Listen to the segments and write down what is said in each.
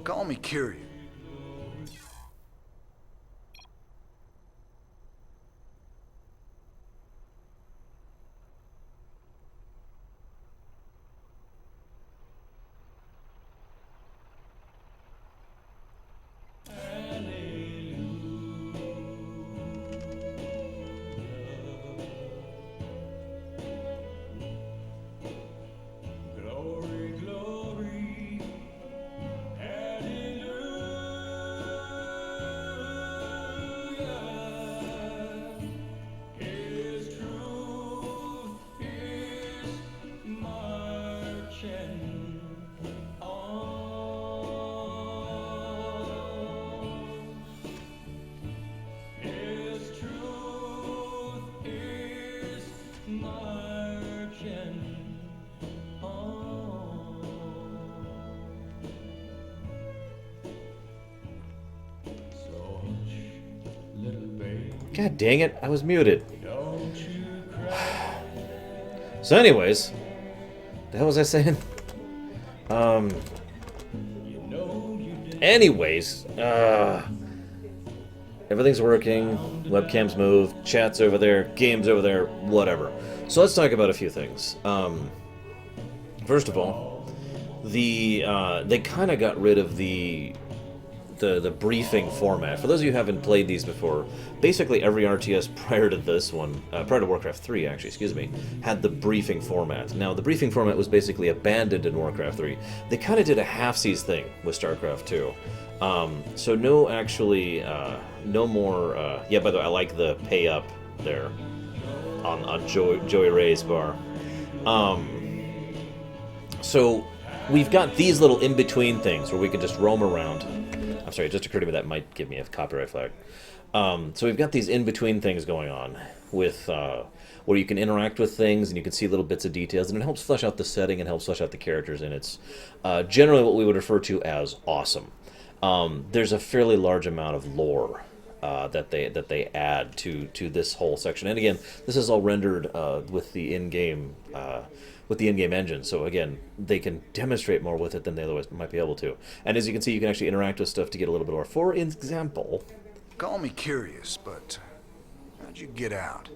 Call me curious. God dang it, I was muted. So anyways, the hell was I saying? Anyways, everything's working, webcams move, chat's over there, game's over there, whatever. So let's talk about a few things. First of all, they kind of got rid of the briefing format. For those of you who haven't played these before, basically every RTS prior to this one, prior to Warcraft 3 actually, excuse me, had the briefing format. Now the briefing format was basically abandoned in Warcraft 3. They kind of did a half-seas thing with Starcraft 2. So no actually, no more, yeah, by the way, I like the pay up there on Joey Ray's bar. So we've got these little in-between things where we can just roam around. I'm sorry, it just occurred to me that might give me a copyright flag. So we've got these in-between things going on with where you can interact with things and you can see little bits of details, and it helps flesh out the setting and helps flesh out the characters, and it's generally what we would refer to as awesome. There's a fairly large amount of lore that they add to this whole section, and again, this is all rendered with the in-game engine, so again, they can demonstrate more with it than they otherwise might be able to. And as you can see, you can actually interact with stuff to get a little bit more. For example... Call me curious, but how'd you get out?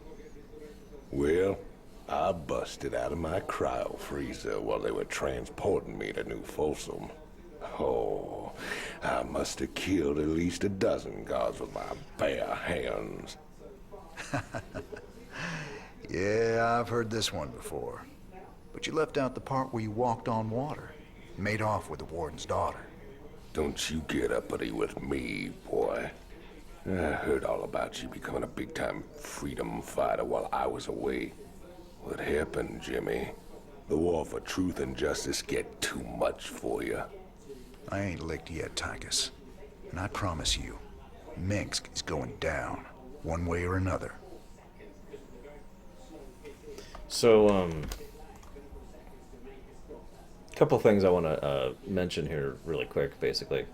Well, I busted out of my cryo freezer while they were transporting me to New Folsom. Oh, I must have killed at least a dozen guards with my bare hands. Yeah, I've heard this one before. But you left out the part where you walked on water. Made off with the warden's daughter. Don't you get uppity with me, boy. I heard all about you becoming a big-time freedom fighter while I was away. What happened, Jimmy? The war for truth and justice get too much for you. I ain't licked yet, Tykus. And I promise you, Minsk is going down, one way or another. So, couple things I want to mention here really quick, basically.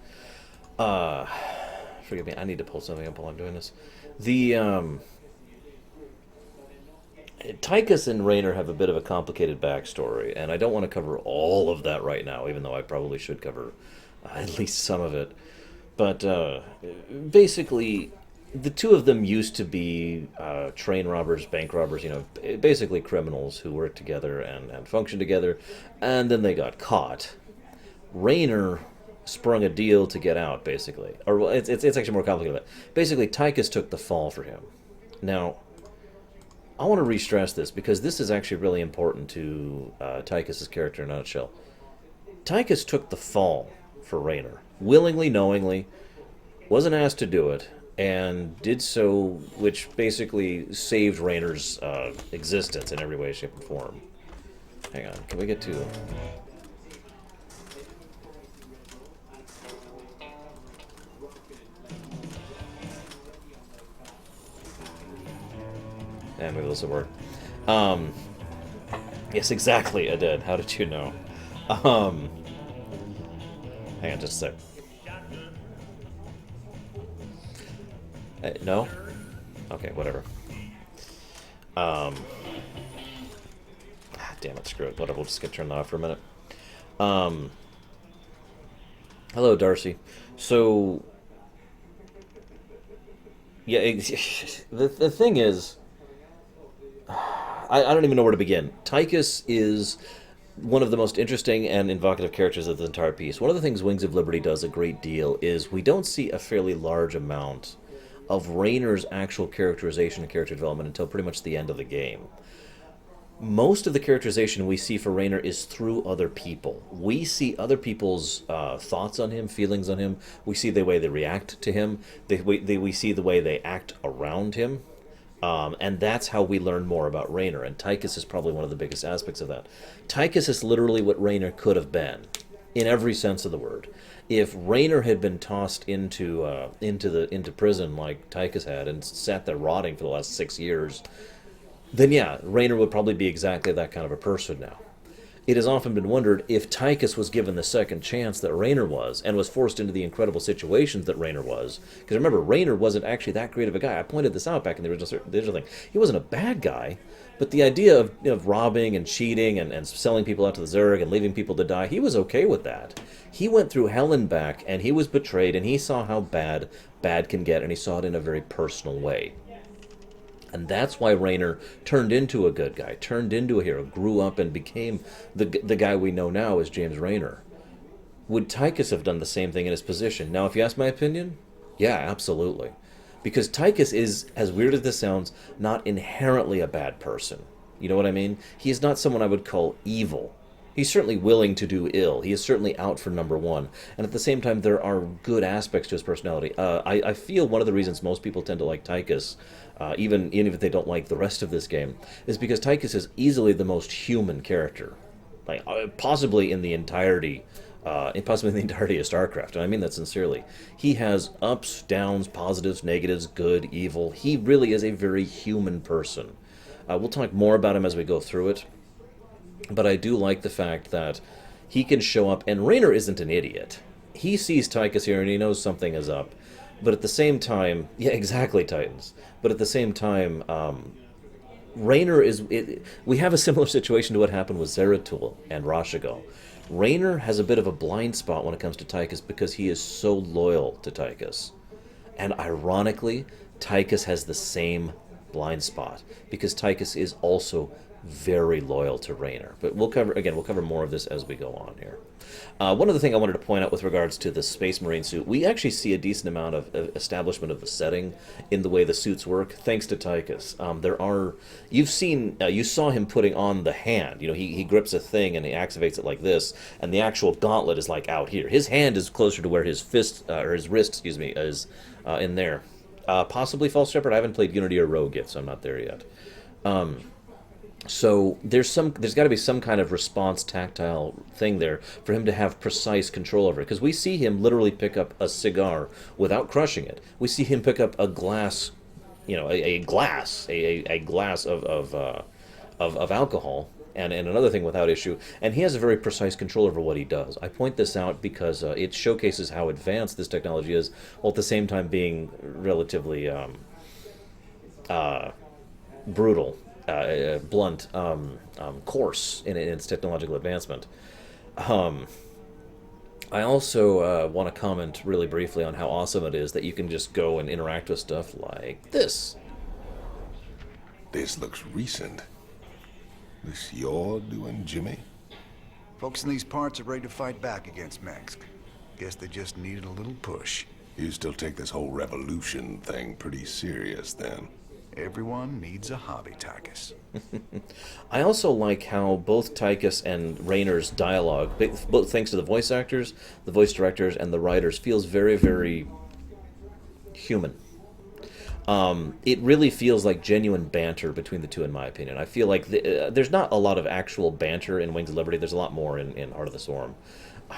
Forgive me, I need to pull something up while I'm doing this. The Tykus and Raynor have a bit of a complicated backstory, and I don't want to cover all of that right now, even though I probably should cover at least some of it. But basically, the two of them used to be train robbers, bank robbers, you know, basically criminals who worked together and functioned together, and then they got caught. Raynor sprung a deal to get out, basically. Or well, it's actually more complicated than that. Basically, Tykus took the fall for him. Now, I want to re-stress this, because this is actually really important to Tykus' character in a nutshell. Tykus took the fall for Raynor. Willingly, knowingly, wasn't asked to do it, and did so, which basically saved Raynor's existence in every way, shape, and form. Hang on, can we get to... Yeah, maybe this will work. Yes, exactly, I did. How did you know? Hang on just a sec. No? Okay, whatever. Damn it, screw it. Whatever, we'll just get turned off for a minute. Hello, Darcy. So, yeah, the thing is, I don't even know where to begin. Tykus is one of the most interesting and evocative characters of the entire piece. One of the things Wings of Liberty does a great deal is we don't see a fairly large amount of Raynor's actual characterization and character development until pretty much the end of the game. Most of the characterization we see for Raynor is through other people. We see other people's thoughts on him, feelings on him. We see the way they react to him. We see the way they act around him. And that's how we learn more about Raynor. And Tykus is probably one of the biggest aspects of that. Tykus is literally what Raynor could have been, in every sense of the word. If Raynor had been tossed into prison like Tykus had and sat there rotting for the last 6 years, then yeah, Raynor would probably be exactly that kind of a person now. It has often been wondered if Tykus was given the second chance that Raynor was, and was forced into the incredible situations that Raynor was. Because remember, Raynor wasn't actually that great of a guy. I pointed this out back in the original thing. He wasn't a bad guy, but the idea of robbing and cheating and selling people out to the Zerg and leaving people to die, he was okay with that. He went through hell and back, and he was betrayed, and he saw how bad can get, and he saw it in a very personal way. And that's why Raynor turned into a good guy, turned into a hero, grew up and became the guy we know now as James Raynor. Would Tykus have done the same thing in his position? Now, if you ask my opinion, yeah, absolutely. Because Tykus is, as weird as this sounds, not inherently a bad person. You know what I mean? He is not someone I would call evil. He's certainly willing to do ill. He is certainly out for number one. And at the same time, there are good aspects to his personality. I feel one of the reasons most people tend to like Tykus, even if they don't like the rest of this game, is because Tykus is easily the most human character. Like, possibly in the entirety of Starcraft, and I mean that sincerely. He has ups, downs, positives, negatives, good, evil. He really is a very human person. We'll talk more about him as we go through it. But I do like the fact that he can show up, and Raynor isn't an idiot. He sees Tykus here and he knows something is up. But at the same time, yeah, exactly, Titans. But at the same time, Raynor is... we have a similar situation to what happened with Zeratul and Rashagal. Raynor has a bit of a blind spot when it comes to Tykus because he is so loyal to Tykus. And ironically, Tykus has the same blind spot because Tykus is also very loyal to Raynor. But we'll cover more of this as we go on here. One other thing I wanted to point out with regards to the Space Marine suit, we actually see a decent amount of establishment of the setting in the way the suits work, thanks to Tykus. You saw him putting on the hand. You know, he grips a thing and he activates it like this, and the actual gauntlet is like out here. His hand is closer to where his fist, or his wrist, is in there. Possibly False Shepherd. I haven't played Unity or Rogue yet, so I'm not there yet. So there's got to be some kind of response tactile thing there for him to have precise control over it. Because we see him literally pick up a cigar without crushing it. We see him pick up a glass, a glass of alcohol and another thing without issue. And he has a very precise control over what he does. I point this out because it showcases how advanced this technology is, while at the same time being relatively brutal. Blunt, coarse in its technological advancement. I also want to comment really briefly on how awesome it is that you can just go and interact with stuff like this. This looks recent. This you're doing, Jimmy? Folks in these parts are ready to fight back against Mex. Guess they just needed a little push. You still take this whole revolution thing pretty serious, then? Everyone needs a hobby, Tykus. I also like how both Tykus and Raynor's dialogue, both thanks to the voice actors, the voice directors, and the writers, feels very, very human. It really feels like genuine banter between the two, in my opinion. I feel like there's not a lot of actual banter in Wings of Liberty. There's a lot more in Heart of the Swarm,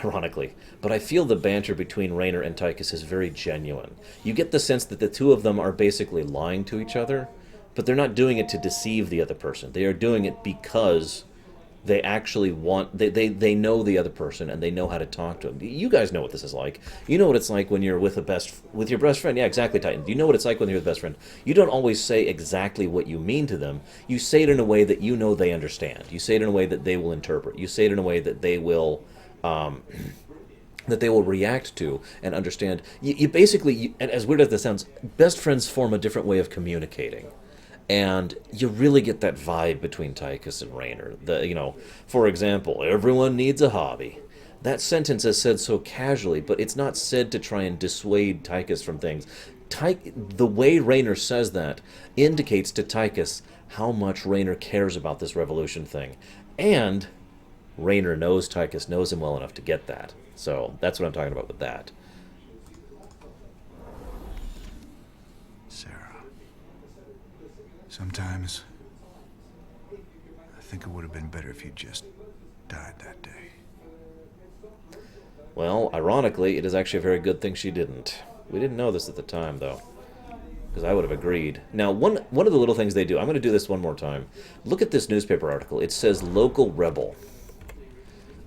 ironically. But I feel the banter between Raynor and Tykus is very genuine. You get the sense that the two of them are basically lying to each other, but they're not doing it to deceive the other person. They are doing it because They actually want, they know the other person, and they know how to talk to them. You guys know what this is like. You know what it's like when you're with your best friend. Yeah, exactly, Titan. You know what it's like when you're with your best friend. You don't always say exactly what you mean to them. You say it in a way that you know they understand. You say it in a way that they will interpret. You say it in a way that they will react to and understand. You basically, and as weird as this sounds, best friends form a different way of communicating. And you really get that vibe between Tykus and Raynor. For example, everyone needs a hobby. That sentence is said so casually, but it's not said to try and dissuade Tykus from things. The way Raynor says that indicates to Tykus how much Raynor cares about this revolution thing. And Raynor knows Tykus knows him well enough to get that. So that's what I'm talking about with that. Sometimes, I think it would have been better if you just died that day. Well, ironically, it is actually a very good thing she didn't. We didn't know this at the time, though, because I would have agreed. Now, one of the little things they do, I'm going to do this one more time. Look at this newspaper article. It says local rebel.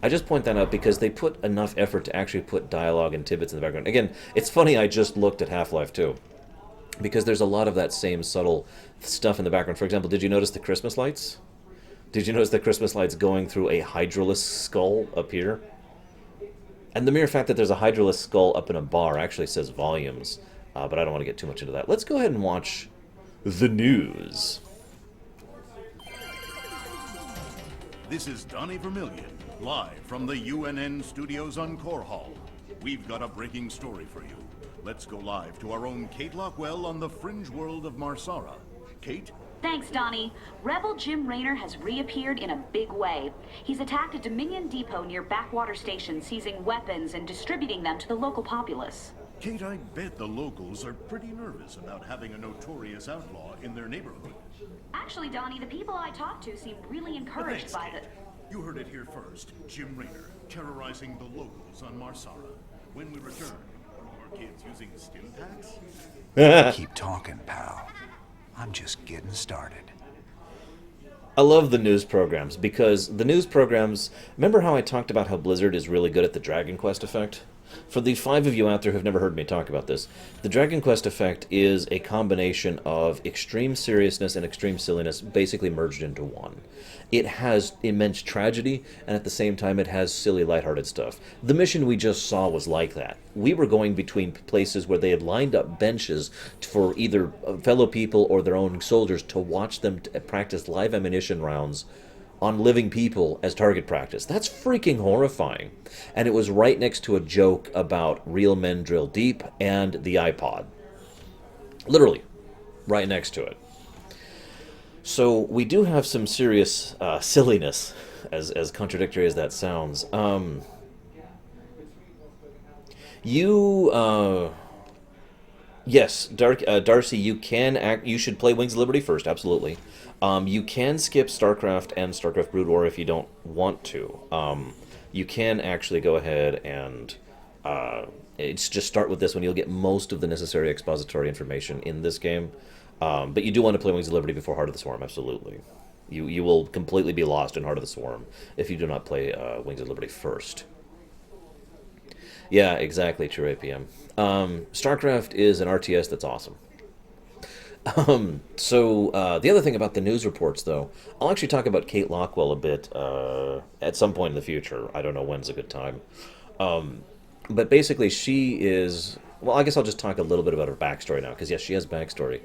I just point that out because they put enough effort to actually put dialogue and tidbits in the background. Again, it's funny, I just looked at Half-Life 2. Because there's a lot of that same subtle stuff in the background. For example, did you notice the Christmas lights? Did you notice the Christmas lights going through a Hydralisk skull up here? And the mere fact that there's a Hydralisk skull up in a bar actually says volumes. But I don't want to get too much into that. Let's go ahead and watch the news. This is Donnie Vermillion, live from the UNN studios on Core Hall. We've got a breaking story for you. Let's go live to our own Kate Lockwell on the fringe world of Marsara. Kate? Thanks, Donnie. Rebel Jim Raynor has reappeared in a big way. He's attacked a Dominion depot near Backwater Station, seizing weapons and distributing them to the local populace. Kate, I bet the locals are pretty nervous about having a notorious outlaw in their neighborhood. Actually, Donnie, the people I talked to seem really encouraged by the... You heard it here first. Jim Raynor, terrorizing the locals on Marsara. When we return, more kids using stim packs? Keep talking, pal. I'm just getting started. I love the news programs because the news programs... Remember how I talked about how Blizzard is really good at the Dragon Quest effect? For the 5 of you out there who've never heard me talk about this, the Dragon Quest effect is a combination of extreme seriousness and extreme silliness basically merged into one. It has immense tragedy, and at the same time it has silly, lighthearted stuff. The mission we just saw was like that. We were going between places where they had lined up benches for either fellow people or their own soldiers to watch them practice live ammunition rounds on living people as target practice. That's freaking horrifying. And it was right next to a joke about Real Men Drill Deep and the iPod. Literally, right next to it. So we do have some serious silliness, as contradictory as that sounds. Yes, Darcy, you should play Wings of Liberty first, absolutely. You can skip StarCraft and StarCraft Brood War if you don't want to. You can actually go ahead and just start with this one. You'll get most of the necessary expository information in this game. But you do want to play Wings of Liberty before Heart of the Swarm, absolutely. You will completely be lost in Heart of the Swarm if you do not play Wings of Liberty first. Yeah, exactly, true APM. StarCraft is an RTS that's awesome. The other thing about the news reports, though, I'll actually talk about Kate Lockwell a bit at some point in the future. I don't know when's a good time. But basically, she is... Well, I guess I'll just talk a little bit about her backstory now, because yes, she has backstory.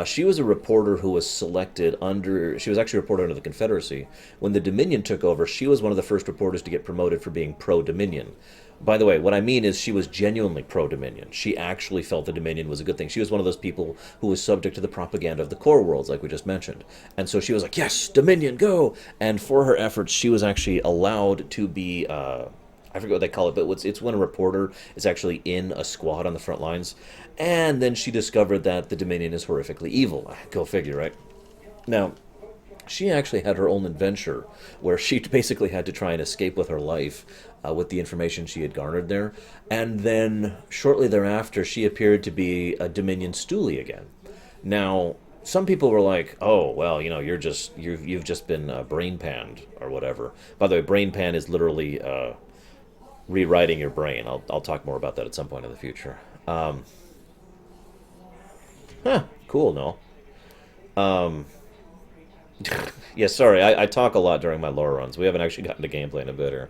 She was a reporter who was selected under... She was actually a reporter under the Confederacy. When the Dominion took over, she was one of the first reporters to get promoted for being pro-Dominion. By the way, what I mean is she was genuinely pro-Dominion. She actually felt the Dominion was a good thing. She was one of those people who was subject to the propaganda of the core worlds, like we just mentioned. And so she was like, yes, Dominion, go! And for her efforts, she was actually allowed to be... I forget what they call it, but it's when a reporter is actually in a squad on the front lines. And then she discovered that the Dominion is horrifically evil. Go figure, right? Now, she actually had her own adventure where she basically had to try and escape with her life with the information she had garnered there. And then, shortly thereafter, she appeared to be a Dominion stoolie again. Now, some people were like, "Oh, well, you know, you've just been brain panned or whatever." By the way, brain pan is literally rewriting your brain. I'll talk more about that at some point in the future. Cool, no. Yeah, sorry, I talk a lot during my lore runs. We haven't actually gotten to gameplay in a bit here.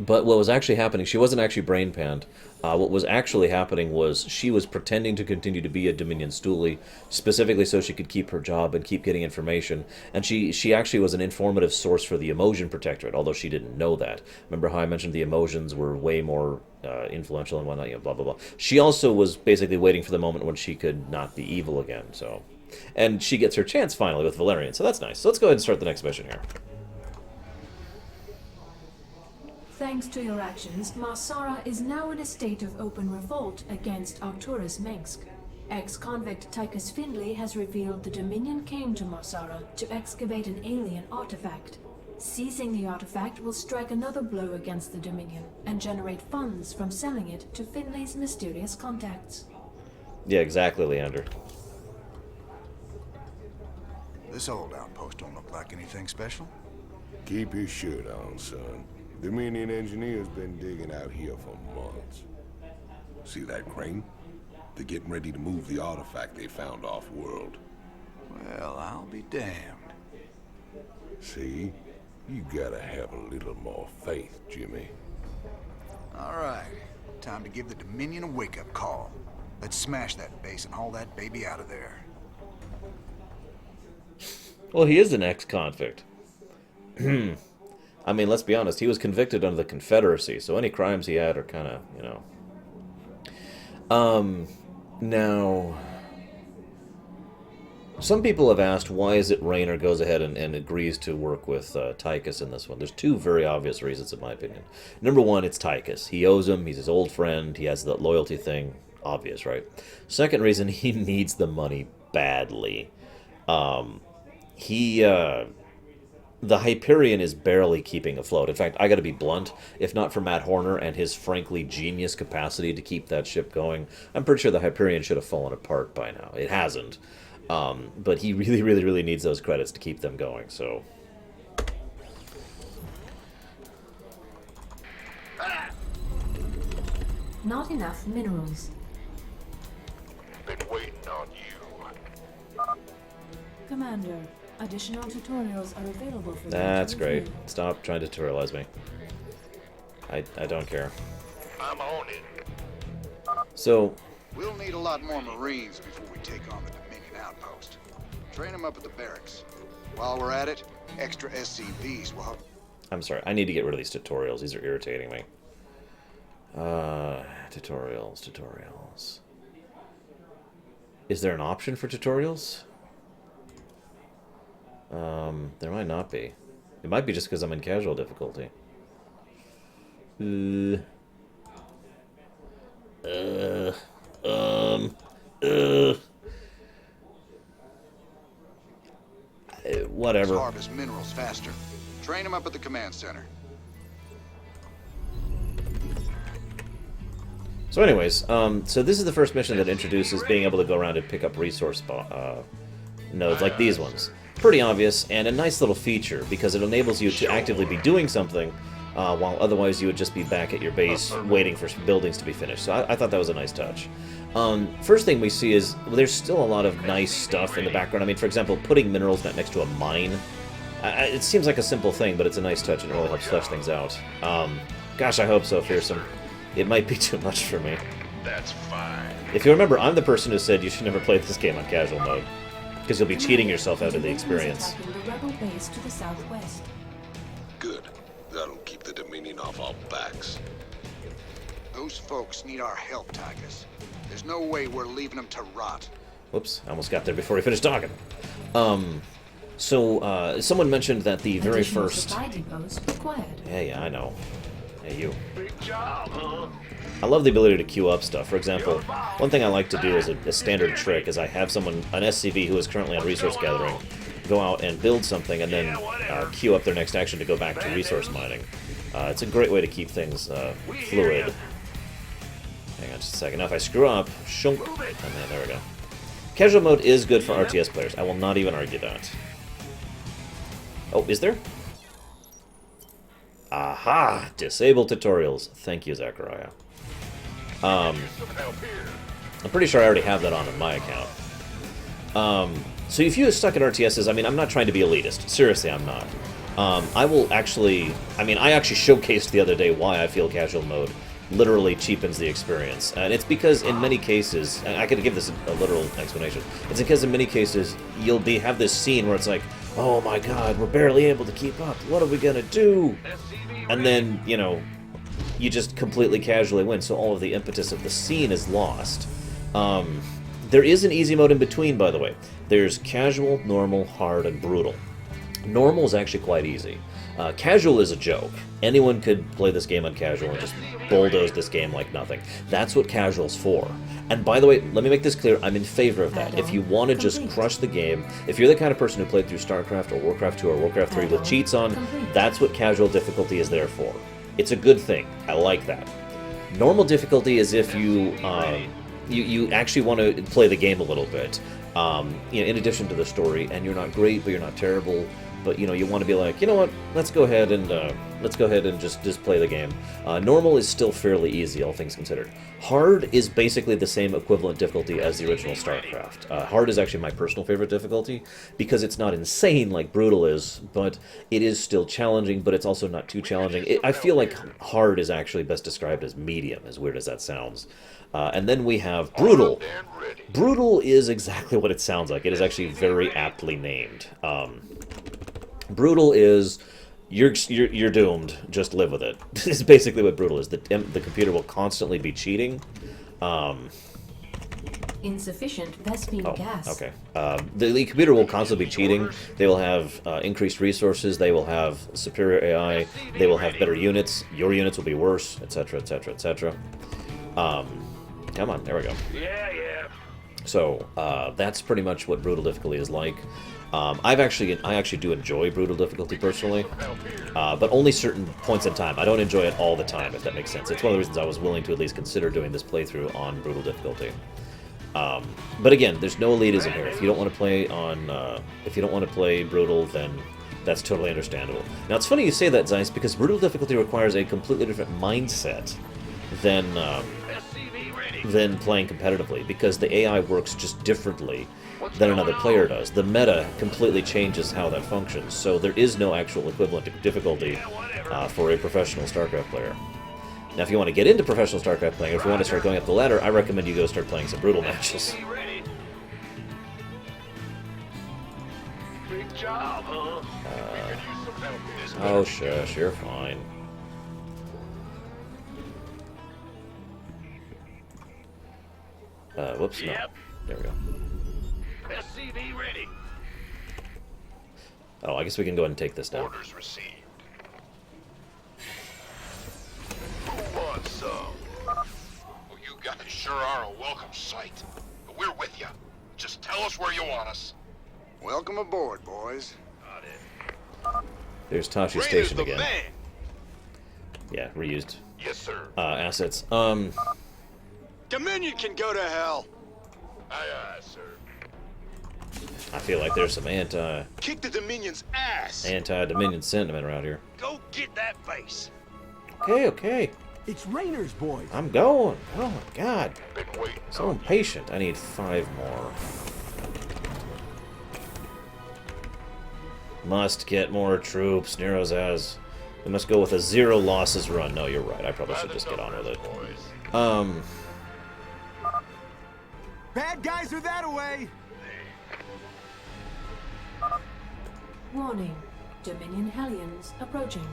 But what was actually happening, she wasn't actually brain panned. What was actually happening was she was pretending to continue to be a Dominion stoolie, specifically so she could keep her job and keep getting information. And she actually was an informative source for the Emotion Protectorate, although she didn't know that. Remember how I mentioned the Emotions were way more influential and whatnot, you know, blah, blah, blah. She also was basically waiting for the moment when she could not be evil again, so... And she gets her chance finally with Valerian, so that's nice. So let's go ahead and start the next mission here. Thanks to your actions, Marsara is now in a state of open revolt against Arcturus Mengsk. Ex-convict Tykus Findlay has revealed the Dominion came to Marsara to excavate an alien artifact. Seizing the artifact will strike another blow against the Dominion and generate funds from selling it to Findlay's mysterious contacts. Yeah, exactly, Leander. This old outpost don't look like anything special. Keep your shirt on, son. Dominion engineers been digging out here for months. See that crane? They're getting ready to move the artifact they found off-world. Well, I'll be damned. See? You gotta have a little more faith, Jimmy. All right, time to give the Dominion a wake-up call. Let's smash that base and haul that baby out of there. Well, he is an ex-convict. I mean, let's be honest, he was convicted under the Confederacy, so any crimes he had are kind of, you know... Now... Some people have asked, why is it Raynor goes ahead and agrees to work with Tykus in this one? There's two very obvious reasons, in my opinion. Number one, it's Tykus. He owes him, he's his old friend, he has the loyalty thing. Obvious, right? Second reason, he needs the money badly. The Hyperion is barely keeping afloat. In fact, I gotta be blunt, if not for Matt Horner and his frankly genius capacity to keep that ship going, I'm pretty sure the Hyperion should have fallen apart by now. It hasn't. But he really, really, really needs those credits to keep them going, so... Not enough minerals. Been waiting on you. Commander, additional tutorials are available for you. That's to great. review. Stop trying to tutorialize me. I don't care. I'm on it. So, We'll need a lot more Marines before we take on the Dominion outpost. Train them up at the barracks. While we're at it, extra SCVs will help. I'm sorry, I need to get rid of these tutorials. These are irritating me. Tutorials. Is there an option for tutorials? There might not be. It might be just because I'm in casual difficulty. Whatever. Let's harvest minerals faster. Train them up at the command center. So anyways, so this is the first mission that introduces being able to go around and pick up resource nodes like these ones. Pretty obvious, and a nice little feature, because it enables you to actively be doing something, while otherwise you would just be back at your base waiting for buildings to be finished. So I thought that was a nice touch. First thing we see is, well, there's still a lot of nice stuff in the background. I mean, for example, putting minerals next to a mine. It seems like a simple thing, but it's a nice touch and it really helps flesh things out. Gosh, I hope so, Fearsome. It might be too much for me. That's fine. If you remember, I'm the person who said you should never play this game on casual mode, because you'll be cheating yourself out of the experience. Attacking the rebel base to the southwest. Good. That'll keep the Dominion off our backs. Those folks need our help, Tykus. There's no way we're leaving them to rot. Whoops, I almost got there before he finished talking. Someone mentioned that the very Additional first... supply depots required. Yeah, I know. Hey, you. Big job, huh? I love the ability to queue up stuff. For example, one thing I like to do as a standard trick is I have someone, an SCV who is currently on resource gathering, go out and build something and then queue up their next action to go back to resource mining. It's a great way to keep things fluid. Hang on just a second. Now if I screw up, shunk, and then there we go. Casual mode is good for RTS players. I will not even argue that. Oh, is there? Aha! Disable tutorials. Thank you, Zachariah. I'm pretty sure I already have that on in my account. So if you stuck at RTSs, I mean, I'm not trying to be elitist. Seriously, I'm not. I will actually... I mean, I actually showcased the other day why I feel casual mode literally cheapens the experience. And it's because in many cases... And I could give this a literal explanation. It's because in many cases, you'll have this scene where it's like, oh my god, we're barely able to keep up. What are we gonna do? And then, you know, you just completely casually win, so all of the impetus of the scene is lost. There is an easy mode in between, by the way. There's casual, normal, hard, and brutal. Normal is actually quite easy. Casual is a joke. Anyone could play this game on casual and just bulldoze this game like nothing. That's what casual's for. And by the way, let me make this clear, I'm in favor of that. If you want to just crush the game, if you're the kind of person who played through Starcraft or Warcraft 2 or Warcraft 3 with cheats on, that's what casual difficulty is there for. It's a good thing. I like that. Normal difficulty is if you you actually want to play the game a little bit, you know, in addition to the story, and you're not great, but you're not terrible. But you know, you want to be like, you know what? Let's go ahead and just play the game. Normal is still fairly easy, all things considered. Hard is basically the same equivalent difficulty as the original Starcraft. Hard is actually my personal favorite difficulty because it's not insane like brutal is, but it is still challenging. But it's also not too challenging. I feel like hard is actually best described as medium, as weird as that sounds. And then we have brutal. Brutal is exactly what it sounds like. It is actually very aptly named. Brutal is you're doomed. Just live with it. It's basically what brutal is. The computer will constantly be cheating. Insufficient Vespine gas. Okay. The computer will constantly be cheating. They will have increased resources. They will have superior AI. They will have better units. Your units will be worse, etc., etc., etc. Come on, there we go. Yeah. So that's pretty much what brutal difficulty is like. I actually do enjoy brutal difficulty personally, but only certain points in time. I don't enjoy it all the time, if that makes sense. It's one of the reasons I was willing to at least consider doing this playthrough on brutal difficulty. But again, there's no elitism here. If you don't want to play on, if you don't want to play brutal, then that's totally understandable. Now it's funny you say that, Zeiss, because brutal difficulty requires a completely different mindset than playing competitively, because the AI works just differently than another player does. The meta completely changes how that functions, so there is no actual equivalent difficulty for a professional StarCraft player. Now, if you want to get into professional StarCraft playing, or if you want to start going up the ladder, I recommend you go start playing some brutal matches. Oh, shush, you're fine. Whoops, no. There we go. SCV ready. Oh, I guess we can go ahead and take this down. Orders received. Who wants some? Well, you guys sure are a welcome sight. But we're with you. Just tell us where you want us. Welcome aboard, boys. There's Tosh's station again. Man. Yeah, reused. Yes, sir. Assets. Dominion can go to hell. Aye, sir. I feel like there's some Kick the Dominion's ass. Anti-Dominion sentiment around here. Go get that base. Okay. It's Raynor's boys. I'm going. Oh my god. Been waiting. So impatient. I need 5 more. Must get more troops. Nero's as. We must go with a 0 losses run. No, you're right. I probably should just get on with it. Bad guys are that away. Warning. Dominion Hellions approaching.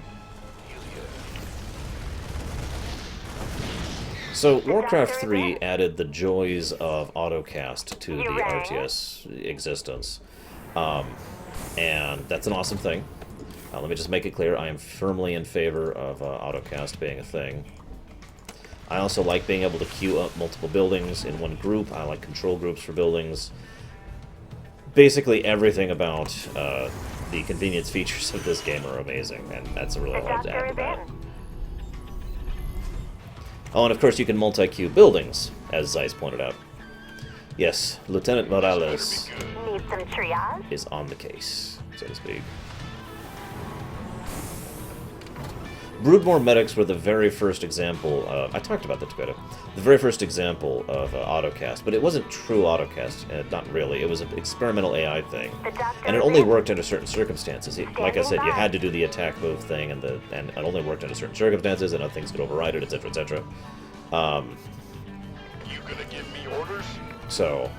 So, Warcraft 3 added the joys of autocast to the RTS existence. And that's an awesome thing. Let me just make it clear, I am firmly in favor of autocast being a thing. I also like being able to queue up multiple buildings in one group. I like control groups for buildings. Basically everything about the convenience features of this game are amazing, and that's a really hard to add to that. Oh, and of course you can multi-queue buildings, as Zeiss pointed out. Yes, Lieutenant Morales Need some triage? is on the case, so to speak. Broodmore medics were the very first example of... I talked about that together. The very first example of autocast, but it wasn't true autocast. Not really. It was an experimental AI thing. And it only worked under certain circumstances. Like I said, you had to do the attack move thing, and it only worked under certain circumstances, and other things could override it, etc., etc. You gonna give me orders? So,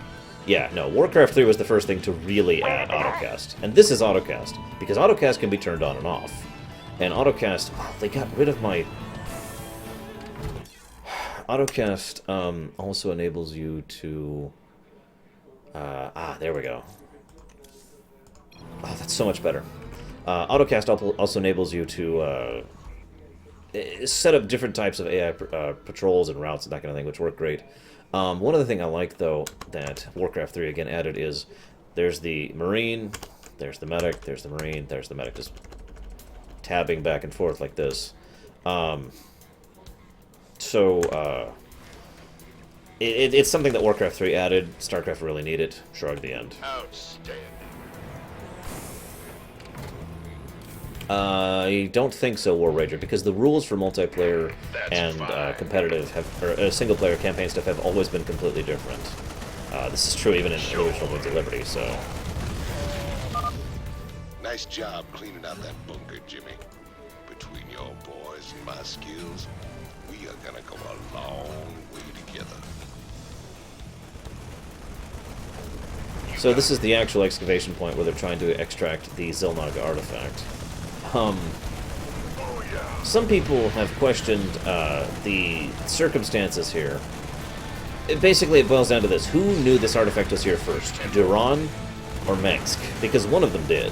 yeah, no, Warcraft 3 was the first thing to really add autocast. And this is autocast, because autocast can be turned on and off. And autocast, oh, they got rid of my... Autocast also enables you to... there we go. Oh, that's so much better. Autocast also enables you to set up different types of AI patrols and routes and that kind of thing, which work great. One other thing I like, though, that Warcraft 3 again added is there's the Marine, there's the Medic, there's the Marine, there's the Medic, just tabbing back and forth like this. It's something that Warcraft 3 added. Starcraft really needed. Shrug the end. Outstanding. I don't think so, War Rager, because the rules for multiplayer and competitive single-player campaign stuff have always been completely different. This is true even in the original Wings of Liberty, so... Nice job cleaning out that bunker, Jimmy. Between your boys and my skills, we are gonna go a long way together. So this is the actual excavation point where they're trying to extract the Zelnaga artifact. Some people have questioned the circumstances here. Basically, it boils down to this. Who knew this artifact was here first? Duran or Mengsk? Because one of them did.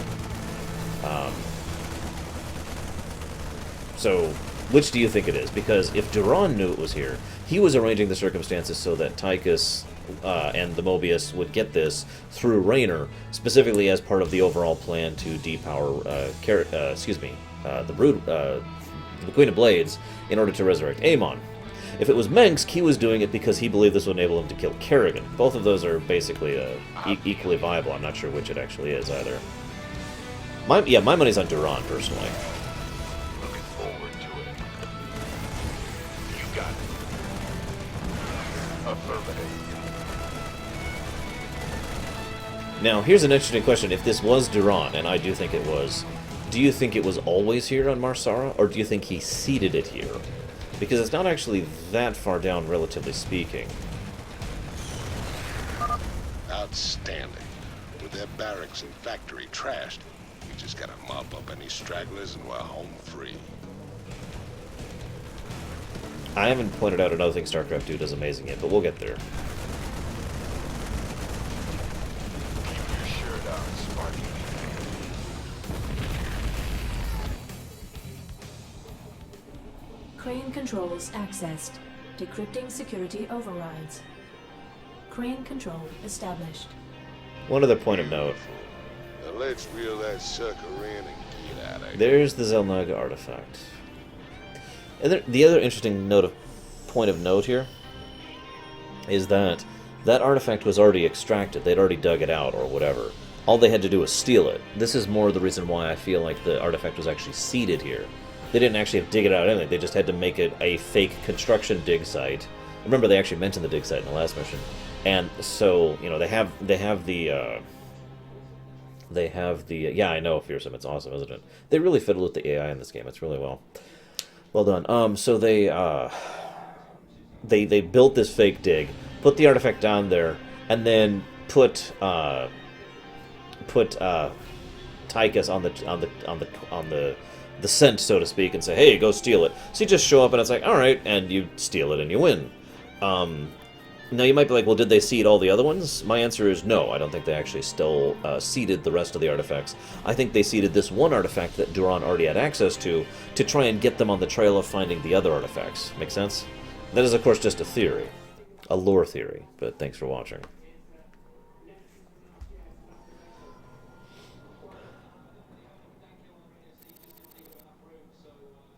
So, which do you think it is? Because if Duran knew it was here, he was arranging the circumstances so that Tykus and the Mobius would get this through Raynor, specifically as part of the overall plan to depower the Queen of Blades in order to resurrect Amon. If it was Mengsk, he was doing it because he believed this would enable him to kill Kerrigan. Both of those are basically equally viable. I'm not sure which it actually is either. My money's on Duran, personally. Looking forward to it. You got it. Affirmative. Now, here's an interesting question. If this was Duran, and I do think it was, do you think it was always here on Marsara, or do you think he seeded it here? Because it's not actually that far down, relatively speaking. Outstanding. With their barracks and factory trashed, we just gotta mop up any stragglers and we're home free. I haven't pointed out another thing StarCraft 2 does amazing yet, but we'll get there. Keep your shirt on, Sparky. Crane controls accessed. Decrypting security overrides. Crane control established. One other point of note. Now let's reel that sucker in and get out of here. There's the Zelnaga artifact. And the other interesting point of note here is that that artifact was already extracted. They'd already dug it out or whatever. All they had to do was steal it. This is more the reason why I feel like the artifact was actually seeded here. They didn't actually have to dig it out or anything. They just had to make it a fake construction dig site. Remember, they actually mentioned the dig site in the last mission. And so, you know, they have the yeah, I know, Fearsome, it's awesome, isn't it? They really fiddled with the AI in this game. It's really well done. So they built this fake dig, put the artifact down there, and then put Tykus on the scent, so to speak, and say, hey, go steal it. So you just show up and it's like, alright, and you steal it and you win. Now you might be like, well, did they seed all the other ones? My answer is no. I don't think they actually still seeded the rest of the artifacts. I think they seeded this one artifact that Duran already had access to try and get them on the trail of finding the other artifacts. Make sense? That is, of course, just a theory. A lore theory. But thanks for watching.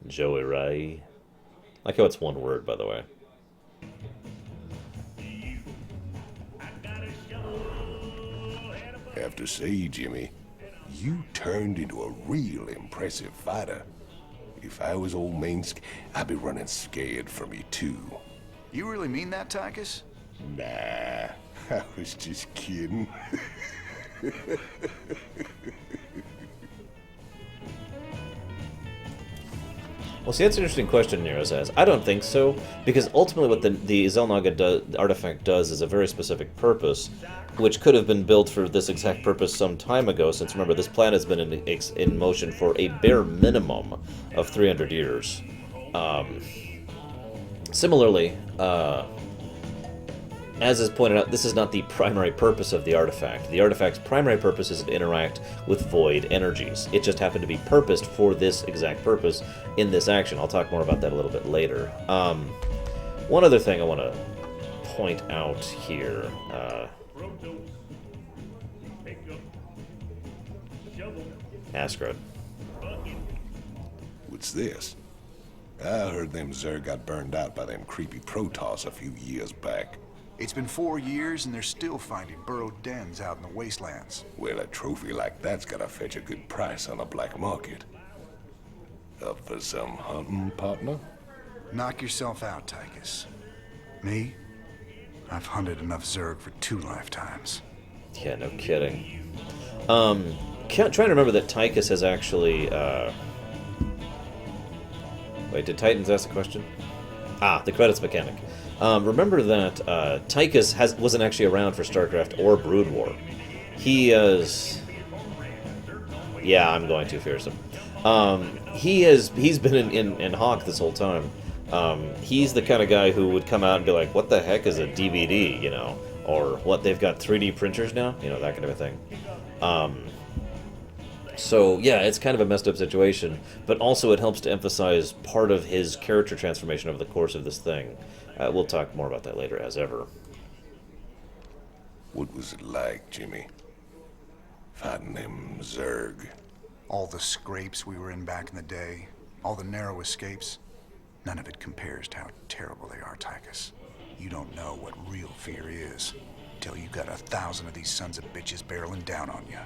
Joey Ray. I like how it's one word, by the way. I got have to say, Jimmy, you turned into a real impressive fighter. If I was old Minsk, I'd be running scared for me too. You really mean that, Tykus? Nah, I was just kidding. Well, see, that's an interesting question, Nero says. I don't think so, because ultimately what the Xel'Naga artifact does is a very specific purpose, which could have been built for this exact purpose some time ago, since remember, this planet has been in motion for a bare minimum of 300 years. Similarly, as is pointed out, this is not the primary purpose of the artifact. The artifact's primary purpose is to interact with void energies. It just happened to be purposed for this exact purpose in this action. I'll talk more about that a little bit later. One other thing I want to point out here. Escort. What's this? I heard them Zerg got burned out by them creepy Protoss a few years back. It's been 4 years and they're still finding burrowed dens out in the wastelands. Well, a trophy like that's gotta fetch a good price on the black market. Up for some hunting, partner? Knock yourself out, Tykus. Me? I've hunted enough Zerg for 2 lifetimes. Yeah, no kidding. Trying to remember that Tykus has actually, Wait, did Titans ask a question? Ah, the credits mechanic. Remember that Tykus wasn't actually around for Starcraft or Brood War. He is... Yeah, I'm going too fearsome. He's been in Hawk this whole time. He's the kind of guy who would come out and be like, what the heck is a DVD, you know? Or what, they've got 3D printers now? You know, that kind of a thing. So, yeah, it's kind of a messed up situation, but also it helps to emphasize part of his character transformation over the course of this thing. We'll talk more about that later, as ever. What was it like, Jimmy? Fighting them Zerg? All the scrapes we were in back in the day, all the narrow escapes, none of it compares to how terrible they are, Tykus. You don't know what real fear is until you got 1,000 of these sons of bitches barreling down on you.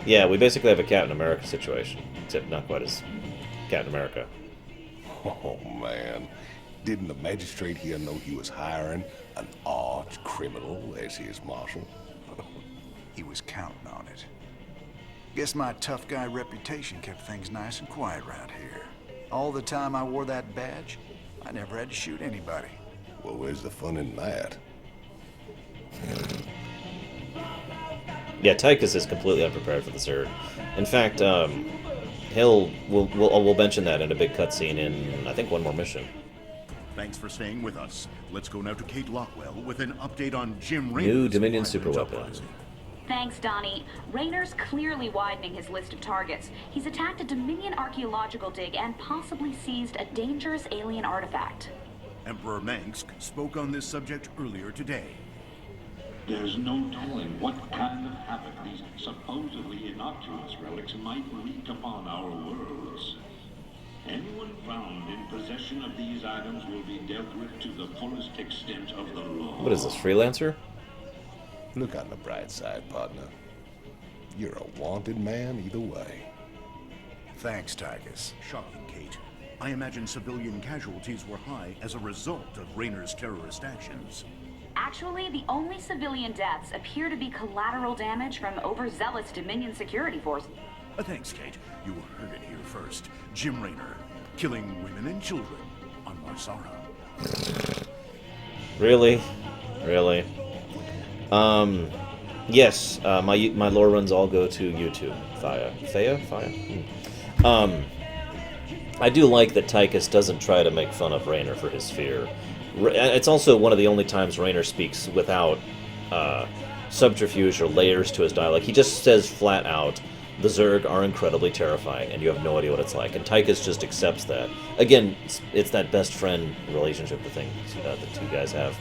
Yeah, we basically have a Captain America situation, except not quite as Captain America. Oh, man. Didn't the magistrate here know he was hiring an arch criminal as his marshal? He was counting on it. Guess my tough guy reputation kept things nice and quiet around here. All the time I wore that badge, I never had to shoot anybody. Well, where's the fun in that? Yeah, Tykus is completely unprepared for the Zerg. In fact, we'll mention that in a big cutscene in, I think, one more mission. Thanks for staying with us. Let's go now to Kate Lockwell with an update on Jim Raynor's New Dominion surprise superweapon. uprising. Thanks, Donnie. Raynor's clearly widening his list of targets. He's attacked a Dominion archaeological dig and possibly seized a dangerous alien artifact. Emperor Mengsk spoke on this subject earlier today. There's no telling what kind of havoc these supposedly innocuous relics might wreak upon our worlds. Anyone found in possession of these items will be dealt with to the fullest extent of the law. What is this, Freelancer? Look on the bright side, partner. You're a wanted man either way. Thanks, Tykus. Shocking, Kate. I imagine civilian casualties were high as a result of Raynor's terrorist actions. Actually, the only civilian deaths appear to be collateral damage from overzealous Dominion security forces. Thanks, Kate. You heard it here first. Jim Raynor, killing women and children on Marsara. Really? Really? Yes, my lore runs all go to YouTube. Faya? I do like that Tykus doesn't try to make fun of Raynor for his fear. It's also one of the only times Raynor speaks without subterfuge or layers to his dialogue. He just says flat out, the Zerg are incredibly terrifying, and you have no idea what it's like. And Tykus just accepts that. Again, it's that best friend relationship the two guys have.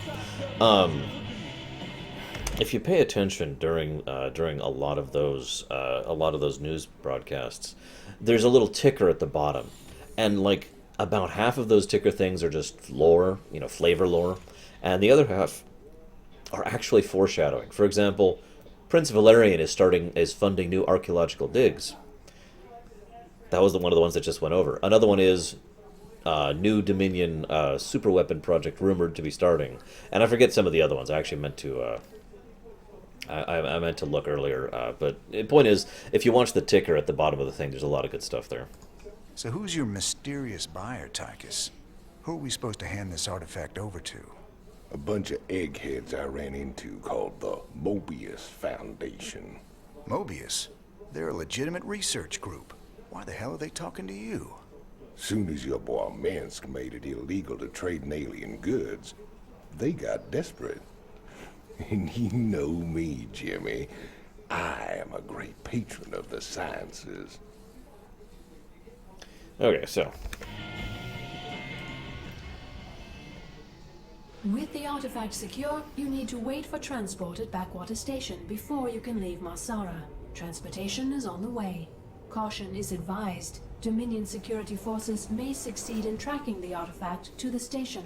If you pay attention during a lot of those news broadcasts, there's a little ticker at the bottom, and like about half of those ticker things are just lore, flavor lore, and the other half are actually foreshadowing. For example, Prince Valerian is funding new archaeological digs. That was one of the ones that just went over. Another one is new Dominion superweapon project rumored to be starting, and I forget some of the other ones. I actually meant to. I meant to look earlier, but the point is, if you watch the ticker at the bottom of the thing, there's a lot of good stuff there. So who's your mysterious buyer, Tykus? Who are we supposed to hand this artifact over to? A bunch of eggheads I ran into called the Mobius Foundation. Mobius? They're a legitimate research group. Why the hell are they talking to you? Soon as your boy Minsk made it illegal to trade in alien goods, they got desperate. And you know me, Jimmy. I am a great patron of the sciences. Okay, so With the artifact secure, you need to wait for transport at Backwater Station before you can leave Marsara. Transportation is on the way. Caution is advised. Dominion security forces may succeed in tracking the artifact to the station.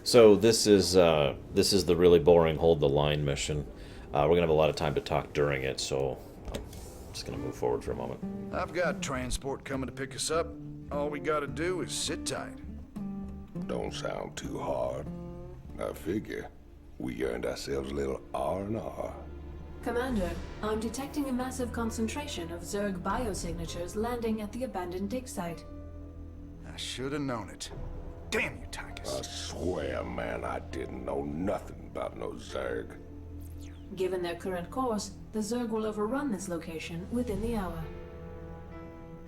So this is the really boring hold the line mission. We're gonna have a lot of time to talk during it, so I'm just gonna move forward for a moment. I've got transport coming to pick us up. All we gotta do is sit tight. Don't sound too hard. I figure we earned ourselves a little R&R. Commander, I'm detecting a massive concentration of Zerg biosignatures landing at the abandoned dig site. I should have known it. Damn you, Tykus. I swear, man, I didn't know nothing about no Zerg. Given their current course, the Zerg will overrun this location within the hour.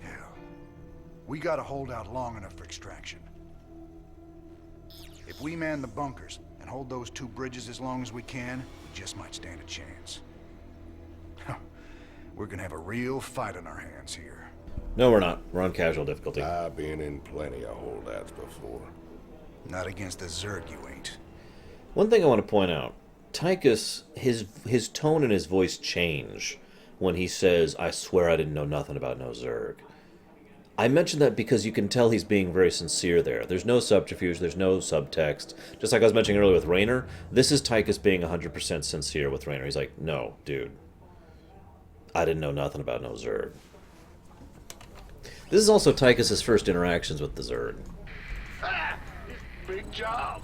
Hell, we gotta hold out long enough for extraction. If we man the bunkers and hold those two bridges as long as we can, we just might stand a chance. We're gonna have a real fight on our hands here. No, we're not. We're on casual difficulty. I've been in plenty of holdouts before. Not against the Zerg, you ain't. One thing I want to point out, Tykus, his tone and his voice change when he says, "I swear I didn't know nothing about no Zerg." I mention that because you can tell he's being very sincere there. There's no subterfuge, there's no subtext. Just like I was mentioning earlier with Raynor, this is Tykus being 100% sincere with Raynor. He's like, "No, dude, I didn't know nothing about no Zerg." This is also Tykus' first interactions with the Zerg. Ah! Big job!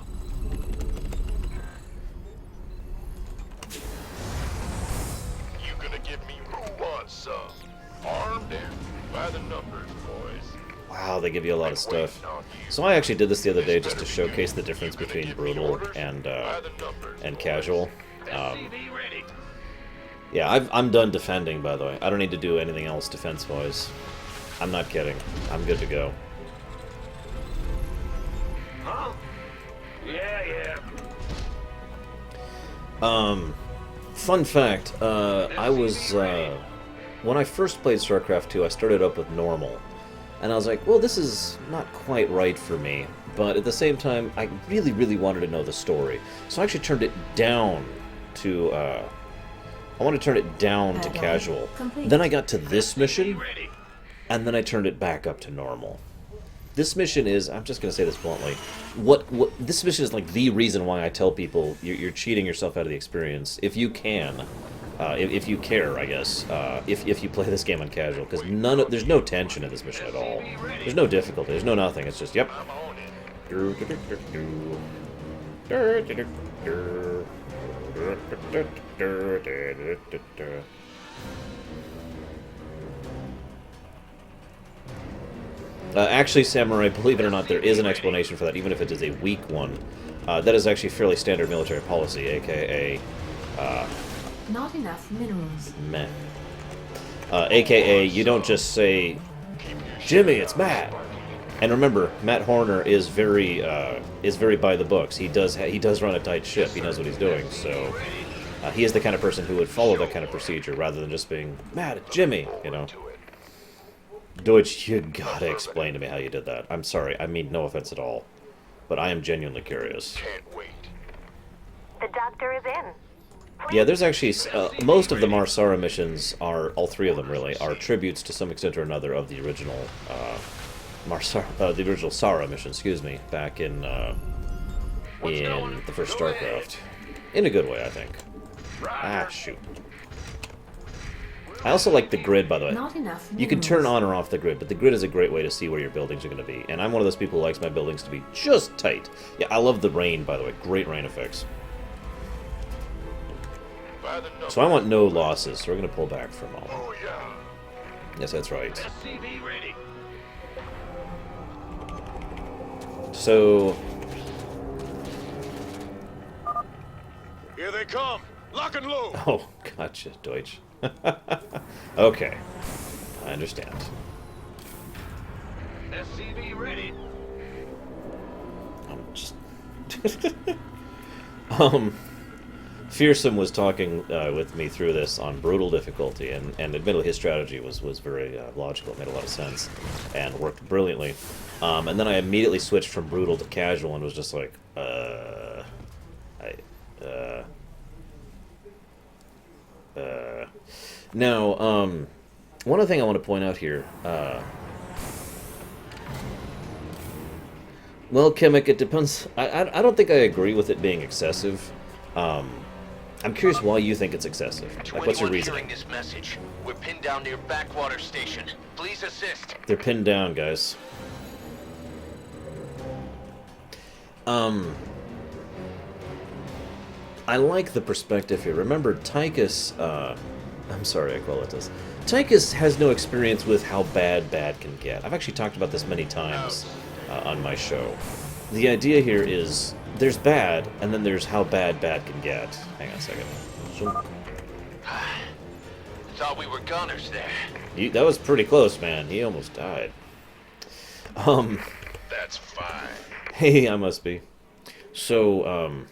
You gonna give me who wants some? Armed and by the numbers, boys. Wow, they give you a lot of stuff. So I actually did this the other day just to showcase the difference between brutal and casual. Yeah, I'm done defending, by the way. I don't need to do anything else defense-wise. I'm not kidding. I'm good to go. Huh? Yeah. Fun fact, I was, when I first played Starcraft 2, I started up with normal. And I was like, well, this is not quite right for me. But at the same time, I really, really wanted to know the story. So I actually turned it down to, I want to turn it down to casual. Then I got to this mission, and then I turned it back up to normal. This mission is, I'm just going to say this bluntly, this mission is like the reason why I tell people you're cheating yourself out of the experience, if you can, if you care, I guess, if you play this game on casual, because there's no tension in this mission at all. There's no difficulty, there's no nothing, it's just, yep. Actually, Samurai, believe it or not, there is an explanation for that, even if it is a weak one. That is actually fairly standard military policy, aka... Not enough minerals. meh. AKA, you don't just say, "Jimmy, it's Matt." And remember, Matt Horner is very by the books. He does run a tight ship. He knows what he's doing. So he is the kind of person who would follow that kind of procedure rather than just being, "Matt, it's Jimmy," you know. Deutsch, you gotta explain to me how you did that. I'm sorry. I mean no offense at all, but I am genuinely curious. Can't wait. The doctor is in. Yeah, there's actually most of the Marsara missions are, all three of them really, are tributes to some extent or another of the original the original Sara mission, excuse me, back in the first Starcraft. In a good way, I think. Ah, shoot. I also like the grid, by the way. Not enough You can minerals. turn on or off the grid, but the grid is a great way to see where your buildings are going to be. And I'm one of those people who likes my buildings to be just tight. Yeah, I love the rain, by the way. Great rain effects. So I want no losses, so we're going to pull back for a moment. Oh, yeah. Yes, that's right. SCV ready. So, Here they come. Lock and load. oh, gotcha, Deutsch. Okay, I understand. SCV ready. I'm just... Fearsome was talking with me through this on brutal difficulty, and admittedly his strategy was very logical. It made a lot of sense and worked brilliantly. And then I immediately switched from brutal to casual and was just like, Now, one other thing I want to point out here. Well, Gimmick, it depends. I don't think I agree with it being excessive. I'm curious why you think it's excessive. Like, what's your reasoning? This message. We're pinned down near Backwater Station. Please assist. They're pinned down, guys. I like the perspective here. Remember, Tykus, I'm sorry, I call it this. Tykus has no experience with how bad can get. I've actually talked about this many times on my show. The idea here is there's bad, and then there's how bad can get. Hang on a second. Thought we were gunners there. That was pretty close, man. He almost died. That's fine. Hey, I must be. So,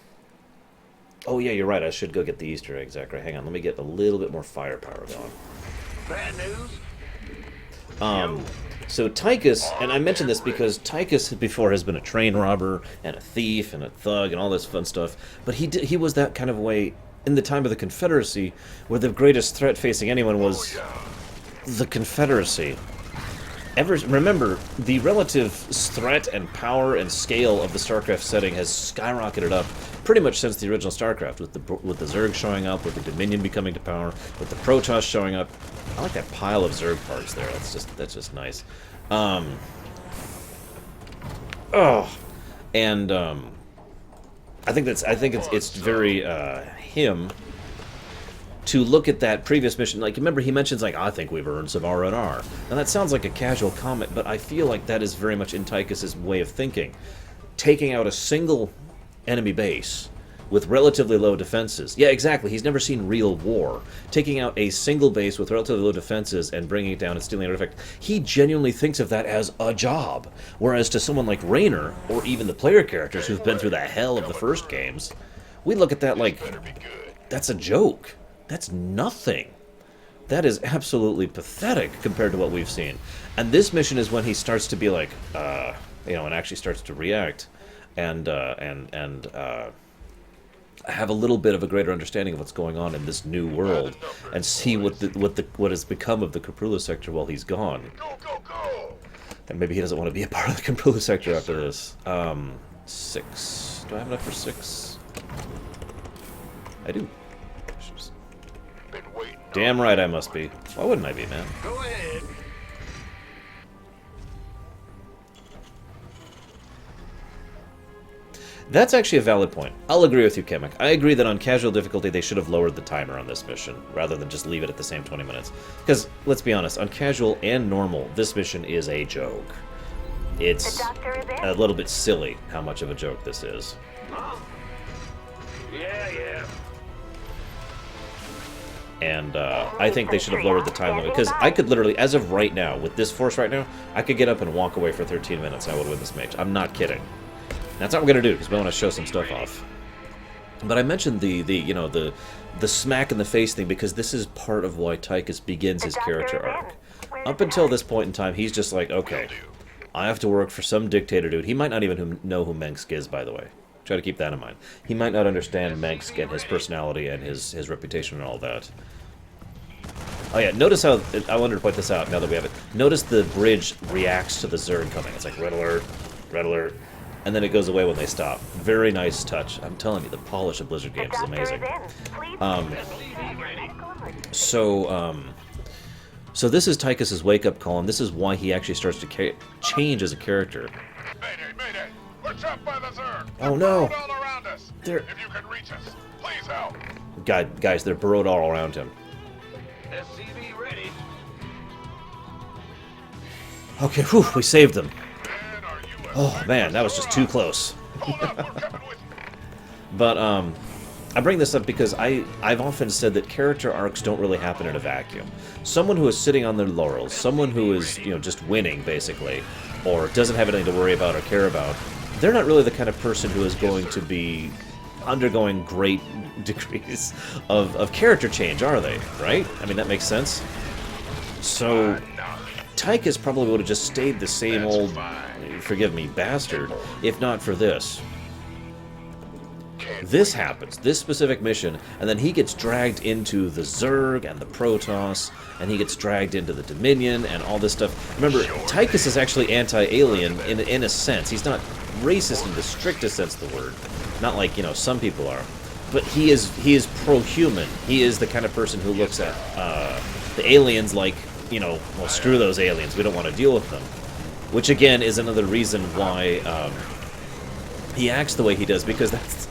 oh yeah, you're right. I should go get the Easter eggs, Agria. Hang on, let me get a little bit more firepower going. Bad news? So Tykus, and I mentioned this because Tykus before has been a train robber and a thief and a thug and all this fun stuff, but he was that kind of way in the time of the Confederacy, where the greatest threat facing anyone was the Confederacy. Remember, the relative threat and power and scale of the Starcraft setting has skyrocketed up pretty much since the original Starcraft, with the Zerg showing up, with the Dominion becoming to power, with the Protoss showing up. I like that pile of Zerg parts there. That's just nice. I think it's very him to look at that previous mission. Like, remember, he mentions, like, I think we've earned some R&R. Now, that sounds like a casual comment, but I feel like that is very much in Tykus' way of thinking. Taking out a single enemy base with relatively low defenses. Yeah, exactly. He's never seen real war. Taking out a single base with relatively low defenses and bringing it down and stealing an artifact. He genuinely thinks of that as a job. Whereas to someone like Raynor, or even the player characters who've been through the hell of the first games, we look at that like, that's a joke. That's nothing. That is absolutely pathetic compared to what we've seen. And this mission is when he starts to be like, and actually starts to react and have a little bit of a greater understanding of what's going on in this new world, and see what has become of the Caprula sector while he's gone. And maybe he doesn't want to be a part of the Caprula sector after this. 6. Do I have enough for 6? I do. Damn right I must be. Why wouldn't I be, man? Go ahead. That's actually a valid point. I'll agree with you, Gimmick. I agree that on casual difficulty they should have lowered the timer on this mission, rather than just leave it at the same 20 minutes. Because, let's be honest, on casual and normal, this mission is a joke. It's a little bit silly how much of a joke this is. Yeah. And I think they should have lowered the time limit, because I could literally, as of right now, with this force right now, I could get up and walk away for 13 minutes and I would win this match. I'm not kidding. That's what we're gonna do, because we want to show some stuff off. But I mentioned the smack in the face thing because this is part of why Tykus begins his character arc. Up until this point in time, he's just like, okay, I have to work for some dictator dude. He might not even know who Mengsk is, by the way. Try to keep that in mind. He might not understand Mengsk and his personality and his reputation and all that. Oh yeah, notice how, I wanted to point this out now that we have it. Notice the bridge reacts to the Zerg coming. It's like, red alert, and then it goes away when they stop. Very nice touch. I'm telling you, the polish of Blizzard games is amazing. So this is Tykus's wake-up call, and this is why he actually starts to change as a character. Mayday, mayday! We're trapped by the Zerg! Oh no! All around us. They're... If you can reach us, please help. Guys, they're burrowed all around him. SCV ready. Okay, whew, we saved them. Oh man, that was just too close. But I bring this up because I've often said that character arcs don't really happen in a vacuum. Someone who is sitting on their laurels, someone who is, you know, just winning basically, or doesn't have anything to worry about or care about, they're not really the kind of person who is going to be undergoing great degrees of character change, are they? Right? I mean, that makes sense. So Tykus probably would have just stayed the same old, forgive me, bastard, if not for this. This happens, this specific mission, and then he gets dragged into the Zerg and the Protoss, and he gets dragged into the Dominion and all this stuff. Remember, Tykus is actually anti-alien in a sense. He's not racist in the strictest sense of the word. Not like, you know, some people are. But he is pro-human. He is the kind of person who looks at the aliens like, you know, well, screw those aliens. We don't want to deal with them. Which, again, is another reason why he acts the way he does, because that's...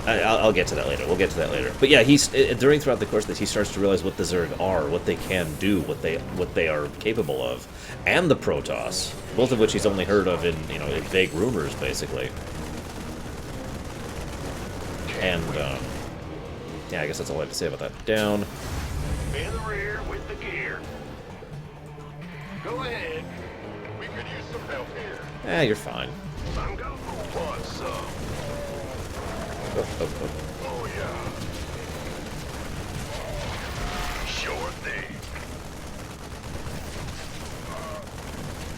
I'll get to that later. We'll get to that later. But yeah, throughout the course that he starts to realize what the Zerg are, what they can do, what they are capable of, and the Protoss, both of which he's only heard of in, you know, in vague rumors, basically. And yeah, I guess that's all I have to say about that. Down. In the rear with the gear. Go ahead. We could use some help here. You're fine. I'm gonna want some. Oh yeah. Sure thing.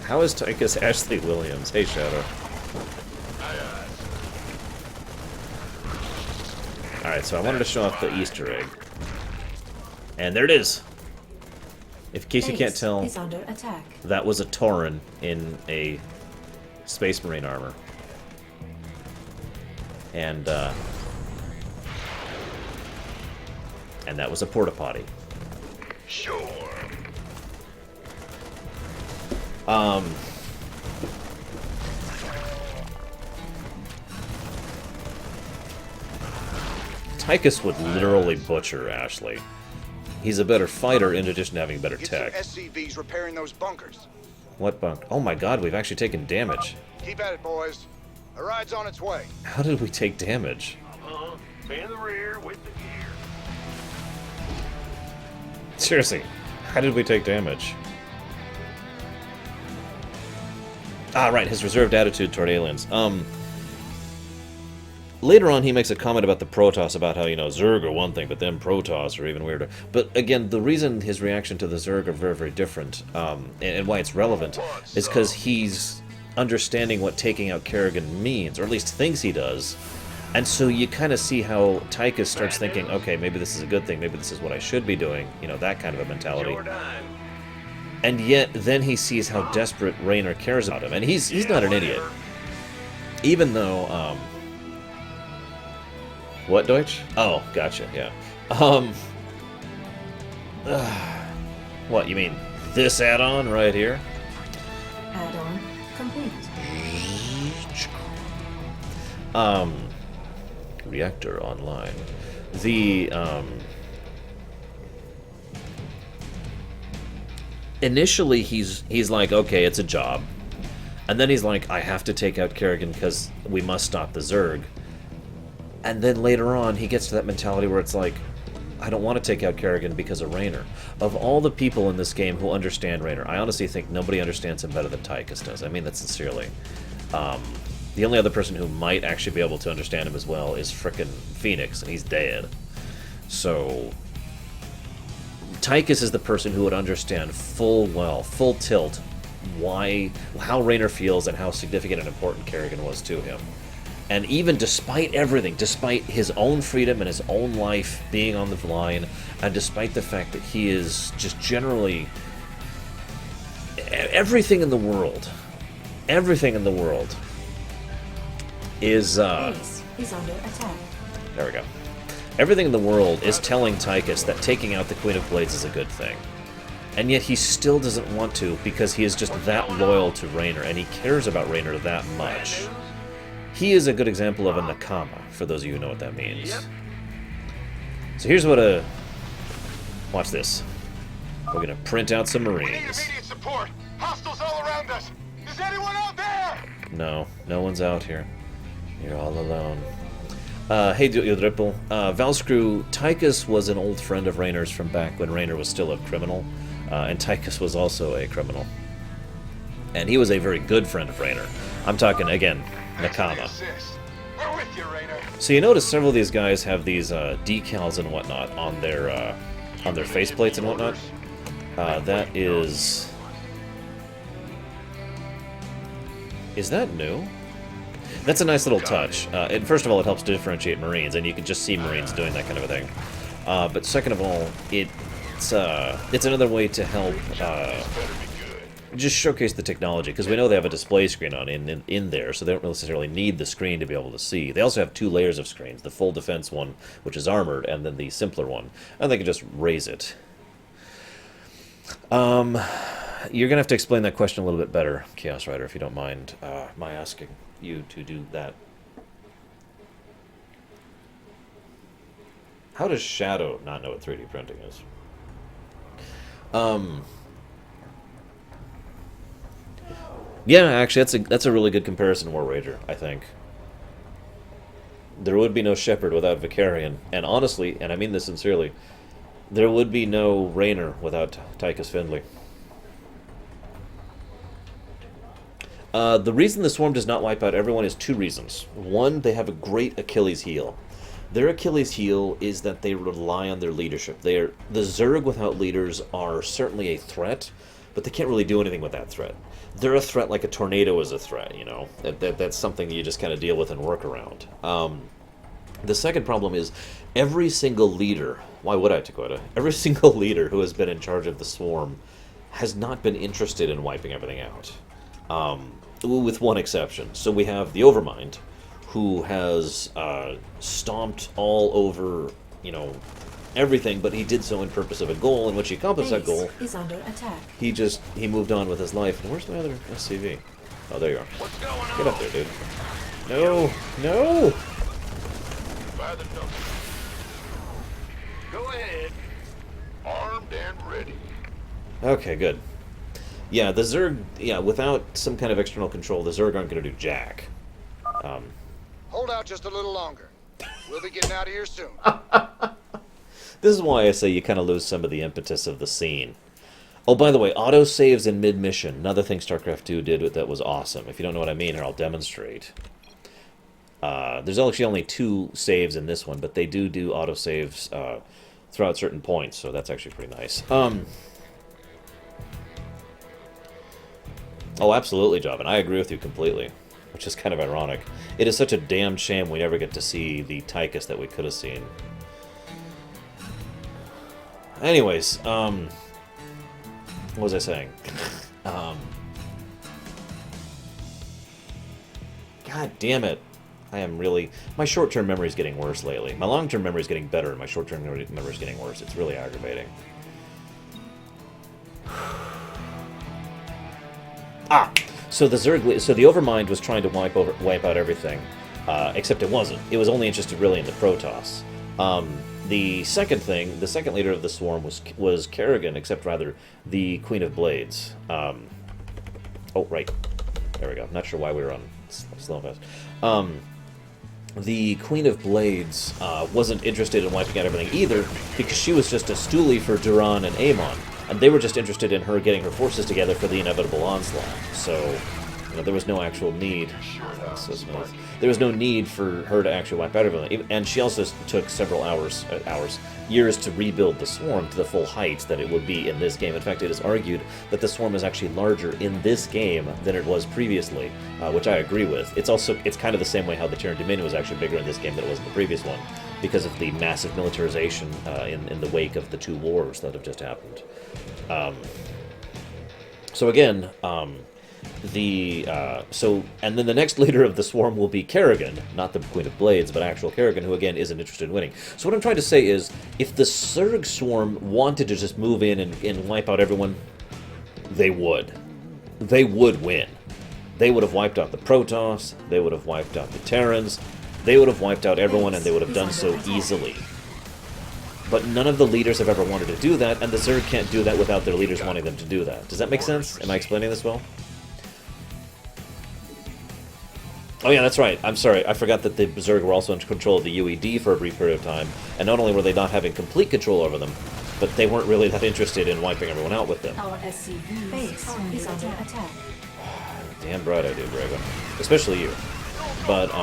How is Tykus Ashley Williams? Hey, Shadow. Alright, so I wanted to show off the Easter egg. And there it is! In case you can't tell, is under attack. That was a Tauren in a Space Marine armor. And that was a porta-potty. Sure. Tykus would literally butcher Ashley. He's a better fighter in addition to having better tech. SCVs repairing those bunkers. What bunk? Oh my god, we've actually taken damage. Keep at it, boys. The ride's on its way. How did we take damage? In the rear with the gear. Seriously, how did we take damage? Ah, right, his reserved attitude toward aliens. Later on, he makes a comment about the Protoss, about how, you know, Zerg are one thing, but then Protoss are even weirder. But again, the reason his reaction to the Zerg are very, very different, and why it's relevant, is because he's understanding what taking out Kerrigan means, or at least thinks he does. And so you kind of see how Tykus starts thinking, okay, maybe this is a good thing, maybe this is what I should be doing, you know, that kind of a mentality. And yet, then he sees how desperate Raynor cares about him, and he's not an idiot. Even though, what, Deutsch? Oh, gotcha, yeah. What, you mean this add-on right here? Add-on complete. Reactor online. The, initially he's like, okay, it's a job. And then he's like, I have to take out Kerrigan because we must stop the Zerg. And then later on, he gets to that mentality where it's like, I don't want to take out Kerrigan because of Raynor. Of all the people in this game who understand Raynor, I honestly think nobody understands him better than Tykus does. I mean that sincerely. The only other person who might actually be able to understand him as well is frickin' Phoenix, and he's dead. So Tykus is the person who would understand full tilt, how Raynor feels and how significant and important Kerrigan was to him. And even despite everything, despite his own freedom and his own life being on the line, and despite the fact that he is just generally everything in the world is Base is under attack. there we go. Everything in the world is telling Tykus that taking out the Queen of Blades is a good thing. And yet he still doesn't want to because he is just that loyal to Raynor, and he cares about Raynor that much. He is a good example of a Nakama, for those of you who know what that means. So here's what a... Watch this. We're gonna print out some Marines. Immediate support. Hostiles all around us. Is anyone out there? No, no one's out here. You're all alone. Hey, Yodripple. Valscrew, Tykus was an old friend of Raynor's from back when Raynor was still a criminal. And Tykus was also a criminal. And he was a very good friend of Raynor. I'm talking, again, Nakama. We're with you, Raynor. So you notice several of these guys have these decals and whatnot on their faceplates and whatnot. That is... Is that new? That's a nice little touch. And first of all, it helps differentiate Marines, and you can just see Marines doing that kind of a thing. But second of all, it's another way to help just showcase the technology, because we know they have a display screen on in there, so they don't necessarily need the screen to be able to see. They also have two layers of screens, the full defense one, which is armored, and then the simpler one, and they can just raise it. You're gonna have to explain that question a little bit better, Chaos Rider, if you don't mind my asking you to do that. How does Shadow not know what 3D printing is? Yeah, actually, that's a really good comparison, War Rager, I think. There would be no Shepherd without Vicarion, and honestly, and I mean this sincerely, there would be no Raynor without Tykus Findlay. The reason the Swarm does not wipe out everyone is two reasons. One, they have a great Achilles heel. Their Achilles heel is that they rely on their leadership. The Zerg without leaders are certainly a threat, but they can't really do anything with that threat. They're a threat like a tornado is a threat, you know. That's something that you just kind of deal with and work around. The second problem is every single leader, why would I, Dakota? Every single leader who has been in charge of the Swarm has not been interested in wiping everything out. With one exception. So we have the Overmind, who has stomped all over, you know, everything, but he did so in purpose of a goal, in which he accomplished that goal. Is under attack. He moved on with his life. And where's my other SCV? Oh, there you are. What's going on? Get up there, dude. No! No! By the number. Go ahead. Armed and ready. Okay, good. Yeah, the Zerg, without some kind of external control, the Zerg aren't going to do jack. Hold out just a little longer. We'll be getting out of here soon. This is why I say you kind of lose some of the impetus of the scene. Oh, by the way, auto-saves in mid-mission. Another thing StarCraft 2 did that was awesome. If you don't know what I mean, here, I'll demonstrate. There's actually only 2 saves in this one, but they do auto-saves throughout certain points, so that's actually pretty nice. Oh, absolutely, Job, and I agree with you completely, which is kind of ironic. It is such a damn shame we never get to see the Tykus that we could have seen. Anyways, what was I saying? God damn it. I am really... My short-term memory is getting worse lately. My long-term memory is getting better, and my short-term memory is getting worse. It's really aggravating. So the Overmind was trying to wipe out everything, except it wasn't. It was only interested really in the Protoss. The second leader of the Swarm was Kerrigan, except rather the Queen of Blades. Oh, right. There we go. Not sure why we were on slow fast. The Queen of Blades wasn't interested in wiping out everything either, because she was just a stoolie for Duran and Amon. And they were just interested in her getting her forces together for the inevitable onslaught. So, you know, there was no actual need. So smooth. There was no need for her to actually wipe out everything. And she also took several years to rebuild the Swarm to the full height that it would be in this game. In fact, it is argued that the Swarm is actually larger in this game than it was previously, which I agree with. It's kind of the same way how the Terran Dominion was actually bigger in this game than it was in the previous one, because of the massive militarization in the wake of the 2 wars that have just happened. So again, And then the next leader of the swarm will be Kerrigan, not the Queen of Blades, but actual Kerrigan, who again isn't interested in winning. So what I'm trying to say is, if the Zerg swarm wanted to just move in and wipe out everyone, they would. They would win. They would have wiped out the Protoss, they would have wiped out the Terrans, they would have wiped out everyone, and they would have done so easily. But none of the leaders have ever wanted to do that, and the Zerg can't do that without their leaders wanting them to do that. Does that make sense? Am I explaining this well? Oh yeah, that's right. I'm sorry. I forgot that the Zerg were also in control of the UED for a brief period of time, and not only were they not having complete control over them, but they weren't really that interested in wiping everyone out with them. Our SCV base is under attack. Damn right I do, Grego. Especially you. But,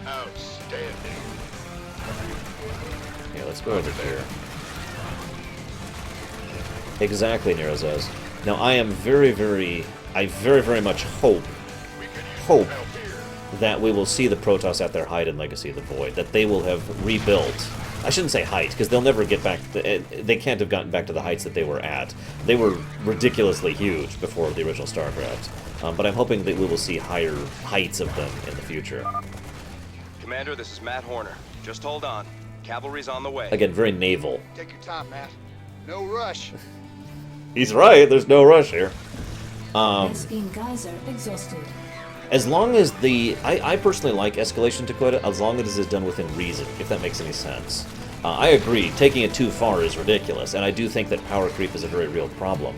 Outstanding. yeah, let's go over there. Exactly, Nero says. Now, I very, very much hope that we will see the Protoss at their height in Legacy of the Void, that they will have rebuilt. I shouldn't say height, because they'll never get back, they can't have gotten back to the heights that they were at. They were ridiculously huge before the original Starcraft, but I'm hoping that we will see higher heights of them in the future. Commander, this is Matt Horner. Just hold on. Cavalry's on the way. Again, very naval. Take your time, Matt. No rush. He's right, there's no rush here. Vespene Geyser exhausted. As long as I personally like escalation to quota, as long as it is done within reason, if that makes any sense. I agree, taking it too far is ridiculous, and I do think that power creep is a very real problem.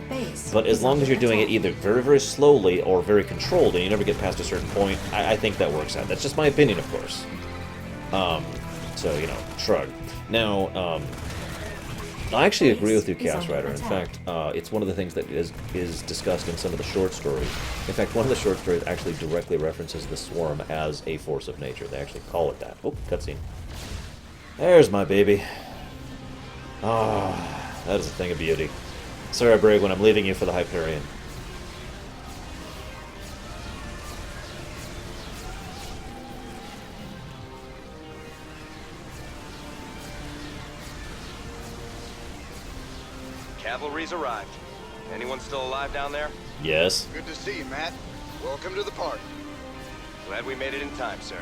But as long as you're doing it either very, very slowly or very controlled, and you never get past a certain point, I think that works out. That's just my opinion, of course. So, you know, shrug. Now, I actually agree with you, Chaos Rider. In fact, it's one of the things that is discussed in some of the short stories. In fact, one of the short stories actually directly references the Swarm as a force of nature. They actually call it that. Oh, cutscene. There's my baby. Ah, that is a thing of beauty. Sorry, Brig, when I'm leaving you for the Hyperion. Cavalry's arrived. Anyone still alive down there? Yes. Good to see you, Matt. Welcome to the party. Glad we made it in time, sir.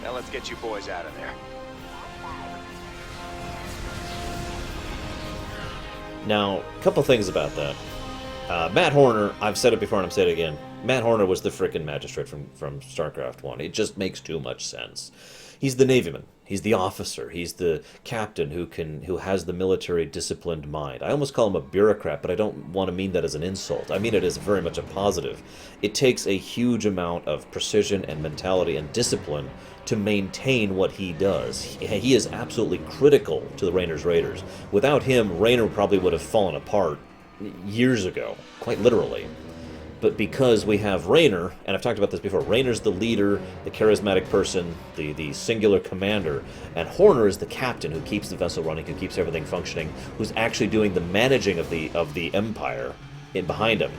Now let's get you boys out of there. Now, a couple things about that. Matt Horner, I've said it before and I'm saying it again. Matt Horner was the frickin' magistrate from StarCraft 1. It just makes too much sense. He's the Navyman. He's the officer. He's the captain who has the military disciplined mind. I almost call him a bureaucrat, but I don't want to mean that as an insult. I mean it as very much a positive. It takes a huge amount of precision and mentality and discipline to maintain what he does. He is absolutely critical to the Raynor's Raiders. Without him, Raynor probably would have fallen apart years ago, quite literally. But because we have Raynor, and I've talked about this before, Raynor's the leader, the charismatic person, the singular commander, and Horner is the captain who keeps the vessel running, who keeps everything functioning, who's actually doing the managing of the Empire behind him.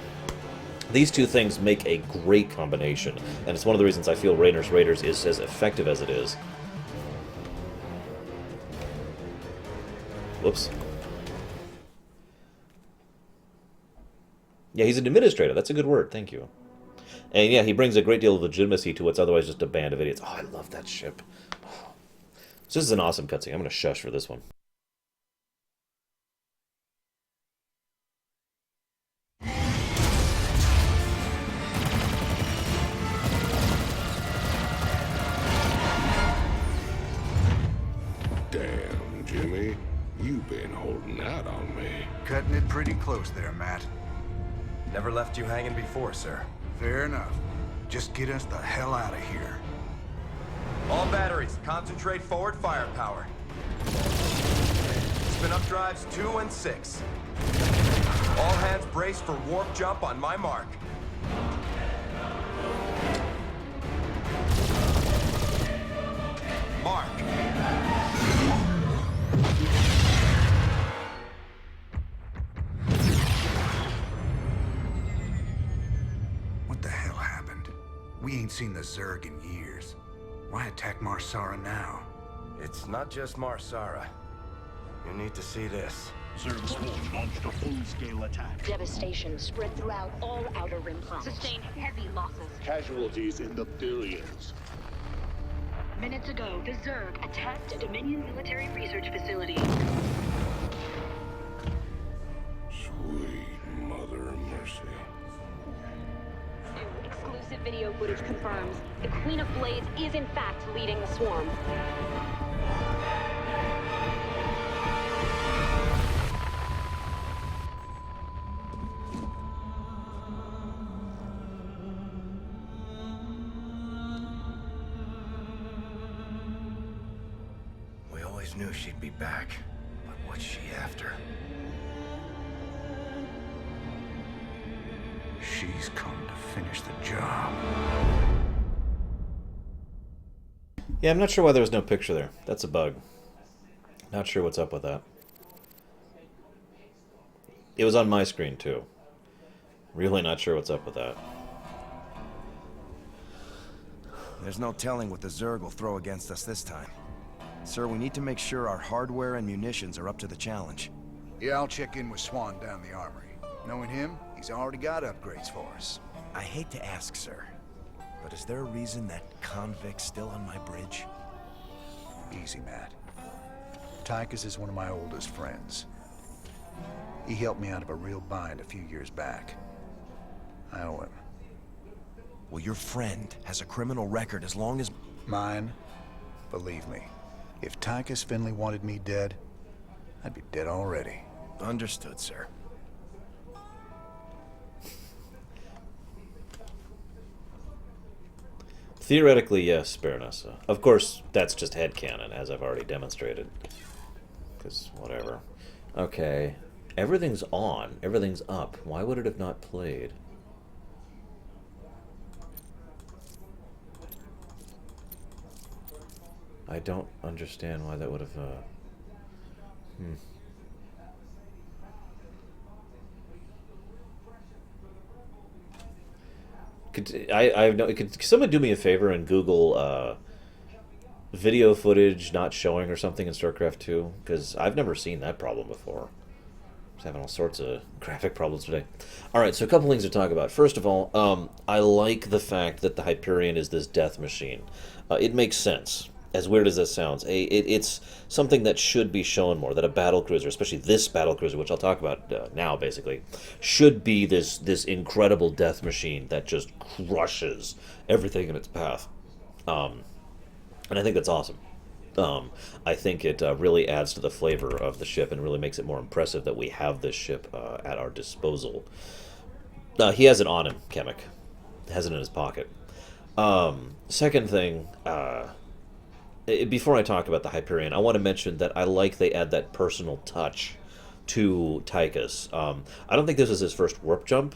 These two things make a great combination, and it's one of the reasons I feel Raynor's Raiders is as effective as it is. Whoops. Yeah, he's an administrator. That's a good word. Thank you. And yeah, he brings a great deal of legitimacy to what's otherwise just a band of idiots. Oh, I love that ship. Oh. So this is an awesome cutscene. I'm going to shush for this one. Damn, Jimmy. You've been holding out on me. Cutting it pretty close there, Matt. Never left you hanging before, sir. Fair enough. Just get us the hell out of here. All batteries, concentrate forward firepower. Spin up drives 2 and 6. All hands brace for warp jump on my mark. Mark. What the hell happened? We ain't seen the Zerg in years. Why attack Marsara now? It's not just Marsara. You need to see this. Zerg Swarm launched a full-scale attack. Devastation spread throughout all Outer Rim planets. Sustained heavy losses. Casualties in the billions. Minutes ago, the Zerg attacked a Dominion military research facility. Sweet Mother of Mercy. New exclusive video footage confirms the Queen of Blades is in fact leading the swarm. We always knew she'd be back, but what's she after? She's come to finish the job. Yeah, I'm not sure why there was no picture there. That's a bug. Not sure what's up with that. It was on my screen, too. Really not sure what's up with that. There's no telling what the Zerg will throw against us this time. Sir, we need to make sure our hardware and munitions are up to the challenge. Yeah, I'll check in with Swan down the Armory. Knowing him, he's already got upgrades for us. I hate to ask, sir, but is there a reason that convict's still on my bridge? Easy, Matt. Tykus is one of my oldest friends. He helped me out of a real bind a few years back. I owe him. Well, your friend has a criminal record as long as... Mine? Believe me, if Tykus Finley wanted me dead, I'd be dead already. Understood, sir. Theoretically, yes, Baronessa. Of course, that's just headcanon, as I've already demonstrated. Because, whatever. Okay. Everything's on. Everything's up. Why would it have not played? I don't understand why that would have, Could someone do me a favor and Google video footage not showing or something in Starcraft 2? Because I've never seen that problem before. Just having all sorts of graphic problems today. Alright, so a couple things to talk about. First of all, I like the fact that the Hyperion is this death machine. It makes sense. As weird as that sounds, it's something that should be shown more, that a battlecruiser, especially this battlecruiser, which I'll talk about now, basically, should be this incredible death machine that just crushes everything in its path. And I think that's awesome. I think it really adds to the flavor of the ship and really makes it more impressive that we have this ship at our disposal. He has it on him, Gimmick. Has it in his pocket. Second thing... before I talk about the Hyperion, I want to mention that I like they add that personal touch to Tykus. I don't think this is his first warp jump,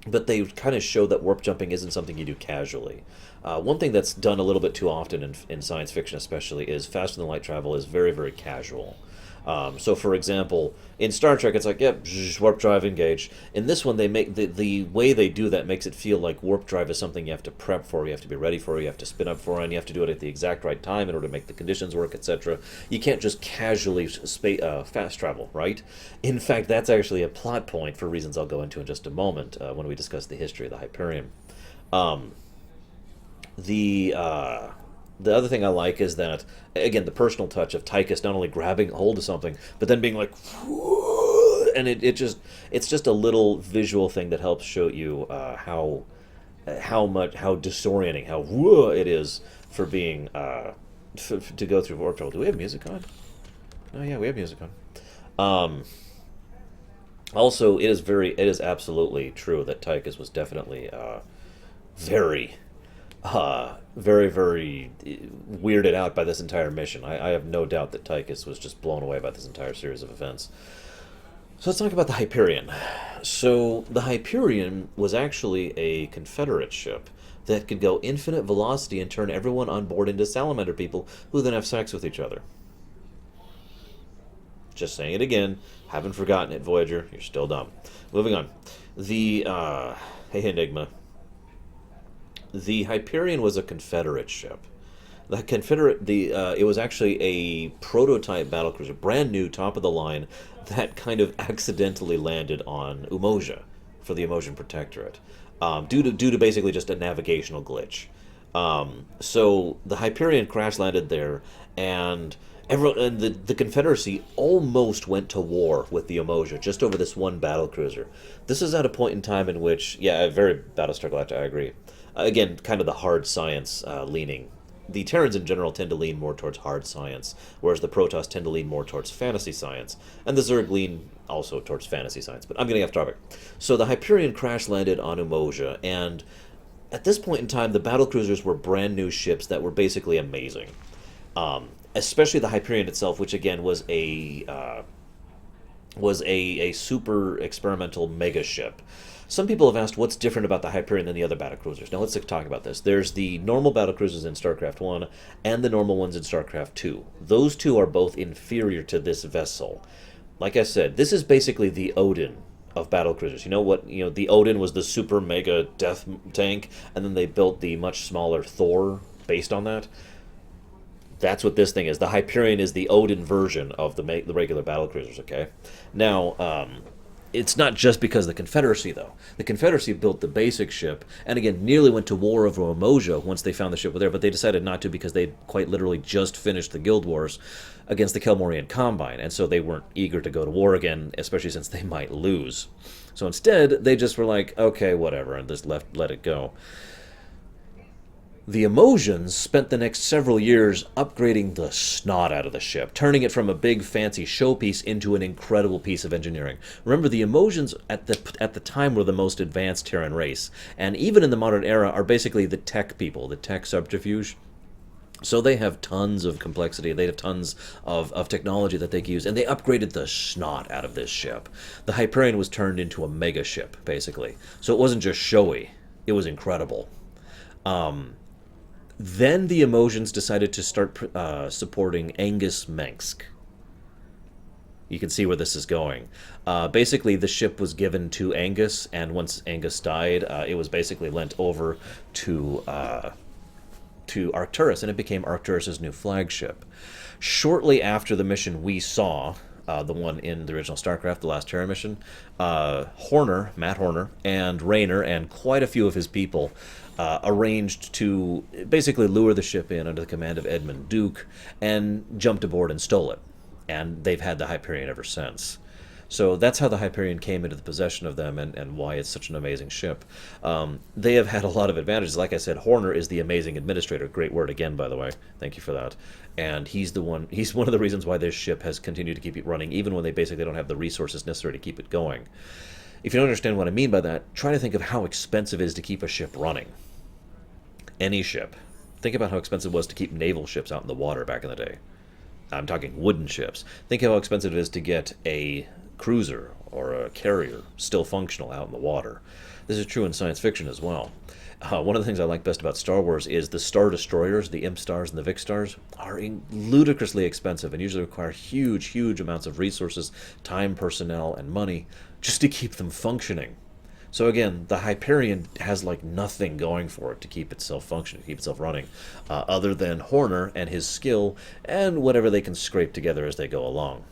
but they kind of show that warp jumping isn't something you do casually. One thing that's done a little bit too often in science fiction especially is faster-than-light travel is very, very casual. So, for example, in Star Trek, it's like, yep, warp drive engaged. In this one, they make the way they do that makes it feel like warp drive is something you have to prep for, you have to be ready for, you have to spin up for, and you have to do it at the exact right time in order to make the conditions work, etc. You can't just casually fast travel, right? In fact, that's actually a plot point for reasons I'll go into in just a moment when we discuss the history of the Hyperion. The other thing I like is that, again, the personal touch of Tykus not only grabbing hold of something, but then being like, and it's just a little visual thing that helps show you how disorienting, how it is for being to go through warp travel. Do we have music on? Oh yeah, we have music on. Also, it is absolutely true that Tykus was definitely very, very weirded out by this entire mission. I have no doubt that Tykus was just blown away by this entire series of events. So let's talk about the Hyperion. So the Hyperion was actually a Confederate ship that could go infinite velocity and turn everyone on board into salamander people who then have sex with each other. Just saying it again. Haven't forgotten it, Voyager. You're still dumb. Moving on. Hey, Enigma. The Hyperion was a Confederate ship. The Confederate, it was actually a prototype battlecruiser, brand new, top of the line, that kind of accidentally landed on Umoja for the Umojaan Protectorate, due to basically just a navigational glitch. So the Hyperion crash landed there, and the Confederacy almost went to war with the Umoja just over this one battlecruiser. This is at a point in time in which, yeah, very Battlestar Galactica, I agree. Again, kind of the hard science leaning. The Terrans in general tend to lean more towards hard science, whereas the Protoss tend to lean more towards fantasy science, and the Zerg lean also towards fantasy science. But I'm getting off topic. So the Hyperion crash landed on Umoja, and at this point in time, the battlecruisers were brand new ships that were basically amazing. Especially the Hyperion itself, which again was a super experimental mega ship. Some people have asked what's different about the Hyperion than the other battlecruisers. Now let's talk about this. There's the normal battlecruisers in StarCraft 1 and the normal ones in StarCraft 2. Those two are both inferior to this vessel. Like I said, this is basically the Odin of battlecruisers. You know what? You know, the Odin was the super mega death tank, and then they built the much smaller Thor based on that. That's what this thing is. The Hyperion is the Odin version of the regular battlecruisers, okay? Now, it's not just because of the Confederacy, though. The Confederacy built the basic ship, and again, nearly went to war over Umoja once they found the ship was there, but they decided not to because they quite literally just finished the Guild Wars against the Kelmorian Combine, and so they weren't eager to go to war again, especially since they might lose. So instead, they just were like, okay, whatever, and just let it go. The Umojans spent the next several years upgrading the snot out of the ship, turning it from a big fancy showpiece into an incredible piece of engineering. Remember, the Umojans at the time were the most advanced Terran race, and even in the modern era are basically the tech people, the tech subterfuge. So they have tons of complexity, they have tons of technology that they can use, and they upgraded the snot out of this ship. The Hyperion was turned into a mega ship, basically. So it wasn't just showy, it was incredible. Then the Umojans decided to start supporting Angus Mengsk. You can see where this is going. Basically, the ship was given to Angus, and once Angus died, it was basically lent over to Arcturus, and it became Arcturus's new flagship. Shortly after the mission we saw, the one in the original StarCraft, the last Terra mission, Matt Horner, and Raynor, and quite a few of his people arranged to basically lure the ship in under the command of Edmund Duke and jumped aboard and stole it. And they've had the Hyperion ever since. So that's how the Hyperion came into the possession of them, and why it's such an amazing ship. They have had a lot of advantages. Like I said, Horner is the amazing administrator. Great word again, by the way. Thank you for that. And he's one of the reasons why this ship has continued to keep it running, even when they basically don't have the resources necessary to keep it going. If you don't understand what I mean by that, try to think of how expensive it is to keep a ship running. Any ship. Think about how expensive it was to keep naval ships out in the water back in the day. I'm talking wooden ships. Think how expensive it is to get a cruiser or a carrier still functional out in the water. This is true in science fiction as well. One of the things I like best about Star Wars is the Star Destroyers, the Imp Stars and the Vic Stars, are ludicrously expensive and usually require huge, huge amounts of resources, time, personnel, and money just to keep them functioning. So again, the Hyperion has like nothing going for it to keep itself functioning, keep itself running, other than Horner and his skill and whatever they can scrape together as they go along.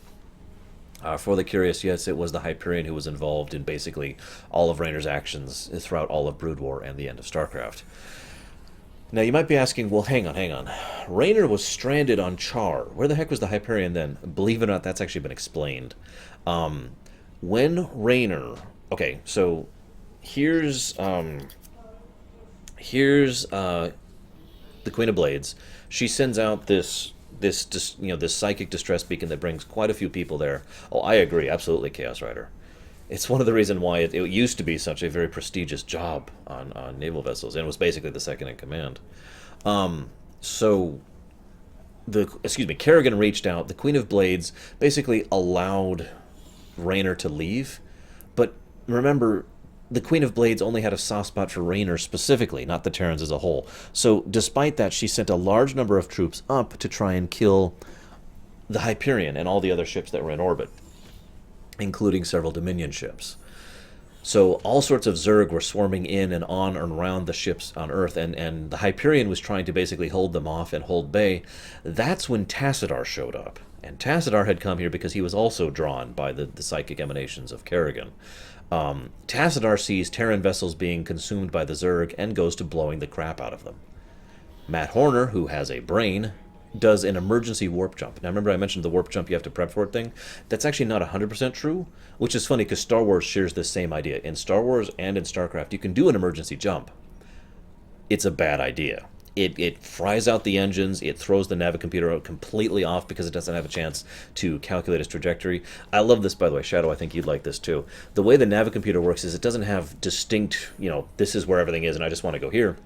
For the curious, yes, it was the Hyperion who was involved in basically all of Raynor's actions throughout all of Brood War and the end of StarCraft. Now, you might be asking, well, hang on. Raynor was stranded on Char. Where the heck was the Hyperion then? Believe it or not, that's actually been explained. When Raynor... Okay, so here's the Queen of Blades. She sends out this psychic distress beacon that brings quite a few people there. Oh, I agree, absolutely, Chaos Rider. It's one of the reasons why it used to be such a very prestigious job on naval vessels, and was basically the second in command. Kerrigan reached out. The Queen of Blades basically allowed Raynor to leave, but remember, the Queen of Blades only had a soft spot for Raynor specifically, not the Terrans as a whole. So despite that, she sent a large number of troops up to try and kill the Hyperion and all the other ships that were in orbit, including several Dominion ships. So all sorts of Zerg were swarming in and on and around the ships on Earth, and the Hyperion was trying to basically hold them off and hold bay. That's when Tassadar showed up. And Tassadar had come here because he was also drawn by the psychic emanations of Kerrigan. Tassadar sees Terran vessels being consumed by the Zerg and goes to blowing the crap out of them. Matt Horner, who has a brain, does an emergency warp jump. Now remember I mentioned the warp jump you have to prep for it thing? That's actually not 100% true, which is funny because Star Wars shares this same idea. In Star Wars and in Starcraft, you can do an emergency jump. It's a bad idea. It fries out the engines, it throws the navicomputer completely off because it doesn't have a chance to calculate its trajectory. I love this, by the way, Shadow, I think you'd like this too. The way the navicomputer works is it doesn't have distinct, this is where everything is and I just want to go here.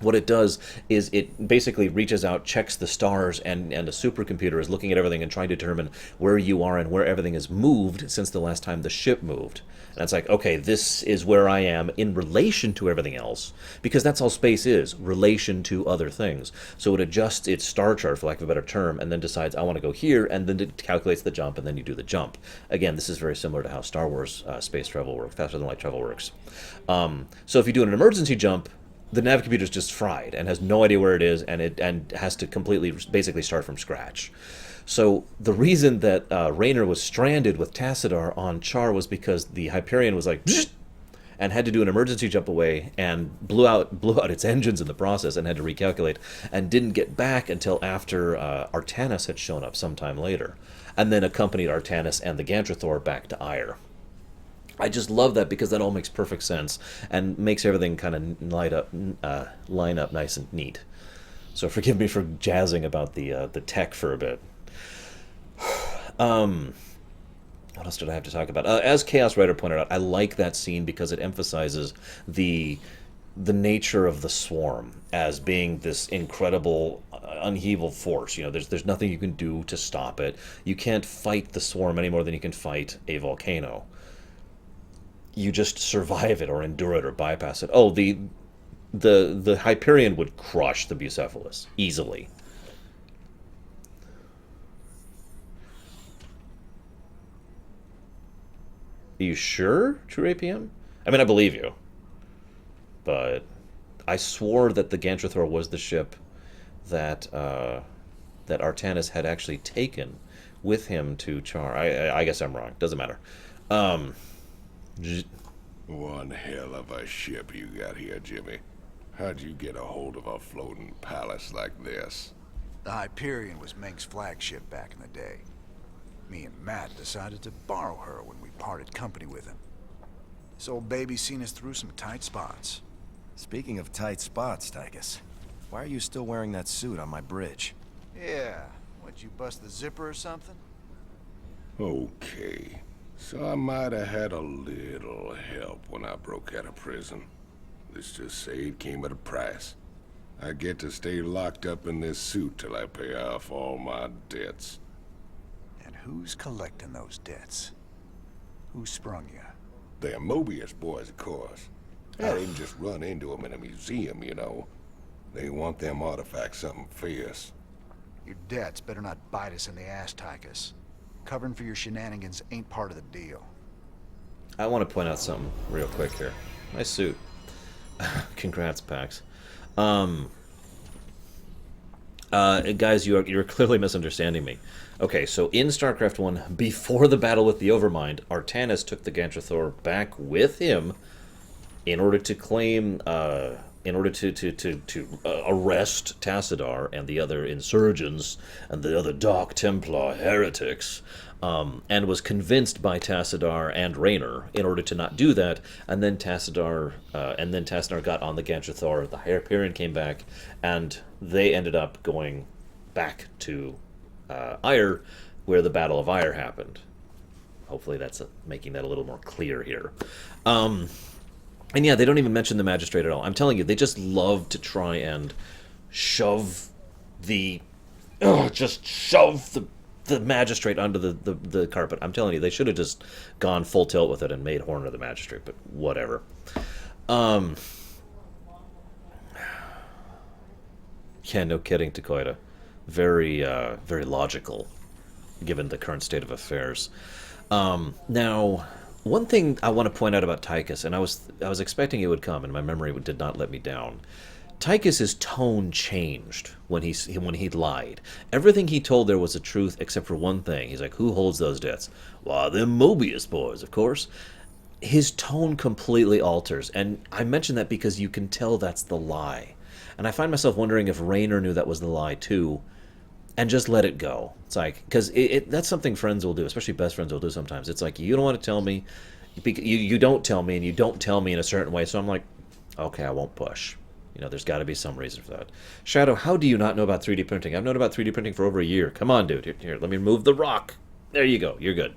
What it does is it basically reaches out, checks the stars, and a supercomputer is looking at everything and trying to determine where you are and where everything has moved since the last time the ship moved. And it's like, okay, this is where I am in relation to everything else, because that's all space is, relation to other things. So it adjusts its star chart, for lack of a better term, and then decides, I want to go here, and then it calculates the jump, and then you do the jump. Again, this is very similar to how Star Wars space travel works, faster than light travel works. So if you do an emergency jump, the navicomputer is just fried and has no idea where it is, and has to completely, basically start from scratch. So the reason that Raynor was stranded with Tassadar on Char was because the Hyperion was like, and had to do an emergency jump away and blew out its engines in the process and had to recalculate and didn't get back until after Artanis had shown up sometime later, and then accompanied Artanis and the Gantrathor back to Ire. I just love that because that all makes perfect sense and makes everything kind of line up nice and neat. So forgive me for jazzing about the tech for a bit. What else did I have to talk about? As Chaos Rider pointed out, I like that scene because it emphasizes the nature of the swarm as being this incredible, upheaval force. There's nothing you can do to stop it. You can't fight the swarm any more than you can fight a volcano. You just survive it or endure it or bypass it. Oh, the Hyperion would crush the Bucephalus easily. Are you sure, True APM? I mean, I believe you. But I swore that the Gantrathor was the ship that that Artanis had actually taken with him to Char. I guess I'm wrong. Doesn't matter. One hell of a ship you got here, Jimmy. How'd you get a hold of a floating palace like this? The Hyperion was Meng's flagship back in the day. Me and Matt decided to borrow her when we parted company with him. This old baby's seen us through some tight spots. Speaking of tight spots, Tykus, why are you still wearing that suit on my bridge? Yeah, what, you bust the zipper or something? Okay. So I might have had a little help when I broke out of prison. Let's just say it came at a price. I get to stay locked up in this suit till I pay off all my debts. And who's collecting those debts? Who sprung you? They're Mobius boys, of course. I didn't just run into them in a museum, They want them artifacts something fierce. Your debts better not bite us in the ass, Tykus. Covering for your shenanigans ain't part of the deal. I want to point out something real quick here. Nice suit. Congrats, Pax. Guys, you're clearly misunderstanding me. Okay, so in StarCraft 1, before the battle with the Overmind, Artanis took the Gantrathor back with him in order to claim, in order to arrest Tassadar and the other insurgents and the other Dark Templar heretics, and was convinced by Tassadar and Raynor in order to not do that. And then Tassadar got on the Gantrathor. The Hyperion came back, and they ended up going back to Ire, where the Battle of Ire happened. Hopefully, that's making that a little more clear here. And yeah, they don't even mention the magistrate at all. I'm telling you, they just love to try and shove the magistrate under the carpet. I'm telling you, they should have just gone full tilt with it and made Horner the magistrate, but whatever. Yeah, no kidding, Takoida. Very logical, given the current state of affairs. Now, One thing I want to point out about Tykus, and I was expecting it would come, and my memory did not let me down. Tykus's tone changed when he lied. Everything he told there was the truth, except for one thing. He's like, "Who holds those debts?" "Why, them Mobius boys, of course." His tone completely alters, and I mention that because you can tell that's the lie. And I find myself wondering if Raynor knew that was the lie too, and just let it go. It's like, because that's something friends will do, especially best friends will do sometimes. It's like, you don't want to tell me, you don't tell me, and you don't tell me in a certain way, so I'm like, okay, I won't push. You know, there's got to be some reason for that. Shadow, how do you not know about 3D printing? I've known about 3D printing for over a year. Come on, dude. Here, let me move the rock. There you go. You're good.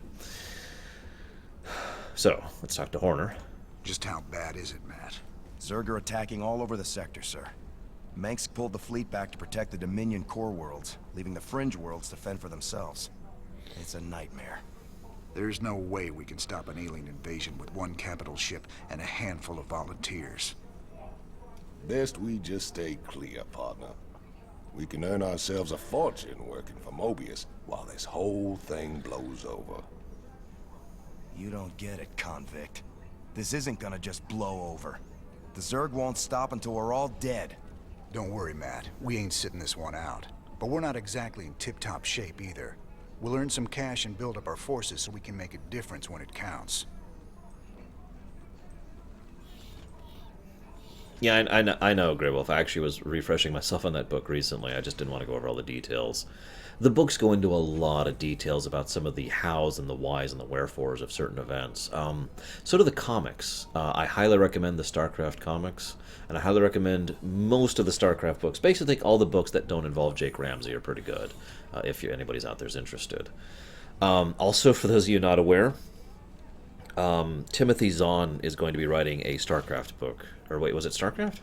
So, let's talk to Horner. Just how bad is it, Matt? Zerg are attacking all over the sector, sir. Mengsk pulled the fleet back to protect the Dominion core worlds, leaving the fringe worlds to fend for themselves. It's a nightmare. There's no way we can stop an alien invasion with one capital ship and a handful of volunteers. Best we just stay clear, partner. We can earn ourselves a fortune working for Mobius while this whole thing blows over. You don't get it, convict. This isn't gonna just blow over. The Zerg won't stop until we're all dead. Don't worry, Matt. We ain't sitting this one out. But we're not exactly in tip-top shape either. We'll earn some cash and build up our forces so we can make a difference when it counts. Yeah, I know, Grey Wolf. I actually was refreshing myself on that book recently. I just didn't want to go over all the details. The books go into a lot of details about some of the hows and the whys and the wherefores of certain events. So do the comics. I highly recommend the Starcraft comics, and I highly recommend most of the Starcraft books. Basically, all the books that don't involve Jake Ramsey are pretty good, if anybody's out there is interested. Also, for those of you not aware, Timothy Zahn is going to be writing a Starcraft book. Or wait, was it Starcraft?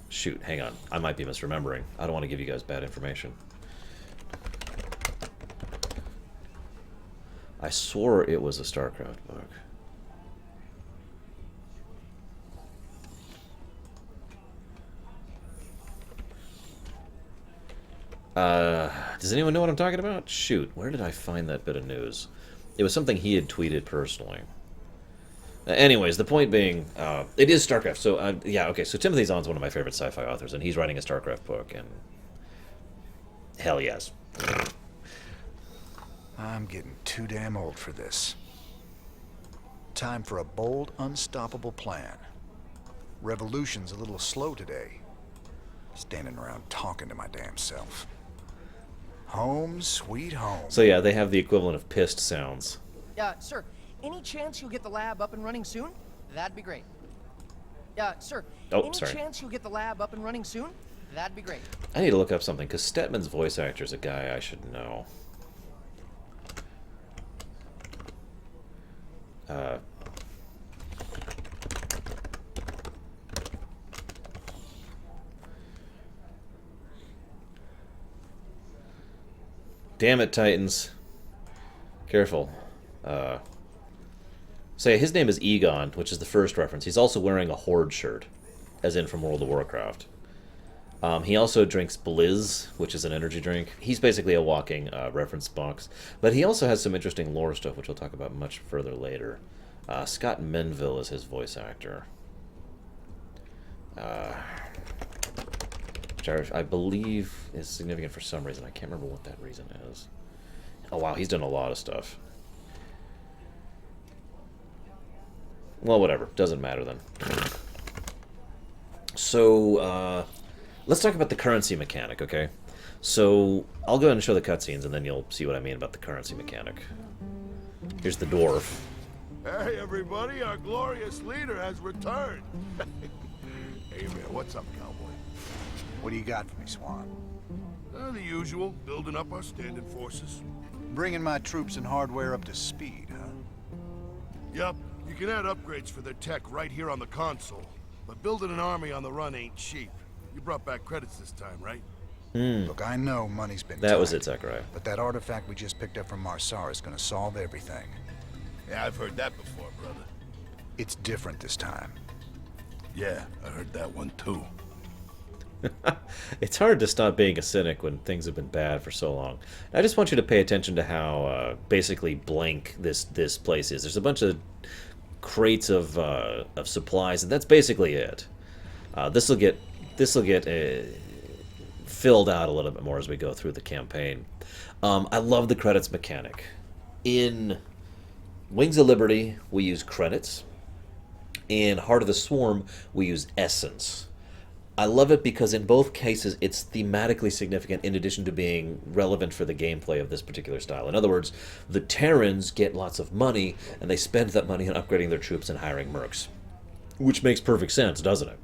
Shoot, hang on. I might be misremembering. I don't want to give you guys bad information. I swore it was a Starcraft book. Does anyone know what I'm talking about? Shoot, where did I find that bit of news? It was something he had tweeted personally. Anyways, the point being, it is Starcraft. So, yeah, okay, so Timothy Zahn's one of my favorite sci-fi authors, and he's writing a Starcraft book, and hell yes. I'm getting too damn old for this. Time for a bold, unstoppable plan. Revolution's a little slow today. Standing around talking to my damn self. Home, sweet home. So yeah, they have the equivalent of pissed sounds. Sir, any chance you'll get the lab up and running soon? That'd be great. Sir, any chance you'll get the lab up and running soon? That'd be great. I need to look up something, because Stetman's voice actor is a guy I should know. Damn it, Titans. Careful. Say his name is Egon, which is the first reference. He's also wearing a Horde shirt, as in from World of Warcraft. He also drinks Blizz, which is an energy drink. He's basically a walking reference box. But he also has some interesting lore stuff, which we'll talk about much further later. Scott Menville is his voice actor. Which I believe is significant for some reason. I can't remember what that reason is. Oh wow, he's done a lot of stuff. Well, whatever. Doesn't matter then. So, let's talk about the currency mechanic, okay? So, I'll go ahead and show the cutscenes, and then you'll see what I mean about the currency mechanic. Here's the dwarf. Hey, everybody, our glorious leader has returned. Hey, man, what's up, cowboy? What do you got for me, Swan? The usual, building up our standard forces. Bringing my troops and hardware up to speed, huh? Yup, you can add upgrades for their tech right here on the console. But building an army on the run ain't cheap. You brought back credits this time, right? Look, I know money's been That tight, was it, Sakurai. but that artifact we just picked up from Marsara is gonna solve everything. Yeah, I've heard that before, brother. It's different this time. Yeah, I heard that one too. It's hard to stop being a cynic when things have been bad for so long. I just want you to pay attention to how basically blank this place is. There's a bunch of crates of supplies, and that's basically it. This will get filled out a little bit more as we go through the campaign. I love the credits mechanic. In Wings of Liberty, we use credits. In Heart of the Swarm, we use essence. I love it because in both cases, it's thematically significant in addition to being relevant for the gameplay of this particular style. In other words, the Terrans get lots of money, and they spend that money on upgrading their troops and hiring mercs. Which makes perfect sense, doesn't it?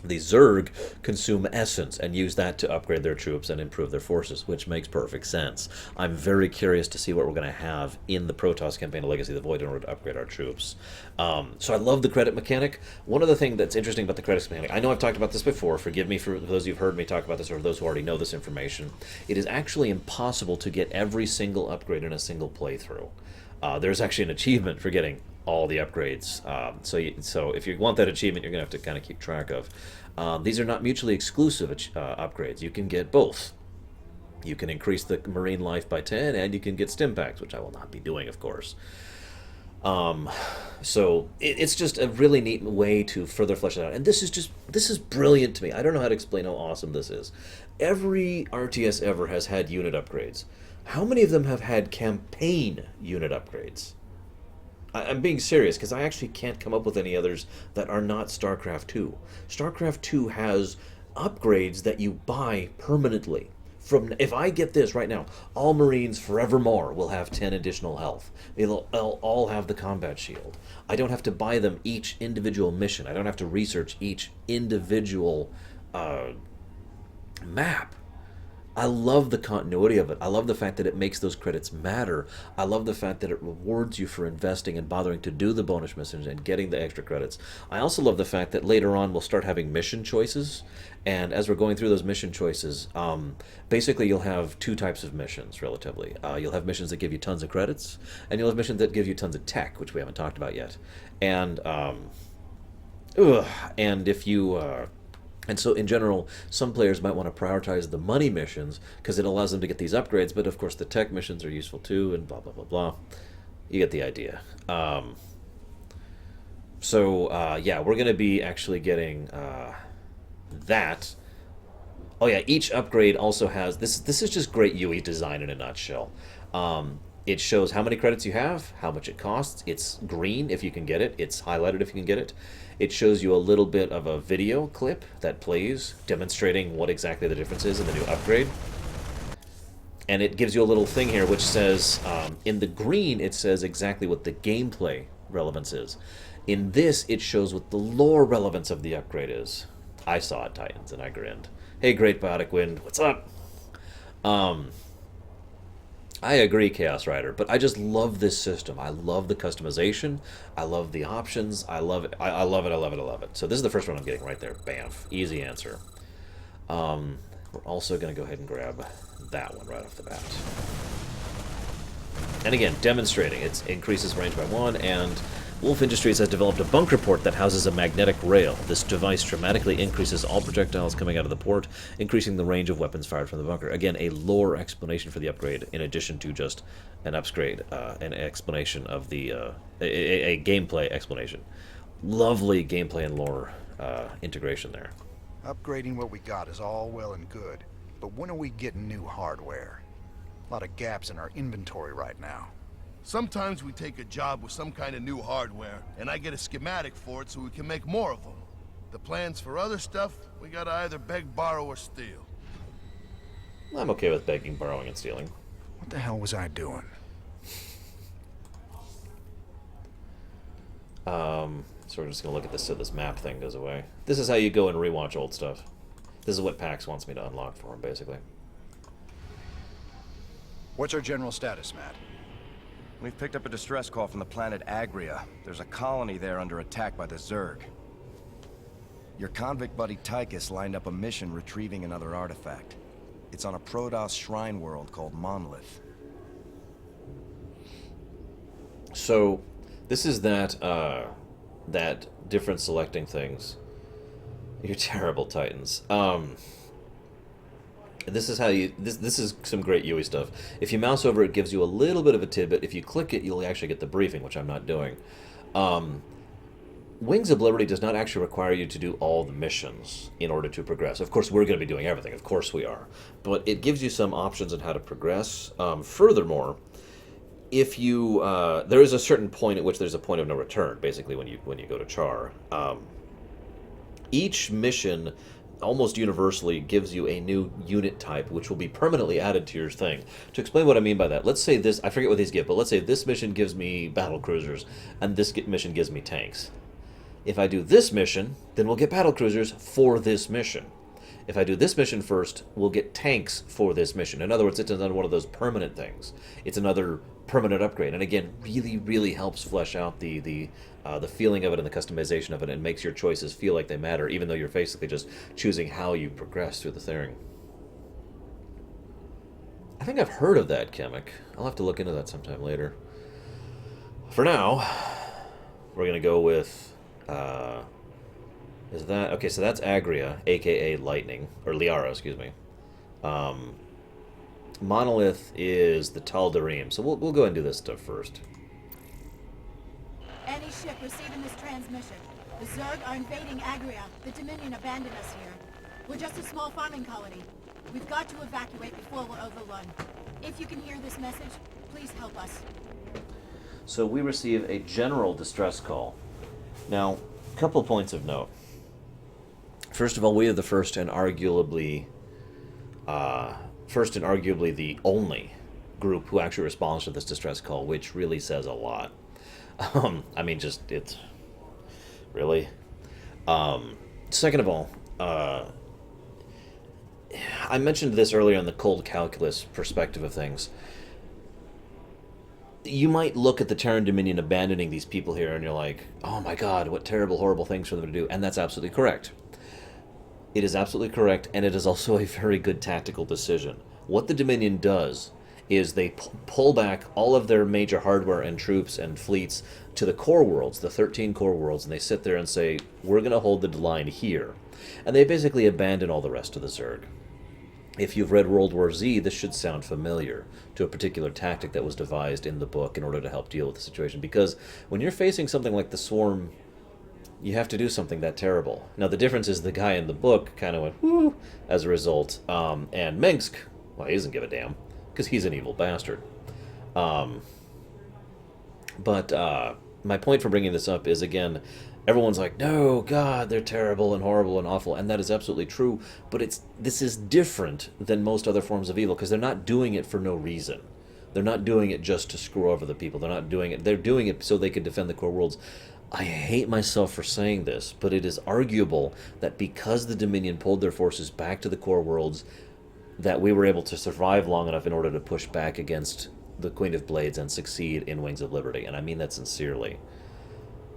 The Zerg consume essence and use that to upgrade their troops and improve their forces, which makes perfect sense. I'm very curious to see what we're going to have in the Protoss campaign of Legacy of the Void in order to upgrade our troops. So I love the credit mechanic. One other thing that's interesting about the credits mechanic, I know I've talked about this before, forgive me for those who've heard me talk about this or those who already know this information. It is actually impossible to get every single upgrade in a single playthrough. There's actually an achievement for getting all the upgrades. So if you want that achievement, you're going to have to kind of keep track of. These are not mutually exclusive upgrades. You can get both. You can increase the marine life by 10, and you can get stim packs, which I will not be doing, of course. So it's just a really neat way to further flesh it out. And this is brilliant to me. I don't know how to explain how awesome this is. Every RTS ever has had unit upgrades. How many of them have had campaign unit upgrades? I'm being serious, because I actually can't come up with any others that are not StarCraft 2. StarCraft 2 has upgrades that you buy permanently. If I get this right now, all Marines forevermore will have 10 additional health. They'll all have the combat shield. I don't have to buy them each individual mission. I don't have to research each individual map. I love the continuity of it. I love the fact that it makes those credits matter. I love the fact that it rewards you for investing and bothering to do the bonus missions and getting the extra credits. I also love the fact that later on we'll start having mission choices. And as we're going through those mission choices, basically you'll have two types of missions, relatively. You'll have missions that give you tons of credits, and you'll have missions that give you tons of tech, which we haven't talked about yet. And if you... And so, in general, some players might want to prioritize the money missions because it allows them to get these upgrades, but of course the tech missions are useful too, and blah, blah, blah, blah. You get the idea. Yeah, we're going to be actually getting that. Oh yeah, each upgrade also has... This is just great UE design in a nutshell. It shows how many credits you have, how much it costs. It's green if you can get it. It's highlighted if you can get it. It shows you a little bit of a video clip that plays, demonstrating what exactly the difference is in the new upgrade. And it gives you a little thing here which says, in the green, it says exactly what the gameplay relevance is. In this, it shows what the lore relevance of the upgrade is. I saw it, Titans, and I grinned. Hey, Great Biotic Wind, what's up? I agree, Chaos Rider, but I just love this system. I love the customization. I love the options. I love it. I love it. I love it. I love it. So this is the first one I'm getting right there. Bamf. Easy answer. We're also going to go ahead and grab that one right off the bat. And again, demonstrating. It increases range by 1, and Wolf Industries has developed a bunker port that houses a magnetic rail. This device dramatically increases all projectiles coming out of the port, increasing the range of weapons fired from the bunker. Again, a lore explanation for the upgrade, in addition to just an upgrade, an explanation of the... a gameplay explanation. Lovely gameplay and lore integration there. Upgrading what we got is all well and good, but when are we getting new hardware? A lot of gaps in our inventory right now. Sometimes we take a job with some kind of new hardware, and I get a schematic for it so we can make more of them. The plans for other stuff, we gotta either beg, borrow, or steal. I'm okay with begging, borrowing, and stealing. What the hell was I doing? So we're just gonna look at this so this map thing goes away. This is how you go and rewatch old stuff. This is what PAX wants me to unlock for him, basically. What's our general status, Matt? We've picked up a distress call from the planet Agria. There's a colony there under attack by the Zerg. Your convict buddy Tykus lined up a mission retrieving another artifact. It's on a Protoss shrine world called Monolith. So, this is that different selecting things. You're terrible, Titans. This is how you... This is some great UE stuff. If you mouse over, it gives you a little bit of a tidbit. If you click it, you'll actually get the briefing, which I'm not doing. Wings of Liberty does not actually require you to do all the missions in order to progress. Of course, we're going to be doing everything. Of course we are. But it gives you some options on how to progress. Furthermore, if you... there is a certain point at which there's a point of no return, basically, when you go to Char. Each mission almost universally gives you a new unit type, which will be permanently added to your thing. To explain what I mean by that, let's say this... I forget what these give, but let's say this mission gives me battle cruisers, and this mission gives me tanks. If I do this mission, then we'll get battlecruisers for this mission. If I do this mission first, we'll get tanks for this mission. In other words, it's another one of those permanent things. It's another permanent upgrade. And again, really, really helps flesh out the feeling of it and the customization of it, and makes your choices feel like they matter, even though you're basically just choosing how you progress through the thing. I think I've heard of that, Gimmick. I'll have to look into that sometime later. For now, we're going to go with... is that... Okay, so that's Agria, a.k.a. Lightning. Or Liara, excuse me. Monolith is the Tal'Darim. So we'll go ahead and do this stuff first. Any ship receiving this transmission. The Zerg are invading Agria. The Dominion abandoned us here. We're just a small farming colony. We've got to evacuate before we're overrun. If you can hear this message, please help us. So we receive a general distress call. Now, a couple of points of note. First of all, we are the first and arguably the only group who actually responds to this distress call, which really says a lot. I mean, just, it's... Really? Second of all, I mentioned this earlier on the cold calculus perspective of things. You might look at the Terran Dominion abandoning these people here and you're like, oh my god, what terrible, horrible things for them to do. And that's absolutely correct. It is absolutely correct, and it is also a very good tactical decision. What the Dominion does is they pull back all of their major hardware and troops and fleets to the core worlds, the 13 core worlds, and they sit there and say, we're going to hold the line here. And they basically abandon all the rest of the Zerg. If you've read World War Z, this should sound familiar to a particular tactic that was devised in the book in order to help deal with the situation. Because when you're facing something like the Swarm, you have to do something that terrible. Now, the difference is the guy in the book kind of went, whoo, as a result. And Minsk, well, he doesn't give a damn, because he's an evil bastard. But my point for bringing this up is, again, everyone's like, no, God, they're terrible and horrible and awful, and that is absolutely true, but this is different than most other forms of evil, because they're not doing it for no reason. They're not doing it just to screw over the people. They're doing it so they can defend the core worlds. I hate myself for saying this, but it is arguable that because the Dominion pulled their forces back to the core worlds, that we were able to survive long enough in order to push back against the Queen of Blades and succeed in Wings of Liberty, and I mean that sincerely.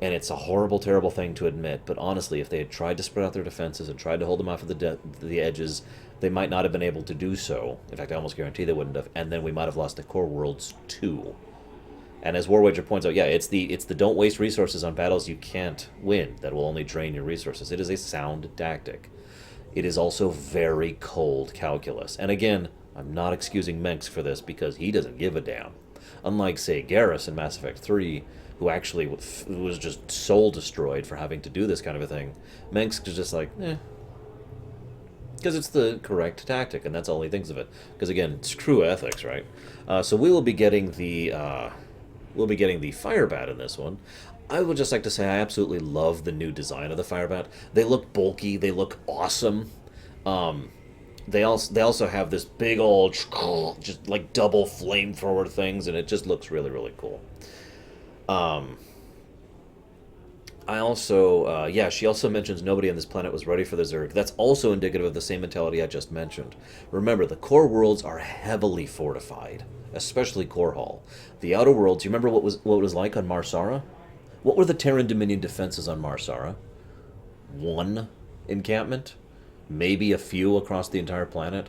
And it's a horrible, terrible thing to admit, but honestly, if they had tried to spread out their defenses and tried to hold them off of the edges, they might not have been able to do so. In fact, I almost guarantee they wouldn't have, and then we might have lost the core worlds too. And as War Wager points out, yeah, it's the don't waste resources on battles you can't win that will only drain your resources. It is a sound tactic. It is also very cold calculus. And again, I'm not excusing Menks for this because he doesn't give a damn. Unlike, say, Garrus in Mass Effect 3, who actually was just soul-destroyed for having to do this kind of a thing. Menks is just like, eh. Because it's the correct tactic, and that's all he thinks of it. Because, again, screw ethics, right? So we will be getting the Firebat in this one. I would just like to say I absolutely love the new design of the Firebat. They look bulky. They look awesome. They also have this big old, just like double flamethrower things, and it just looks really, really cool. I also, yeah, she also mentions nobody on this planet was ready for the Zerg. That's also indicative of the same mentality I just mentioned. Remember, the core worlds are heavily fortified, especially Core Hall. The outer worlds, you remember what it was like on Marsara? What were the Terran Dominion defenses on Marsara? 1 encampment? Maybe a few across the entire planet?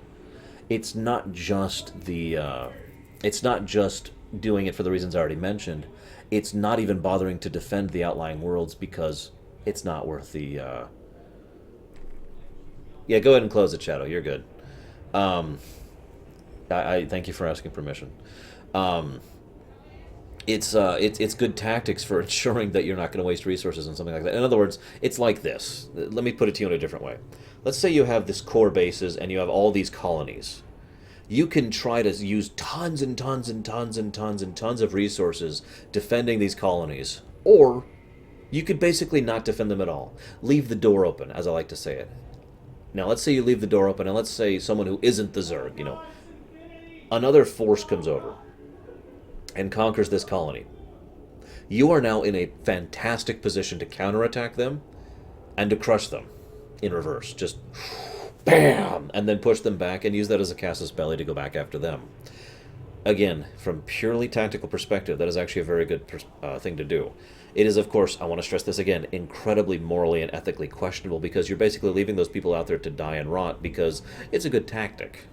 It's not just it's not just doing it for the reasons I already mentioned. It's not even bothering to defend the outlying worlds because it's not worth the Yeah, go ahead and close it, Shadow. You're good. I thank you for asking permission. It's good tactics for ensuring that you're not going to waste resources on something like that. In other words, it's like this. Let me put it to you in a different way. Let's say you have this core bases and you have all these colonies. You can try to use tons and tons and tons and tons and tons of resources defending these colonies, or you could basically not defend them at all. Leave the door open, as I like to say it. Now, let's say you leave the door open, and let's say someone who isn't the Zerg, you know, another force comes over and conquers this colony. You are now in a fantastic position to counterattack them and to crush them in reverse. Just BAM! And then push them back and use that as a casus belli to go back after them. Again, from purely tactical perspective, that is actually a very good thing to do. It is, of course, I want to stress this again, incredibly morally and ethically questionable, because you're basically leaving those people out there to die and rot because it's a good tactic.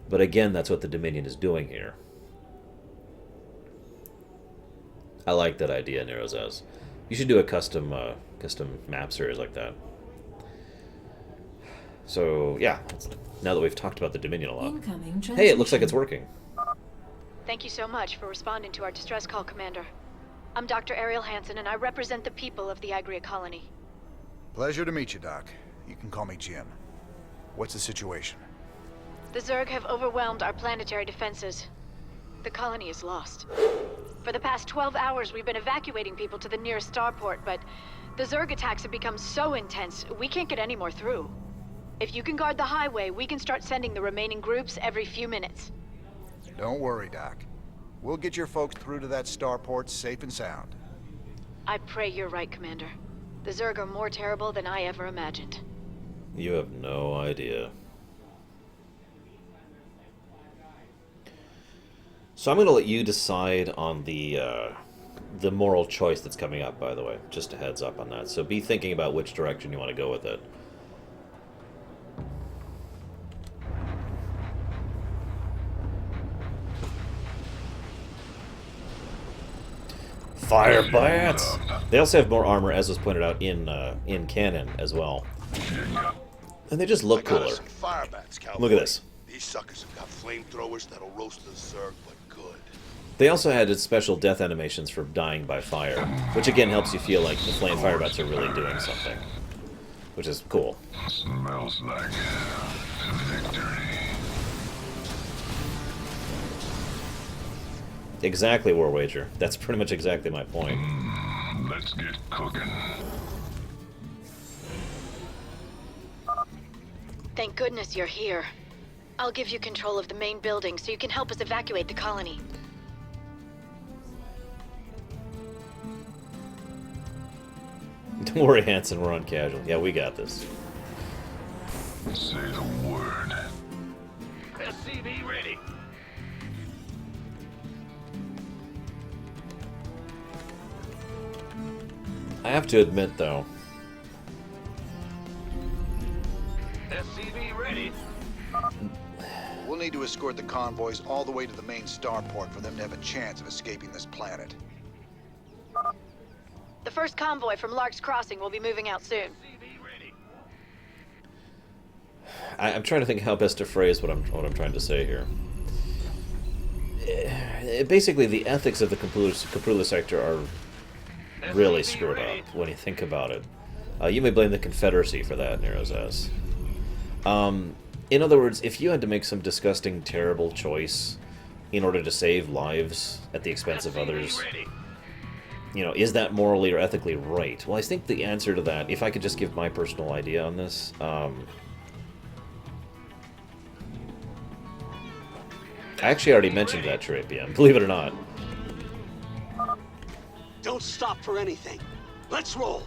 But again, that's what the Dominion is doing here. I like that idea, Nerozaz. You should do a custom map series like that. So, yeah, now that we've talked about the Dominion a lot. Hey, it looks like it's working. Thank you so much for responding to our distress call, Commander. I'm Dr. Ariel Hansen, and I represent the people of the Agria colony. Pleasure to meet you, Doc. You can call me Jim. What's the situation? The Zerg have overwhelmed our planetary defenses. The colony is lost. For the past 12 hours, we've been evacuating people to the nearest starport, but the Zerg attacks have become so intense, we can't get any more through. If you can guard the highway, we can start sending the remaining groups every few minutes. Don't worry, Doc. We'll get your folks through to that starport safe and sound. I pray you're right, Commander. The Zerg are more terrible than I ever imagined. You have no idea. So I'm going to let you decide on the moral choice that's coming up, by the way. Just a heads up on that. So be thinking about which direction you want to go with it. Firebats! They also have more armor, as was pointed out in canon as well. And they just look cooler. Look at this. These suckers have got flamethrowers that'll roast the Zerg, but good. They also had special death animations for dying by fire, which again helps you feel like the flame firebats are really doing something, which is cool. Smells like victory. Exactly, War Wager. That's pretty much exactly my point. Let's get cooking. Thank goodness you're here. I'll give you control of the main building so you can help us evacuate the colony. Don't worry, Hanson, we're on casual. Yeah, we got this. Say the word. SCV ready. I have to admit, though, SCV ready. We'll need to escort the convoys all the way to the main starport for them to have a chance of escaping this planet. The first convoy from Lark's Crossing will be moving out soon. I'm trying to think how best to phrase what I'm trying to say here. Basically, the ethics of the Caprula sector are really screwed up when you think about it. You may blame the Confederacy for that, Nerozaz. In other words, if you had to make some disgusting, terrible choice in order to save lives at the expense of others, you know, is that morally or ethically right? Well, I think the answer to that, if I could just give my personal idea on this, I actually already mentioned that, Trapian, believe it or not. Don't stop for anything. Let's roll.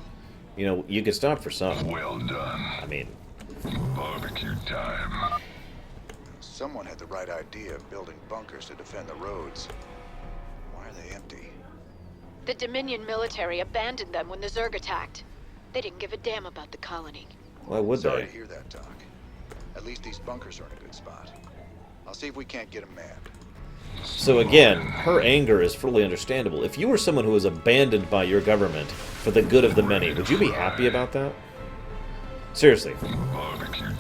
You know, you could stop for some. Well done. I mean, barbecue time. Someone had the right idea of building bunkers to defend the roads. Why are they empty? The Dominion military abandoned them when the Zerg attacked. They didn't give a damn about the colony. Why would they? Sorry to hear that, Doc. At least these bunkers are in a good spot. I'll see if we can't get them manned. So again, her anger is fully understandable. If you were someone who was abandoned by your government for the good of the many, would you be happy about that? Seriously.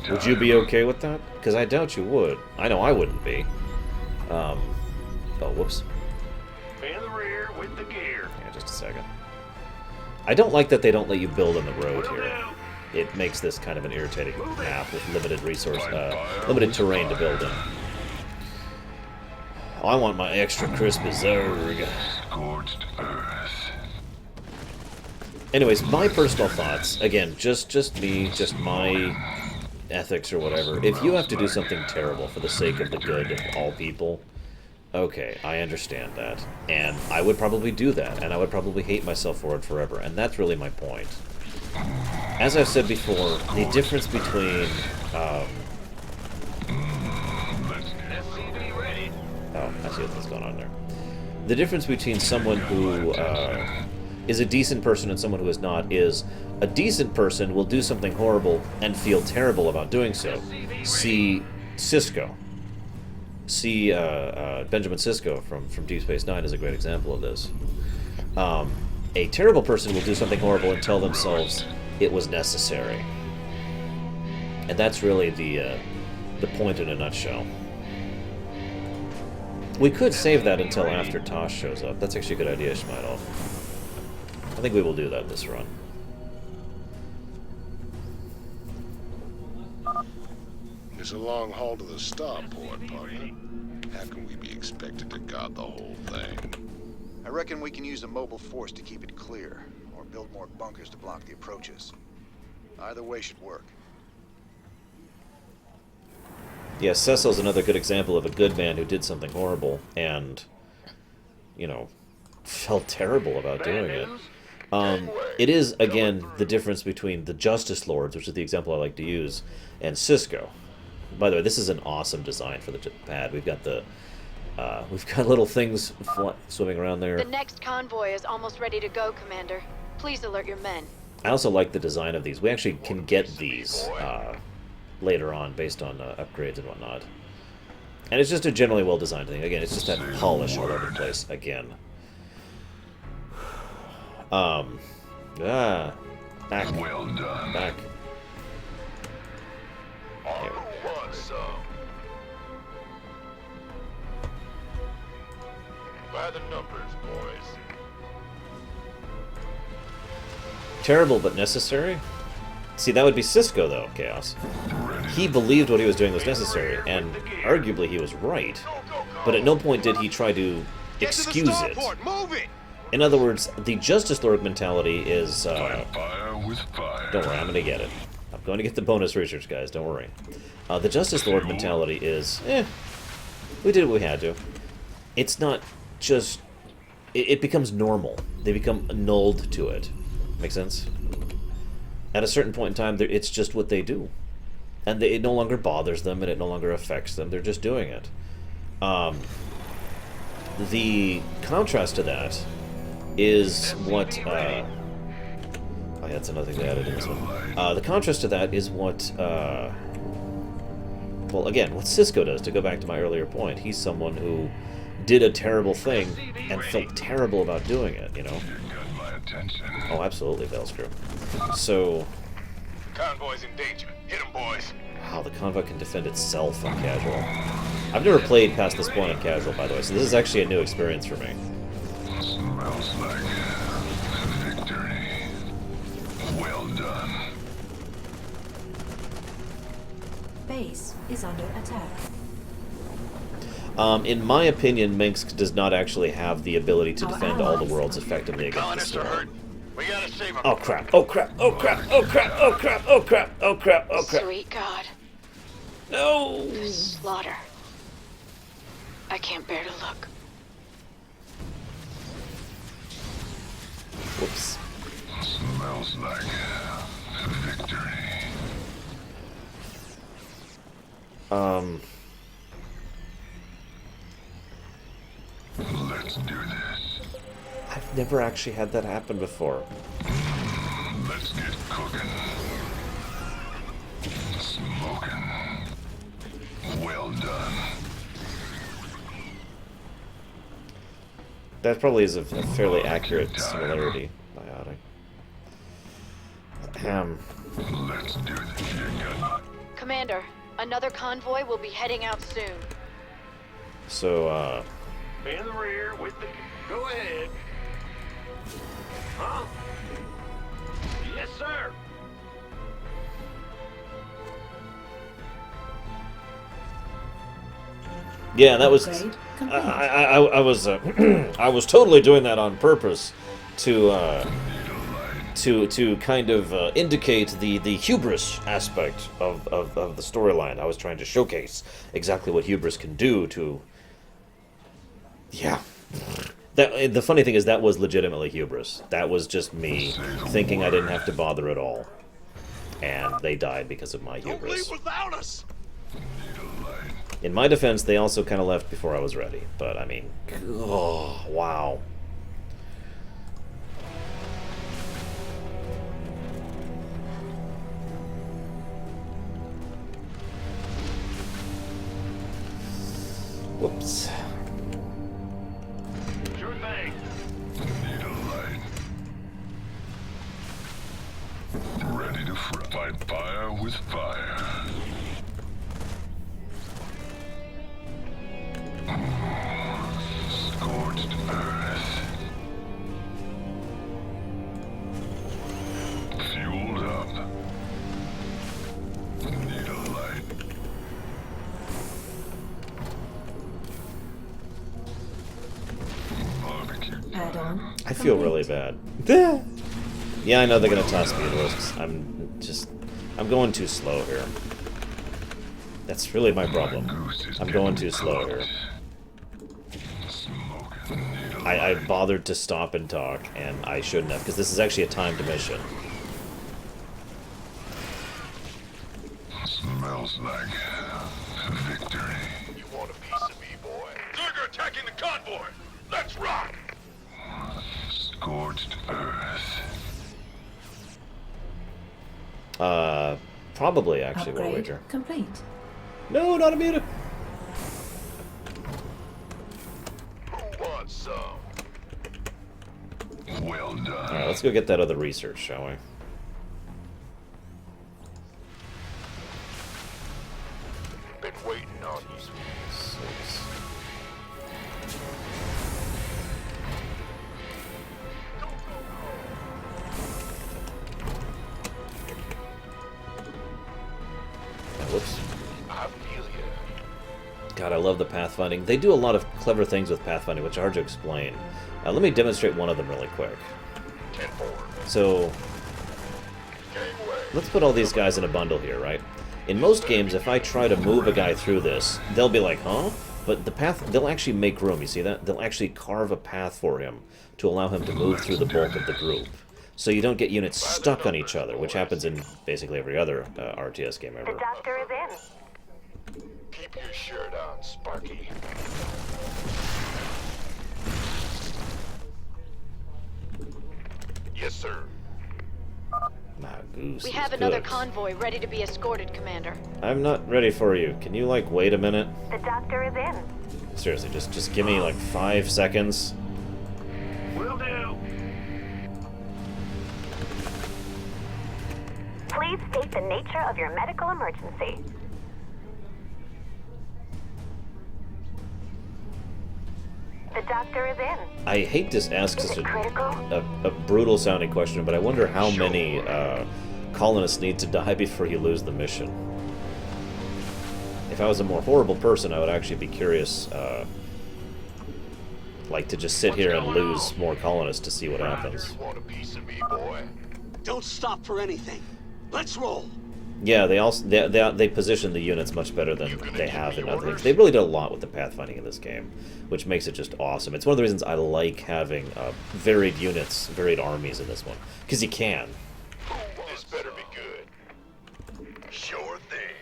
Would you be okay with that? Because I doubt you would. I know I wouldn't be. Oh, whoops. In the rear with the gear. Yeah, just a second. I don't like that they don't let you build on the road here. It makes this kind of an irritating map with limited limited terrain to build in. Oh, I want my extra crispy Zerg. Scorched earth. Anyways, my personal thoughts, again, just me, just my ethics or whatever. If you have to do something terrible for the sake of the good of all people, okay, I understand that. And I would probably do that, and I would probably hate myself for it forever, and that's really my point. As I've said before, the difference between, oh, I see what's going on there. The difference between someone who is a decent person and someone who is not is a decent person will do something horrible and feel terrible about doing so. See Cisco. See Benjamin Sisko from Deep Space Nine is a great example of this. A terrible person will do something horrible and tell themselves it was necessary. And that's really the point in a nutshell. We could save that until after Tosh shows up. That's actually a good idea, Schmeidel. I think we will do that this run. It's a long haul to the starport, partner. How can we be expected to guard the whole thing? I reckon we can use a mobile force to keep it clear, or build more bunkers to block the approaches. Either way should work. Yeah, Cecil's another good example of a good man who did something horrible and, you know, felt terrible about doing it. It is, again, the difference between the Justice Lords, which is the example I like to use, and Cisco. By the way, this is an awesome design for the pad. We've got the we've got little things swimming around there. The next convoy is almost ready to go, Commander. Please alert your men. I also like the design of these. We actually can get these later on based on upgrades and whatnot. And it's just a generally well-designed thing. Again, it's just that polish all over the place again. Back. Well done. Back. By the numbers, boys. Terrible but necessary? See, that would be Cisco, though, Chaos. He believed what he was doing was necessary, and arguably he was right. But at no point did he try to excuse it. In other words, the Justice Lord mentality is... Fire with fire. Don't worry, I'm going to get it. I'm going to get the bonus research, guys, don't worry. The Justice Lord mentality is, we did what we had to. It's not just... It becomes normal. They become annulled to it. Make sense? At a certain point in time, it's just what they do. And it no longer bothers them, and it no longer affects them. They're just doing it. The contrast to that is what... oh, yeah, that's another thing to add in this one. The contrast to that is what... well, again, what Cisco does, to go back to my earlier point. He's someone who did a terrible thing and felt terrible about doing it, you know? Oh, absolutely, Velscrew. So... Convoy's in danger. Hit 'em, boys. Wow, the convoy can defend itself on casual. I've never played past this point on casual, by the way, so this is actually a new experience for me. Smells like victory. Well done. Base is under attack. In my opinion, Minsk does not actually have the ability to defend all the worlds effectively against the storm. We gotta save 'em. Oh crap, oh crap, oh crap, oh crap, oh crap, oh crap, oh crap, oh crap. Sweet God. No! The slaughter. I can't bear to look. Whoops. Smells like victory. Let's do this. I've never actually had that happen before. Let's get cooking. Smoking. Well done. That probably is a fairly accurate similarity. Biotic. Let's do this shit. Commander, another convoy will be heading out soon. So, In the rear with the... Go ahead. Huh? Yes, sir. yeah, that was... I was I was totally doing that on purpose to kind of indicate the hubris aspect of the storyline. I was trying to showcase exactly what hubris can do to... Yeah. The funny thing is that was legitimately hubris. That was just me thinking I didn't have to bother at all. And they died because of my hubris. Don't leave without us. In my defense, they also kind of left before I was ready. But, I mean, oh, wow. Whoops. Sure thing. Need a light. Ready to fight fire with fire. Scorched earth. Fueled up. Need a light. Barbecue. Add-on. I feel really bad. Yeah, I know they're gonna toss me risks. I'm going too slow here. That's really my problem. I'm going too slow here. I bothered to stop and talk, and I shouldn't have, because this is actually a timed mission. Smells like victory. You want a piece of me, boy? Zerg attacking the convoy! Let's rock! Scorched earth. Probably, actually, we'll Upgrade wager. complete. No, not a mutant! Who wants some? Well done. Alright, let's go get that other research, shall we? Been waiting on you. Whoops. I feel you. God, I love the pathfinding. They do a lot of clever things with pathfinding, which are hard to explain. Let me demonstrate one of them really quick. So, let's put all these guys in a bundle here, right? In most games, if I try to move a guy through this, they'll be like, huh? But the path, they'll actually make room, you see that? They'll actually carve a path for him to allow him to move through the bulk of the group. So you don't get units stuck on each other, which happens in basically every other RTS game ever. The doctor is in. Keep your shirt on, Sparky. Yes, sir. My goose We is have another good. convoy ready to be escorted, Commander. I'm not ready for you. Can you, like, wait a minute? The doctor is in. Seriously, just give me, like, 5 seconds. Will do. Please state the nature of your medical emergency. The doctor is in. I hate to ask such a brutal-sounding question, but I wonder how many colonists need to die before you lose the mission. If I was a more horrible person, I would actually be curious, like, to just sit here and lose more colonists to see what happens. Want a piece of me, boy? Don't stop for anything. Let's roll. Yeah, they position the units much better than they have in other things. They really did a lot with the pathfinding in this game, which makes it just awesome. It's one of the reasons I like having varied units, varied armies in this one, because you can. This better be good. Sure thing.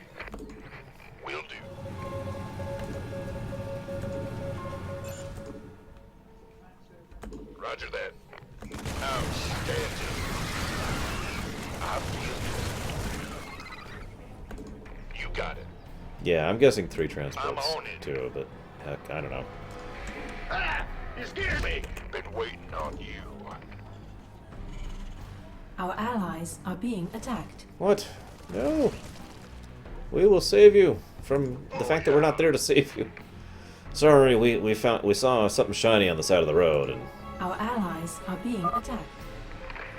Will do. Roger that. Outstanding. I feel you. You got it. Yeah, I'm guessing 3 transports too, but heck, I don't know. Ah! You scared me! Been waiting on you. Our allies are being attacked. What? No. We will save you from the fact that we're not there to save you. Sorry, we saw something shiny on the side of the road, and our allies are being attacked.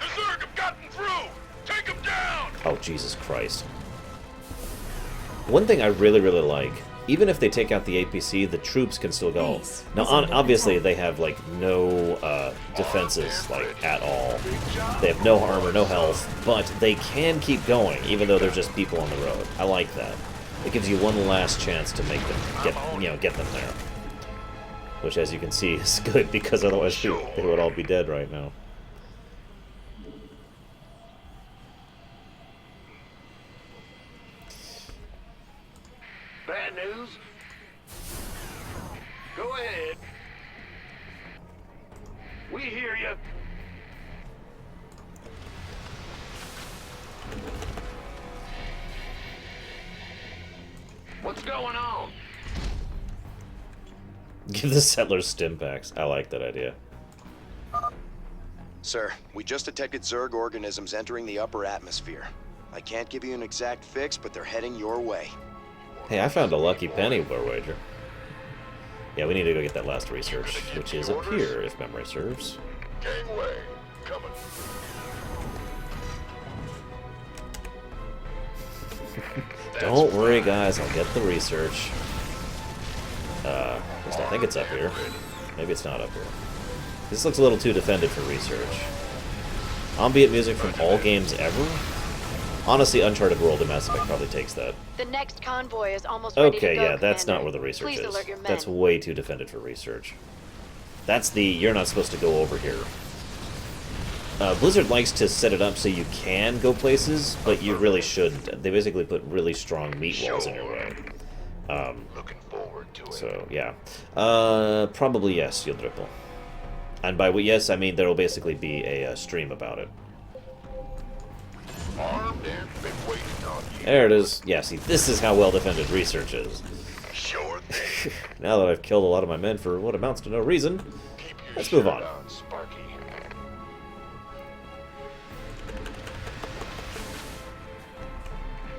The Zerg have gotten through! Take them down! oh Jesus Christ! One thing I really like, even if they take out the APC, the troops can still go. Now, obviously, they have like no defenses like at all. They have no armor, no health, but they can keep going, even though they're just people on the road. I like that. It gives you one last chance to make them get them there. Which, as you can see, is good because otherwise they would all be dead right now. Bad news? Go ahead. We hear you. What's going on? Give the settlers stim packs. I like that idea. Sir, we just detected Zerg organisms entering the upper atmosphere. I can't give you an exact fix, but they're heading your way. Hey, I found a lucky penny, War Wager. Yeah, we need to go get that last research, which is up here, if memory serves. Gangway, coming. Don't worry, guys. I'll get the research. At least I think it's up here. Maybe it's not up here. This looks a little too defended for research. Ambient music from all games ever? Honestly, Uncharted World and Mass Effect probably takes that. The next convoy is almost ready to go, yeah, that's Commander. not where the research Please is. alert your men. That's way too defended for research. That's the, you're not supposed to go over here. Blizzard likes to set it up so you can go places, but you really shouldn't. They basically put really strong meat walls in your way. Looking forward to it. So, yeah. Probably yes, you'll dripple. And by yes, I mean there will basically be a stream about it. Armed and been waiting on you. There it is. Yeah, see, this is how well defended research is. Sure thing. Now that I've killed a lot of my men for what amounts to no reason, let's move on. Sparky.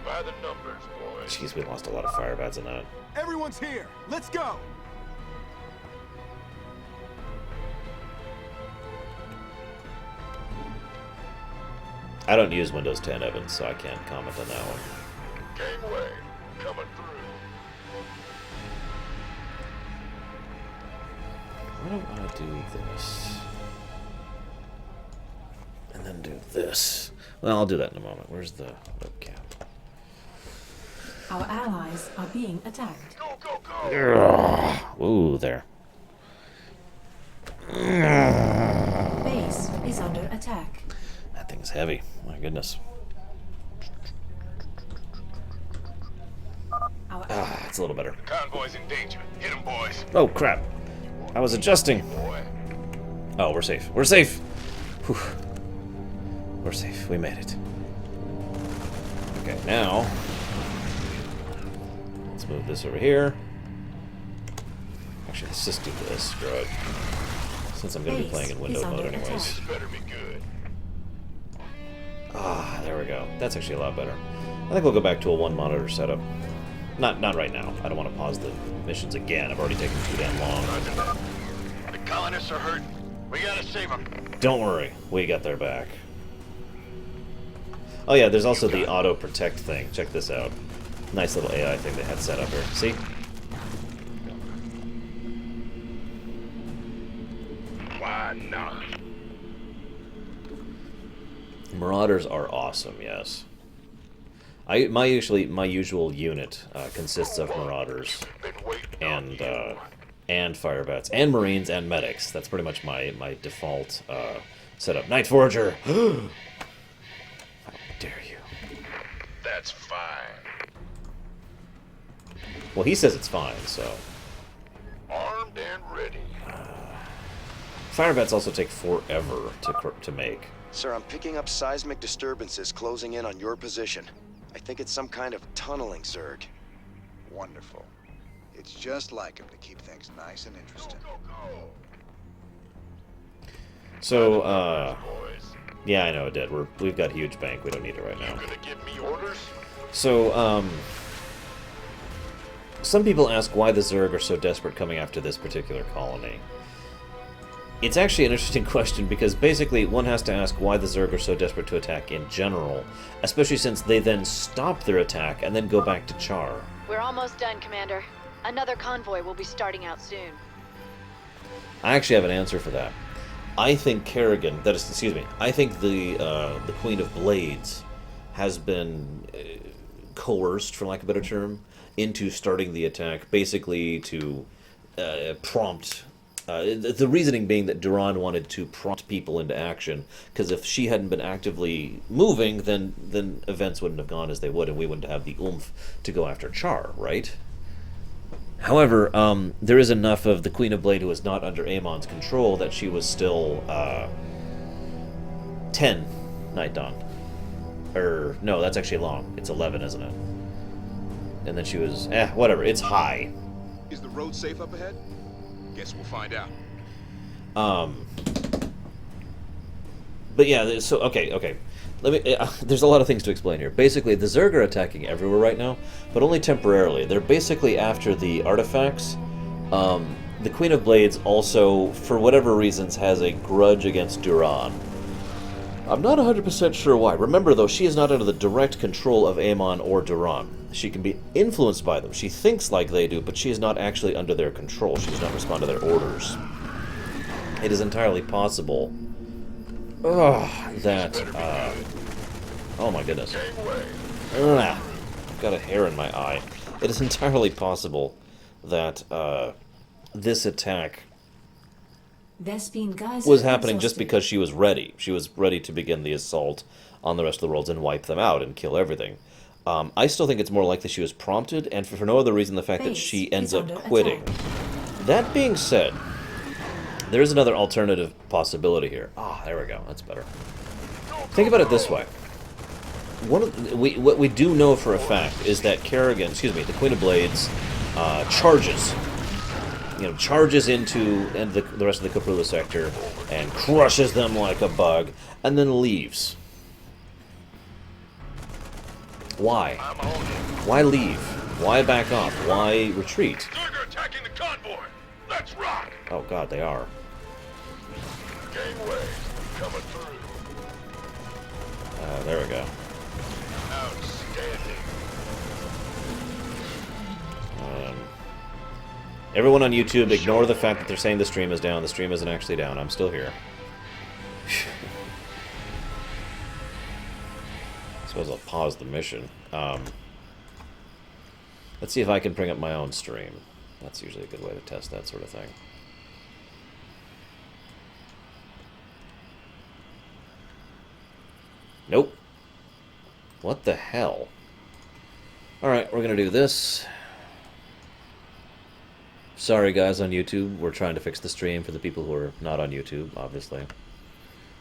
By the numbers, boys. Jeez, we lost a lot of Firebats in that. Everyone's here. Let's go. I don't use Windows 10, Evans, so I can't comment on that one. Gangway, coming through. Why don't I do this? And then do this. Well, I'll do that in a moment. Where's the webcam? Our allies are being attacked. Go, go, go! Ooh, there. Base is under attack. That thing's heavy. My goodness. It's a little better. Convoy's in danger. Hit him, boys. Oh, crap. I was adjusting. Oh, we're safe. We're safe. Whew. We're safe. We made it. Okay, now let's move this over here. Actually, let's just do this. Screw it. Since I'm going to be playing in window mode anyways. Better be good. Ah, there we go. That's actually a lot better. I think we'll go back to a one monitor setup. Not right now. I don't want to pause the missions again. I've already taken too damn long. The colonists are hurt. We gotta save them. Don't worry. We got their back. Oh yeah, there's also the auto protect thing. Check this out. Nice little AI thing they had set up here. See? Why not? Marauders are awesome, yes. My usual unit consists of Marauders and Firebats and Marines and Medics. That's pretty much my default setup. Night Forager! How dare you? That's fine. Well, he says it's fine, so... Armed and ready. Firebats also take forever to make. Sir, I'm picking up seismic disturbances closing in on your position. I think it's some kind of tunneling Zerg. Wonderful. It's just like him to keep things nice and interesting. So, yeah, I know, Dead. We've got huge bank. We don't need it right now. You gonna give me orders? So, some people ask why the Zerg are so desperate coming after this particular colony. It's actually an interesting question, because basically one has to ask why the Zerg are so desperate to attack in general, especially since they then stop their attack and then go back to Char. We're almost done, Commander. Another convoy will be starting out soon. I actually have an answer for that. I think Kerrigan, I think the Queen of Blades has been coerced, for lack of a better term, into starting the attack, basically to prompt. The reasoning being that Duran wanted to prompt people into action, because if she hadn't been actively moving, then events wouldn't have gone as they would, and we wouldn't have the oomph to go after Char, right? However, there is enough of the Queen of Blade who is not under Amon's control that she was still 10 Night Dawn. No, that's actually long. It's 11, isn't it? And then she was, whatever, it's high. Is the road safe up ahead? Guess we'll find out. But yeah, so, okay. Let me. There's a lot of things to explain here. Basically, the Zerg are attacking everywhere right now, but only temporarily. They're basically after the artifacts. The Queen of Blades also, for whatever reasons, has a grudge against Duran. I'm not 100% sure why. Remember, though, she is not under the direct control of Amon or Duran. She can be influenced by them. She thinks like they do, but she is not actually under their control. She does not respond to their orders. It is entirely possible that, oh my goodness. I've got a hair in my eye. It is entirely possible that this attack was happening just because she was ready. She was ready to begin the assault on the rest of the worlds and wipe them out and kill everything. I still think it's more likely she was prompted, and for no other reason the fact that she ends up quitting. That being said, there's another alternative possibility here. There we go. That's better. Think about it this way. What we do know for a fact is that Kerrigan, the Queen of Blades, charges. Charges into the rest of the Caprula sector and crushes them like a bug, and then leaves. Why? Why leave? Why back off? Why retreat? Zerg attacking the convoy. Let's rock. Oh God, they are. Gangway coming through. There we go. Outstanding. Everyone on YouTube, ignore the fact that they're saying the stream is down. The stream isn't actually down. I'm still here. I suppose I'll pause the mission. Let's see if I can bring up my own stream. That's usually a good way to test that sort of thing. Nope. What the hell? Alright, we're gonna do this. Sorry guys on YouTube, we're trying to fix the stream for the people who are not on YouTube, obviously.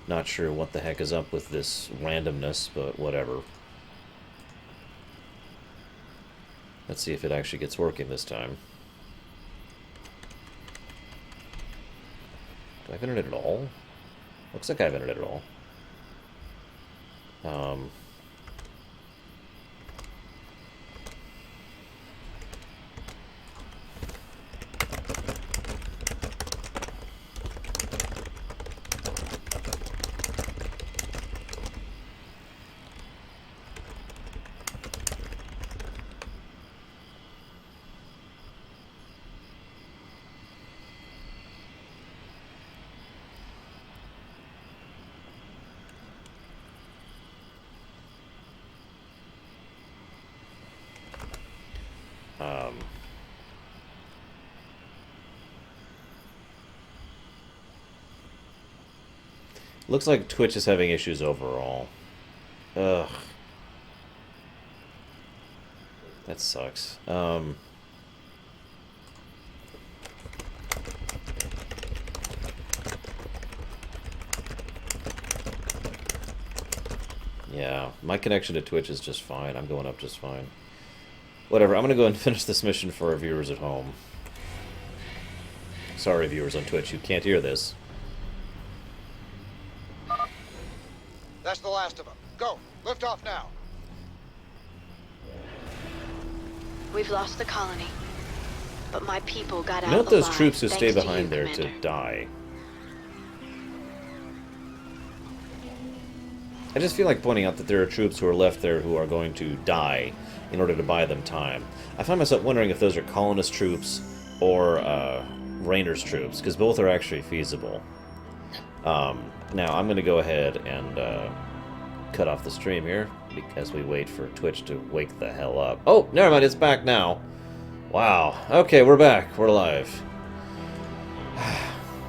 Not sure what the heck is up with this randomness, but whatever. Let's see if it actually gets working this time. Do I have internet at all? Looks like I have internet at all. Looks like Twitch is having issues overall. Ugh. That sucks. Yeah, my connection to Twitch is just fine. I'm going up just fine. Whatever, I'm gonna go and finish this mission for our viewers at home. Sorry, viewers on Twitch, you can't hear this. That's the last of them. Go. Lift off now. We've lost the colony, but my people got out Note those alive, troops who stay thanks to behind you, there Commander. to die. I just feel like pointing out that there are troops who are left there who are going to die in order to buy them time. I find myself wondering if those are colonist troops or Raynor's troops, because both are actually feasible. Now, I'm going to go ahead and cut off the stream here, as we wait for Twitch to wake the hell up. Oh, never mind, it's back now. Wow. Okay, we're back. We're live.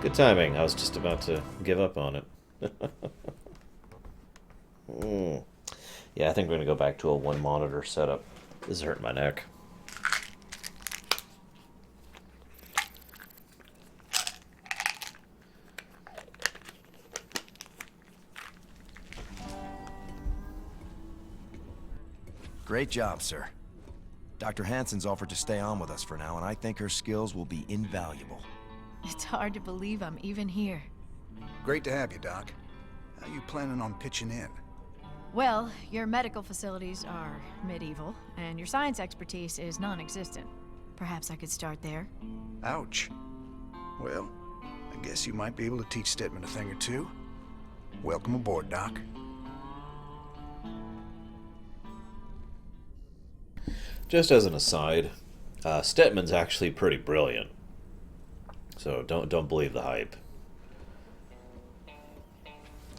Good timing. I was just about to give up on it. Yeah, I think we're going to go back to a one-monitor setup. This is hurting my neck. Great job, sir. Dr. Hansen's offered to stay on with us for now, and I think her skills will be invaluable. It's hard to believe I'm even here. Great to have you, Doc. How you planning on pitching in? Well, your medical facilities are medieval, and your science expertise is non-existent. Perhaps I could start there. Ouch. Well, I guess you might be able to teach Stedman a thing or two. Welcome aboard, Doc. Just as an aside, Stedman's actually pretty brilliant. So don't believe the hype.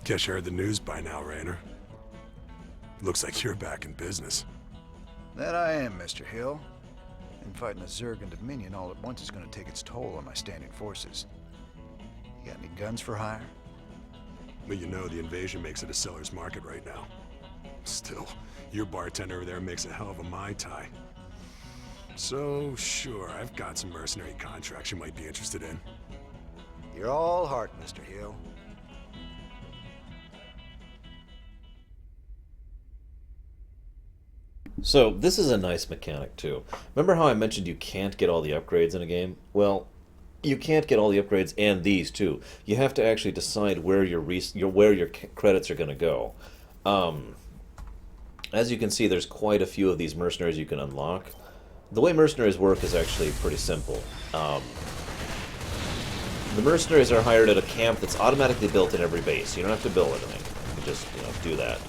Guess you heard the news by now, Raynor. Looks like you're back in business. That I am, Mr. Hill. And fighting a Zerg and Dominion all at once is going to take its toll on my standing forces. You got any guns for hire? Well, you know the invasion makes it a seller's market right now. Still, your bartender over there makes a hell of a Mai Tai. So, sure, I've got some mercenary contracts you might be interested in. You're all heart, Mr. Hill. So, this is a nice mechanic, too. Remember how I mentioned you can't get all the upgrades in a game? Well, you can't get all the upgrades and these, too. You have to actually decide where your credits are going to go. As you can see, there's quite a few of these mercenaries you can unlock. The way mercenaries work is actually pretty simple. The mercenaries are hired at a camp that's automatically built in every base. You don't have to build anything. You just do that.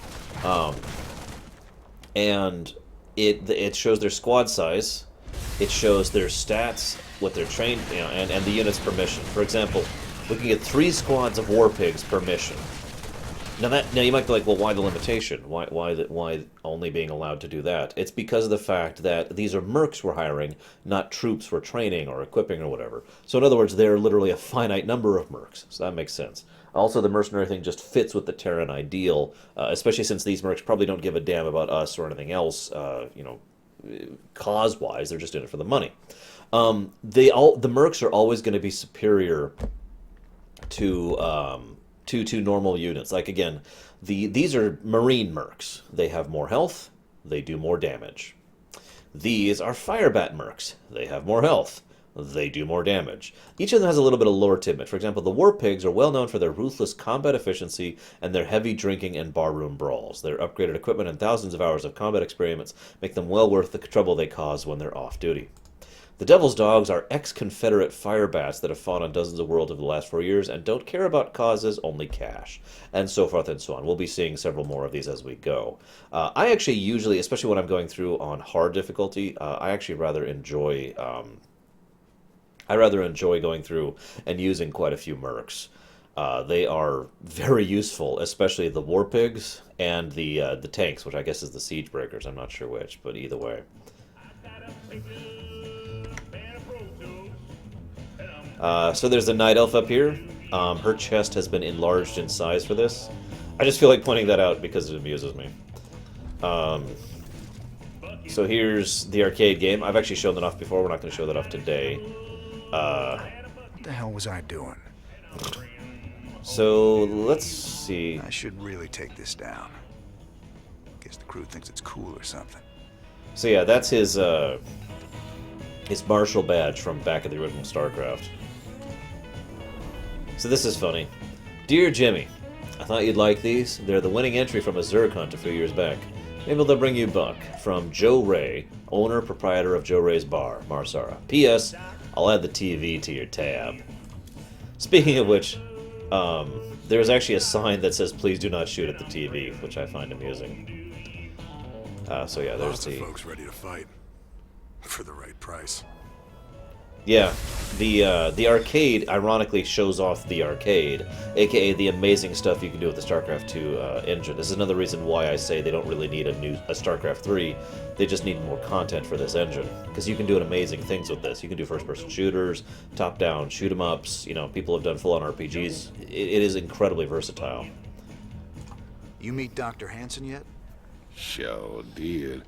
And it shows their squad size, it shows their stats, what they're trained, and the unit's per mission. For example, we can get 3 squads of war pigs per mission. Now you might be like, well, why the limitation? Why only being allowed to do that? It's because of the fact that these are mercs we're hiring, not troops we're training or equipping or whatever. So in other words, they're literally a finite number of mercs. So that makes sense. Also, the mercenary thing just fits with the Terran ideal, especially since these mercs probably don't give a damn about us or anything else, cause-wise. They're just in it for the money. The mercs are always going to be superior to normal units. Like, again, these are marine mercs. They have more health, they do more damage. These are Firebat mercs. They have more health, they do more damage. Each of them has a little bit of lore tidbit. For example, the war pigs are well known for their ruthless combat efficiency and their heavy drinking and barroom brawls. Their upgraded equipment and thousands of hours of combat experience make them well worth the trouble they cause when they're off duty. The Devil's Dogs are ex-Confederate Firebats that have fought on dozens of worlds over the last 4 years and don't care about causes, only cash. And so forth and so on. We'll be seeing several more of these as we go. I actually usually, especially when I'm going through on hard difficulty, I actually rather enjoy going through and using quite a few mercs. They are very useful, especially the war pigs and the tanks, which I guess is the siege breakers. I'm not sure which, but either way. So there's a night elf up here. Her chest has been enlarged in size for this. I just feel like pointing that out because it amuses me. So here's the arcade game. I've actually shown that off before. We're not going to show that off today. What the hell was I doing? So let's see. I should really take this down. Guess the crew thinks it's cool or something. So yeah, that's his martial badge from back at the original Starcraft. So this is funny. Dear Jimmy, I thought you'd like these. They're the winning entry from a Zerg hunt a few years back. Maybe they'll bring you Buck from Joe Ray, owner proprietor of Joe Ray's Bar, Marsara. P.S. I'll add the TV to your tab. Speaking of which, there's actually a sign that says "Please do not shoot at the TV," which I find amusing. So yeah, there's Lots of folks ready to fight for the right price. Yeah, the arcade ironically shows off the arcade, aka the amazing stuff you can do with the Starcraft 2 engine. This is another reason why I say they don't really need a Starcraft 3. They just need more content for this engine, because you can do amazing things with this. You can do first-person shooters, top-down shoot 'em ups. You know, people have done full-on RPGs. It is incredibly versatile. You meet Dr. Hansen yet? Sure did.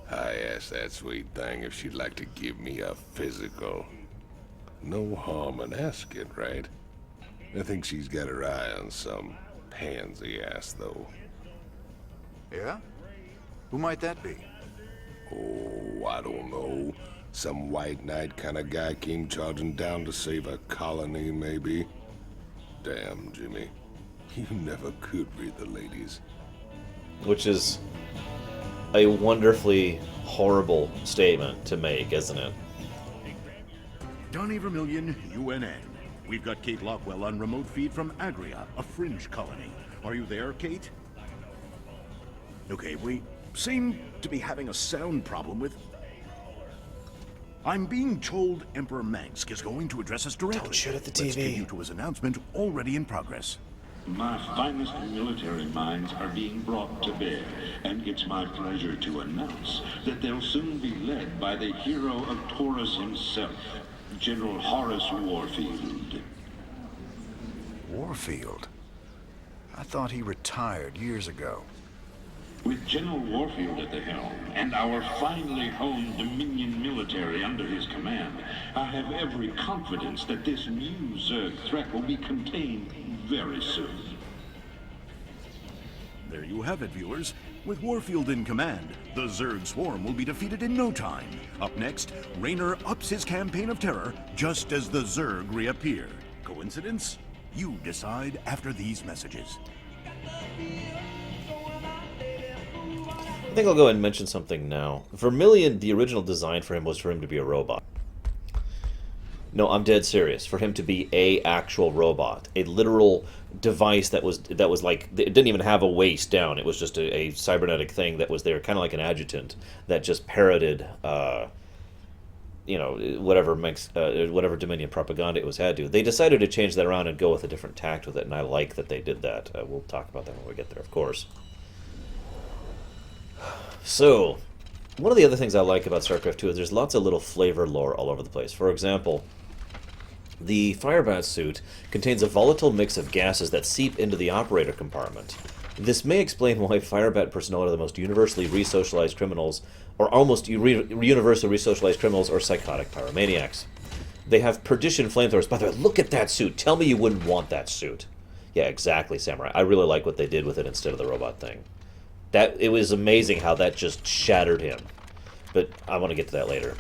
I asked that sweet thing if she'd like to give me a physical. No harm in asking, right? I think she's got her eye on some pansy ass, though. Yeah? Who might that be? Oh, I don't know. Some white knight kind of guy came charging down to save a colony, maybe. Damn, Jimmy. You never could read the ladies. Which is a wonderfully horrible statement to make, isn't it? Donnie Vermillion, UNN. We've got Kate Lockwell on remote feed from Agria, a fringe colony. Are you there, Kate? Okay, we seem to be having a sound problem with... I'm being told Emperor Mangsk is going to address us directly. Don't shoot at the TV. Let's give you to his announcement already in progress. My finest military minds are being brought to bear, and it's my pleasure to announce that they'll soon be led by the hero of Taurus himself, General Horace Warfield. Warfield? I thought he retired years ago. With General Warfield at the helm, and our finely honed Dominion military under his command, I have every confidence that this new Zerg threat will be contained very soon. There you have it, viewers. With Warfield in command, the Zerg swarm will be defeated in no time. Up next, Raynor ups his campaign of terror just as the Zerg reappear. Coincidence? You decide after these messages. I think I'll go ahead and mention something now. Vermillion, the original design for him was for him to be a robot. No, I'm dead serious. For him to be a actual robot, a literal device that was like, it didn't even have a waist down. It was just a cybernetic thing that was there, kind of like an adjutant that just parroted, you know, whatever Dominion propaganda it was had to. They decided to change that around and go with a different tact with it, and I like that they did that. We'll talk about that when we get there, of course. So, one of the other things I like about StarCraft 2 is there's lots of little flavor lore all over the place. For example, the Firebats suit contains a volatile mix of gases that seep into the operator compartment. This may explain why Firebat personnel are the most universally resocialized criminals, or almost universally resocialized criminals or psychotic pyromaniacs. They have perdition flamethrowers. By the way, look at that suit. Tell me you wouldn't want that suit. Yeah, exactly, Samurai. I really like what they did with it instead of the robot thing. It was amazing how that just shattered him. But I want to get to that later.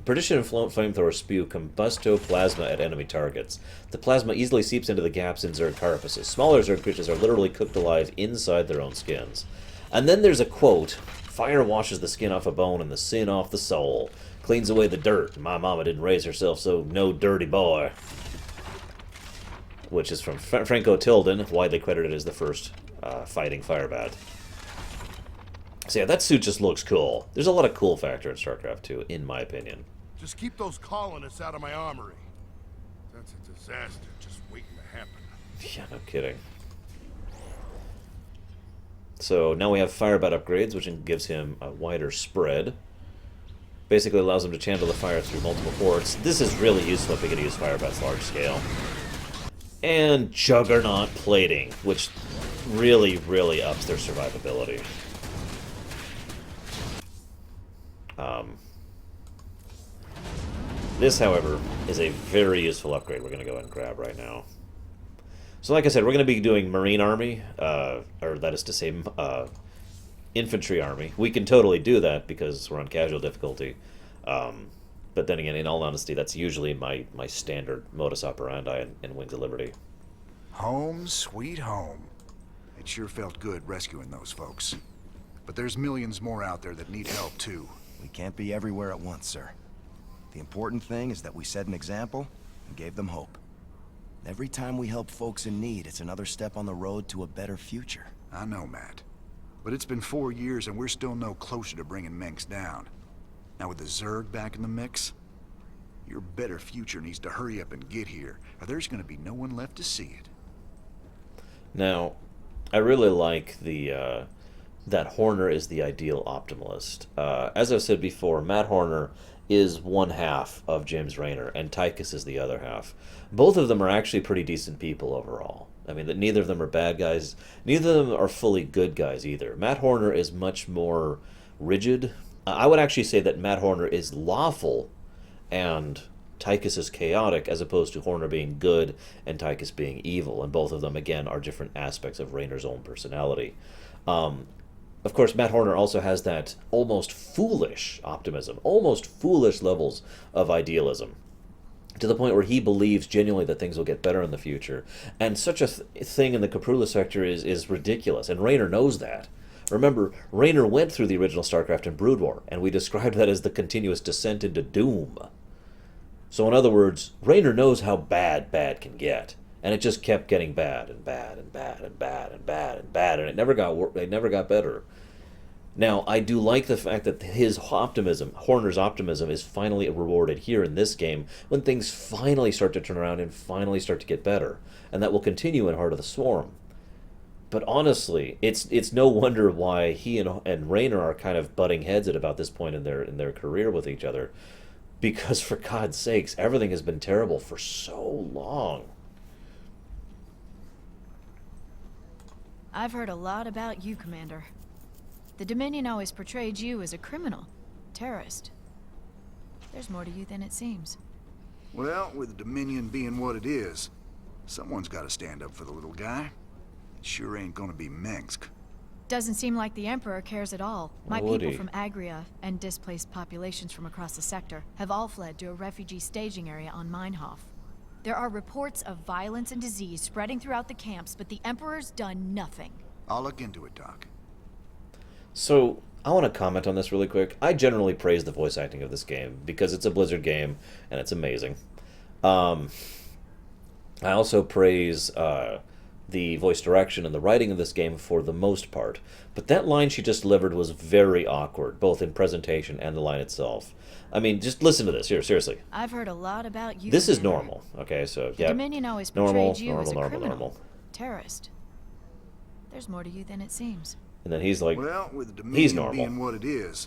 Perdition and flamethrowers spew combustoplasma at enemy targets. The plasma easily seeps into the gaps in Zerg carapaces. Smaller Zerg creatures are literally cooked alive inside their own skins. And then there's a quote, "Fire washes the skin off a bone and the sin off the soul. Cleans away the dirt. My mama didn't raise herself, so no dirty boy." Which is from Franco Tilden, widely credited as the first fighting Firebat. So yeah, that suit just looks cool. There's a lot of cool factor in StarCraft 2, in my opinion. Just keep those colonists out of my armory. That's a disaster just waiting to happen. Yeah, no kidding. So now we have Firebat upgrades, which gives him a wider spread. Basically allows him to channel the fire through multiple ports. This is really useful if we could use Firebat's large scale. And Juggernaut plating, which really, really ups their survivability. This, however, is a very useful upgrade we're going to go ahead and grab right now. So like I said, we're going to be doing Marine Army, or that is to say, Infantry Army. We can totally do that because we're on casual difficulty. But then again, in all honesty, that's usually my standard modus operandi in Wings of Liberty. Home, sweet home. It sure felt good rescuing those folks. But there's millions more out there that need help, too. We can't be everywhere at once, sir. The important thing is that we set an example and gave them hope. Every time we help folks in need, it's another step on the road to a better future. I know, Matt. But it's been 4 years and we're still no closer to bringing Menks down. Now with the Zerg back in the mix, your better future needs to hurry up and get here, or there's going to be no one left to see it. Now, I really like the that Horner is the ideal optimalist. As I've said before, Matt Horner is one half of James Raynor, and Tykus is the other half. Both of them are actually pretty decent people overall. I mean, that neither of them are bad guys. Neither of them are fully good guys either. Matt Horner is much more rigid. I would actually say that Matt Horner is lawful, and Tykus is chaotic, as opposed to Horner being good and Tykus being evil. And both of them, again, are different aspects of Raynor's own personality. Of course, Matt Horner also has that almost foolish optimism, almost foolish levels of idealism, to the point where he believes genuinely that things will get better in the future. And such a thing in the Caprula sector is ridiculous, and Raynor knows that. Remember, Raynor went through the original Starcraft and Brood War, and we described that as the continuous descent into doom. So in other words, Raynor knows how bad can get. And it just kept getting bad and bad and bad and bad and bad and bad, and it never got better. Now, I do like the fact that his optimism, Horner's optimism, is finally rewarded here in this game when things finally start to turn around and finally start to get better. And that will continue in Heart of the Swarm. But honestly, it's no wonder why he and Raynor are kind of butting heads at about this point in their career with each other. Because for God's sakes, everything has been terrible for so long. I've heard a lot about you, Commander. The Dominion always portrayed you as a criminal, terrorist. There's more to you than it seems. Well, with the Dominion being what it is, someone's got to stand up for the little guy. It sure ain't gonna be Mensk. Doesn't seem like the Emperor cares at all. My Would people he? from Agria and displaced populations from across the sector have all fled to a refugee staging area on Meinhof. There are reports of violence and disease spreading throughout the camps, but the Emperor's done nothing. I'll look into it, Doc. So, I want to comment on this really quick. I generally praise the voice acting of this game because it's a Blizzard game and it's amazing. I also praise the voice direction and the writing of this game for the most part. But that line she just delivered was very awkward, both in presentation and the line itself. I mean, just listen to this. Here, seriously. I've heard a lot about you. This is Commander. normal. Okay, so, The yeah. Dominion always portrayed you as a criminal, normal. terrorist. There's more to you than it seems. And then he's like, well, with the Dominion he's normal. being what it is,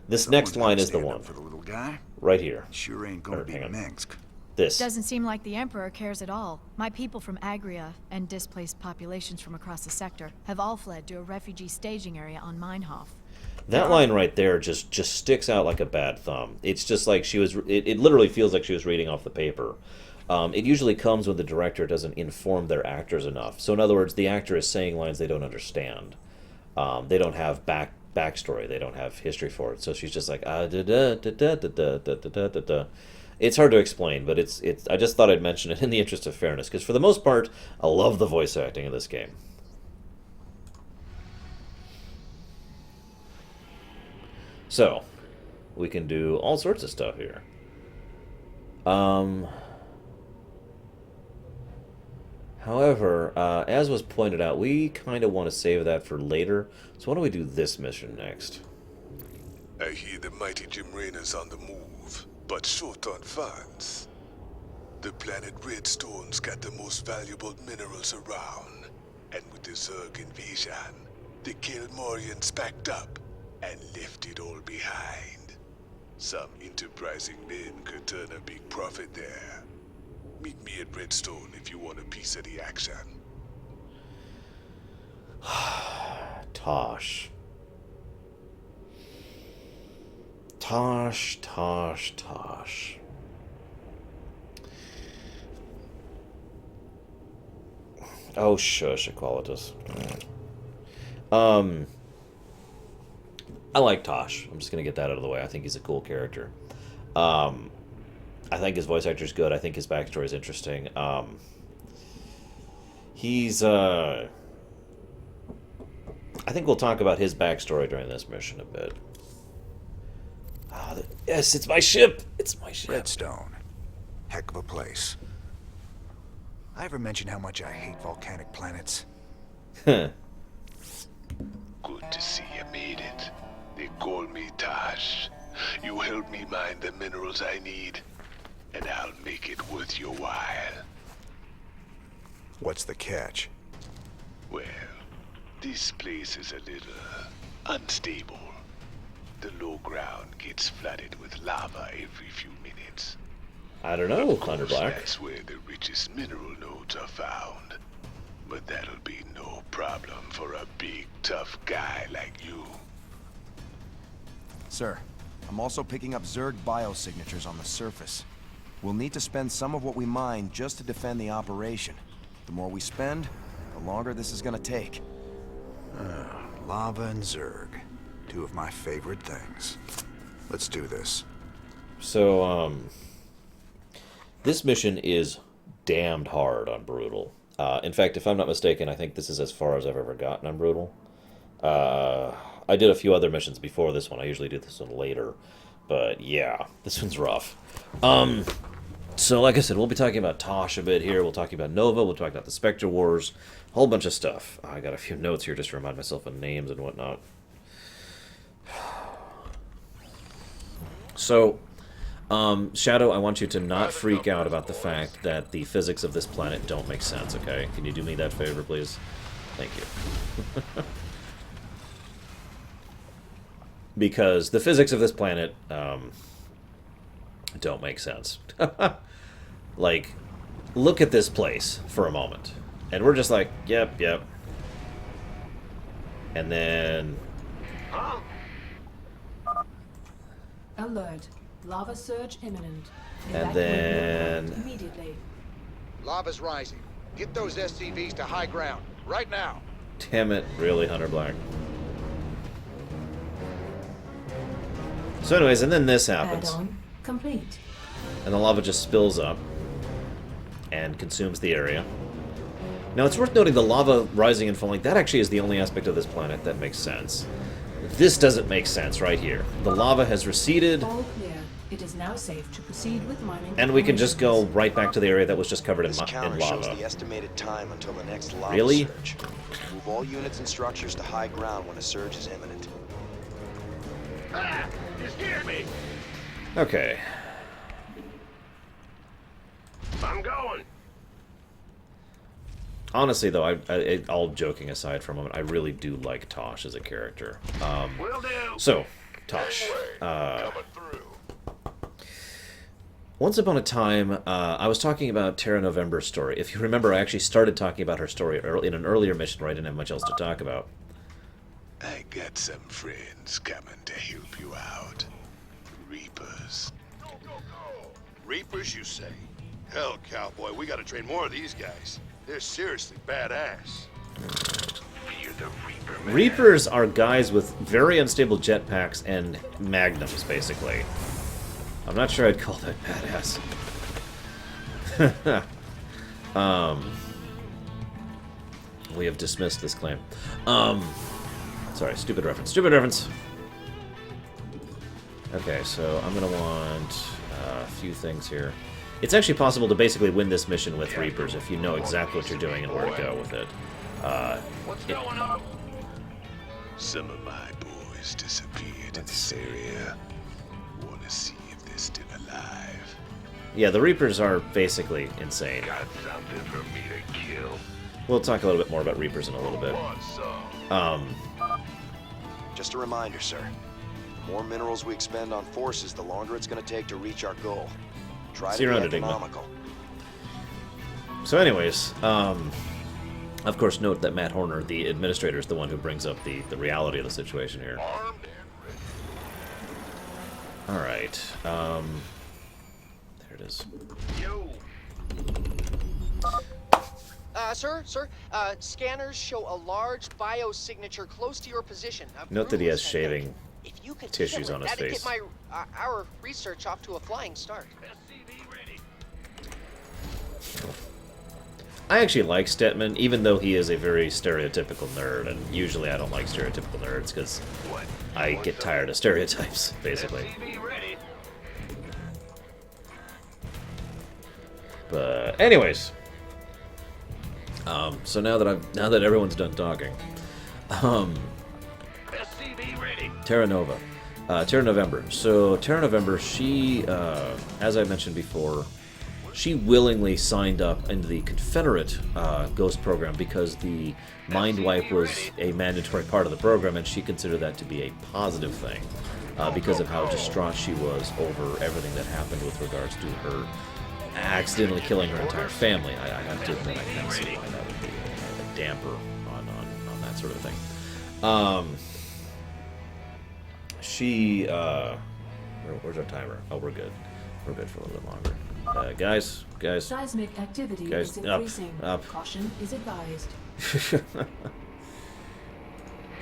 This next line is the one. for the little guy. Right here. Sure ain't gonna be hang on. Mensk. This. Doesn't seem like the Emperor cares at all. My people from Agria and displaced populations from across the sector have all fled to a refugee staging area on Meinhof. That line right there just sticks out like a bad thumb. It's just like she was. It literally feels like she was reading off the paper. It usually comes when the director doesn't inform their actors enough. So in other words, the actor is saying lines they don't understand. They don't have backstory. They don't have history for it. So she's just like da da da da da da da da da da. It's hard to explain, but it's. I just thought I'd mention it in the interest of fairness, because for the most part, I love the voice acting of this game. So, we can do all sorts of stuff here. However, as was pointed out, we kind of want to save that for later. So why don't we do this mission next? I hear the mighty Jim Raynor's on the move, but short on funds. The planet Redstone's got the most valuable minerals around, and with the Zerg invasion, the Kelmorians packed up and left it all behind. Some enterprising men could turn a big profit there. Meet me at Redstone if you want a piece of the action. Tosh. Tosh, Tosh, Tosh. Oh, shush, Equalitas. I like Tosh. I'm just going to get that out of the way. I think he's a cool character. I think his voice actor's good. I think his backstory is interesting. He's, I think we'll talk about his backstory during this mission a bit. Yes, it's my ship! It's my ship. Redstone. Heck of a place. I ever mention how much I hate volcanic planets? Good to see you made it. They call me Tosh. You help me mine the minerals I need, and I'll make it worth your while. What's the catch? Well, this place is a little unstable. The low ground gets flooded with lava every few minutes. I don't know, Thunderblack. That's where the richest mineral nodes are found. But that'll be no problem for a big, tough guy like you. Sir, I'm also picking up Zerg biosignatures on the surface. We'll need to spend some of what we mine just to defend the operation. The more we spend, the longer this is gonna take. Lava and Zerg. Two of my favorite things. Let's do this. So, this mission is damned hard on Brutal. In fact, if I'm not mistaken, I think this is as far as I've ever gotten on Brutal. I did a few other missions before this one. I usually do this one later. But yeah, this one's rough. So like I said, we'll be talking about Tosh a bit here. We'll talk about Nova. We'll talk about the Spectre Wars. A whole bunch of stuff. I got a few notes here just to remind myself of names and whatnot. So, Shadow, I want you to not freak out about the fact that the physics of this planet don't make sense, okay? Can you do me that favor, please? Thank you. Because the physics of this planet don't make sense. Like, look at this place for a moment. And we're just like, yep. And then... Alert. Lava surge imminent. And then... Immediately. Lava's rising. Get those SCVs to high ground. Right now. Damn it. Really, Hunter Black. So anyways, and then this happens. Add-on complete. And the lava just spills up and consumes the area. Now, it's worth noting the lava rising and falling, that actually is the only aspect of this planet that makes sense. This doesn't make sense right here. The lava has receded. All clear. It is now safe to proceed with mining. And we can just go right back to the area that was just covered in lava. Shows the estimated time until the next lava Really? surge. Move all units and structures to high ground when a surge is imminent. Ah! You scared me! Okay. I'm going! Honestly, though, I all joking aside for a moment, I really do like Tosh as a character. Will do. So, Tosh. Once upon a time, I was talking about Terra November's story. If you remember, I actually started talking about her story in an earlier mission where I didn't have much else to talk about. I got some friends coming to help you out. Reapers. Reapers, you say? Hell, cowboy, we gotta train more of these guys. They're seriously badass. Fear the Reaper, man. Reapers are guys with very unstable jetpacks and magnums, basically. I'm not sure I'd call that badass. We have dismissed this claim. Sorry, stupid reference. Stupid reference! Okay, so I'm gonna want a few things here. It's actually possible to basically win this mission with Reapers if you know exactly what you're doing and where to go with it. What's going on? Some of my boys disappeared in this area. Want to see if they're still alive. Yeah, the Reapers are basically insane. Got something for me to kill. We'll talk a little bit more about Reapers in a little bit. Just a reminder, sir. The more minerals we expend on forces, the longer it's going to take to reach our goal. Try See to you be around, Enigma. economical. So anyways, of course note that Matt Horner, the administrator, is the one who brings up the reality of the situation here. Alright, there it is. Sir, scanners show a large biosignature close to your position. Note that he has Brutal, I think. shaving If you could tissues kill it, on his that'd face. get our research off to a flying start. I actually like Stetman, even though he is a very stereotypical nerd, and usually I don't like stereotypical nerds because I get tired of stereotypes, basically. But anyways, so now that everyone's done talking, Terra Nova, Terra November. So Terra November, she, as I mentioned before, she willingly signed up into the Confederate Ghost program because the mind wipe was a mandatory part of the program, and she considered that to be a positive thing because of how distraught she was over everything that happened with regards to her accidentally killing her entire family. I have to admit, I can see why that would be a damper on that sort of thing. Where's our timer? Oh, we're good. We're good for a little bit longer. Guys. Seismic activity is increasing. Up. Caution is advised.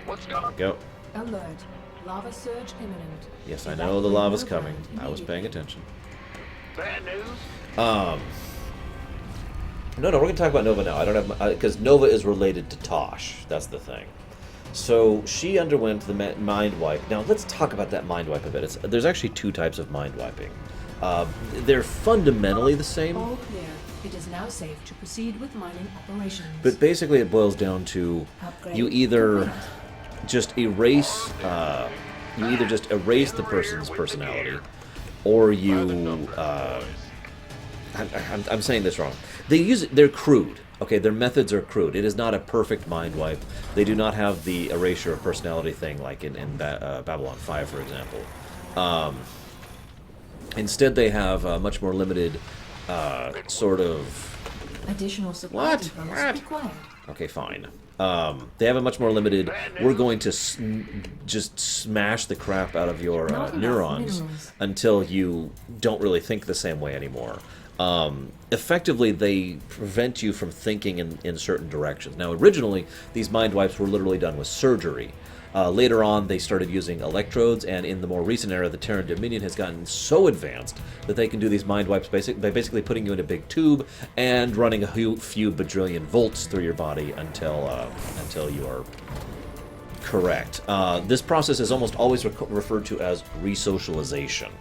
Let's go. Go. Alert. Lava surge imminent. Yes, I know the lava's coming. I was paying attention. Bad news? No, we're going to talk about Nova now. I don't have, because Nova is related to Tosh. That's the thing. So she underwent the mind wipe. Now let's talk about that mind wipe a bit. There's actually two types of mind wiping. They're fundamentally the same. All clear. It is now safe to proceed with mining operations. But basically, it boils down to you either just erase the person's personality, or you. I'm saying this wrong. They're crude. Okay, their methods are crude. It is not a perfect mind wipe. They do not have the erasure of personality thing like in Babylon 5, for example. Instead, they have a much more limited sort of... Additional supply depots required. Okay, fine. They have a much more limited... We're going to just smash the crap out of your neurons until you don't really think the same way anymore. Effectively, they prevent you from thinking in certain directions. Now, originally, these mind wipes were literally done with surgery. Later on, they started using electrodes, and in the more recent era, the Terran Dominion has gotten so advanced that they can do these mind wipes by basically putting you in a big tube and running a few bajillion volts through your body until you are correct. This process is almost always referred to as resocialization.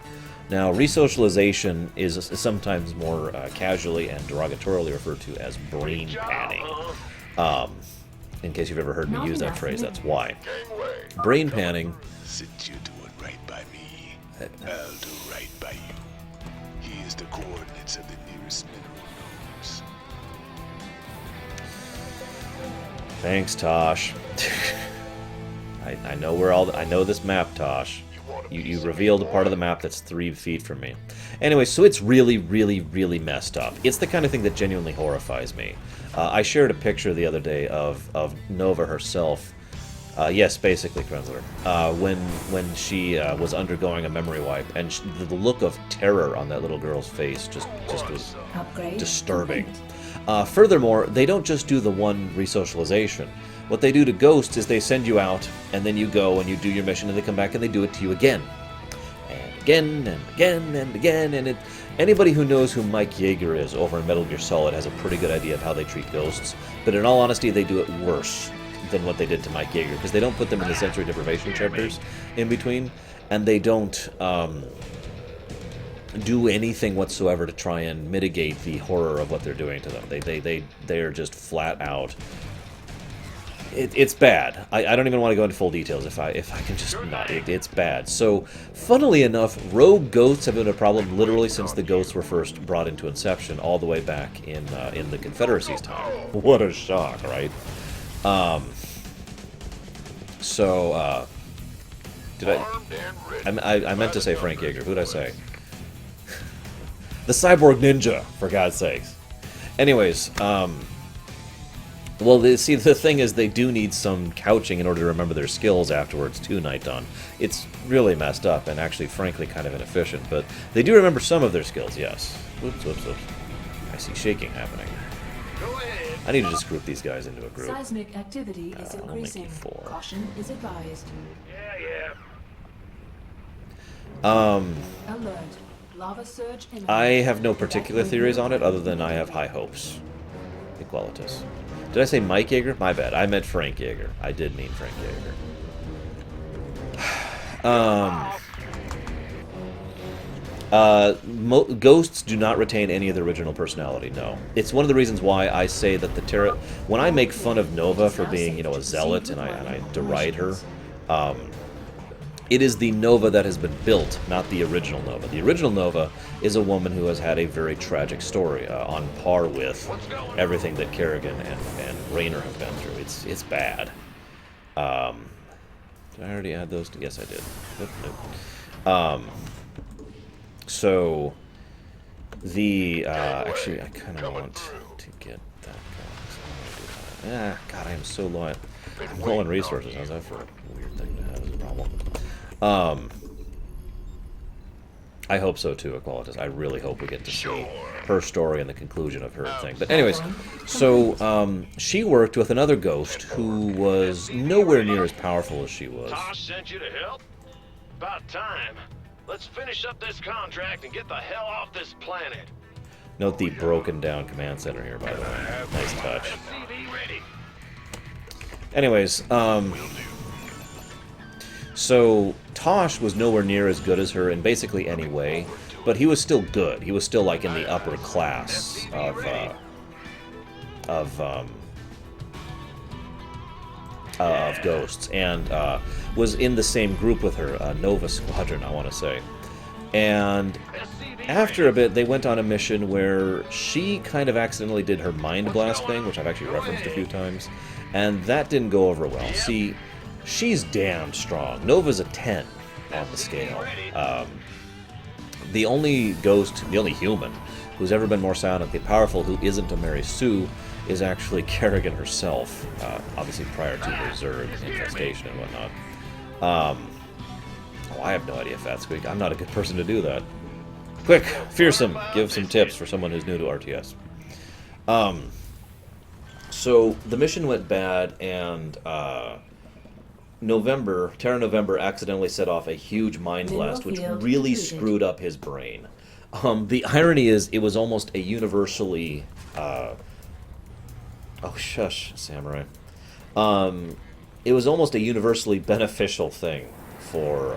Now, resocialization is sometimes more casually and derogatorily referred to as brain panning. In case you've ever heard me use that phrase, that's why. Brain panning. Since you're doing right by me, I'll do right by you. Here's the coordinates of the nearest mineral nodes. Thanks, Tosh. I know I know this map, Tosh. You revealed a part of the map that's 3 feet from me. Anyway, so it's really, really, really messed up. It's the kind of thing that genuinely horrifies me. I shared a picture the other day of Nova herself. Yes, basically, Krenzler. When she was undergoing a memory wipe, and the look of terror on that little girl's face just was disturbing. Furthermore, they don't just do the one resocialization. What they do to ghosts is they send you out, and then you go and you do your mission, and they come back and they do it to you again. And again, and again, and again, and anybody who knows who Mike Yeager is over in Metal Gear Solid has a pretty good idea of how they treat ghosts, but in all honesty, they do it worse than what they did to Mike Yeager, because they don't put them in the sensory deprivation chambers in between, and they don't do anything whatsoever to try and mitigate the horror of what they're doing to them. They are just flat out. It's bad. I don't even want to go into full details if I can just not. It's bad. So, funnily enough, rogue ghosts have been a problem literally since the ghosts were first brought into Inception, all the way back in the Confederacy's time. What a shock, right? I meant to say Frank Yeager. Who'd I say? The Cyborg Ninja, for God's sakes. Anyways, well, the thing is, they do need some couching in order to remember their skills afterwards, too, Night Dawn. It's really messed up and actually, frankly, kind of inefficient, but they do remember some of their skills, yes. Oops. I see shaking happening. I need to just group these guys into a group. Seismic activity is increasing. Caution is advised. Alert. Lava surge imminent. I have no particular theories on it, other than I have high hopes. I think Qualitas. Did I say Mike Yeager? My bad. I meant Frank Yeager. I did mean Frank Yeager. Ghosts do not retain any of the original personality, no. It's one of the reasons why I say that when I make fun of Nova for being, a zealot, and I deride her, it is the Nova that has been built, not the original Nova. The original Nova is a woman who has had a very tragic story, on par with everything that Kerrigan and Raynor have been through. It's bad. Did I already add those? Yes, I did. Nope. So, actually, I kind of want to get that going. God, I am so low. I'm low on resources. How's that for a weird thing to have as a problem? I hope so too, Equalitas. I really hope we get to see her story and the conclusion of her thing. But anyways, so she worked with another ghost who was nowhere near as powerful as she was. Tosh sent you to help? About time. Let's finish up this contract and get the hell off this planet. Note the broken down command center here, by the way. Nice touch. Anyways, so Tosh was nowhere near as good as her in basically any way, but he was still good. He was still like in the upper class of ghosts, and was in the same group with her, Nova Squadron, I want to say. And after a bit, they went on a mission where she kind of accidentally did her Mind Blast thing, which I've actually referenced a few times, and that didn't go over well. See, she's damn strong. Nova's a 10 on the scale. The only ghost, the only human, who's ever been more silently powerful who isn't a Mary Sue is actually Kerrigan herself, obviously prior to her Zerg infestation and whatnot. I have no idea, Fat Squeak. I'm not a good person to do that. Quick, Fearsome, give some tips for someone who's new to RTS. So the mission went bad, and Terra November accidentally set off a huge Mind Blast, which really screwed up his brain. The irony is, it was almost a universally... oh, shush, Samurai. It was almost a universally beneficial thing for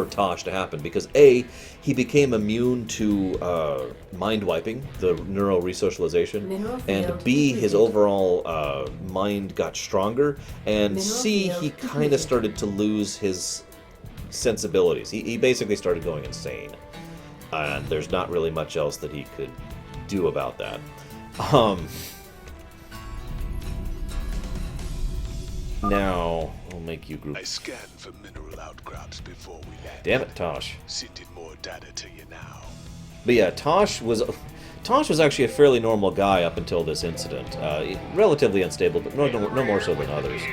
Tosh to happen, because A, he became immune to mind wiping, the neural resocialization, and B, his overall mind got stronger, and C, he kind of started to lose his sensibilities. He basically started going insane, and there's not really much else that he could do about that. Now, we'll make you group. I scanned for mineral outcrops before we landed. Damn it, Tosh. Sending more data to you now. But yeah, Tosh was actually a fairly normal guy up until this incident. Relatively unstable, but no more so than others.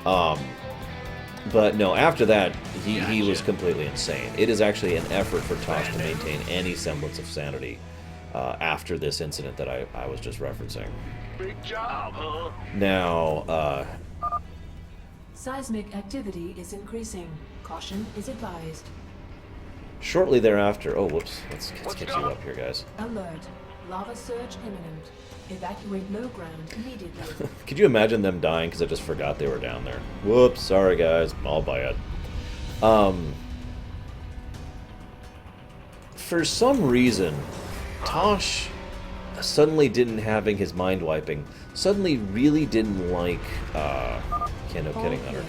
But no, after that, he was completely insane. It is actually an effort for Tosh to maintain any semblance of sanity after this incident that I was just referencing. Big job, huh? Now, seismic activity is increasing. Caution is advised. Shortly thereafter... Oh, whoops. Let's get you up here, guys. Alert. Lava surge imminent. Evacuate low ground immediately. Could you imagine them dying because I just forgot they were down there? Whoops, sorry guys, I'll buy it. For some reason, Tosh suddenly didn't having his mind wiping, suddenly really didn't like Kano Kidding Hunter.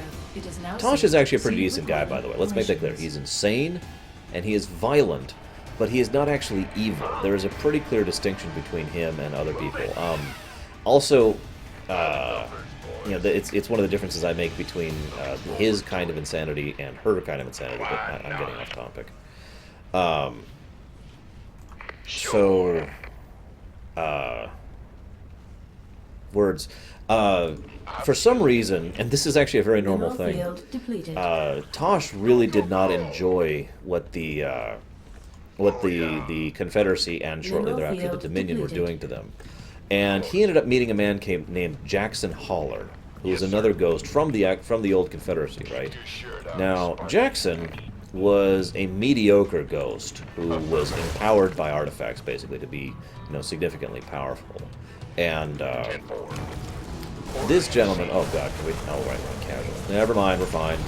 Tosh is actually a pretty decent guy, by the way. Let's make that clear. He's insane, and he is violent, but he is not actually evil. There is a pretty clear distinction between him and other people. Also, it's one of the differences I make between his kind of insanity and her kind of insanity, but I'm getting off topic. Words. For some reason, and this is actually a very normal thing, Tosh really did not enjoy what the Confederacy and shortly thereafter the Dominion were doing to them. And he ended up meeting a man named Jackson Haller, who was another ghost from the old Confederacy, right? Now, Jackson was a mediocre ghost who was empowered by artifacts, basically, to be, significantly powerful. And this gentleman, oh god, can we? Oh right, we're on casual. Never mind, we're fine.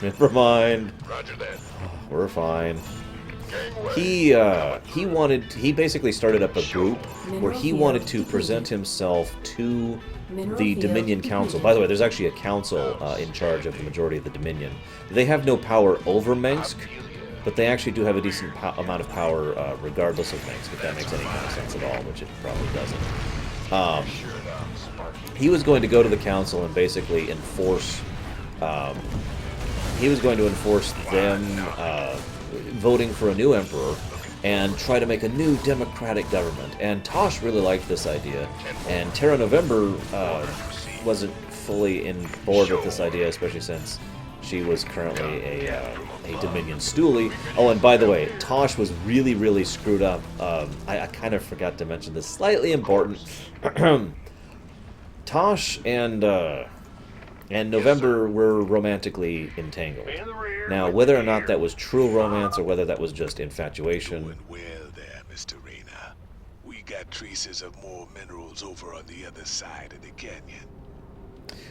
Never mind. Roger that. We're fine. He basically started up a group where he wanted to present himself to the Dominion Council. By the way, there's actually a council in charge of the majority of the Dominion. They have no power over Mengsk, but they actually do have a decent amount of power regardless of Mengsk, if that makes any kind of sense at all, which it probably doesn't. He was going to go to the council and basically enforce... he was going to enforce them voting for a new emperor and try to make a new democratic government. And Tosh really liked this idea, and Terra November wasn't fully in board with this idea, especially since she was currently a Dominion stoolie. Oh, and by the way, Tosh was really, really screwed up. I kind of forgot to mention this. Slightly important. Tosh and November were romantically entangled. Now, whether or not that was true romance or whether that was just infatuation... Doing well there, Mr. Raynor. We got traces of more minerals over on the other side of the canyon.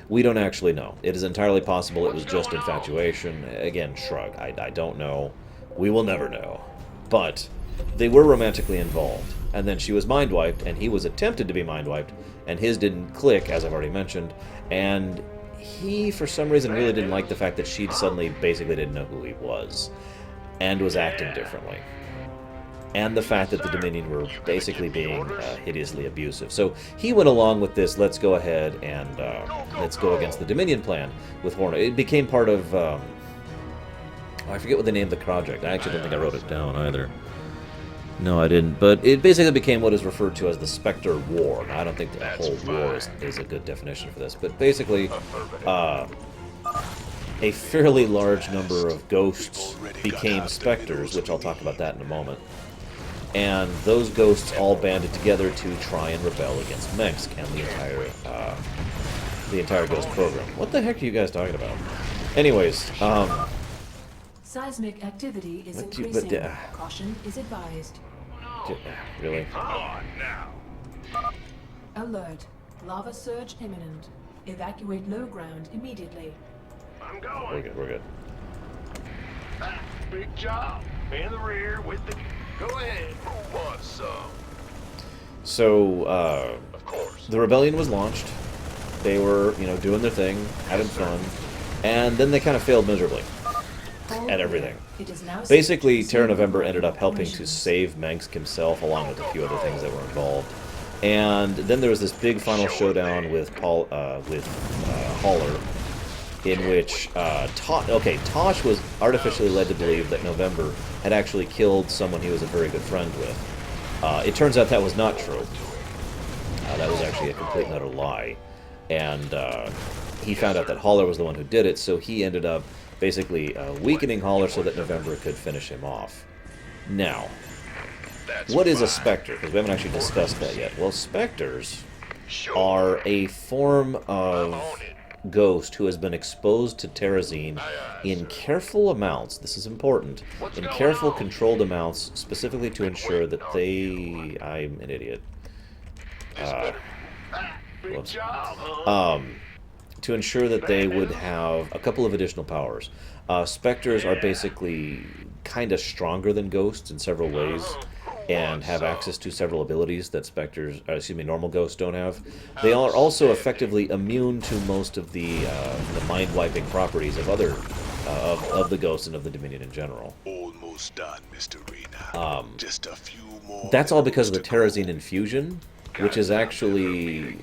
We don't actually know. It is entirely possible it was just infatuation. Again, shrug. I don't know. We will never know. But they were romantically involved. And then she was mind-wiped, and he was attempted to be mind-wiped, and his didn't click, as I've already mentioned, and he, for some reason, really didn't like the fact that she suddenly basically didn't know who he was, and was acting differently. And the fact that the Dominion were basically being hideously abusive. So he went along with this, let's go ahead and let's go against the Dominion plan with Horner. It became part of, I forget what they named the project. I actually don't think I wrote it down either. No, I didn't. But it basically became what is referred to as the Spectre War. Now, I don't think the whole war is a good definition for this. But basically, a fairly large number of ghosts became specters, which I'll talk about that in a moment. And those ghosts all banded together to try and rebel against Mengsk and the entire ghost program. What the heck are you guys talking about? Anyways, seismic activity is increasing. Caution is advised. Really? Alert. Lava surge imminent. Evacuate low ground immediately. I'm going. We're good, we're good. Big job. In the rear with the... Go ahead. Who wants some? So, of course. The rebellion was launched. They were, doing their thing, having fun, and then they kind of failed miserably at everything. Basically, Terra November ended up helping to save Mengsk himself, along with a few other things that were involved. And then there was this big final showdown with Haller, in which Tosh was artificially led to believe that November had actually killed someone he was a very good friend with. It turns out that was not true. That was actually a complete and utter lie. And he found out that Haller was the one who did it, so he ended up basically weakening Haller so that November could finish him off. Now, what is a Spectre? Because we haven't actually discussed that yet. Well, Specters are a form of ghost who has been exposed to terrazine in careful amounts. This is important. In careful, controlled amounts, specifically to ensure that they... I'm an idiot. Whoops. To ensure that they would have a couple of additional powers. Specters are basically kind of stronger than ghosts in several ways, and have access to several abilities that normal ghosts don't have. They are also effectively immune to most of the mind-wiping properties of other of the ghosts and of the Dominion in general. Almost done, Mr. Raynor. Just a few more. That's all because of the terrazine infusion, which is actually...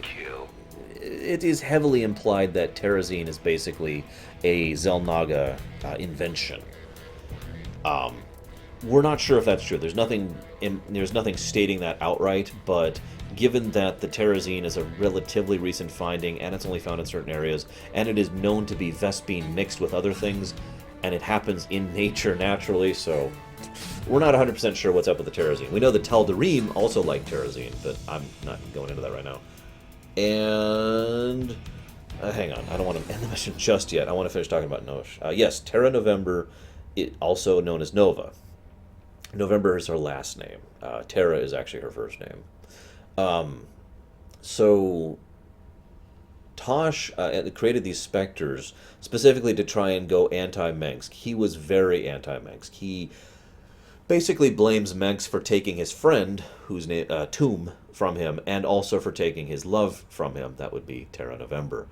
It is heavily implied that terrazine is basically a Xel'Naga invention. We're not sure if that's true. There's nothing stating that outright, but given that the terrazine is a relatively recent finding, and it's only found in certain areas, and it is known to be Vespene mixed with other things, and it happens in nature naturally, so we're not 100% sure what's up with the terrazine. We know the Tal'Darim also like terrazine, but I'm not going into that right now. And hang on. I don't want to end the mission just yet. I want to finish talking about Nosh. Yes, Terra November, also known as Nova. November is her last name. Terra is actually her first name. So Tosh created these specters specifically to try and go anti-Mengsk. He was very anti-Mengsk. He basically blames Mengsk for taking his friend, whose name Tomb, from him, and also for taking his love from him. That would be Terra November.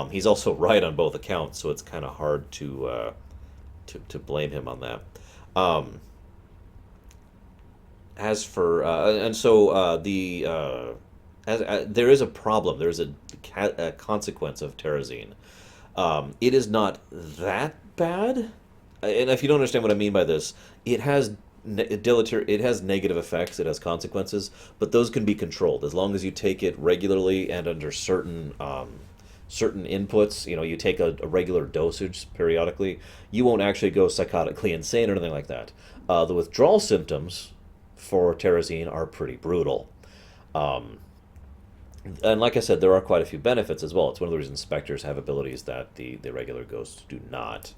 He's also right on both accounts, so it's kind of hard to blame him on that. As for there is a problem. There's a consequence of Terrazine. It is not that bad, and if you don't understand what I mean by this, it has negative effects. It has consequences, but those can be controlled as long as you take it regularly and under certain inputs. You know, you take a regular dosage periodically. You won't actually go psychotically insane or anything like that. The withdrawal symptoms for Terrazine are pretty brutal. And like I said, there are quite a few benefits as well. It's one of the reasons specters have abilities that the regular ghosts do not.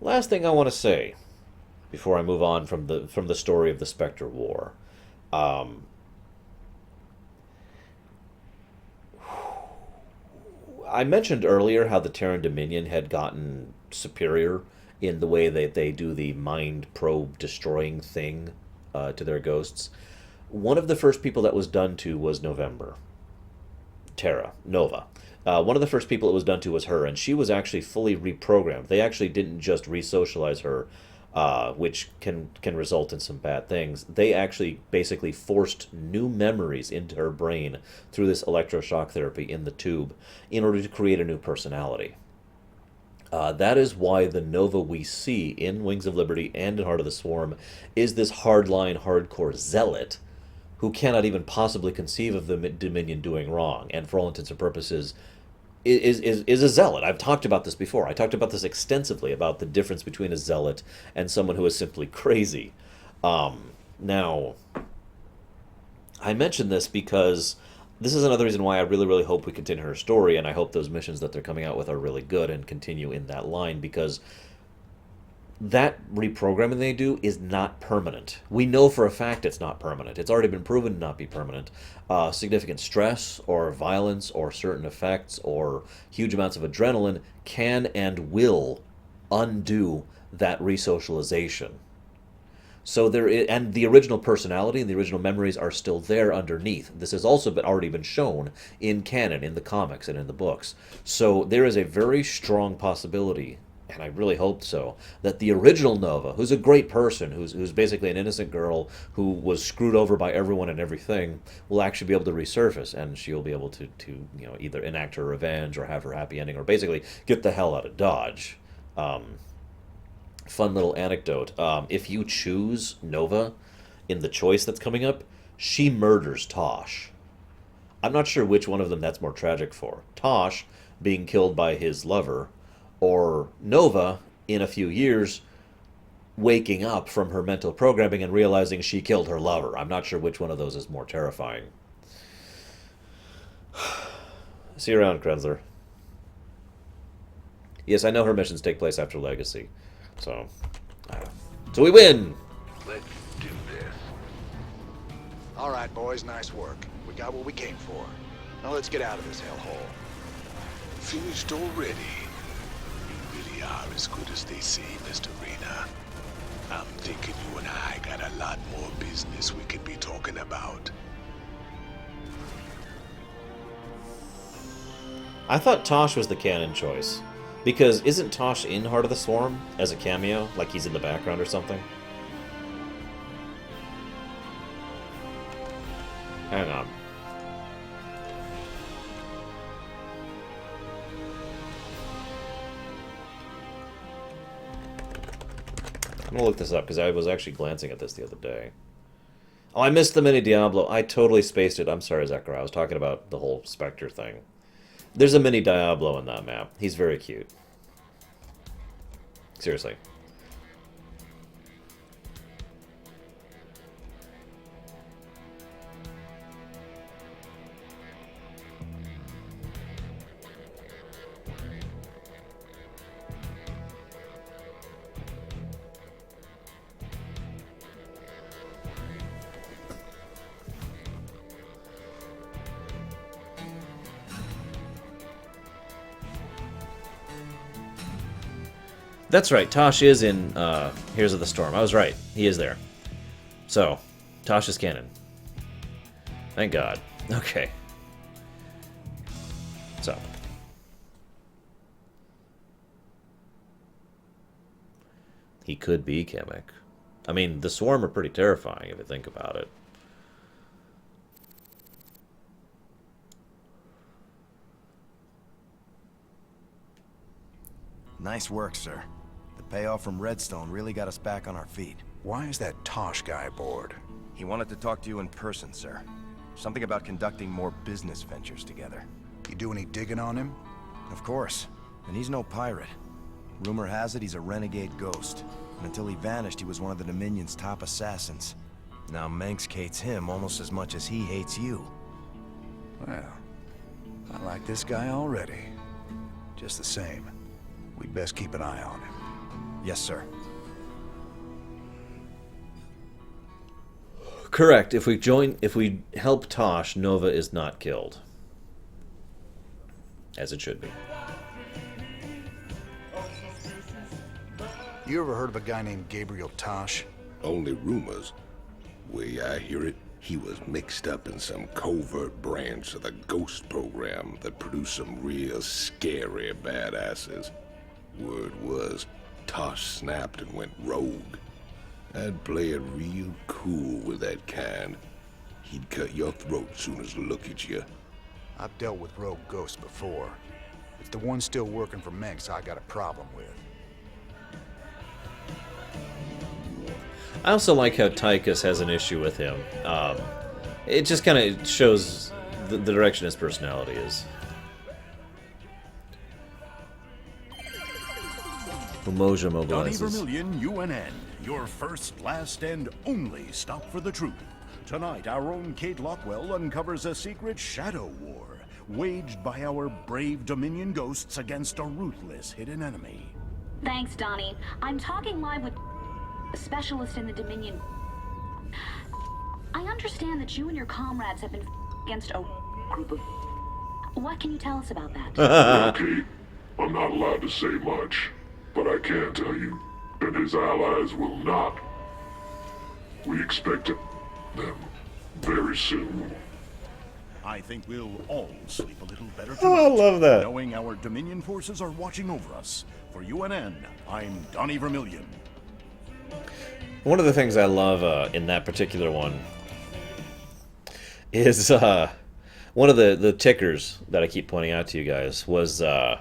Last thing I want to say before I move on from the story of the Spectre War. I mentioned earlier how the Terran Dominion had gotten superior in the way that they do the mind probe destroying thing to their ghosts. One of the first people that was done to was Nova. One of the first people it was done to was her, and she was actually fully reprogrammed. They actually didn't just re-socialize her, which can result in some bad things. They actually basically forced new memories into her brain through this electroshock therapy in the tube in order to create a new personality. That is why the Nova we see in Wings of Liberty and in Heart of the Swarm is this hardline, hardcore zealot who cannot even possibly conceive of the Dominion doing wrong, and for all intents and purposes is a zealot. I've talked about this before. I talked about this extensively, about the difference between a zealot and someone who is simply crazy. Now, I mention this because this is another reason why I really, really hope we continue her story, and I hope those missions that they're coming out with are really good and continue in that line, because that reprogramming they do is not permanent. We know for a fact it's not permanent. It's already been proven to not be permanent. Significant stress or violence or certain effects or huge amounts of adrenaline can and will undo that resocialization. So and the original personality and the original memories are still there underneath. This has also already been shown in canon, in the comics and in the books. So there is a very strong possibility, and I really hope so, that the original Nova, who's a great person, who's basically an innocent girl who was screwed over by everyone and everything, will actually be able to resurface, and she'll be able to either enact her revenge or have her happy ending, or basically get the hell out of Dodge. Fun little anecdote. If you choose Nova in the choice that's coming up, she murders Tosh. I'm not sure which one of them that's more tragic for. Tosh being killed by his lover, or Nova, in a few years, waking up from her mental programming and realizing she killed her lover. I'm not sure which one of those is more terrifying. See you around, Krenzler. Yes, I know her missions take place after Legacy. So we win! Let's do this. All right, boys, nice work. We got what we came for. Now let's get out of this hellhole. Finished already? You really are as good as they say, Mr. Raynor. I'm thinking you and I got a lot more business we could be talking about. I thought Tosh was the canon choice. Because isn't Tosh in Heart of the Swarm as a cameo? Like he's in the background or something? Hang on. I'm gonna look this up because I was actually glancing at this the other day. Oh, I missed the mini Diablo. I totally spaced it. I'm sorry, Zechariah. I was talking about the whole Spectre thing. There's a mini Diablo in that map. He's very cute. Seriously. That's right. Tosh is in Heroes of the Storm. I was right. He is there. So, Tosh is canon. Thank God. Okay. So. He could be Gimmick. I mean, the Swarm are pretty terrifying if you think about it. Nice work, sir. The payoff from Redstone really got us back on our feet. Why is that Tosh guy aboard? He wanted to talk to you in person, sir. Something about conducting more business ventures together. You do any digging on him? Of course. And he's no pirate. Rumor has it he's a renegade ghost. And until he vanished, he was one of the Dominion's top assassins. Now Mengsk hates him almost as much as he hates you. Well, I like this guy already. Just the same, we'd best keep an eye on him. Yes, sir. Correct. If we help Tosh, Nova is not killed. As it should be. You ever heard of a guy named Gabriel Tosh? Only rumors. Way I hear it, he was mixed up in some covert branch of the Ghost program that produced some real scary badasses. Word was, Tosh snapped and went rogue. I'd play it real cool with that kind. He'd cut your throat soon as look at you. I've dealt with rogue ghosts before. It's the one still working for Mengsk I got a problem with. I also like how Tykus has an issue with him. It just kind of shows the direction his personality is. Umoja Donnie mobilizes. Vermillion, UNN. Your first, last, and only stop for the truth. Tonight, our own Kate Lockwell uncovers a secret shadow war waged by our brave Dominion ghosts against a ruthless hidden enemy. Thanks, Donnie. I'm talking live with a specialist in the Dominion. I understand that you and your comrades have been against a group of... What can you tell us about that? Now, Kate, I'm not allowed to say much, but I can tell you that his allies will not. We expect them very soon. I think we'll all sleep a little better tonight. Oh, I love that. Knowing our Dominion forces are watching over us. For UNN, I'm Donnie Vermillion. One of the things I love in that particular one is one of the tickers that I keep pointing out to you guys was that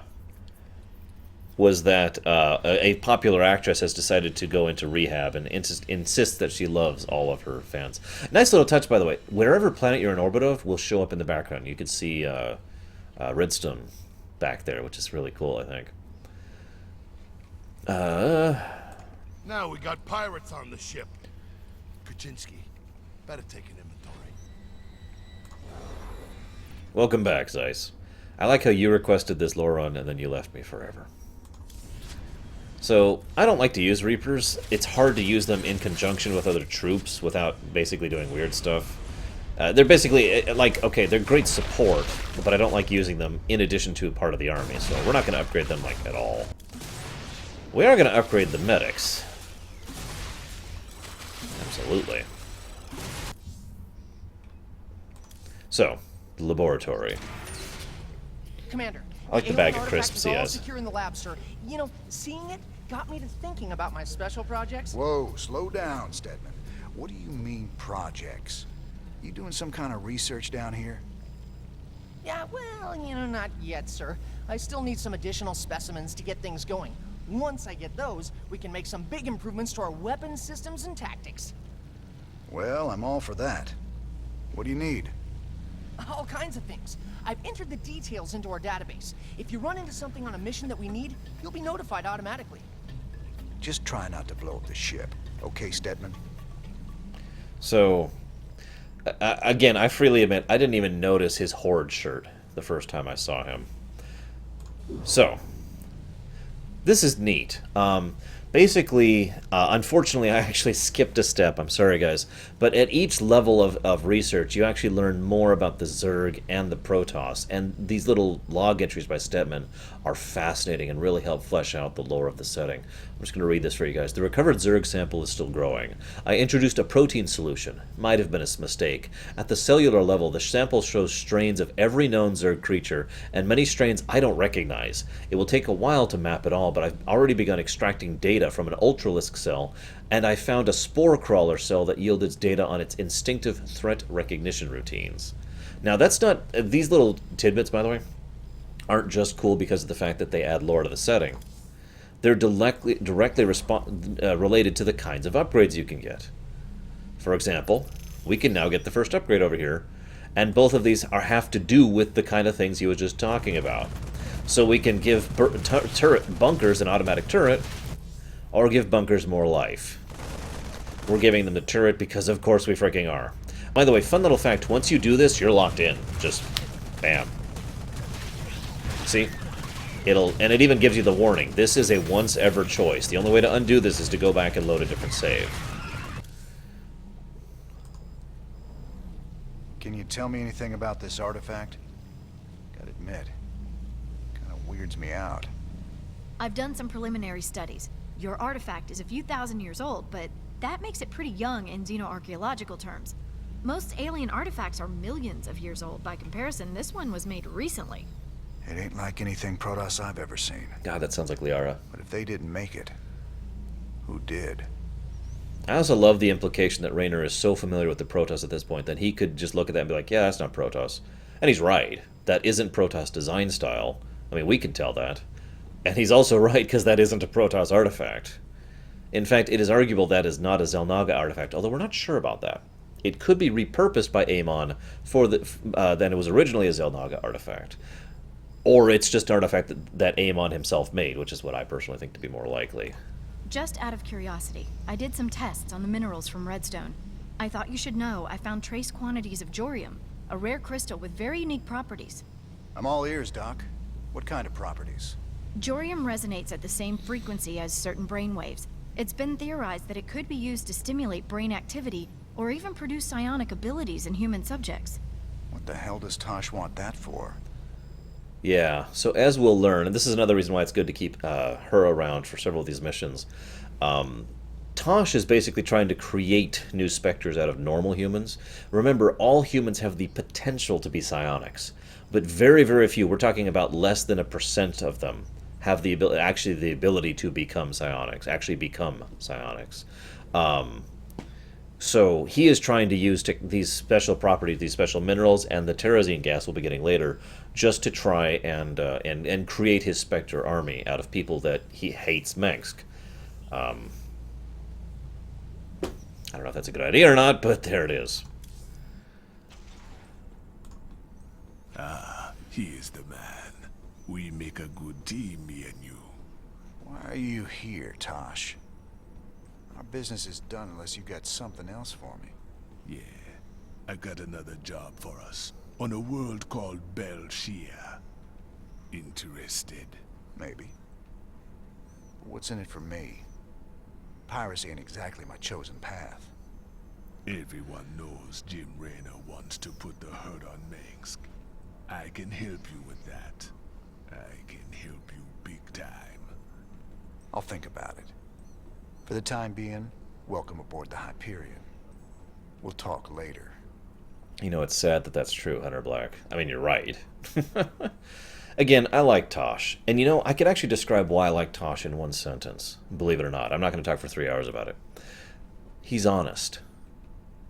a popular actress has decided to go into rehab and insists that she loves all of her fans. Nice little touch, by the way. Wherever planet you're in orbit of will show up in the background. You can see Redstone back there, which is really cool, I think. Now we got pirates on the ship. Kaczynski, better take an inventory. Welcome back, Zeiss. I like how you requested this Lorerun and then you left me forever. So, I don't like to use Reapers. It's hard to use them in conjunction with other troops without basically doing weird stuff. They're basically, like, okay, they're great support, but I don't like using them in addition to part of the army, so we're not going to upgrade them, like, at all. We are going to upgrade the medics. Absolutely. So, the laboratory. Commander, I like the bag of crisps he has. Secure in the lab, sir. You know, seeing it got me to thinking about my special projects. Whoa, slow down, Stedman. What do you mean, projects? You doing some kind of research down here? Yeah, well, you know, not yet, sir. I still need some additional specimens to get things going. Once I get those, we can make some big improvements to our weapon systems and tactics. Well, I'm all for that. What do you need? All kinds of things. I've entered the details into our database. If you run into something on a mission that we need, you'll be notified automatically. Just try not to blow up the ship. Okay, Stedman? So, again, I freely admit, I didn't even notice his Horde shirt the first time I saw him. So, this is neat. Basically, unfortunately, I actually skipped a step. I'm sorry, guys. But at each level of research, you actually learn more about the Zerg and the Protoss. And these little log entries by Stepman are fascinating and really help flesh out the lore of the setting. I'm just going to read this for you guys. The recovered Zerg sample is still growing. I introduced a protein solution. Might have been a mistake. At the cellular level, the sample shows strains of every known Zerg creature, and many strains I don't recognize. It will take a while to map it all, but I've already begun extracting data from an Ultralisk cell, and I found a spore crawler cell that yielded data on its instinctive threat recognition routines. Now, that's not... These little tidbits, by the way, aren't just cool because of the fact that they add lore to the setting. They're directly related to the kinds of upgrades you can get. For example, we can now get the first upgrade over here, and both of these have to do with the kind of things he was just talking about. So we can give bunkers an automatic turret, or give bunkers more life. We're giving them the turret because, of course, we freaking are. By the way, fun little fact, once you do this, you're locked in. Just, bam. See? And it even gives you the warning. This is a once-ever choice. The only way to undo this is to go back and load a different save. Can you tell me anything about this artifact? Gotta admit, kind of weirds me out. I've done some preliminary studies. Your artifact is a few thousand years old, but that makes it pretty young in xenoarchaeological terms. Most alien artifacts are millions of years old. By comparison, this one was made recently. It ain't like anything Protoss I've ever seen. God, that sounds like Liara. But if they didn't make it, who did? I also love the implication that Raynor is so familiar with the Protoss at this point that he could just look at that and be like, yeah, that's not Protoss. And he's right. That isn't Protoss design style. I mean, we can tell that. And he's also right because that isn't a Protoss artifact. In fact, it is arguable that is not a Xel'Naga artifact, although we're not sure about that. It could be repurposed by Amon for then it was originally a Xel'Naga artifact. Or it's just an artifact that Amon himself made, which is what I personally think to be more likely. Just out of curiosity, I did some tests on the minerals from Redstone. I thought you should know I found trace quantities of Jorium, a rare crystal with very unique properties. I'm all ears, Doc. What kind of properties? Jorium resonates at the same frequency as certain brainwaves. It's been theorized that it could be used to stimulate brain activity or even produce psionic abilities in human subjects. What the hell does Tosh want that for? Yeah, so as we'll learn, and this is another reason why it's good to keep her around for several of these missions, Tosh is basically trying to create new specters out of normal humans. Remember, all humans have the potential to be psionics, but very, very few, we're talking about less than 1% of them, have the ability to become psionics, So he is trying to use these special properties, these special minerals, and the terrazine gas we'll be getting later, just to try and create his Spectre army out of people that he hates Mengsk. I don't know if that's a good idea or not, but there it is. Ah, he is the man. We make a good team, me and you. Why are you here, Tosh? Our business is done unless you got something else for me. Yeah, I got another job for us on a world called Belshia. Interested? Maybe. But what's in it for me? Piracy ain't exactly my chosen path. Everyone knows Jim Raynor wants to put the hurt on Mengsk. I can help you with that. I can help you big time. I'll think about it. For the time being, welcome aboard the Hyperion. We'll talk later. You know, it's sad that that's true, Hunter Black. I mean, you're right. Again, I like Tosh. And you know, I could actually describe why I like Tosh in one sentence. Believe it or not. I'm not going to talk for 3 hours about it. He's honest.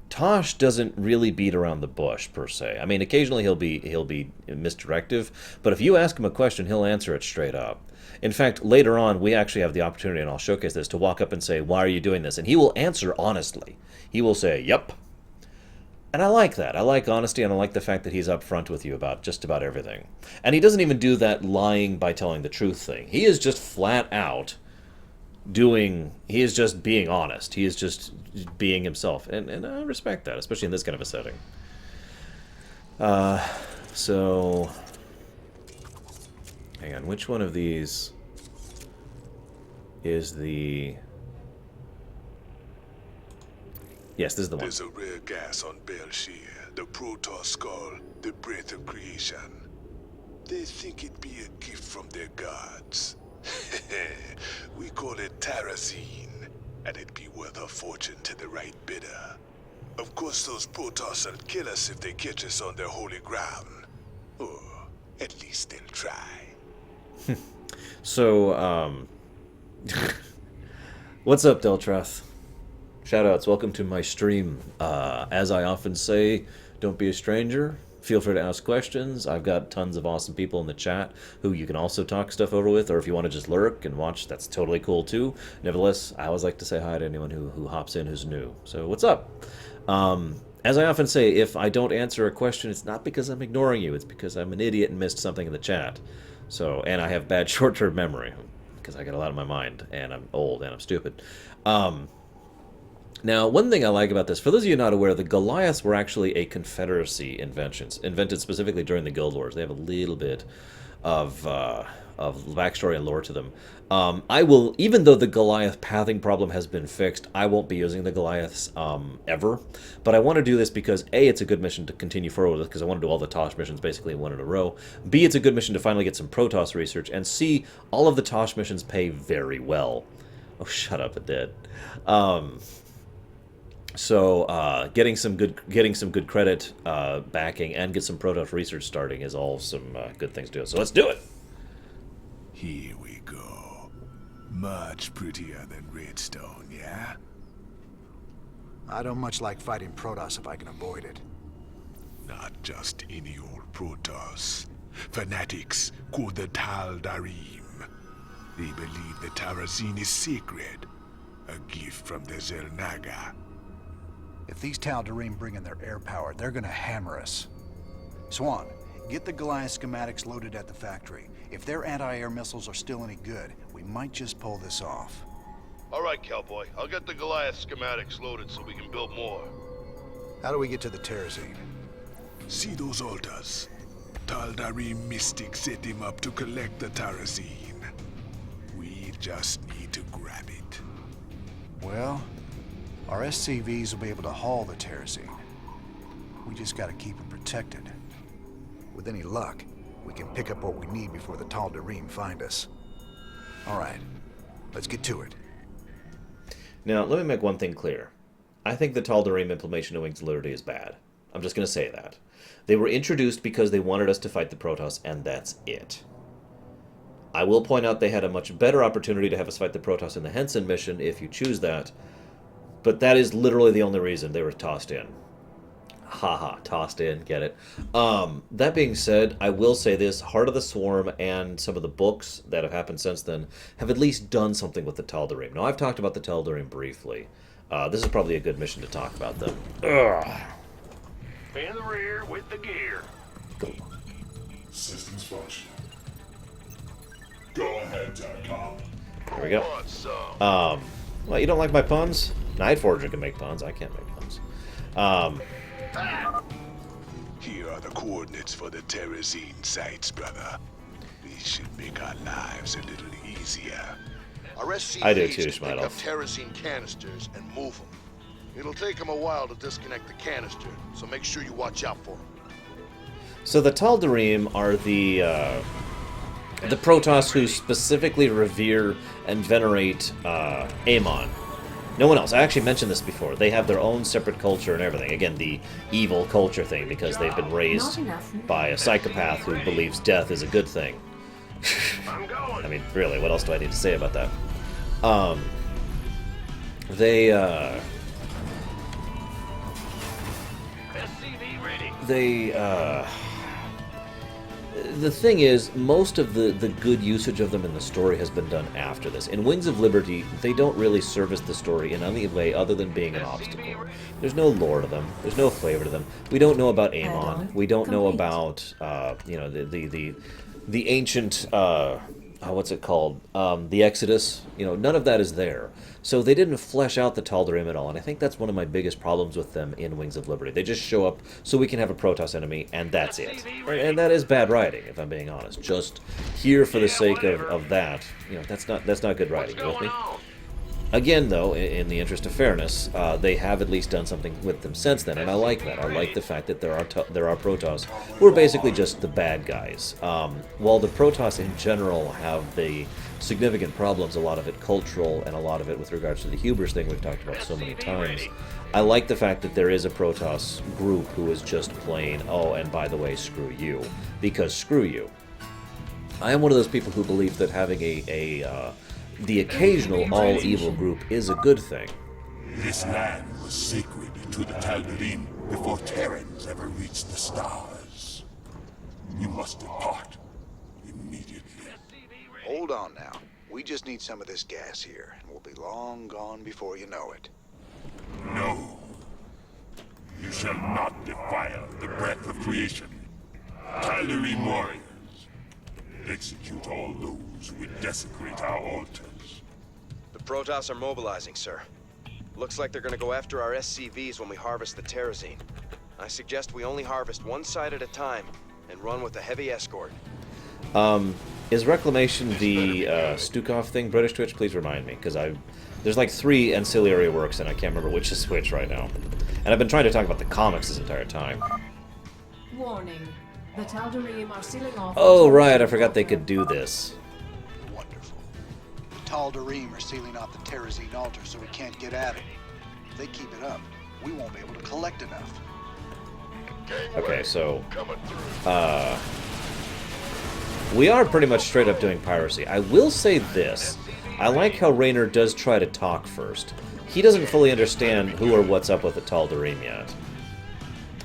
Tosh doesn't really beat around the bush, per se. I mean, occasionally he'll be misdirective, but if you ask him a question, he'll answer it straight up. In fact, later on, we actually have the opportunity, and I'll showcase this, to walk up and say, why are you doing this? And he will answer honestly. He will say, yep. And I like that. I like honesty, and I like the fact that he's upfront with you about just about everything. And he doesn't even do that lying by telling the truth thing. He is just flat out he is just being honest. He is just being himself. And I respect that, especially in this kind of a setting. So, hang on, which one of these? is the... Yes, this is the one. There's a rare gas on Belshir, the Protoss skull, the breath of creation. They think it'd be a gift from their gods. We call it Terrazine, and it'd be worth a fortune to the right bidder. Of course, those Protoss will kill us if they catch us on their holy ground. Or at least they'll try. So, what's up, Deltrath? Shoutouts, welcome to my stream. As I often say, don't be a stranger. Feel free to ask questions. I've got tons of awesome people in the chat who you can also talk stuff over with, or if you want to just lurk and watch, that's totally cool too. Nevertheless, I always like to say hi to anyone who hops in who's new. So what's up? As I often say, if I don't answer a question, it's not because I'm ignoring you, it's because I'm an idiot and missed something in the chat. So, and I have bad short-term memory, because I got a lot on my mind, and I'm old, and I'm stupid. Now, one thing I like about this, for those of you not aware, the Goliaths were actually a Confederacy invented specifically during the Guild Wars. They have a little bit of backstory and lore to them. I will, even though the Goliath pathing problem has been fixed, I won't be using the Goliaths ever. But I want to do this because A, it's a good mission to continue forward with, because I want to do all the Tosh missions basically in one in a row. B, it's a good mission to finally get some Protoss research. And C, all of the Tosh missions pay very well. Oh, shut up, it did. So getting some good credit backing and get some Protoss research starting is all some good things to do. So let's do it. Here we go. Much prettier than Redstone, yeah? I don't much like fighting Protoss if I can avoid it. Not just any old Protoss. Fanatics called the Tal'Darim. They believe the Terrazine is sacred. A gift from the Xel'Naga. If these Tal'Darim bring in their air power, they're gonna hammer us. Swan, get the Goliath schematics loaded at the factory. If their anti-air missiles are still any good, we might just pull this off. All right, cowboy. I'll get the Goliath schematics loaded so we can build more. How do we get to the Terrazine? See those altars? Tal'Darim mystics set him up to collect the Terrazine. We just need to grab it. Well, our SCVs will be able to haul the Terrazine. We just gotta keep them protected. With any luck, we can pick up what we need before the Tal'Darim find us. Alright, let's get to it. Now, let me make one thing clear. I think the Tal'Darim implementation of Wings of Liberty is bad. I'm just going to say that. They were introduced because they wanted us to fight the Protoss, and that's it. I will point out they had a much better opportunity to have us fight the Protoss in the Henson mission, if you choose that, but that is literally the only reason they were tossed in. Haha, tossed in, get it. That being said, I will say this, Heart of the Swarm and some of the books that have happened since then have at least done something with the Tal'Darim. Now, I've talked about the Tal'Darim briefly. This is probably a good mission to talk about them. Ugh. In the rear with the gear. Systems function. Go ahead, TechCom. Here we go. Well, you don't like my puns? Nightforger can make puns. I can't make puns. Here are the coordinates for the Terrazine sites, brother. These should make our lives a little easier. Our SCVs I do too, can pick up Schmeidel. Terrazine canisters and move them. It'll take them a while to disconnect the canister, so make sure you watch out for them. So the Tal'Darim are the Protoss who specifically revere and venerate Amon. No one else. I actually mentioned this before. They have their own separate culture and everything. Again, the evil culture thing, because they've been raised by a psychopath who believes death is a good thing. I mean, really, what else do I need to say about that? The thing is, most of the good usage of them in the story has been done after this. In Wings of Liberty, they don't really service the story in any way other than being an obstacle. There's no lore to them. There's no flavor to them. We don't know about Amon. We don't know about, you know, the ancient what's it called? The Exodus. You know, none of that is there. So they didn't flesh out the Tal'Darim at all, and I think that's one of my biggest problems with them in Wings of Liberty. They just show up so we can have a Protoss enemy, and that's it. And that is bad writing, if I'm being honest. Just here for the sake of that, you know, that's not good writing. You with me? Again, though, in the interest of fairness, they have at least done something with them since then, and I like that. I like the fact that there are Protoss who are basically just the bad guys. While the Protoss in general have the significant problems, a lot of it cultural, and a lot of it with regards to the hubris thing we've talked about so many times, I like the fact that there is a Protoss group who is just plain, oh, and by the way, screw you, because screw you. I am one of those people who believe that having the occasional all-evil group is a good thing. This land was sacred to the Tal'Darim before Terrans ever reached the stars. You must depart immediately. Hold on now. We just need some of this gas here, and we'll be long gone before you know it. No. You shall not defile the breath of creation. Tal'Darim warriors, execute all those who would desecrate our altars. The Protoss are mobilizing, sir. Looks like they're gonna go after our SCVs when we harvest the Terrazine. I suggest we only harvest one side at a time and run with a heavy escort. Is Reclamation the Stukov thing, British Twitch? Please remind me, because there's like 3 ancillary works and I can't remember which is which right now. And I've been trying to talk about the comics this entire time. Warning. The Tal'Darim are sealing off... Oh, right, I forgot they could do this. Wonderful. The Tal'Darim are sealing off the Terrazine altar so we can't get at it. If they keep it up, we won't be able to collect enough. Okay, so... we are pretty much straight up doing piracy. I will say this. I like how Raynor does try to talk first. He doesn't fully understand who or what's up with the Tal'Darim yet.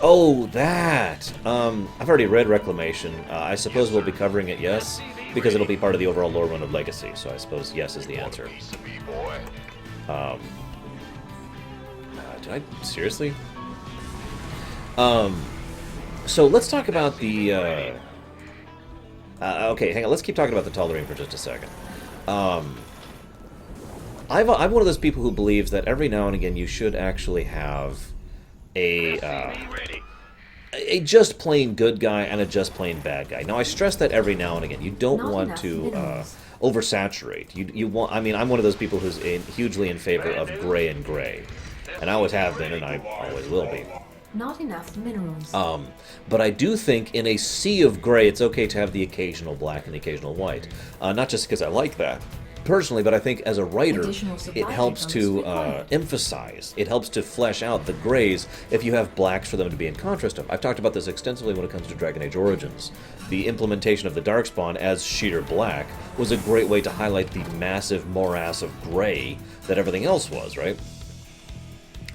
Oh, that! I've already read Reclamation. I suppose we'll be covering it, yes, because it'll be part of the overall lore run of Legacy, so I suppose yes is the answer. Did I... seriously? So let's talk about the, okay, hang on, let's keep talking about the Tal'Darim for just a second. I'm one of those people who believes that every now and again you should actually have a just plain good guy and a just plain bad guy. Now I stress that every now and again. You don't want to oversaturate. You want. I mean, I'm one of those people who's hugely in favor of gray and gray, and I always have been, and I always will be. Not enough minerals. But I do think in a sea of gray, it's okay to have the occasional black and the occasional white. Not just because I like that personally, but I think as a writer, it helps to emphasize, it helps to flesh out the grays if you have blacks for them to be in contrast of. I've talked about this extensively when it comes to Dragon Age Origins. The implementation of the Darkspawn as sheer black was a great way to highlight the massive morass of gray that everything else was, right?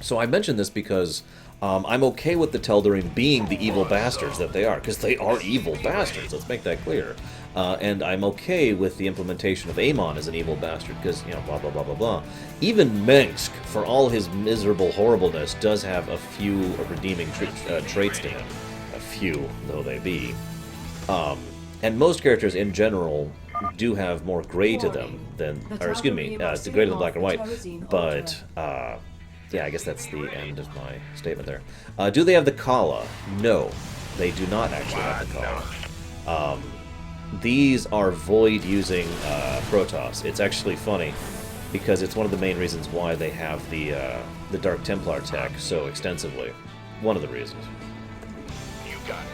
So I mention this because I'm okay with the Tal'Darim being the evil bastards that they are, because they are evil bastards, let's make that clear. And I'm okay with the implementation of Amon as an evil bastard, because, you know, blah, blah, blah, blah, blah. Even Mengsk, for all his miserable horribleness, does have a few redeeming traits to him. A few, though they be. And most characters in general do have more gray to them than, or excuse me, greater than black and white, but, yeah, I guess that's the end of my statement there. Do they have the Kala? No, they do not actually have the Kala. These are Void-using Protoss. It's actually funny, because it's one of the main reasons why they have the Dark Templar tech so extensively. One of the reasons. You got it.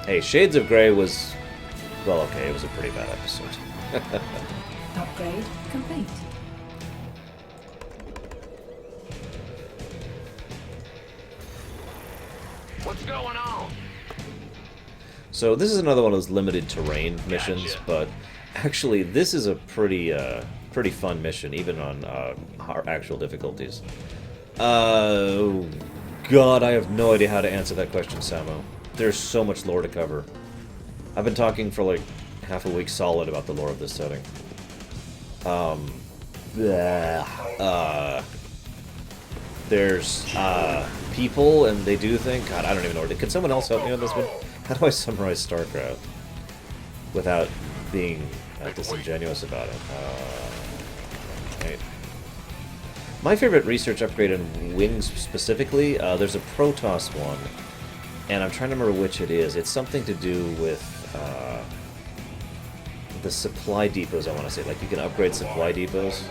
Hey, Shades of Grey was... well, okay, it was a pretty bad episode. Upgrade complete. What's going on? So this is another one of those limited terrain missions, but actually this is a pretty pretty fun mission, even on our actual difficulties. Oh God, I have no idea how to answer that question, Samo. There's so much lore to cover. I've been talking for like half a week solid about the lore of this setting. There's people, and they do think... God, I don't even know. Can someone else help me on this one? How do I summarize Starcraft without being disingenuous about it? Right. My favorite research upgrade in Wings specifically, there's a Protoss one, and I'm trying to remember which it is. It's something to do with the supply depots, I want to say. Like, you can upgrade supply depots.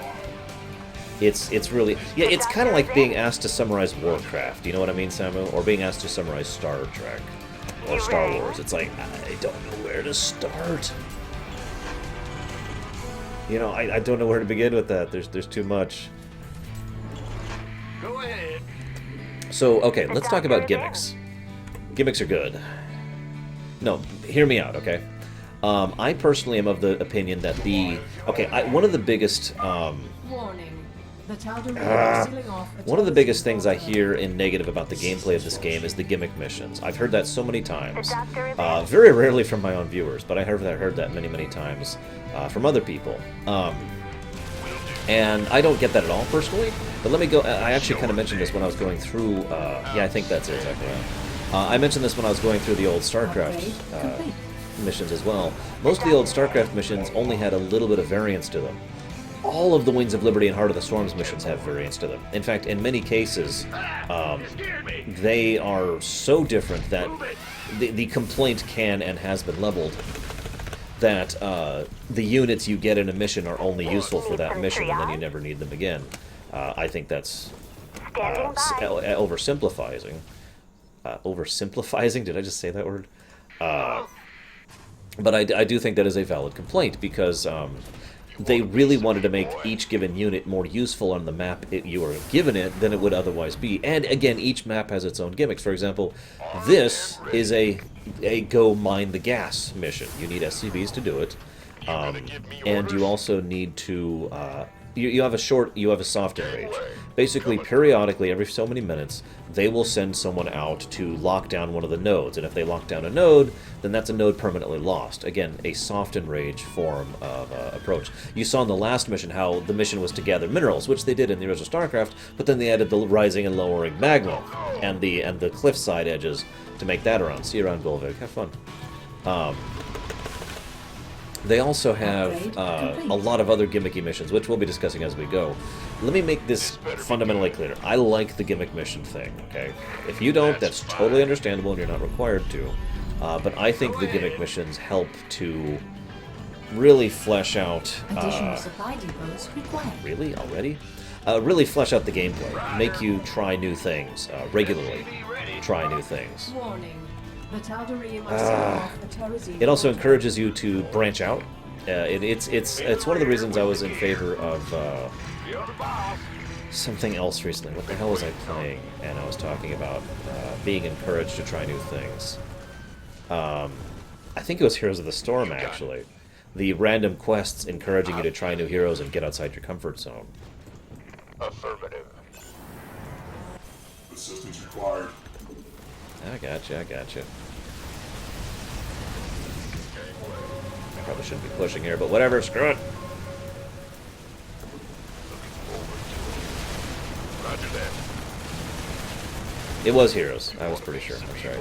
It's really... Yeah, it's kind of like being asked to summarize Warcraft, you know what I mean, Samu? Or being asked to summarize Star Trek. Or Star Wars. It's like, I don't know where to start. You know, I don't know where to begin with that. There's too much. Go ahead. So, okay, let's talk about gimmicks. Gimmicks are good. No, hear me out, okay? I personally am of the opinion that the... Okay, one of the biggest... Warning. The Tal'Darim are sealing off one of the biggest things I hear in negative about the gameplay of this game is the gimmick missions. I've heard that so many times. Very rarely from my own viewers, but I heard that many, many times from other people. And I don't get that at all, personally. But let me go... I actually kind of mentioned this when I was going through... yeah, I think that's it, exactly. I mentioned this when I was going through the old Starcraft missions as well. Most of the old Starcraft missions only had a little bit of variance to them. All of the Wings of Liberty and Heart of the Storms missions have variance to them. In fact, in many cases, they are so different that the complaint can and has been leveled that the units you get in a mission are only useful for that mission and then you never need them again. I think that's oversimplifying. Oversimplifying? Did I just say that word? But I do think that is a valid complaint because they really wanted to make each given unit more useful on the map you were given it than it would otherwise be. And again, each map has its own gimmicks. For example, this is a go mine the gas mission. You need SCVs to do it, and you also need to. You have a soft enrage. Basically, periodically, every so many minutes, they will send someone out to lock down one of the nodes. And if they lock down a node, then that's a node permanently lost. Again, a soft enrage form of approach. You saw in the last mission how the mission was to gather minerals, which they did in the original StarCraft, but then they added the rising and lowering magma and the cliffside edges to make that around. See you around, Golvig. Have fun. They also have a lot of other gimmicky missions, which we'll be discussing as we go. Let me make this fundamentally clear. I like the gimmick mission thing, okay? If you don't, that's totally understandable and you're not required to. But I think the gimmick missions help to really flesh out... Additional supply depots required. Really? Already? Really flesh out the gameplay. Make you try new things. Regularly try new things. Warning. The Tal'Darim are sealing off the Terrazine. It also encourages you to branch out. It's one of the reasons I was in favor of something else recently. What the hell was I playing? And I was talking about being encouraged to try new things. I think it was Heroes of the Storm, actually. The random quests encouraging you to try new heroes and get outside your comfort zone. Affirmative. Assistance required. I gotcha. I probably shouldn't be pushing here, but whatever, screw it. Roger that. It was Heroes, I was pretty sure, that's right.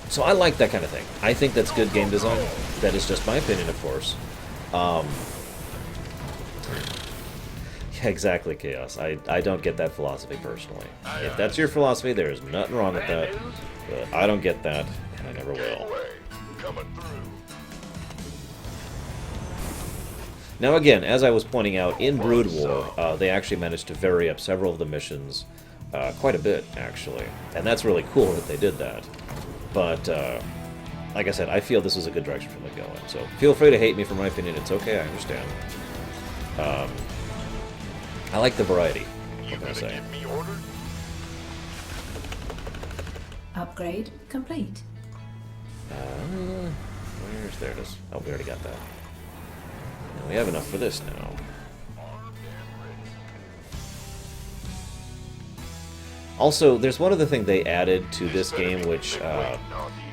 So I like that kind of thing. I think that's good game design. That is just my opinion, of course. Yeah, exactly, Chaos. I don't get that philosophy personally. If that's your philosophy, there's nothing wrong with that. But I don't get that, and I never will. Now again, as I was pointing out, in Brood War, they actually managed to vary up several of the missions quite a bit, actually. And that's really cool that they did that. But, like I said, I feel this is a good direction for them going. So feel free to hate me for my opinion. It's okay, I understand. I like the variety. What can I say? Upgrade complete. There it is. Oh, we already got that. And we have enough for this now. Also, there's one other thing they added to this game, which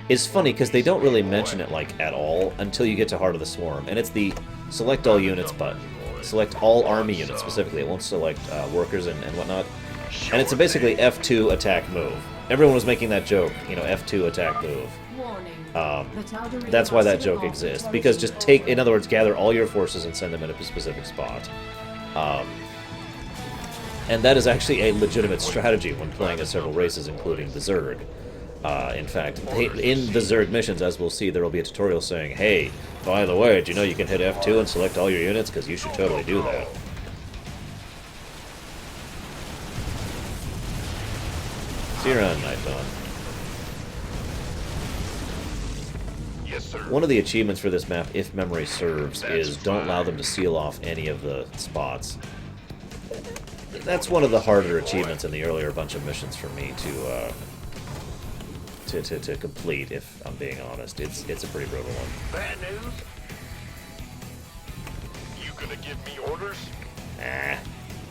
is funny because they don't really mention it like at all until you get to Heart of the Swarm, and it's the Select All Units button. Select all army units specifically. It won't select workers and whatnot. And it's a basically F2 attack move. Everyone was making that joke, you know, F2 attack move. That's why that joke exists. Because just take, in other words, gather all your forces and send them in a specific spot. And that is actually a legitimate strategy when playing as several races, including the Zerg. In fact, in the Zerg missions, as we'll see, there will be a tutorial saying, hey, by the way, do you know you can hit F2 and select all your units? Because you should totally do that. See you around, Night Dawn. Yes, sir. One of the achievements for this map, if memory serves, is don't allow them to seal off any of the spots. That's one of the harder achievements in the earlier bunch of missions for me to complete, if I'm being honest. It's a pretty brutal one. Bad news? You gonna give me orders?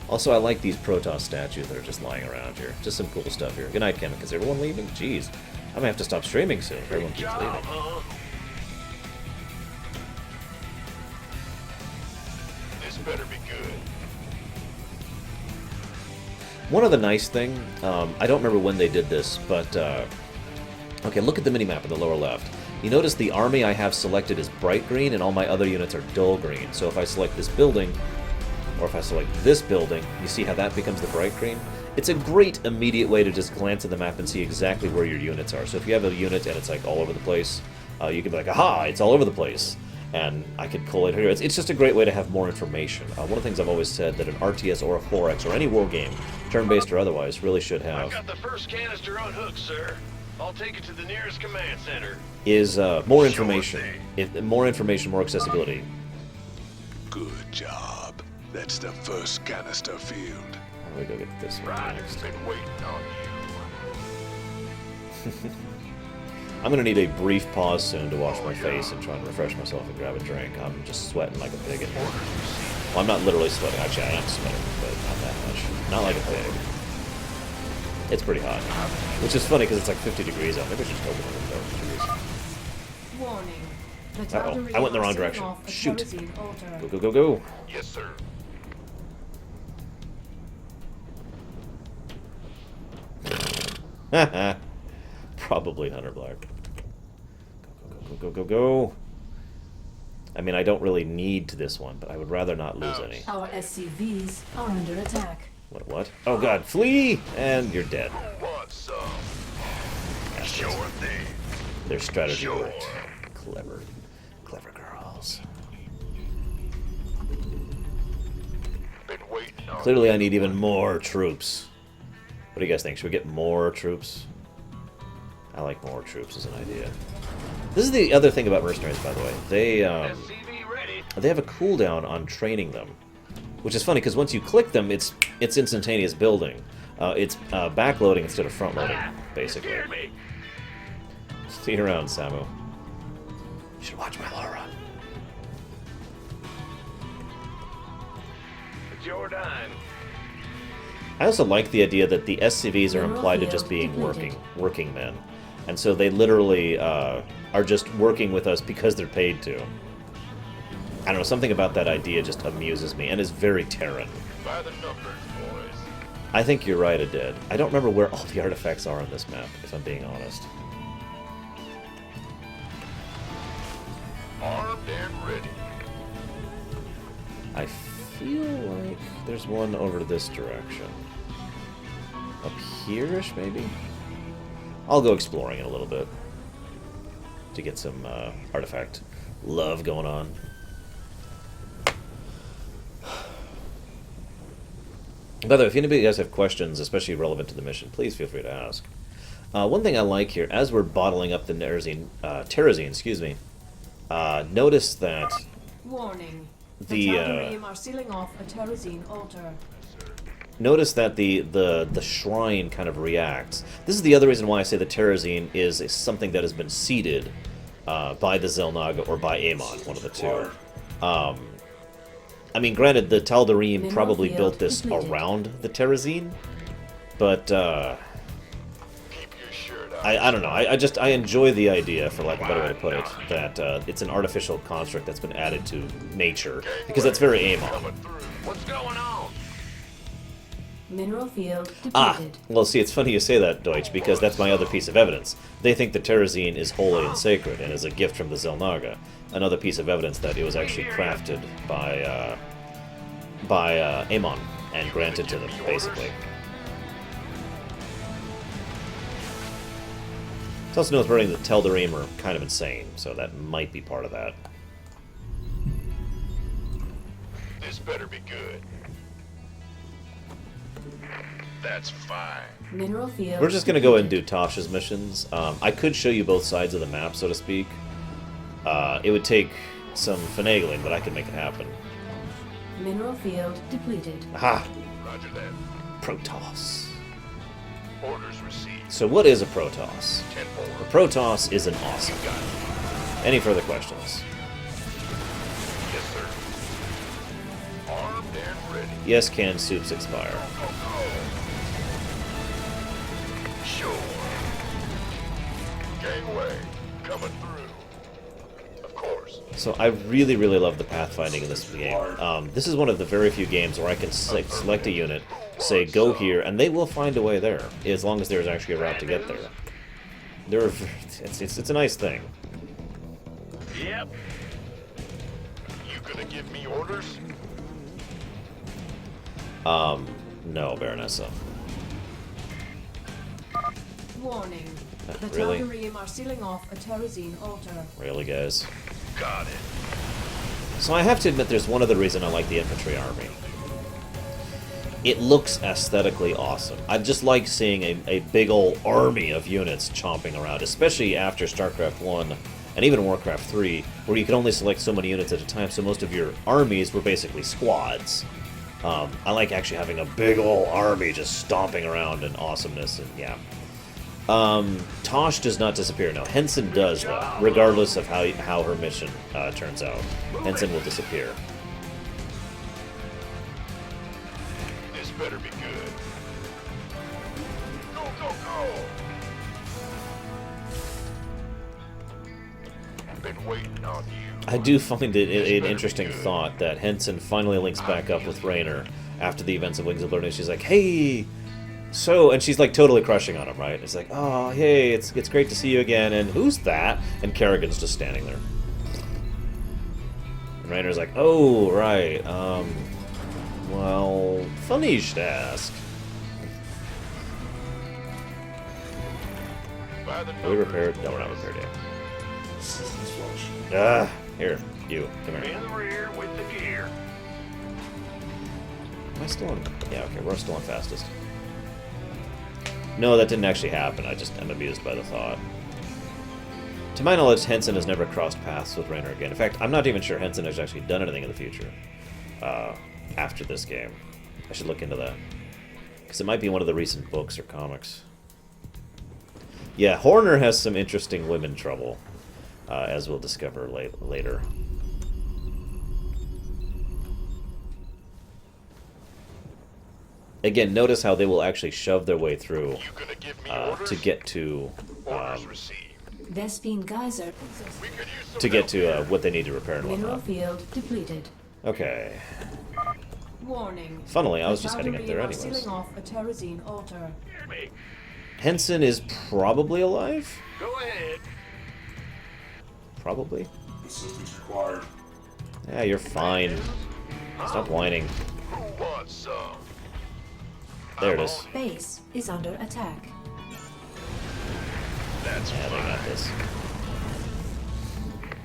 Also, I like these Protoss statues that are just lying around here. Just some cool stuff here. Good night, Gimmick. Is everyone leaving? Jeez. I'm gonna have to stop streaming soon if everyone keeps leaving. This better be good. One other nice thing, I don't remember when they did this, but, okay, look at the minimap in the lower left. You notice the army I have selected is bright green, and all my other units are dull green. So if I select this building, or if I select this building, you see how that becomes the bright green? It's a great immediate way to just glance at the map and see exactly where your units are. So if you have a unit and it's like all over the place, you can be like, aha, it's all over the place. And I could collate here. It's just a great way to have more information. One of the things I've always said that an RTS or a 4X or any war game, turn-based or otherwise, really should have. I've got the first canister on hook, sir. I'll take it to the nearest command center. Is more information. More information, more accessibility. Good job. That's the first canister field. How do we go get this one next? Been waiting on you. I'm gonna need a brief pause soon to wash my face and try and refresh myself and grab a drink. I'm just sweating like a pig in here. Well, I'm not literally sweating. Actually, I am sweating, but not that much. Not like a pig. It's pretty hot. Which is funny because it's like 50 degrees out. Maybe I should just open the window. Warning. Uh-oh. I went in the wrong direction. Shoot. Go, go, go, go. Yes, sir. Haha. Probably Hunter Black. Go, go, go, go, go, go. I mean, I don't really need this one, but I would rather not lose any. Our SCVs are under attack. What? Oh god, flee! And you're dead. Sure thing. Their strategy worked. Clever. Clever girls. Been waiting on Clearly I need even more troops. What do you guys think? Should we get more troops? I like more troops as an idea. This is the other thing about mercenaries, by the way. They have a cooldown on training them, which is funny because once you click them, it's instantaneous building. It's backloading instead of front loading, basically. See you around, Samu. You should watch my Lorerun. It's your dime. I also like the idea that the SCVs are implied to just being working men. And so they literally are just working with us because they're paid to. I don't know, something about that idea just amuses me and is very Terran. By the numbers, boys. I think you're right, Aded. I don't remember where all the artifacts are on this map, if I'm being honest. Armed and ready. I feel like there's one over this direction. Up here-ish, maybe? I'll go exploring in a little bit to get some artifact love going on. By the way, if any of you guys have questions, especially relevant to the mission, please feel free to ask. One thing I like here, as we're bottling up the Terrazine, excuse me, notice that Warning. the Tal'Darim are sealing off a Terrazine altar. Notice that the shrine kind of reacts. This is the other reason why I say the Terrazine is something that has been seeded by the Xel'Naga or by Amon, one of the two. I mean, granted, the Tal'Darim probably built this around the Terrazine, but I don't know. I enjoy the idea, for lack of a better way to put it, that it's an artificial construct that's been added to nature, because that's very Amon. What's going on? Mineral field Ah, depleted. well, see, it's funny you say that, Deutsch, because that's my other piece of evidence. They think the Terrazine is holy and sacred and is a gift from the Zelnaga. Another piece of evidence that it was actually crafted by Amon and granted to them, basically. It's also noteworthy that Teldarim are kind of insane, so that might be part of that. This better be good. That's fine. Mineral field. We're just going to go and do Tosh's missions. I could show you both sides of the map, so to speak. It would take some finagling, but I could make it happen. Mineral field depleted. Aha! Roger that. Protoss. Orders received. So what is a Protoss? 10-4. A Protoss is an awesome. Any further questions? Yes, sir. Armed and ready. Yes, can soups expire? Sure. Gangway coming through. Of course. So I really, really love the pathfinding in this game. This is one of the very few games where I can select a unit, say go here, and they will find a way there, as long as there's actually a route to get there. It's a nice thing. Yep. You gonna give me orders? No, Baronessa. Warning. The Really? Tal'Darim are sealing off a Terrazine altar. Really, guys? Got it. So I have to admit there's one other reason I like the infantry army. It looks aesthetically awesome. I just like seeing a big old army of units chomping around, especially after Starcraft 1 and even Warcraft 3, where you could only select so many units at a time, so most of your armies were basically squads. I like actually having a big old army just stomping around in awesomeness, and yeah. Tosh does not disappear. No, Henson does, though, regardless of how her mission turns out. Henson will disappear. This better be good. Go, go, go! Been waiting on you. I do find it an interesting thought that Henson finally links back up with Raynor after the events of Wings of Learning. She's like, hey, so, and she's like totally crushing on him, right? It's like, oh, hey, it's great to see you again, and who's that? And Kerrigan's just standing there. And Raynor's like, oh, right, well, funny you should ask. Are we repaired? No, we're not repaired yet. Here, you, come here. In the rear with the gear. Am I still on? Yeah, okay, we're still on fastest. No, that didn't actually happen. I'm amused by the thought. To my knowledge, Henson has never crossed paths with Raynor again. In fact, I'm not even sure Henson has actually done anything in the future after this game. I should look into that. Because it might be one of the recent books or comics. Yeah, Horner has some interesting women trouble, as we'll discover later. Again, notice how they will actually shove their way through to get to Vespine geyser. to get to what they need to repair and Mineral whatnot. field depleted. Okay. Warning. Funnily, I was The just heading up there Tal'Darim are anyways. sealing off a Terrazine altar. Henson is probably alive? Go ahead. Probably. Assistance required. Yeah, you're fine. Stop whining. Who wants some? There it is. Base is under attack. That's Yeah, they got this.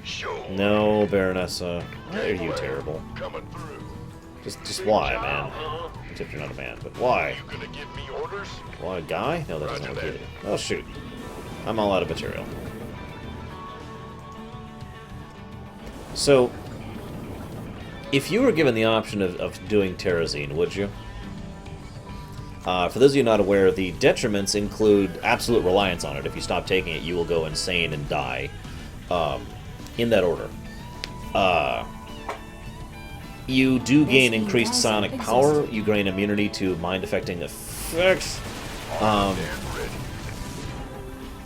Sure. No, Baronessa. Why are you terrible? Coming through. Just why, man? Except you're not a man, but why? You gonna give me orders? Why, a guy? No, that doesn't look good. Oh, shoot. I'm all out of material. So, if you were given the option of doing Terrazine, would you? For those of you not aware, the detriments include absolute reliance on it. If you stop taking it, you will go insane and die. In that order. You do gain increased psionic power. You gain immunity to mind-affecting effects.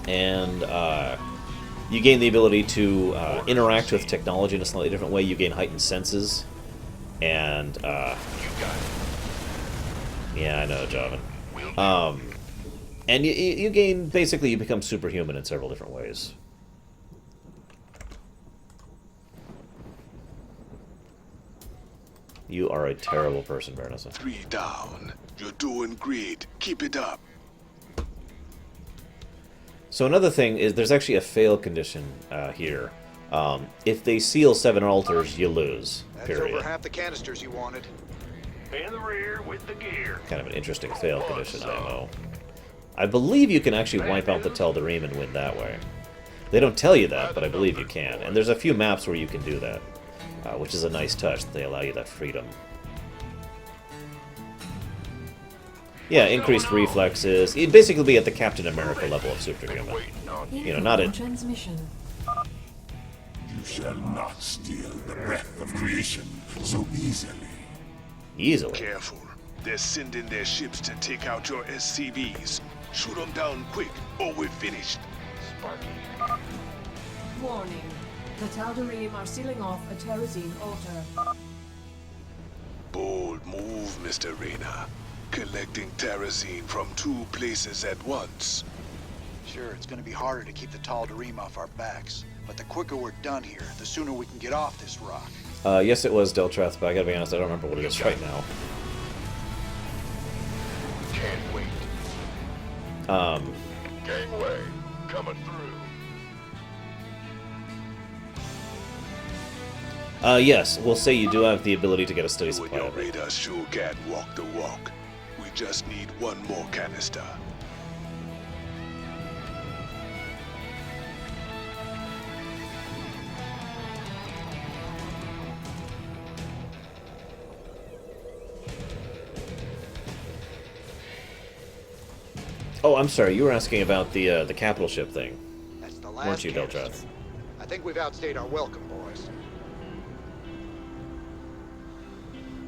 And you gain the ability to interact with technology in a slightly different way. You gain heightened senses. And Yeah, I know, Javan. And you gain, basically, you become superhuman in several different ways. You are a terrible person, Baronessa. 3 down. You're doing great. Keep it up. So another thing is there's actually a fail condition here. If they seal 7 altars, you lose. That's Period. over half the canisters you wanted. In the rear with the gear. Kind of an interesting fail condition, IMO. I believe you can actually wipe out the Teldarim and win that way. They don't tell you that, but I believe you can. And there's a few maps where you can do that, which is a nice touch. They allow you that freedom. Yeah, increased reflexes. It'd basically be at the Captain America level of superhuman. You know, not at... Transmission. You shall not steal the breath of creation so easily. Easily? Careful. They're sending their ships to take out your SCVs. Shoot them down quick, or we're finished. Sparky. Warning. The Tal'Darim are sealing off a Terrazine altar. Bold move, Mr. Raynor. Collecting Terrazine from 2 places at once. Sure, it's gonna be harder to keep the Tal'Darim off our backs. But the quicker we're done here, the sooner we can get off this rock. Yes, it was Deltrath, but I gotta be honest, I don't remember what it is right now. Can't wait. Gangway, coming through. Yes, we'll say you do have the ability to get a steady supply. Your radar sure can walk the walk. We just need 1 more canister. Oh, I'm sorry. You were asking about the capital ship thing. That's the last Weren't you, canister. Deltrath? I think we've outstayed our welcome, boys.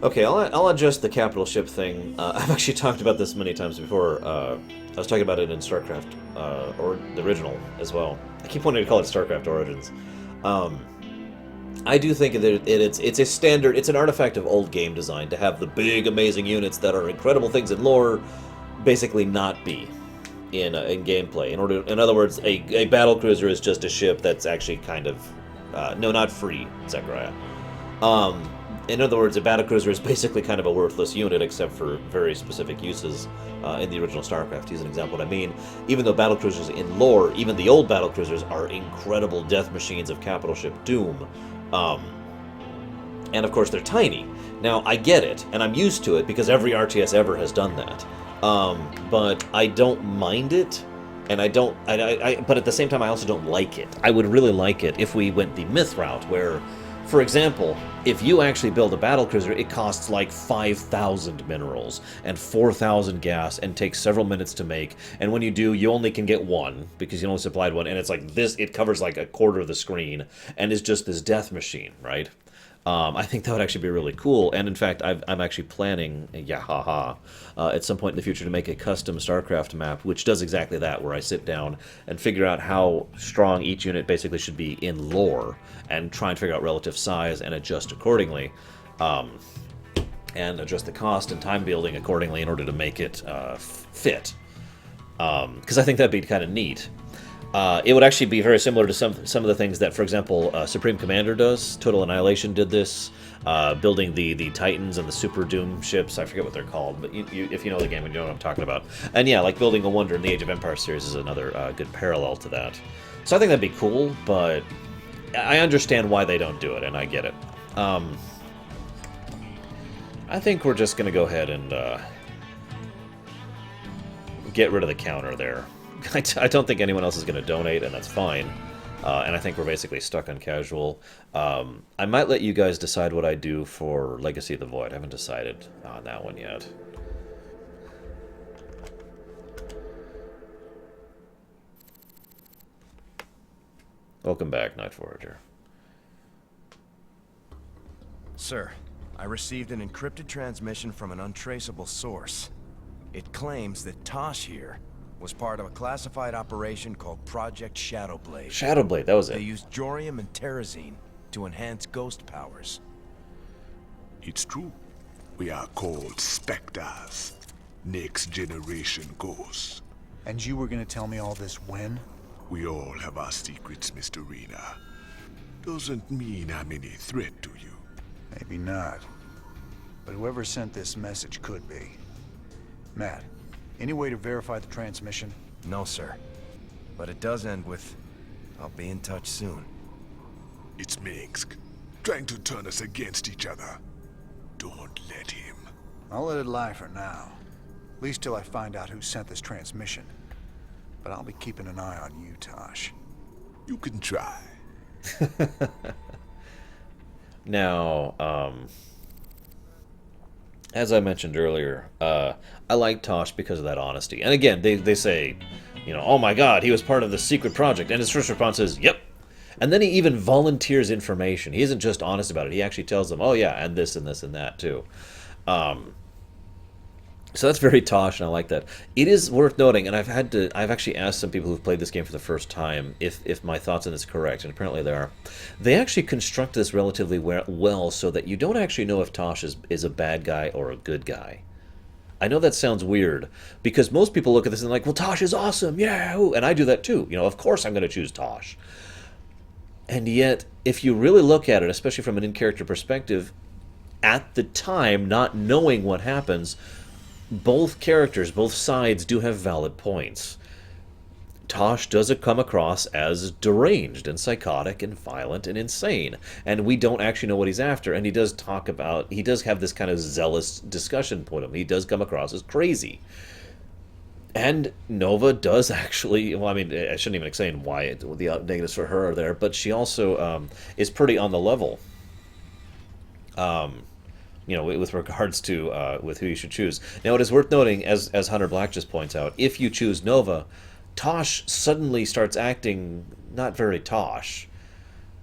Okay, I'll adjust the capital ship thing. I've actually talked about this many times before. I was talking about it in Starcraft, or the original as well. I keep wanting to call it Starcraft Origins. I do think that it's a standard, it's an artifact of old game design to have the big, amazing units that are incredible things in lore basically not be in gameplay. In other words, a battle cruiser is just a ship that's actually kind of no, not free, Zechariah. In other words, a battlecruiser is basically kind of a worthless unit except for very specific uses in the original Starcraft. Here's an example what I mean. Even though battlecruisers in lore, even the old battlecruisers are incredible death machines of capital ship doom. And of course they're tiny. Now, I get it, and I'm used to it because every RTS ever has done that. But I don't mind it, and but at the same time I also don't like it. I would really like it if we went the myth route where, for example, if you actually build a battlecruiser, it costs like 5,000 minerals and 4,000 gas and takes several minutes to make. And when you do, you only can get 1 because you only supplied 1. And it's like this, it covers like a quarter of the screen and is just this death machine, right? I think that would actually be really cool. And in fact, I'm actually planning, at some point in the future to make a custom StarCraft map, which does exactly that, where I sit down and figure out how strong each unit basically should be in lore, and try and figure out relative size and adjust accordingly, and adjust the cost and time building accordingly in order to make it fit. Because I think that'd be kind of neat. It would actually be very similar to some of the things that, for example, Supreme Commander does. Total Annihilation did this, building the Titans and the Super Doom ships. I forget what they're called, but if you know the game, you know what I'm talking about. And yeah, like building a Wonder in the Age of Empires series is another good parallel to that. So I think that'd be cool, but I understand why they don't do it, and I get it. I think we're just going to go ahead and get rid of the counter there. I don't think anyone else is going to donate, and that's fine. And I think we're basically stuck on casual. I might let you guys decide what I do for Legacy of the Void. I haven't decided on that one yet. Welcome back, Night Forager. Sir, I received an encrypted transmission from an untraceable source. It claims that Tosh here was part of a classified operation called Project Shadowblade. Shadowblade, that was it. They used Jorium and Terrazine to enhance ghost powers. It's true. We are called specters. Next generation ghosts. And you were gonna tell me all this when? We all have our secrets, Mr. Rena. Doesn't mean I'm any threat to you. Maybe not. But whoever sent this message could be. Matt, any way to verify the transmission? No, sir. But it does end with, I'll be in touch soon. It's Minsk, trying to turn us against each other. Don't let him. I'll let it lie for now. At least till I find out who sent this transmission. But I'll be keeping an eye on you, Tosh. You can try. Now, as I mentioned earlier, I like Tosh because of that honesty. And again, they say, you know, oh my god, he was part of the secret project. And his first response is, yep. And then he even volunteers information. He isn't just honest about it. He actually tells them, oh yeah, and this and this and that too. So that's very Tosh, and I like that. It is worth noting, and I've actually asked some people who've played this game for the first time if my thoughts on this are correct, and apparently they are. They actually construct this relatively well so that you don't actually know if Tosh is a bad guy or a good guy. I know that sounds weird, because most people look at this and they're like, well, Tosh is awesome, yeah, and I do that too. You know, of course I'm going to choose Tosh. And yet, if you really look at it, especially from an in-character perspective, at the time, not knowing what happens, both characters, both sides do have valid points. Tosh does come across as deranged and psychotic and violent and insane, and we don't actually know what he's after, and he does have this kind of zealous discussion point of him. He does come across as crazy. And Nova does actually, well, I mean, I shouldn't even explain why the negatives for her are there, but she also is pretty on the level. You know, with regards to with who you should choose. Now, it is worth noting, as Hunter Black just points out, if you choose Nova, Tosh suddenly starts acting not very Tosh.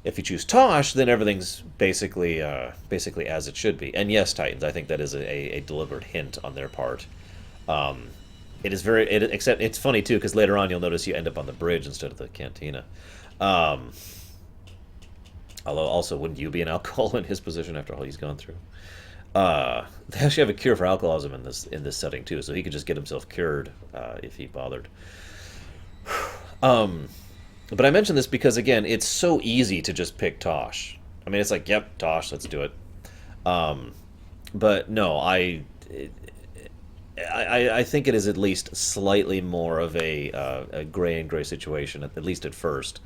If you choose Tosh, then everything's basically as it should be. And yes, Titans, I think that is a deliberate hint on their part. It is except it's funny too, because later on you'll notice you end up on the bridge instead of the cantina. Although also, wouldn't you be an alcohol in his position after all he's gone through? They actually have a cure for alcoholism in this setting too, so he could just get himself cured if he bothered. But I mention this because, again, it's so easy to just pick Tosh. I mean, it's like, yep, Tosh, let's do it. But no, I think it is at least slightly more of a gray and gray situation, at least at first.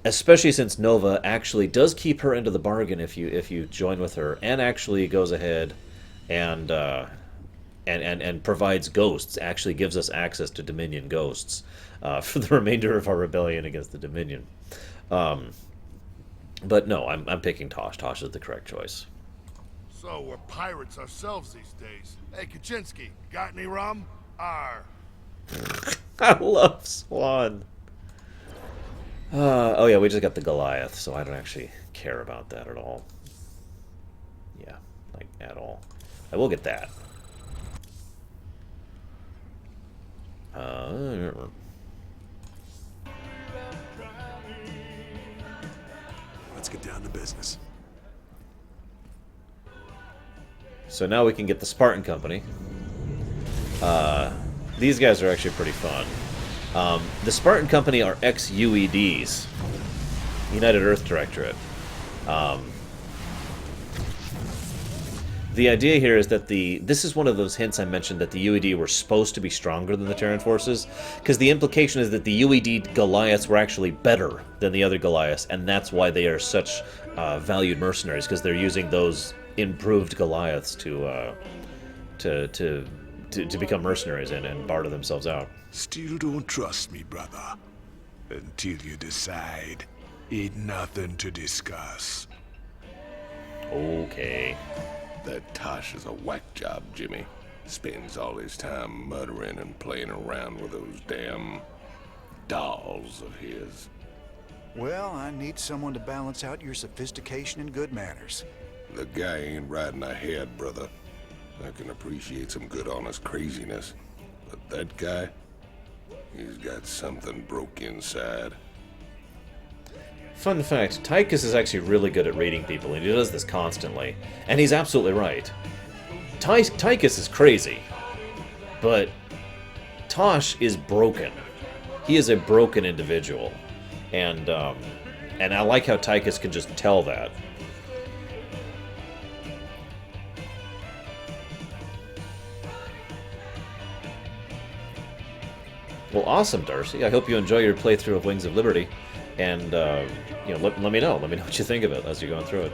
Especially since Nova actually does keep her into the bargain if you join with her, and actually goes ahead and provides ghosts, actually gives us access to Dominion ghosts for the remainder of our rebellion against the Dominion. But no, I'm picking Tosh. Tosh is the correct choice. So we're pirates ourselves these days. Hey, Kaczynski, got any rum? Arr. I love Swan. Oh yeah, we just got the Goliath, so I don't actually care about that at all. Yeah, like, at all. I will get that. Let's get down to business. So now we can get the Spartan Company. These guys are actually pretty fun. The Spartan Company are ex-UEDs, United Earth Directorate. The idea here is that this is one of those hints I mentioned that the UED were supposed to be stronger than the Terran forces, because the implication is that the UED Goliaths were actually better than the other Goliaths, and that's why they are such valued mercenaries, because they're using those improved Goliaths to become mercenaries and barter themselves out. Still don't trust me, brother. Until you decide, ain't nothing to discuss. Okay. That Tosh is a whack job, Jimmy. Spends all his time muttering and playing around with those damn dolls of his. Well, I need someone to balance out your sophistication and good manners. The guy ain't riding ahead, brother. I can appreciate some good, honest craziness. But that guy, he's got something broke inside. Fun fact, Tykus is actually really good at reading people, and he does this constantly. And he's absolutely right. Tykus is crazy. But Tosh is broken. He is a broken individual. And I like how Tykus can just tell that. Well, awesome, Darcy. I hope you enjoy your playthrough of Wings of Liberty. And, let me know. Let me know what you think of it as you're going through it.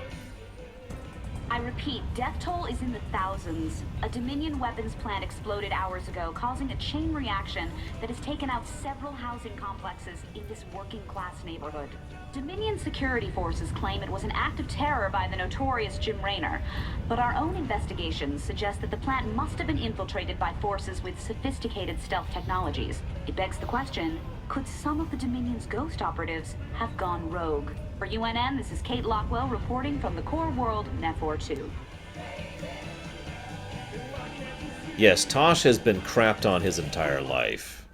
I repeat, death toll is in the thousands. A Dominion weapons plant exploded hours ago, causing a chain reaction that has taken out several housing complexes in this working-class neighborhood. Dominion security forces claim it was an act of terror by the notorious Jim Raynor, but our own investigations suggest that the plant must have been infiltrated by forces with sophisticated stealth technologies. It begs the question, could some of the Dominion's ghost operatives have gone rogue? For UNN, this is Kate Lockwell reporting from the core world, Nefor 2. Yes, Tosh has been crapped on his entire life.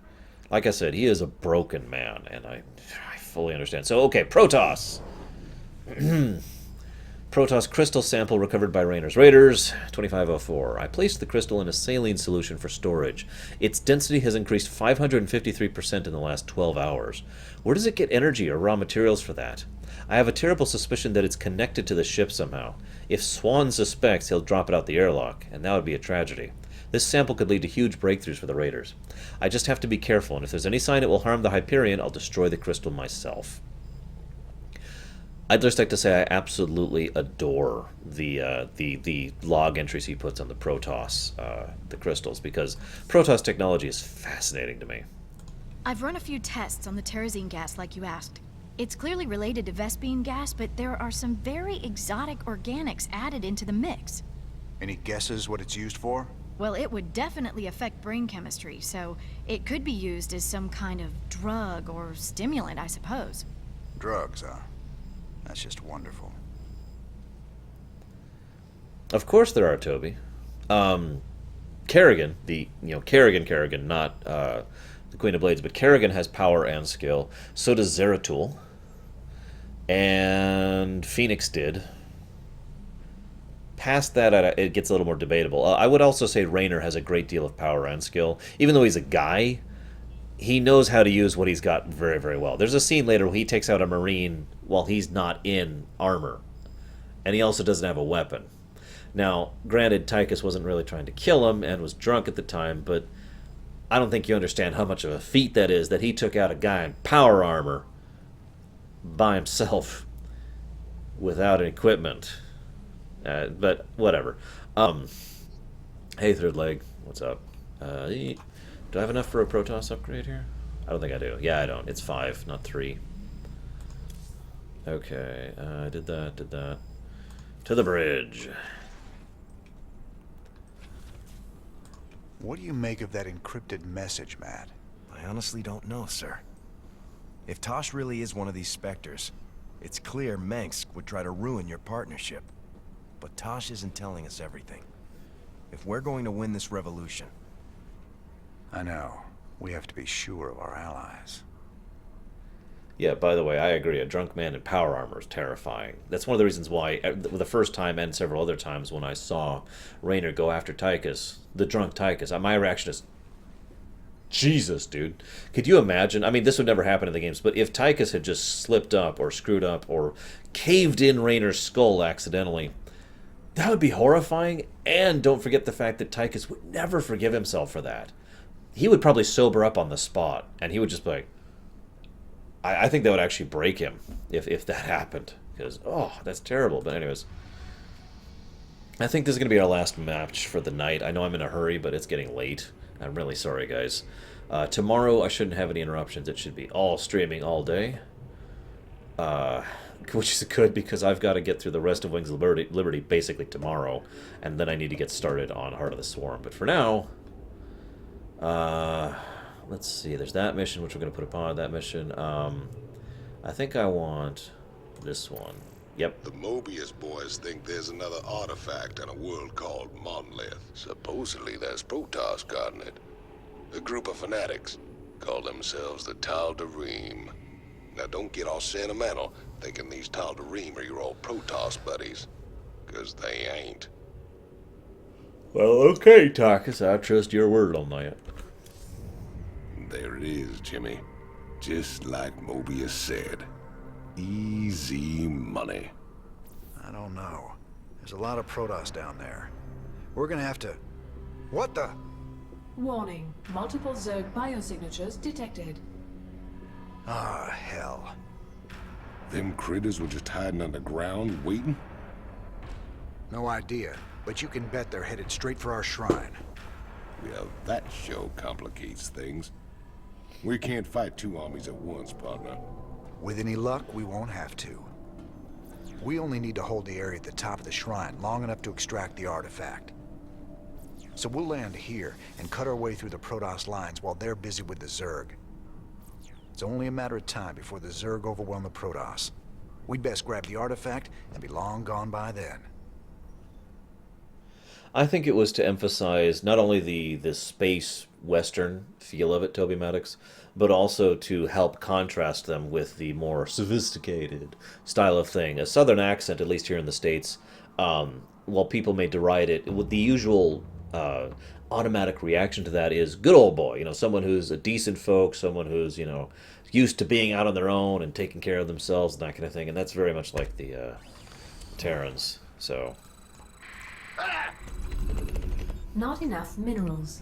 Like I said, he is a broken man, and I fully understand. So, okay, Protoss. Protoss crystal sample recovered by Raynor's Raiders, 2504. I placed the crystal in a saline solution for storage. Its density has increased 553% in the last 12 hours. Where does it get energy or raw materials for that? I have a terrible suspicion that it's connected to the ship somehow. If Swan suspects, he'll drop it out the airlock, and that would be a tragedy. This sample could lead to huge breakthroughs for the Raiders. I just have to be careful, and if there's any sign it will harm the Hyperion, I'll destroy the crystal myself. I'd just like to say I absolutely adore the log entries he puts on the Protoss, the crystals, because Protoss technology is fascinating to me. I've run a few tests on the terrazine gas like you asked. It's clearly related to Vespene gas, but there are some very exotic organics added into the mix. Any guesses what it's used for? Well, it would definitely affect brain chemistry, so it could be used as some kind of drug or stimulant, I suppose. Drugs, huh? That's just wonderful. Of course there are, Toby. Kerrigan, Kerrigan, not the Queen of Blades, but Kerrigan has power and skill. So does Zeratul. And Phoenix did. Past that, it gets a little more debatable. I would also say Raynor has a great deal of power and skill. Even though he's a guy, he knows how to use what he's got very, very well. There's a scene later where he takes out a Marine while he's not in armor. And he also doesn't have a weapon. Now, granted, Tykus wasn't really trying to kill him and was drunk at the time, but I don't think you understand how much of a feat that is, that he took out a guy in power armor by himself without equipment. But whatever. Hey, Third Leg, what's up? Do I have enough for a Protoss upgrade here? I don't think I do. Yeah, I don't. It's 5, not 3. Okay, did that. To the bridge. What do you make of that encrypted message, Matt? I honestly don't know, sir. If Tosh really is one of these specters, it's clear Mengsk would try to ruin your partnership. But Tosh isn't telling us everything. If we're going to win this revolution... I know. We have to be sure of our allies. Yeah, by the way, I agree. A drunk man in power armor is terrifying. That's one of the reasons why, the first time and several other times when I saw Raynor go after Tykus, the drunk Tykus, my reaction is, Jesus, dude. Could you imagine? I mean, this would never happen in the games, but if Tykus had just slipped up or screwed up or caved in Raynor's skull accidentally, that would be horrifying. And don't forget the fact that Tykus would never forgive himself for that. He would probably sober up on the spot, and he would just be like, I think that would actually break him if that happened. Because, oh, that's terrible. But anyways, I think this is going to be our last match for the night. I know I'm in a hurry, but it's getting late. I'm really sorry, guys. Tomorrow, I shouldn't have any interruptions. It should be all streaming all day. Which is good, because I've got to get through the rest of Wings of Liberty basically tomorrow. And then I need to get started on Heart of the Swarm. But for now... let's see, there's that mission, which we're going to put upon that mission. I think I want this one. Yep. The Mobius boys think there's another artifact on a world called Monolith. Supposedly there's Protoss guarding it. A group of fanatics call themselves the Tal'Darim. Now don't get all sentimental thinking these Tal'Darim are your old Protoss buddies, because they ain't. Well, okay, Tykus, I trust your word on that. There it is, Jimmy. Just like Mobius said. Easy money. I don't know. There's a lot of Protoss down there. We're gonna have to... What the? Warning. Multiple Zerg biosignatures detected. Ah, hell. Them critters were just hiding underground, waiting? No idea, but you can bet they're headed straight for our shrine. Well, that show complicates things. We can't fight two armies at once, partner. With any luck, we won't have to. We only need to hold the area at the top of the shrine long enough to extract the artifact. So we'll land here and cut our way through the Protoss lines while they're busy with the Zerg. It's only a matter of time before the Zerg overwhelm the Protoss. We'd best grab the artifact and be long gone by then. I think it was to emphasize not only the space western feel of it, Toby Maddox, but also to help contrast them with the more sophisticated style of thing. A southern accent, at least here in the States, while people may deride it, with the usual automatic reaction to that is good old boy, you know, someone who's a decent folk, someone who's, you know, used to being out on their own and taking care of themselves and that kind of thing. And that's very much like the Terrans, so... Not enough minerals.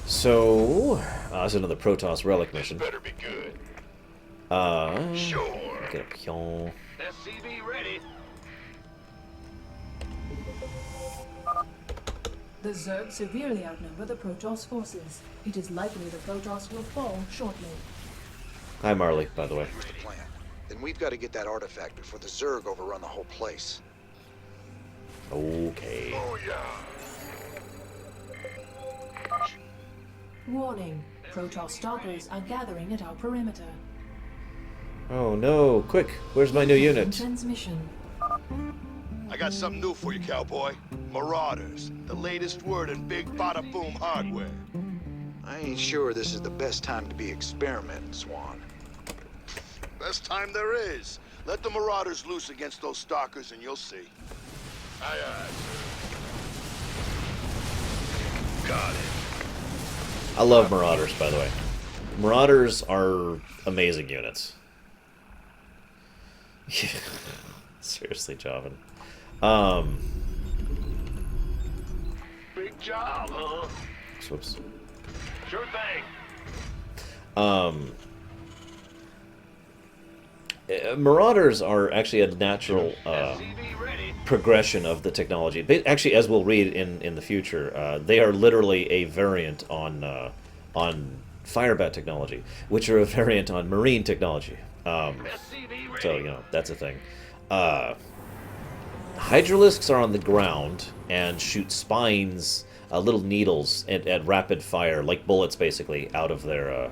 So, that's another Protoss relic mission. Better be good. Sure. Get a pion. SCV ready. The Zerg severely outnumber the Protoss forces. It is likely the Protoss will fall shortly. Hi, Marley, by the way. Here's the plan. Then we've got to get that artifact before the Zerg overrun the whole place. Okay. Oh, yeah. Warning. Protoss stalkers are gathering at our perimeter. Oh no, quick, where's my new unit? Transmission. I got something new for you, cowboy. Marauders. The latest word in big bada boom hardware. I ain't sure this is the best time to be experimenting, Swan. Best time there is. Let the Marauders loose against those stalkers and you'll see. Aye, aye, sir. Got it. I love Marauders, by the way. Marauders are amazing units. Seriously, Jovan. Big job, huh? Whoops. Sure thing. Marauders are actually a natural progression of the technology. Actually, as we'll read in the future, they are literally a variant on Firebat technology, which are a variant on Marine technology. So, you know, that's a thing. Hydralisks are on the ground and shoot spines, little needles at rapid fire, like bullets, basically, out of their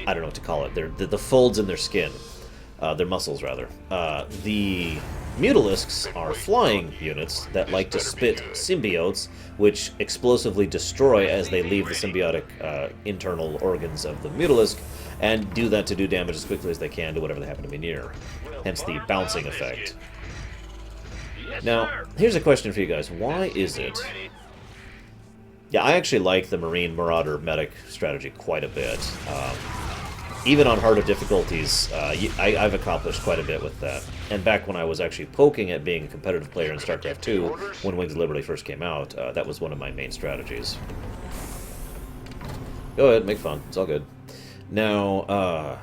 I don't know what to call it. The folds in their skin, their muscles rather. The Mutalisks are flying units that like to spit symbiotes, which explosively destroy as they leave the symbiotic internal organs of the Mutalisk, and do that to do damage as quickly as they can to whatever they happen to be near. Hence the bouncing effect. Now, here's a question for you guys. Why is it... Yeah, I actually like the Marine Marauder medic strategy quite a bit. Even on harder difficulties, I've accomplished quite a bit with that. And back when I was actually poking at being a competitive player in Starcraft 2, when Wings of Liberty first came out, that was one of my main strategies. Go ahead, make fun. It's all good. Now,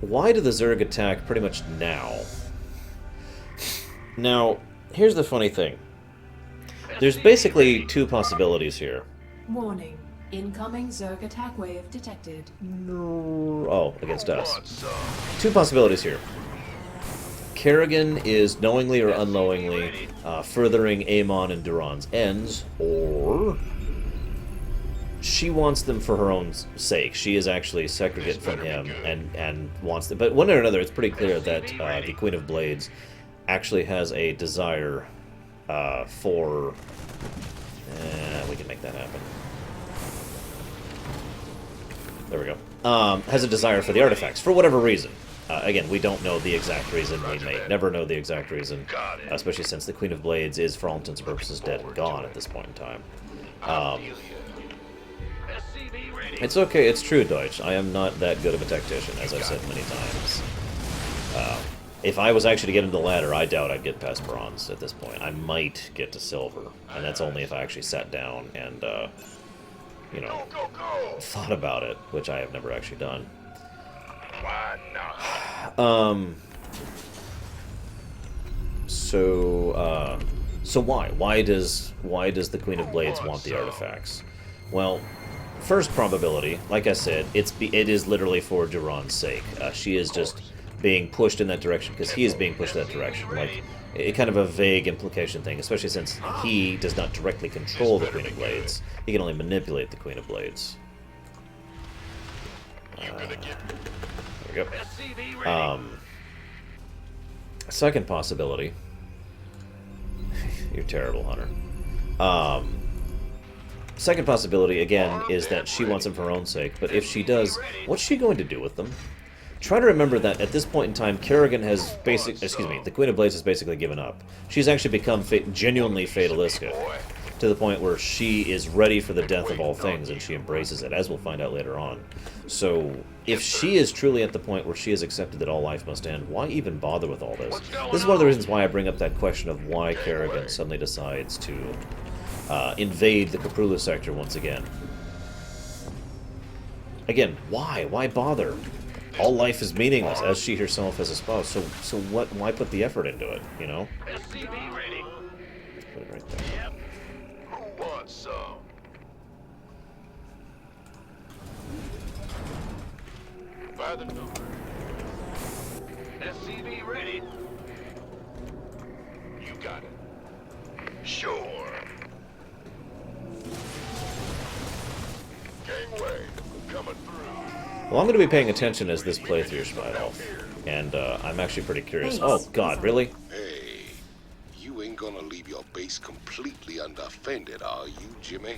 why do the Zerg attack pretty much now? Now, here's the funny thing. There's basically two possibilities here. Warning. Incoming Zerg attack wave detected. Oh, against us. Two possibilities here. Kerrigan is knowingly or unknowingly furthering Amon and Duran's ends, or she wants them for her own sake. She is actually segregate from him and wants them. But one way or another, it's pretty clear that the Queen of Blades actually has a desire for... we can make that happen. There we go. Has a desire for the artifacts, for whatever reason. Again, we don't know the exact reason. We may never know the exact reason, especially since the Queen of Blades is, for all intents and purposes, dead and gone at this point in time. It's okay, it's true, Deutsch. I am not that good of a tactician, as I've said many times. If I was actually to get into the ladder, I doubt I'd get past bronze at this point. I might get to silver, and that's only if I actually sat down and, you know, thought about it, which I have never actually done. So why? Why does the Queen of Blades want the artifacts? Well, first probability, like I said, it is literally for Duran's sake. She is just being pushed in that direction because he is being pushed in that direction. Like, kind of a vague implication thing, especially since he does not directly control the Queen of Blades. He can only manipulate the Queen of Blades. There we go. Second possibility. You're terrible, Hunter. Second possibility, again, is that she wants them for her own sake, but if she does, what's she going to do with them? Try to remember that at this point in time, Kerrigan has the Queen of Blades has basically given up. She's actually become genuinely fatalistic, to the point where she is ready for the death of all things, and she embraces it, as we'll find out later on. So, if she is truly at the point where she has accepted that all life must end, why even bother with all this? This is one of the reasons why I bring up that question of why Kerrigan suddenly decides to invade the Caprula sector once again. Again, why? Why bother? All life is meaningless, as she herself has espoused. So what? Why put the effort into it? You know. SCV ready. Put it right there. Yep. Who wants some? By the number. SCV ready. You got it. Sure. Gangway coming through. Well, I'm going to be paying attention as this playthrough spied off, and I'm actually pretty curious. Oh, God, really? Hey, you ain't gonna leave your base completely undefended, are you, Jimmy?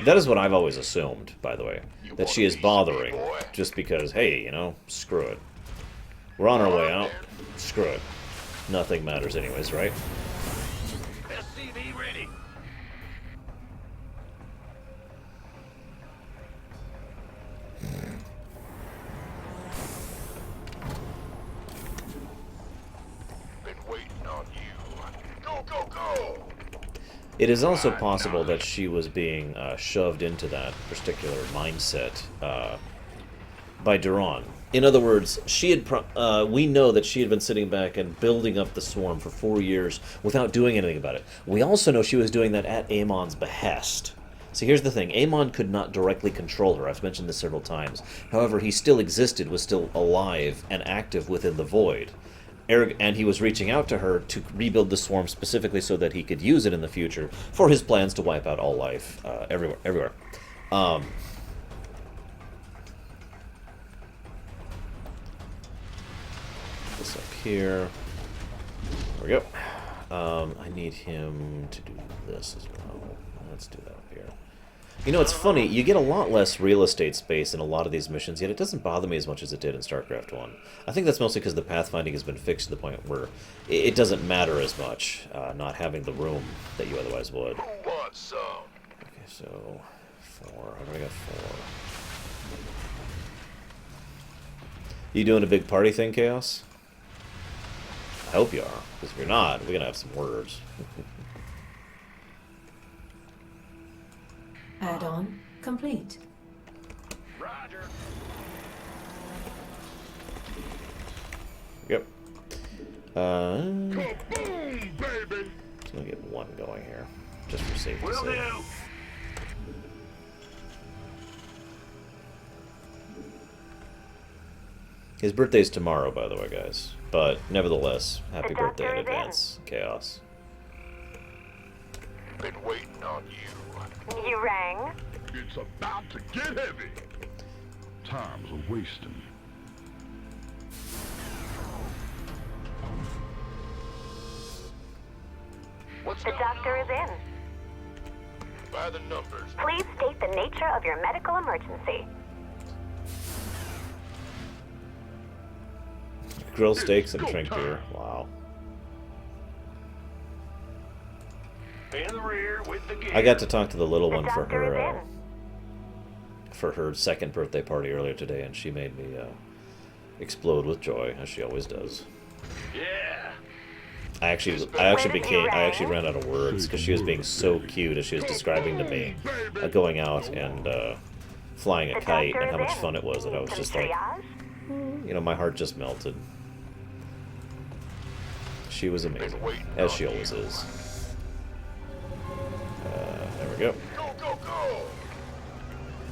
That is what I've always assumed, by the way, that she is bothering, just because, hey, you know, screw it. We're on our way out. Screw it. Nothing matters anyways, right? SCV ready. It is also possible that she was being shoved into that particular mindset by Duran. In other words, she had we know that she had been sitting back and building up the swarm for 4 years without doing anything about it. We also know she was doing that at Amon's behest. See, here's the thing. Amon could not directly control her. I've mentioned this several times. However, he still existed, was still alive and active within the Void. And he was reaching out to her to rebuild the swarm specifically so that he could use it in the future for his plans to wipe out all life everywhere. This up here. There we go. I need him to do this as well. Let's do that up here. You know, it's funny, you get a lot less real estate space in a lot of these missions, yet it doesn't bother me as much as it did in StarCraft 1. I think that's mostly because the pathfinding has been fixed to the point where it doesn't matter as much, not having the room that you otherwise would. Who wants some? Okay, so 4. How do I got 4? You doing a big party thing, Chaos? I hope you are, because if you're not, we're gonna have some words. Add-on complete. Roger. Yep. Kaboom, baby. Just gonna get one going here, just for safety's Will sake. do. His birthday's tomorrow, by the way, guys. But nevertheless, happy birthday in doctor is in. advance, Chaos. Been waiting on you. You rang? It's about to get heavy. Time's a wasting. What's The going doctor on? is in. By the numbers. Please state the nature of your medical emergency. Grill steaks and drink beer. Wow. In the rear with the gear. I got to talk to the little one for her second birthday party earlier today, and she made me explode with joy, as she always does. Yeah. I actually ran out of words because she was being so cute as she was describing to me going out and flying a kite and how much fun it was, that I was just like, you know, my heart just melted. She was amazing, as she always is. There we go.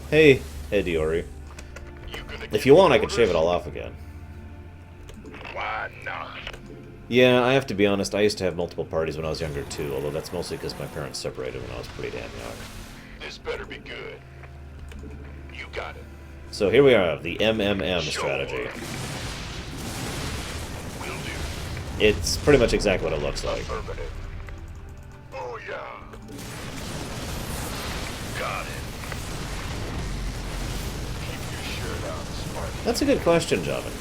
Hey, Diori. If you want, I can shave it all off again. Why not? Yeah, I have to be honest, I used to have multiple parties when I was younger too, although that's mostly because my parents separated when I was pretty damn young. This better be good. You got it. So here we are, the MMM strategy. It's pretty much exactly what it looks like. Oh yeah. Got it. Keep your shirt on, Spartan. That's a good question, Javin.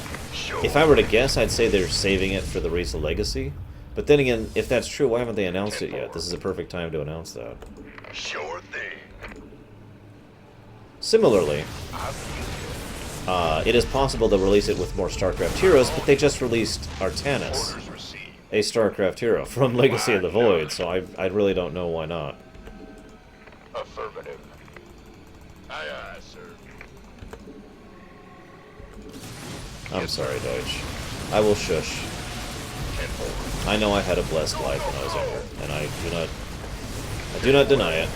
If I were to guess, I'd say they're saving it for the Wreaths of Legacy. But then again, if that's true, why haven't they announced it yet? This is a perfect time to announce that. Sure thing. Similarly, it is possible they'll release it with more Starcraft heroes, but they just released Artanis, a Starcraft hero from Legacy of the Void, so I really don't know why not. Affirmative. Aye, aye, sir. I'm sorry, Deutsch. I will shush. I know I had a blessed life when I was younger, and I do not deny it.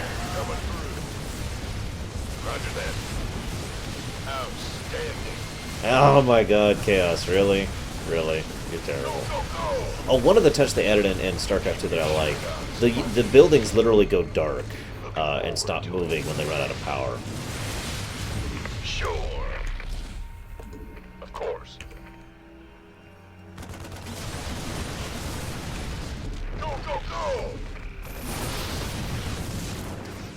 Roger that. Outstanding. Oh my god, Chaos, really? Really? You're terrible. Oh, one of the touch they added in StarCraft 2 that I like, the buildings literally go dark and stop moving when they run out of power. Sure. Of course. Go, go, go!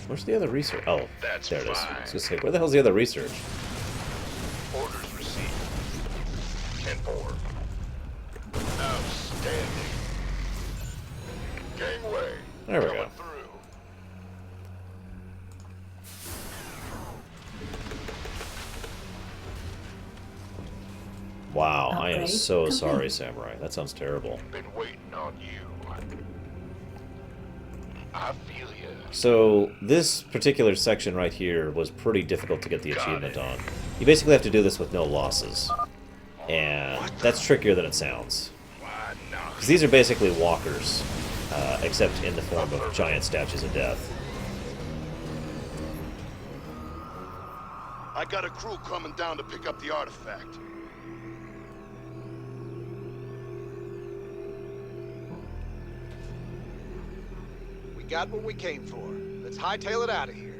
Where's the other research? Oh, That's there it is. fine. I was gonna say, where the hell's the other research? Orders received. 10-4. Outstanding. Gangway. There we go. Wow, I am so sorry, Samurai. That sounds terrible. Been waiting on you. I feel you. So, this particular section right here was pretty difficult to get the achievement on. You basically have to do this with no losses. And that's trickier than it sounds. Because these are basically walkers, except in the form of giant statues of death. I got a crew coming down to pick up the artifact. We got what we came for. Let's hightail it out of here.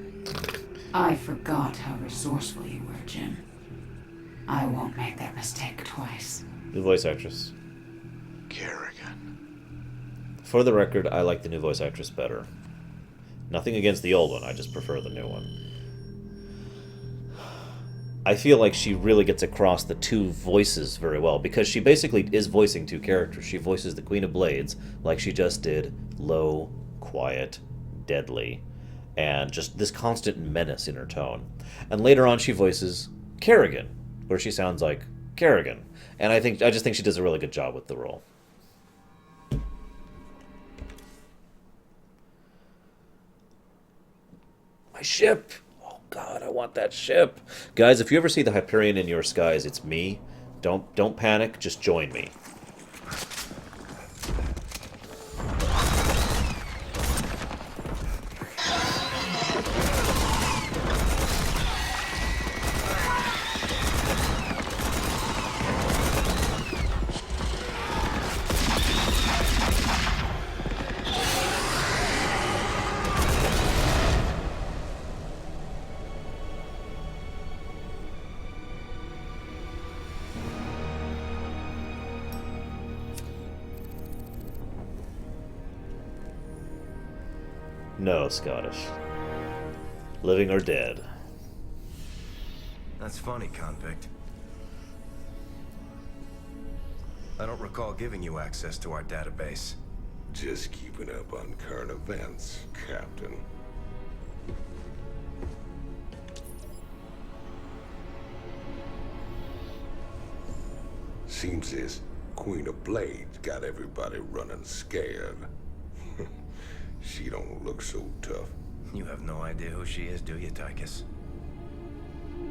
I forgot how resourceful you were, Jim. I won't make that mistake twice. New voice actress. Kerrigan. For the record, I like the new voice actress better. Nothing against the old one, I just prefer the new one. I feel like she really gets across the two voices very well, because she basically is voicing two characters. She voices the Queen of Blades, like she just did, low, quiet, deadly, and just this constant menace in her tone. And later on she voices Kerrigan, where she sounds like Kerrigan. And I just think she does a really good job with the role. My ship! Oh god, I want that ship! Guys, if you ever see the Hyperion in your skies, it's me. Don't panic, just join me. No, Scottish. Living or dead. That's funny, convict. I don't recall giving you access to our database. Just keeping up on current events, Captain. Seems this Queen of Blades got everybody running scared. She don't look so tough. You have no idea who she is, do you, Tykus?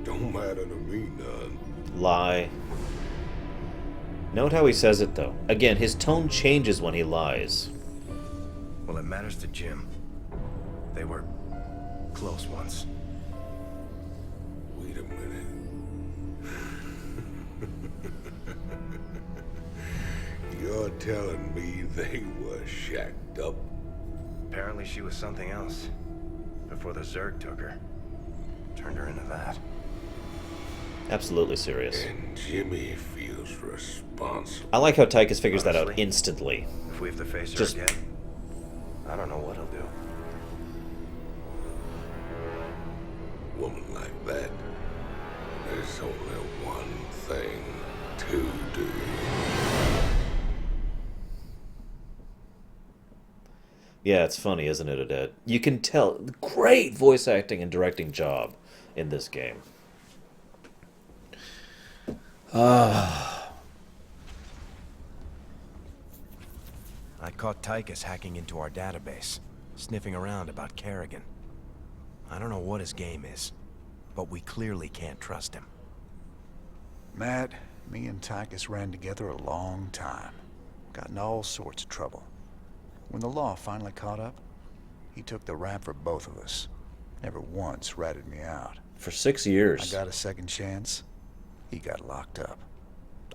Don't matter to me none. Lie. Note how he says it, though. Again, his tone changes when he lies. Well, it matters to Jim. They were close once. Wait a minute. You're telling me they were shacked up? Apparently she was something else. Before the Zerg took her. Turned her into that. Absolutely serious. And Jimmy feels responsible. I like how Tykus figures that out instantly. If we have to face her Just again, I don't know what he'll do. Woman like that, there's only one thing to do. Yeah, it's funny, isn't it, Odette? You can tell. Great voice acting and directing job in this game. I caught Tykus hacking into our database, sniffing around about Kerrigan. I don't know what his game is, but we clearly can't trust him. Matt, me and Tykus ran together a long time. Got in all sorts of trouble. When the law finally caught up, he took the rap for both of us. Never once ratted me out. For 6 years. I got a second chance. He got locked up.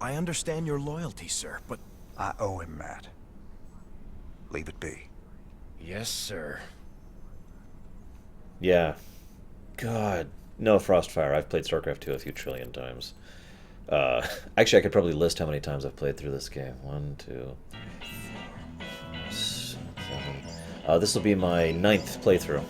I understand your loyalty, sir, but... I owe him, Matt. Leave it be. Yes, sir. Yeah. God. No, Frostfire. I've played Starcraft 2 a few trillion times. Actually, I could probably list how many times I've played through this game. 1, 2, 3, 4, 7. This will be my 9th playthrough.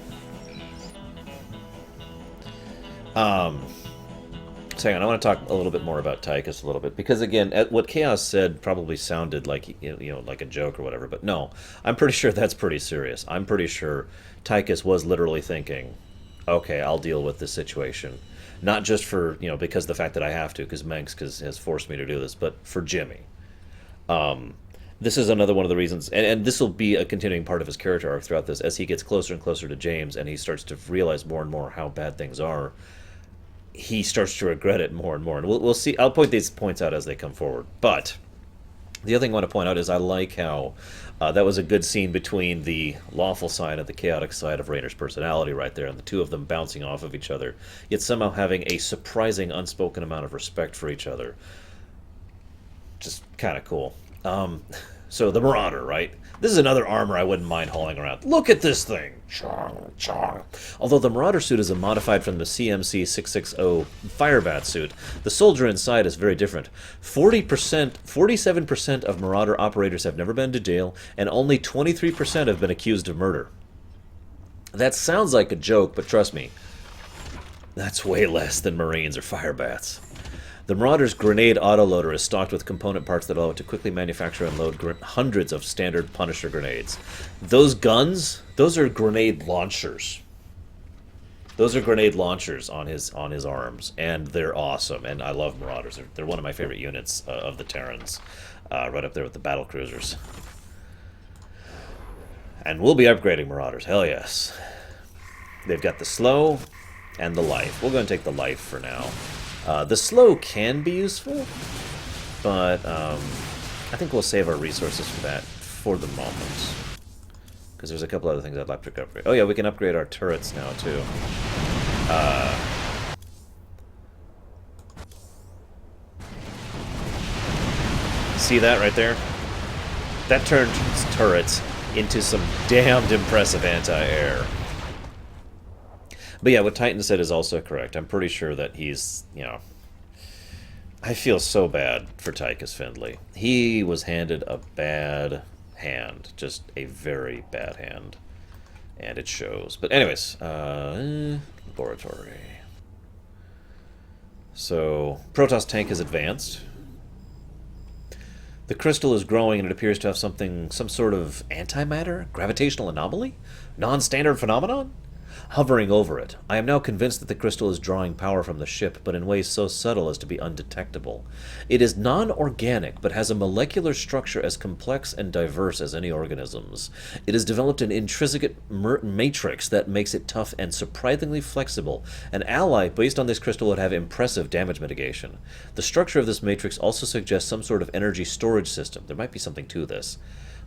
So hang on, I want to talk a little bit more about Tykus a little bit, because again, what Chaos said probably sounded like, like a joke or whatever, but no, I'm pretty sure that's pretty serious. I'm pretty sure Tykus was literally thinking, okay, I'll deal with this situation. Not just for, because the fact that I have to, because Mensk has forced me to do this, but for Jimmy. This is another one of the reasons, and this will be a continuing part of his character arc throughout this, as he gets closer and closer to James, and he starts to realize more and more how bad things are. He starts to regret it more and more, and we'll see. I'll point these points out as they come forward. But the other thing I want to point out is I like how that was a good scene between the lawful side and the chaotic side of Raynor's personality right there, and the two of them bouncing off of each other, yet somehow having a surprising unspoken amount of respect for each other. Just kind of cool. So the Marauder, right? This is another armor I wouldn't mind hauling around. Look at this thing! Chong, chong. Although the Marauder suit is a modified from the CMC 660 Firebat suit, the soldier inside is very different. 47% of Marauder operators have never been to jail, and only 23% have been accused of murder. That sounds like a joke, but trust me, that's way less than Marines or Firebats. The Marauder's grenade autoloader is stocked with component parts that allow it to quickly manufacture and load hundreds of standard Punisher grenades. Those guns, those are grenade launchers. Those are grenade launchers on his arms, and they're awesome. And I love Marauders. They're one of my favorite units of the Terrans, right up there with the battle cruisers. And we'll be upgrading Marauders. Hell yes. They've got the slow and the life. We'll go and take the life for now. The slow can be useful, but I think we'll save our resources for that for the moment. Because there's a couple other things I'd like to upgrade. Oh yeah, we can upgrade our turrets now too. See that right there? That turns turrets into some damned impressive anti-air. But yeah, what Titan said is also correct. I'm pretty sure that he's, I feel so bad for Tykus Findlay. He was handed a bad hand. Just a very bad hand. And it shows. But anyways, laboratory. So, Protoss tank is advanced. The crystal is growing and it appears to have some sort of antimatter? Gravitational anomaly? Non-standard phenomenon? Hovering over it, I am now convinced that the crystal is drawing power from the ship, but in ways so subtle as to be undetectable. It is non-organic, but has a molecular structure as complex and diverse as any organism's. It has developed an intrinsic matrix that makes it tough and surprisingly flexible. An ally based on this crystal would have impressive damage mitigation. The structure of this matrix also suggests some sort of energy storage system. There might be something to this.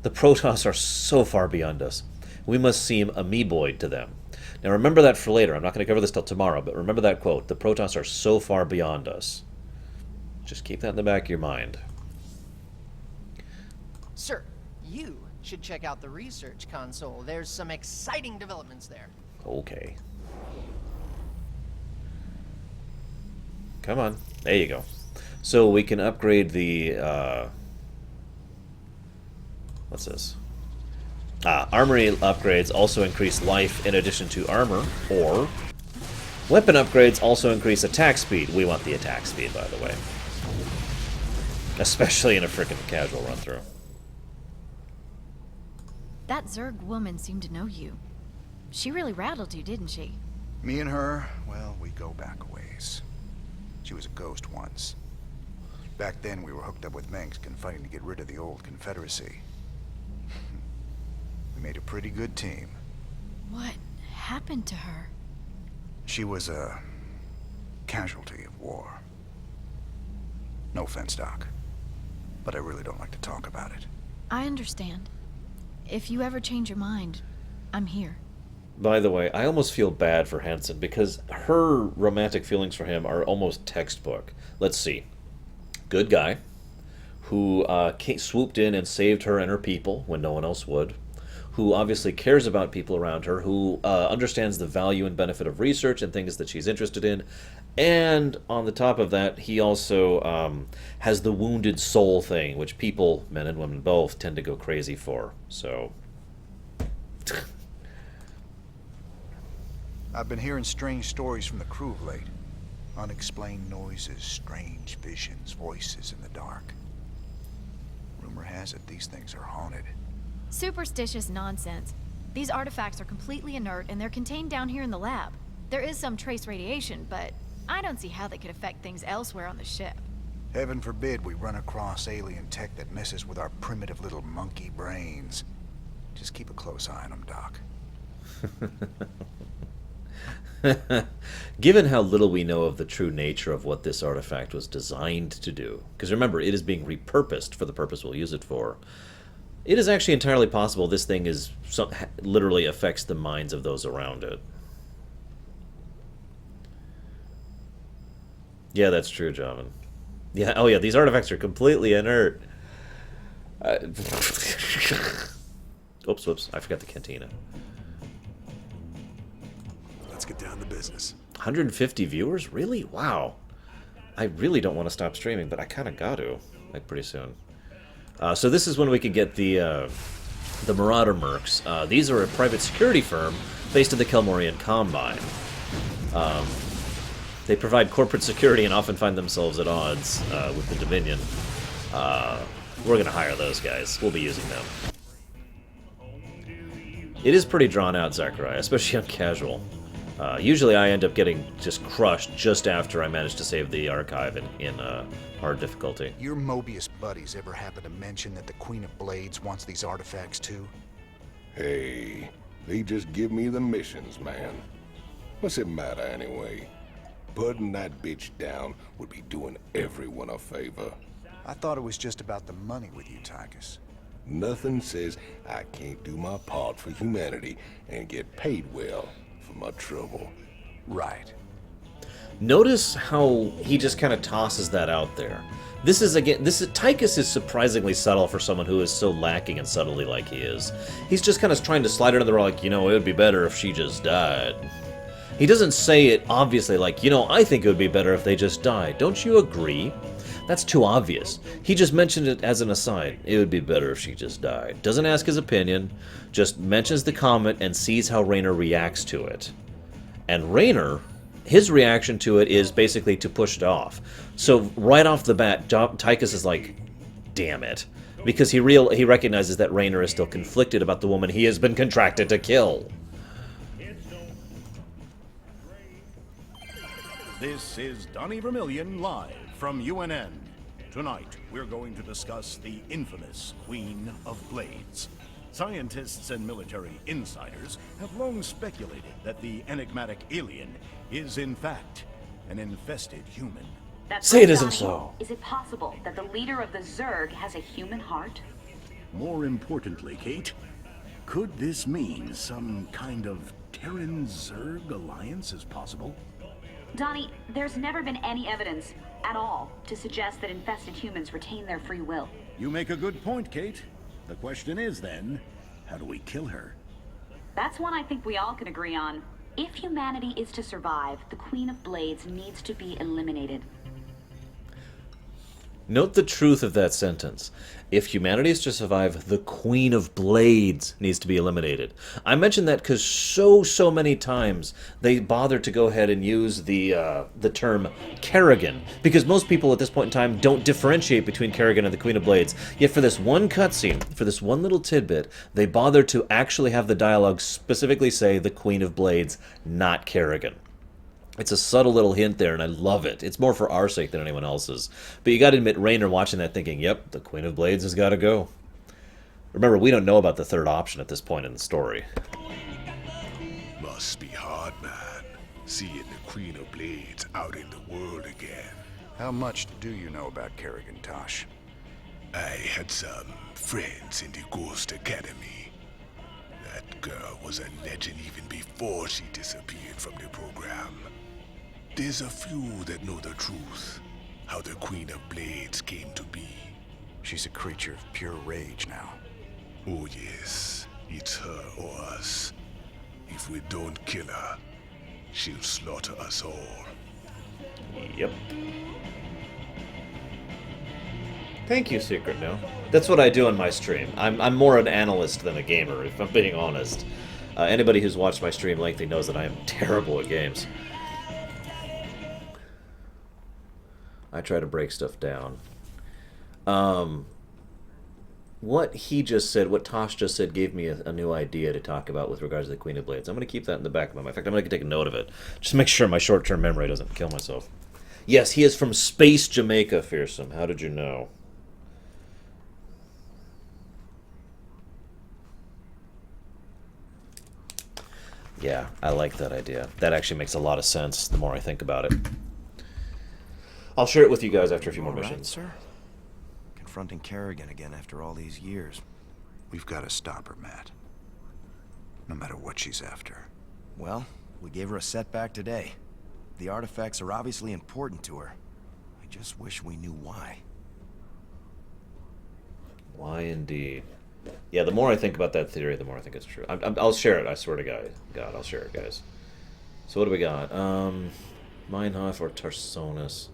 The Protoss are so far beyond us. We must seem amoeboid to them. Now remember that for later. I'm not going to cover this till tomorrow, but remember that quote. The Protoss are so far beyond us. Just keep that in the back of your mind. Sir, you should check out the research console. There's some exciting developments there. Okay. Come on. There you go. So we can upgrade the... what's this? Armory upgrades also increase life in addition to armor, or weapon upgrades also increase attack speed. We want the attack speed, by the way. Especially in a frickin' casual run-through. That Zerg woman seemed to know you. She really rattled you, didn't she? Me and her, well, we go back a ways. She was a ghost once. Back then, we were hooked up with Mengsk and fighting to get rid of the old Confederacy. We made a pretty good team. What happened to her? She was a casualty of war. No offense, Doc, but I really don't like to talk about it. I understand. If you ever change your mind, I'm here. By the way, I almost feel bad for Hansen because her romantic feelings for him are almost textbook. Let's see. Good guy who swooped in and saved her and her people when no one else would, who obviously cares about people around her, who understands the value and benefit of research and things that she's interested in, and on the top of that, he also has the wounded soul thing, which people, men and women both, tend to go crazy for. So... I've been hearing strange stories from the crew of late. Unexplained noises, strange visions, voices in the dark. Rumor has it these things are haunted. Superstitious nonsense. These artifacts are completely inert and they're contained down here in the lab. There is some trace radiation, but I don't see how they could affect things elsewhere on the ship. Heaven forbid we run across alien tech that messes with our primitive little monkey brains. Just keep a close eye on them, Doc. Given how little we know of the true nature of what this artifact was designed to do, because remember, it is being repurposed for the purpose we'll use it for, it is actually entirely possible this thing is literally affects the minds of those around it. Yeah, that's true, Javan. Yeah, oh yeah, these artifacts are completely inert. Oops, whoops, I forgot the cantina. Let's get down to business. 150 viewers? Really? Wow. I really don't want to stop streaming, but I kind of got to, like, pretty soon. So this is when we could get the Marauder Mercs. These are a private security firm based in the Kelmorian Combine. They provide corporate security and often find themselves at odds with the Dominion. We're going to hire those guys. We'll be using them. It is pretty drawn out, Zachariah, especially on casual. Usually I end up getting just crushed just after I manage to save the archive in hard difficulty. Your Mobius buddies ever happen to mention that the Queen of Blades wants these artifacts too? Hey, they just give me the missions, man. What's it matter anyway? Putting that bitch down would be doing everyone a favor. I thought it was just about the money with you, Tykus. Nothing says I can't do my part for humanity and get paid well for my trouble. Right. Notice how he just kind of tosses that out there. Tykus is surprisingly subtle for someone who is so lacking in subtlety like he is. He's just kind of trying to slide under the rug like, it would be better if she just died. He doesn't say it obviously like, I think it would be better if they just died. Don't you agree? That's too obvious. He just mentioned it as an aside. It would be better if she just died. Doesn't ask his opinion, just mentions the comment and sees how Raynor reacts to it. And Raynor, his reaction to it is basically to push it off. So right off the bat, Tykus is like, damn it. Because he recognizes that Raynor is still conflicted about the woman he has been contracted to kill. This is Donnie Vermillion live from UNN. Tonight, we're going to discuss the infamous Queen of Blades. Scientists and military insiders have long speculated that the enigmatic alien is, in fact, an infested human. Say it isn't Donnie. so. Is it possible that the leader of the Zerg has a human heart? More importantly, Kate, could this mean some kind of Terran-Zerg alliance is possible? Donnie, there's never been any evidence at all to suggest that infested humans retain their free will. You make a good point, Kate. The question is then, how do we kill her? That's one I think we all can agree on. If humanity is to survive, the Queen of Blades needs to be eliminated. Note the truth of that sentence. If humanity is to survive, the Queen of Blades needs to be eliminated. I mention that because so many times they bother to go ahead and use the term Kerrigan, because most people at this point in time don't differentiate between Kerrigan and the Queen of Blades. Yet for this one cutscene, for this one little tidbit, they bother to actually have the dialogue specifically say the Queen of Blades, not Kerrigan. It's a subtle little hint there, and I love it. It's more for our sake than anyone else's. But you got to admit, Raynor watching that thinking, yep, the Queen of Blades has got to go. Remember, we don't know about the third option at this point in the story. Must be hard, man, seeing the Queen of Blades out in the world again. How much do you know about Kerrigan, Tosh? I had some friends in the Ghost Academy. That girl was a legend even before she disappeared from the program. There's a few that know the truth, how the Queen of Blades came to be. She's a creature of pure rage now. Oh yes, it's her or us. If we don't kill her, she'll slaughter us all. Yep. Thank you, Secret No. That's what I do on my stream. I'm more an analyst than a gamer, if I'm being honest. Anybody who's watched my stream lengthy knows that I am terrible at games. I try to break stuff down. What he just said, what Tosh just said, gave me a new idea to talk about with regards to the Queen of Blades. I'm going to keep that in the back of my mind. In fact, I'm going to take a note of it. Just to make sure my short-term memory doesn't kill myself. Yes, he is from Space Jamaica, Fearsome. How did you know? Yeah, I like that idea. That actually makes a lot of sense the more I think about it. I'll share it with you guys after a few more missions. Sir? Confronting Kerrigan again after all these years. We've got to stop her, Matt. No matter what she's after. Well, we gave her a setback today. The artifacts are obviously important to her. I just wish we knew why. Why indeed. Yeah, the more I think about that theory, the more I think it's true. I'll share it, I swear to God, I'll share it, guys. So what do we got? Meinhof or Tarsonis?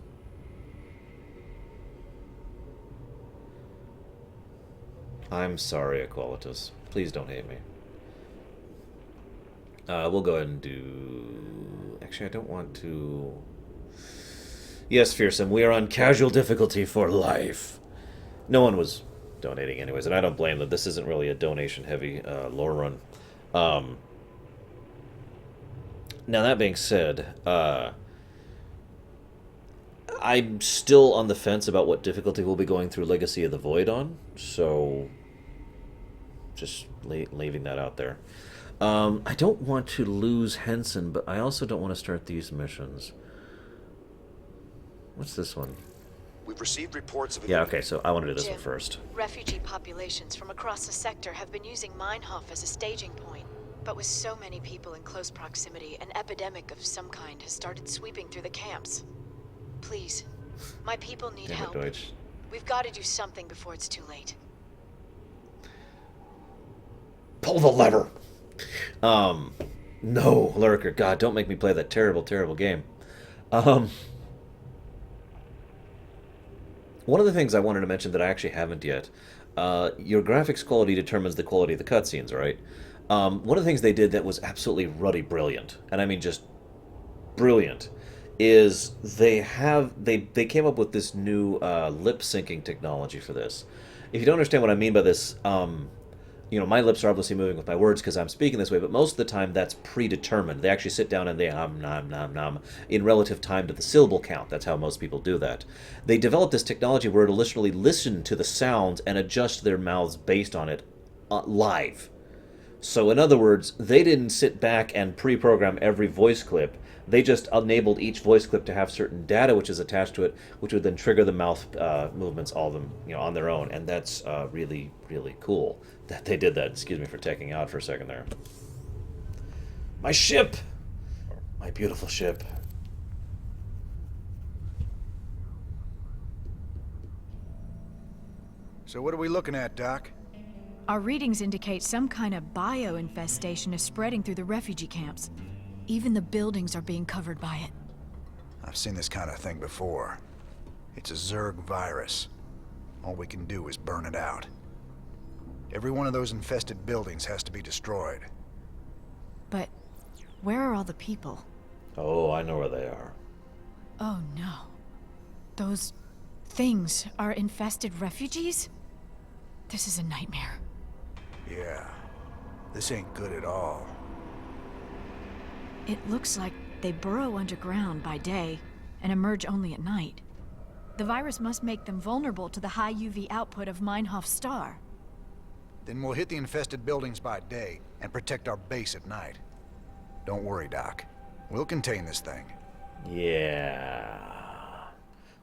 I'm sorry, Aqualitus. Please don't hate me. We'll go ahead and do... Actually, I don't want to... Yes, Fearsome, we are on casual difficulty for life. No one was donating anyways, and I don't blame them. This isn't really a donation-heavy lore run. Now, that being said, I'm still on the fence about what difficulty we'll be going through Legacy of the Void on, so just leaving that out there. I don't want to lose Henson, but I also don't want to start these missions. What's this one? We've received reports of... Yeah, okay, so I want to do this Jim, one first. Refugee populations from across the sector have been using Meinhof as a staging point. But with so many people in close proximity, an epidemic of some kind has started sweeping through the camps. Please, my people need help. Deutsch. We've got to do something before it's too late. Pull the lever! No, Lurker, God, don't make me play that terrible, terrible game. One of the things I wanted to mention that I actually haven't yet, your graphics quality determines the quality of the cutscenes, right? One of the things they did that was absolutely ruddy brilliant, and I mean just brilliant, is they came up with this new lip syncing technology for this. If you don't understand what I mean by this, my lips are obviously moving with my words because I'm speaking this way, but most of the time that's predetermined. They actually sit down and they hum, nom, nom, nom, in relative time to the syllable count. That's how most people do that. They developed this technology where it'll literally listen to the sounds and adjust their mouths based on it live. So in other words, they didn't sit back and pre-program every voice clip. They just enabled each voice clip to have certain data which is attached to it, which would then trigger the mouth movements, all of them, on their own. And that's really, really cool that they did that. Excuse me for teching out for a second there. My ship! My beautiful ship. So what are we looking at, Doc? Our readings indicate some kind of bio-infestation is spreading through the refugee camps. Even the buildings are being covered by it. I've seen this kind of thing before. It's a Zerg virus. All we can do is burn it out. Every one of those infested buildings has to be destroyed. But where are all the people? Oh, I know where they are. Oh no. Those things are infested refugees? This is a nightmare. Yeah. This ain't good at all. It looks like they burrow underground by day and emerge only at night. The virus must make them vulnerable to the high UV output of Meinhof's star. Then we'll hit the infested buildings by day and protect our base at night. Don't worry, Doc. We'll contain this thing. Yeah.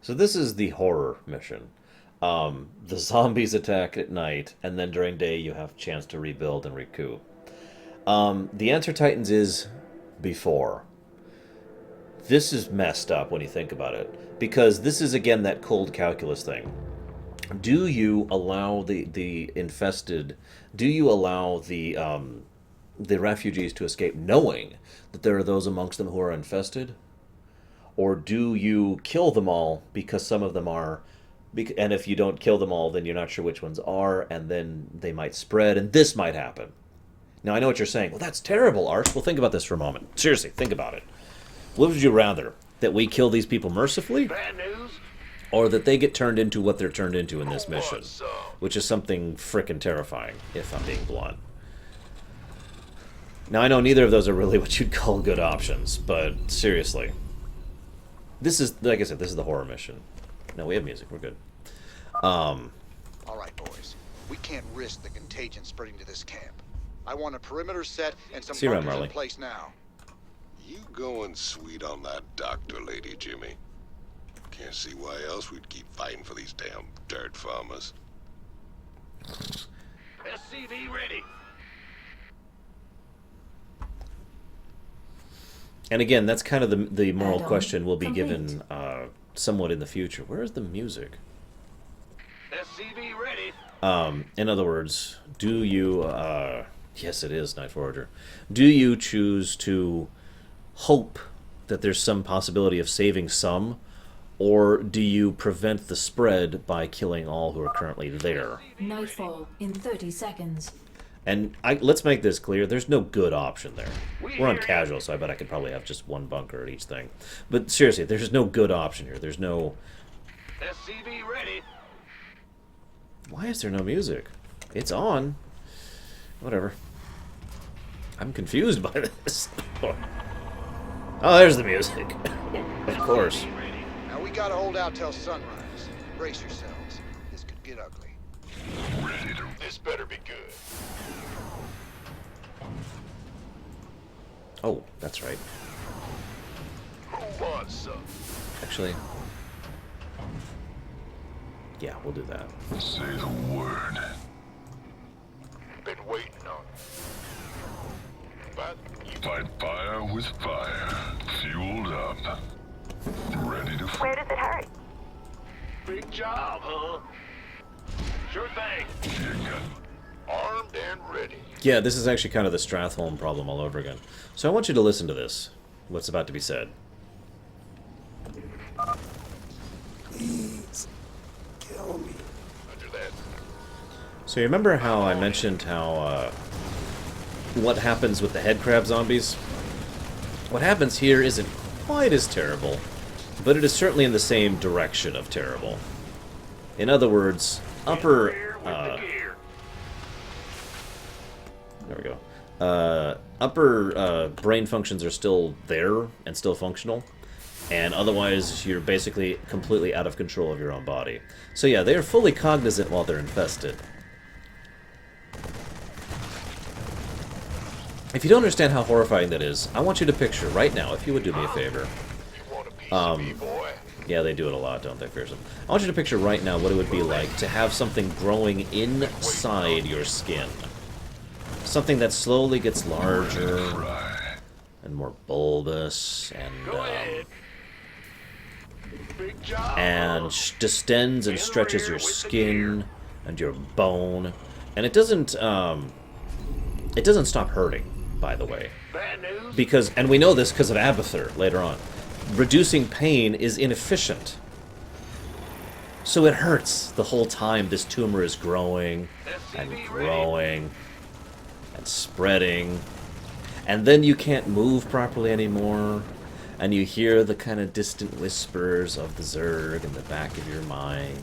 So this is the horror mission. The zombies attack at night, and then during day you have a chance to rebuild and recoup. The Answer Titans is before. This is messed up when you think about it, because this is again that cold calculus thing. Do you allow the infested? Do you allow the refugees to escape, knowing that there are those amongst them who are infested, or do you kill them all because some of them are? And if you don't kill them all, then you're not sure which ones are, and then they might spread, and this might happen. Now, I know what you're saying. Well, that's terrible, Arch. Well, think about this for a moment. Seriously, think about it. What would you rather? That we kill these people mercifully? Bad news? Or that they get turned into what they're turned into in this mission? Which is something frickin' terrifying, if I'm being blunt. Now, I know neither of those are really what you'd call good options, but seriously. This is, like I said, this is the horror mission. No, we have music. We're good. All right, boys. We can't risk the contagion spreading to this camp. I want a perimeter set and some bunkers in place now. You going sweet on that doctor lady, Jimmy. Can't see why else we'd keep fighting for these damn dirt farmers. SCV ready. And again, that's kind of the moral question we'll be given somewhat in the future. Where is the music? SCV ready. In other words, do you... yes, it is, Night Forager. Do you choose to hope that there's some possibility of saving some, or do you prevent the spread by killing all who are currently there? Nightfall in 30 seconds. And let's make this clear, there's no good option there. We're on casual, so I bet I could probably have just one bunker at each thing. But seriously, there's no good option here. There's no... SCV ready. Why is there no music? It's on. Whatever. I'm confused by this. Oh, there's the music. Of course. Now we gotta hold out till sunrise. Brace yourselves. This could get ugly. This better be good. Oh, that's right. Who wants some? Actually... yeah, we'll do that. Say the word. Been waiting on it. But you Fight fire with fire. Fueled up. Ready to... Where does it hurt? big job, huh? Sure thing. Armed and ready. Yeah, this is actually kind of the Strathholm problem all over again. So I want you to listen to this, what's about to be said. Please, kill me. Under that. So you remember how I mentioned how, what happens with the headcrab zombies? What happens here isn't quite as terrible, but it is certainly in the same direction of terrible. In other words, upper... there we go. Upper brain functions are still there and still functional, and otherwise you're basically completely out of control of your own body. So yeah, they are fully cognizant while they're infested. If you don't understand how horrifying that is, I want you to picture right now, if you would do me a favor. Yeah, they do it a lot, don't they, Fearsome? I want you to picture right now what it would be like to have something growing inside your skin. Something that slowly gets larger and more bulbous and distends and stretches your skin and your bone, and it doesn't stop hurting, by the way, because, and we know this because of Abathur later on, reducing pain is inefficient, so it hurts the whole time this tumor is growing and growing and spreading, and then you can't move properly anymore, and you hear the kind of distant whispers of the Zerg in the back of your mind.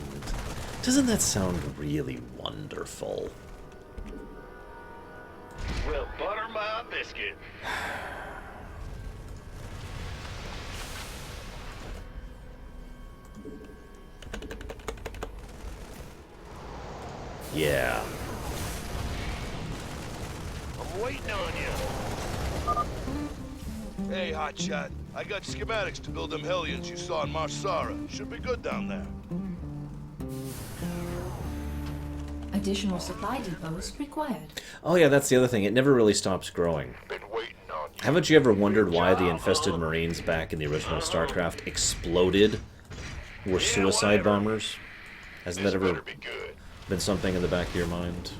Doesn't that sound really wonderful? Well, butter my biscuit. Yeah. I'm waiting on you. Hey, hotshot. I got schematics to build them Hellions you saw in Marsara. Should be good down there. Additional supply depots required. Oh yeah, that's the other thing. It never really stops growing. Haven't you ever wondered why the infested Marines back in the original Starcraft exploded? Were suicide bombers? Hasn't that ever been something in the back of your mind?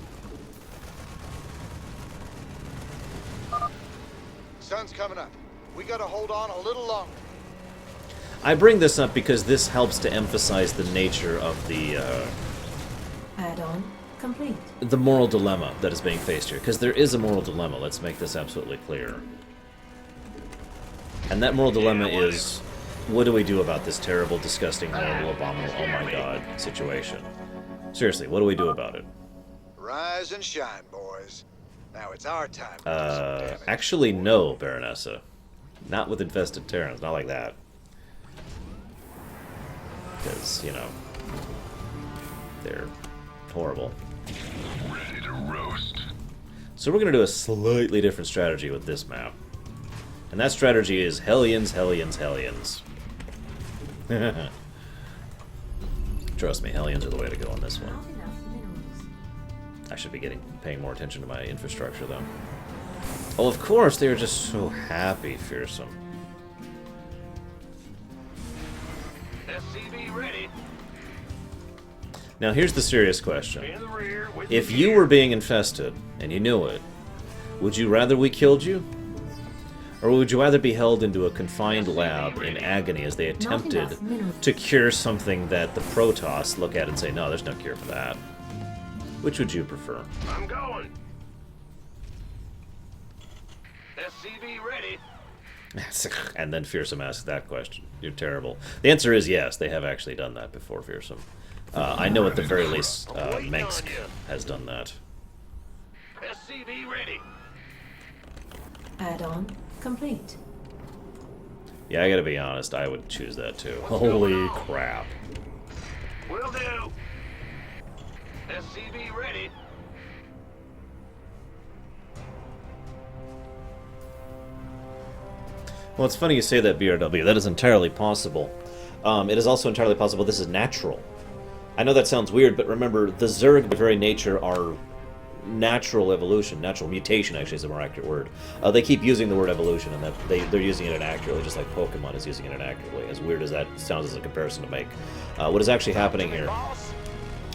Sun's coming up. We gotta hold on a little longer. I bring this up because this helps to emphasize the nature of the Add-on complete. the moral dilemma that is being faced here. Because there is a moral dilemma, let's make this absolutely clear. And that moral dilemma is, what do we do about this terrible, disgusting, horrible, abominable, oh my god situation? Seriously, what do we do about it? Rise and shine, boys. Now it's our time. Actually, no, Baronessa. Not with infested Terrans, not like that. Because, you know, they're horrible. Ready to roast. So we're going to do a slightly different strategy with this map. And that strategy is Hellions, Hellions, Hellions. Trust me, Hellions are the way to go on this one. I should be paying more attention to my infrastructure, though. Oh, of course, they are just so happy, Fearsome. SCV ready. Now, here's the serious question. If you were being infested, and you knew it, would you rather we killed you? Or would you rather be held into a confined lab in agony as they attempted to cure something that the Protoss look at and say, no, there's no cure for that? Which would you prefer? I'm going. SCV ready. And then Fearsome asks that question. You're terrible. The answer is yes, they have actually done that before, Fearsome. I know at the very least Mengsk has done that. SCV ready. Add-on complete. Yeah, I gotta be honest, I would choose that too. Holy crap. Will do. SCV ready. Well, it's funny you say that, BRW. That is entirely possible. It is also entirely possible this is natural. I know that sounds weird, but remember, the Zerg, by very nature, are natural evolution. Natural mutation, actually, is a more accurate word. They keep using the word evolution, and that they're using it inaccurately, just like Pokemon is using it inaccurately. As weird as that sounds as a comparison to make. What is actually happening here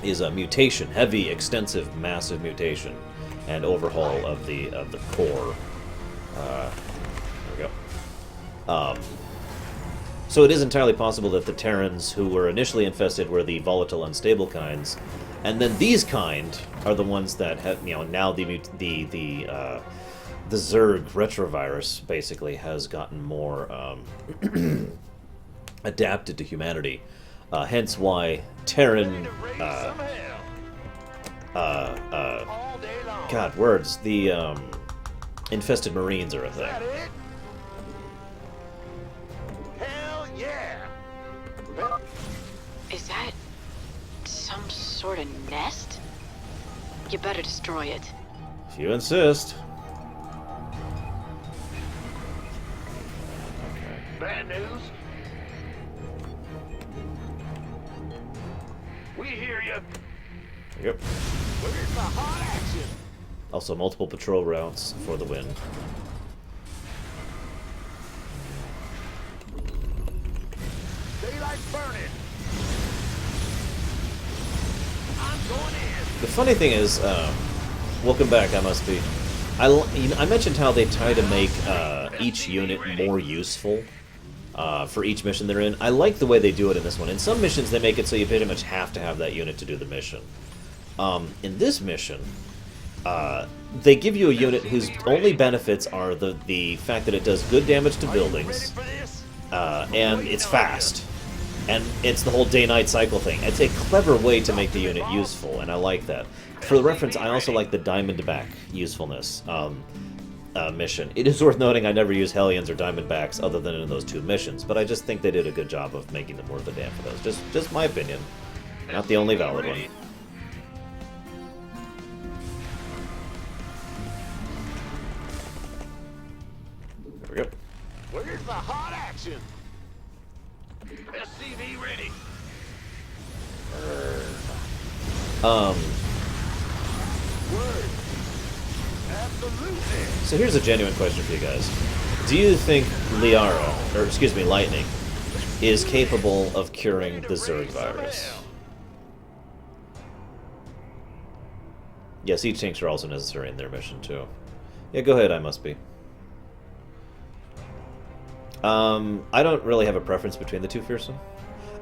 is a mutation, heavy, extensive, massive mutation, and overhaul of the core. There we go. So it is entirely possible that the Terrans who were initially infested were the volatile, unstable kinds, and then these kind are the ones that have, you know, now the the Zerg retrovirus basically has gotten more adapted to humanity. Hence why Terran, God, words, the infested Marines are a thing. Hell yeah! Is that some sort of nest? You better destroy it. If you insist. Bad news? We hear you. Yep. Where's the hot action? Also, multiple patrol routes for the win. Daylight's burning. I'm going in. The funny thing is, welcome back, I must be. I mentioned how they try to make each unit more useful for each mission they're in. I like the way they do it in this one. In some missions, they make it so you pretty much have to have that unit to do the mission. In this mission, they give you a unit whose only benefits are the fact that it does good damage to buildings, and it's fast. And it's the whole day-night cycle thing. It's a clever way to make the unit useful, and I like that. For the reference, I also like the Diamondback usefulness mission. It is worth noting I never use Hellions or Diamondbacks other than in those two missions, but I just think they did a good job of making them worth a damn for those. Just my opinion. Not the only valid one. There we go. Where's the hot action? SCV ready. Word. Absolutely. So here's a genuine question for you guys. Do you think Lightning, is capable of curing the Zerg virus? Yes, siege tanks are also necessary in their mission too. Yeah, go ahead, I must be. I don't really have a preference between the two, Fearsome.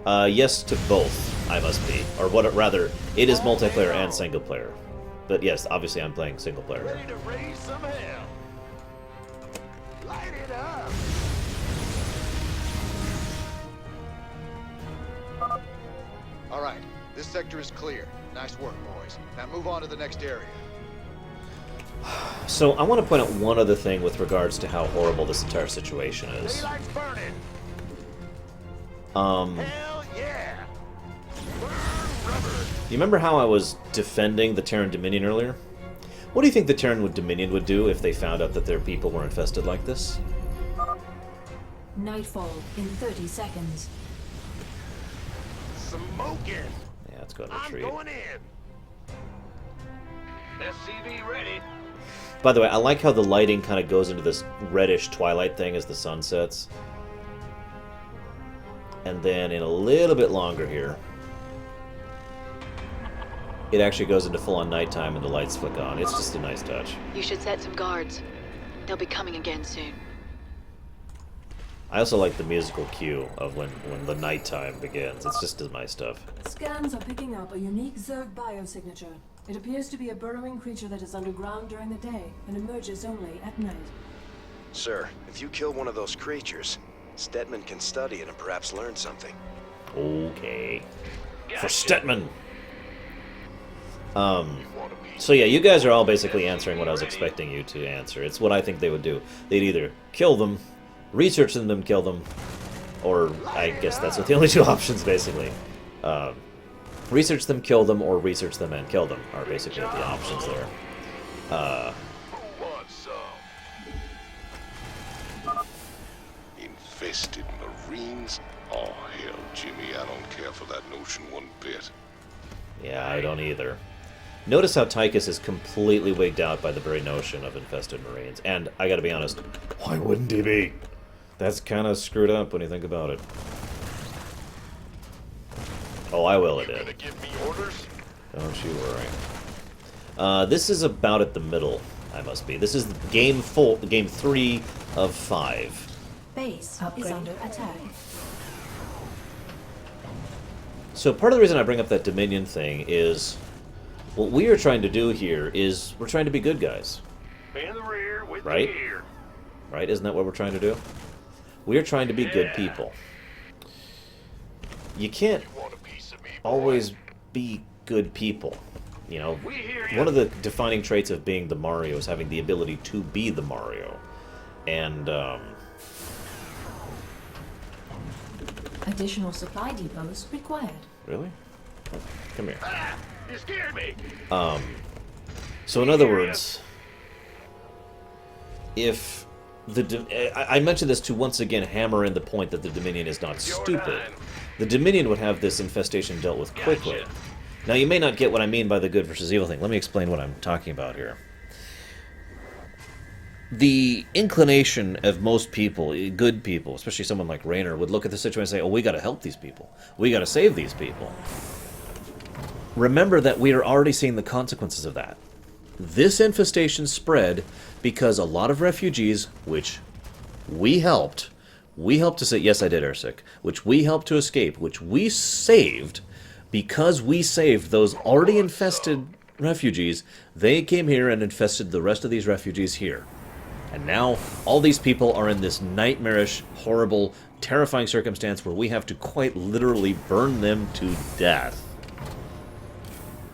Yes to both, I must be. Or rather, it is multiplayer and single player. But yes, obviously I'm playing single player. Ready to raise some hell. Light it up. All right, this sector is clear. Nice work, boys. Now move on to the next area. So I want to point out one other thing with regards to how horrible this entire situation is. Daylight's burning. Hell yeah. Burn rubber. You remember how I was defending the Terran Dominion earlier? What do you think the Terran Dominion would do if they found out that their people were infested like this? Nightfall in 30 seconds. Smoking. Yeah, let's go and retreat. I'm going in. SCV ready. By the way, I like how the lighting kind of goes into this reddish twilight thing as the sun sets. And then in a little bit longer here, it actually goes into full-on nighttime and the lights flick on. It's just a nice touch. You should set some guards. They'll be coming again soon. I also like the musical cue of when the nighttime begins. It's just my stuff. Scans are picking up a unique Zerg biosignature. It appears to be a burrowing creature that is underground during the day and emerges only at night. Sir, if you kill one of those creatures, Stetman can study it and perhaps learn something. Okay. For Stetman! So yeah, you guys are all basically answering what I was expecting you to answer. It's what I think they would do. They'd either kill them, research them, then kill them, or I guess that's what the only two options, basically. Research them, kill them, or research them and kill them are basically the options there. Infested Marines? Oh, hell, Jimmy, I don't care for that notion one bit. Yeah, I don't either. Notice how Tykus is completely wigged out by the very notion of infested Marines. And, I gotta be honest, why wouldn't he be? That's kind of screwed up when you think about it. Oh, I will admit. Gonna give me orders? Don't you worry. This is about at the middle, I must be. This is game 3 of 5. Base is under attack. So part of the reason I bring up that Dominion thing is what we are trying to do here is we're trying to be good guys. In the rear, Right? Right? Isn't that what we're trying to do? We are trying to be good people. You can't always be good people. You know, one of the defining traits of being the Mario is having the ability to be the Mario. And, Additional supply depots required. Really? Oh, come here. You scared me. So in other words, if I mentioned this to once again hammer in the point that the Dominion is not stupid. The Dominion would have this infestation dealt with quickly. Now you may not get what I mean by the good versus evil thing. Let me explain what I'm talking about here. The inclination of most people, good people, especially someone like Raynor, would look at the situation and say, oh, we got to help these people. We got to save these people. Remember that we are already seeing the consequences of that. This infestation spread because a lot of refugees, which we helped to say, yes, I did, Ersic, which we helped to escape, which we saved, because we saved those already infested refugees, they came here and infested the rest of these refugees here. And now, all these people are in this nightmarish, horrible, terrifying circumstance where we have to quite literally burn them to death.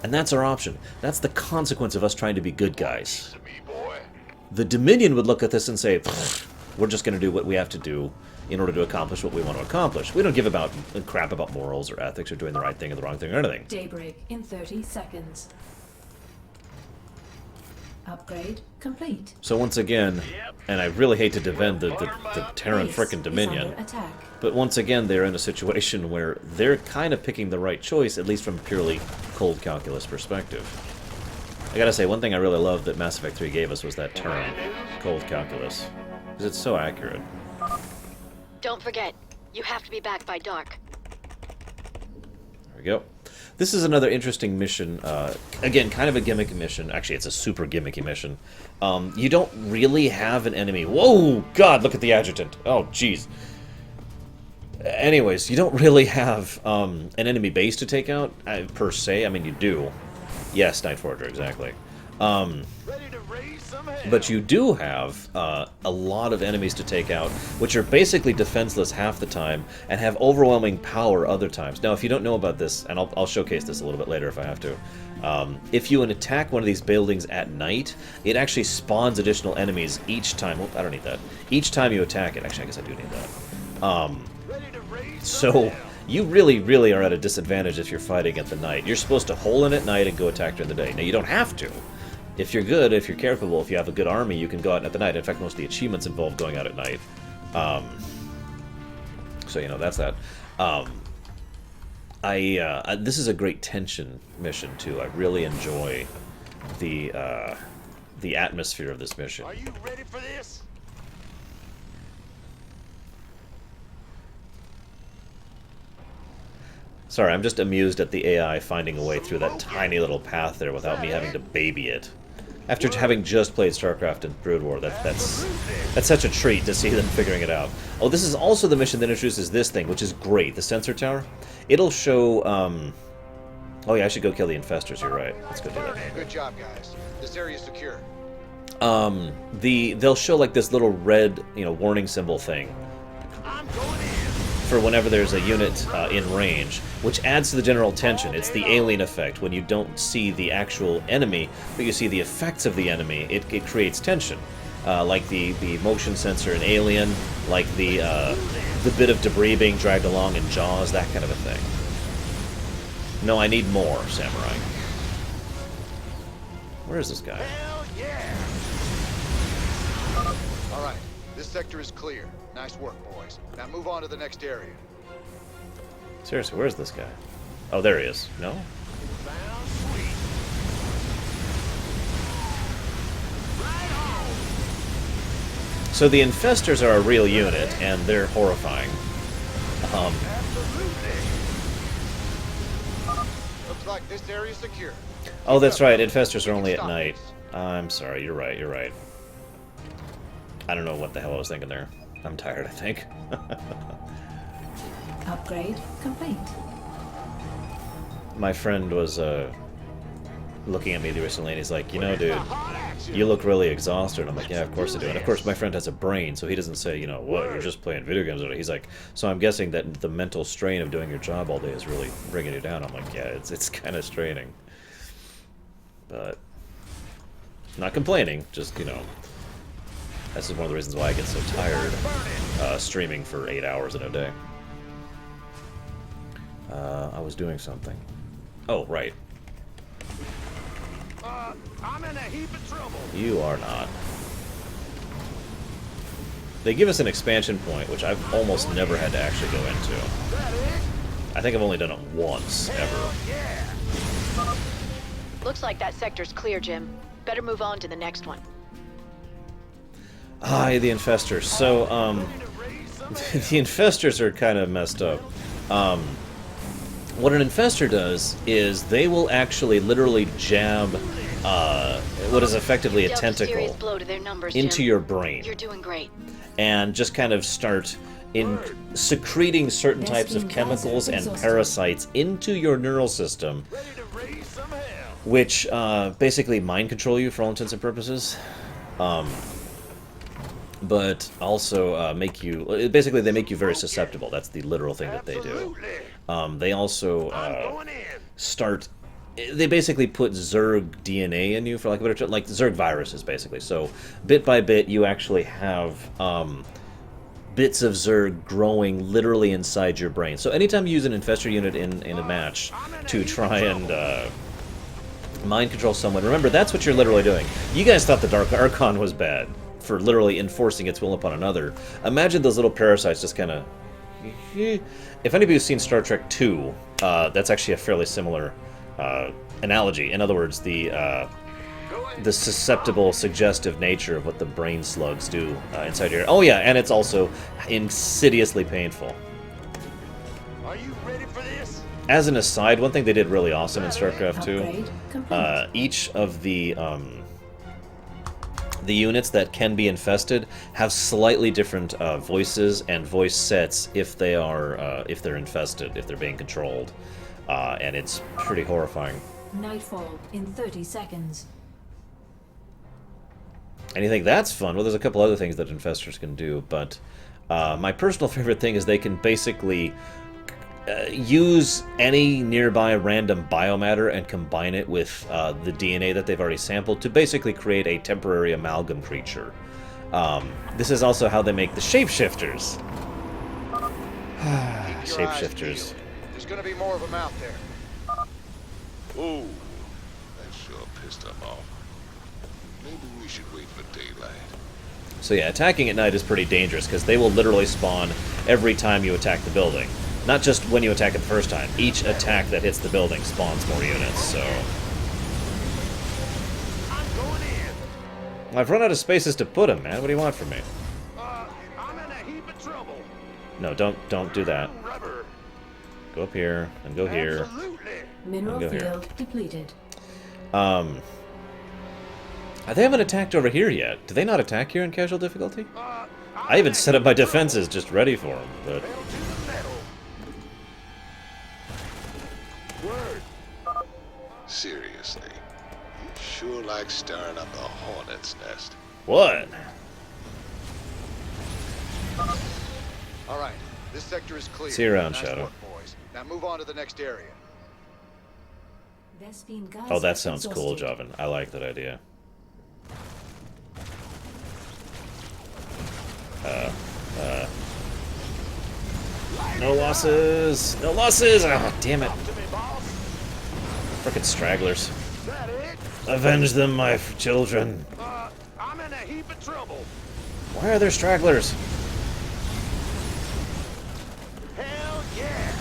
And that's our option. That's the consequence of us trying to be good guys. The Dominion would look at this and say, we're just going to do what we have to do in order to accomplish what we want to accomplish. We don't give a crap about morals or ethics or doing the right thing or the wrong thing or anything. Daybreak in 30 seconds. Upgrade complete. So once again, and I really hate to defend the Terran frickin' Dominion, but once again they're in a situation where they're kind of picking the right choice, at least from a purely cold calculus perspective. I gotta say, one thing I really loved that Mass Effect 3 gave us was that term, cold calculus, because it's so accurate. Don't forget, you have to be back by dark. There we go. This is another interesting mission. Again, kind of a gimmick mission. Actually, it's a super gimmicky mission. You don't really have an enemy. Whoa! God, look at the adjutant. Oh, jeez. Anyways, you don't really have an enemy base to take out, per se. I mean, you do. Yes, Night Forger, exactly. But you do have a lot of enemies to take out, which are basically defenseless half the time, and have overwhelming power other times. Now, if you don't know about this, and I'll showcase this a little bit later if I have to, if you attack one of these buildings at night, it actually spawns additional enemies each time. Oh, I don't need that. Each time you attack it. Actually, I guess I do need that. So, you really, really are at a disadvantage if you're fighting at the night. You're supposed to hole in at night and go attack during the day. Now, you don't have to. If you're good, if you're capable, if you have a good army, you can go out at the night. In fact, most of the achievements involve going out at night. So, you know, that's that. This is a great tension mission, too. I really enjoy the atmosphere of this mission. Are you ready for this? Sorry, I'm just amused at the AI finding a way through that tiny little path there without me having to baby it. After having just played Starcraft and Brood War, that's such a treat to see them figuring it out. Oh, this is also the mission that introduces this thing, which is great, the sensor tower. It'll show, oh yeah, I should go kill the infestors, you're right. Let's go do that. Good job, guys. This area is secure. They'll show like this little red, warning symbol thing for whenever there's a unit in range, which adds to the general tension. It's the alien effect. When you don't see the actual enemy, but you see the effects of the enemy, it creates tension. Like the motion sensor in Alien, like the bit of debris being dragged along in Jaws, that kind of a thing. No, I need more, Samurai. Where is this guy? Hell yeah! All right, this sector is clear. Nice work, boys. Now move on to the next area. Seriously, where's this guy? Oh, there he is. No? So the infestors are a real unit, and they're horrifying. Looks like this area is secure. Oh, that's right. Infestors are only at night. I'm sorry. You're right. You're right. I don't know what the hell I was thinking there. I'm tired, I think. Upgrade complete. My friend was looking at me recently, and he's like, dude, you look really exhausted. And I'm like, yeah, of course I do. And of course my friend has a brain, so he doesn't say, you know, what, you're just playing video games. He's like, so I'm guessing that the mental strain of doing your job all day is really bringing you down. I'm like, yeah, it's kind of straining. But, not complaining, just, you know, this is one of the reasons why I get so tired streaming for 8 hours in a day. I was doing something. Oh, right. I'm in a heap of trouble. You are not. They give us an expansion point, which I've almost never had to actually go into. I think I've only done it once, ever. Looks like that sector's clear, Jim. Better move on to the next one. Ah, the infestors. So, the infestors are kind of messed up. What an infestor does is they will actually literally jab what is effectively a tentacle into your brain. You're doing great. And just kind of start secreting certain types of chemicals and parasites into your neural system, which basically mind control you for all intents and purposes. But also make you... Basically, they make you very susceptible. That's the literal thing that they do. They also start... They basically put Zerg DNA in you, for lack of a better term. Like, Zerg viruses, basically. So, bit by bit, you actually have bits of Zerg growing literally inside your brain. So, anytime you use an infestor unit in a match to try and mind control someone, remember, that's what you're literally doing. You guys thought the Dark Archon was bad for literally enforcing its will upon another. Imagine those little parasites just kind of... If anybody's seen Star Trek II, that's actually a fairly similar analogy. In other words, the susceptible, suggestive nature of what the brain slugs do inside your... Oh yeah, and it's also insidiously painful. Are you ready for this? As an aside, one thing they did really awesome in Starcraft II, each of the units that can be infested have slightly different voices and voice sets if they are if they're infested, if they're being controlled, and it's pretty horrifying. Nightfall in 30 seconds. And you think that's fun? Well, there's a couple other things that infestors can do, but my personal favorite thing is they can basically use any nearby random biomatter and combine it with the DNA that they've already sampled to basically create a temporary amalgam creature. This is also how they make the shapeshifters. Shapeshifters. There's gonna be more of them out there. Ooh, that sure pissed them off. Maybe we should wait for daylight. So yeah, attacking at night is pretty dangerous because they will literally spawn every time you attack the building. Not just when you attack it the first time. Each attack that hits the building spawns more units, so... I've run out of spaces to put them, man. What do you want from me? I'm in a heap of trouble. No, don't do that. Go up here, and go here. Mineral and go field here. depleted. They haven't attacked over here yet. Do they not attack here in casual difficulty? I even set up my defenses just ready for them, but... Seriously, you sure like stirring up the hornet's nest. What? All right, this sector is clear. See you around, Nice Shadow. work, boys. Now move on to the next area. Oh, that sounds cool, Joven. I like that idea. No losses! No losses! Oh, damn it. Frickin' stragglers. Avenge them, my children. I'm in a heap of trouble. Why are there stragglers? Hell yeah.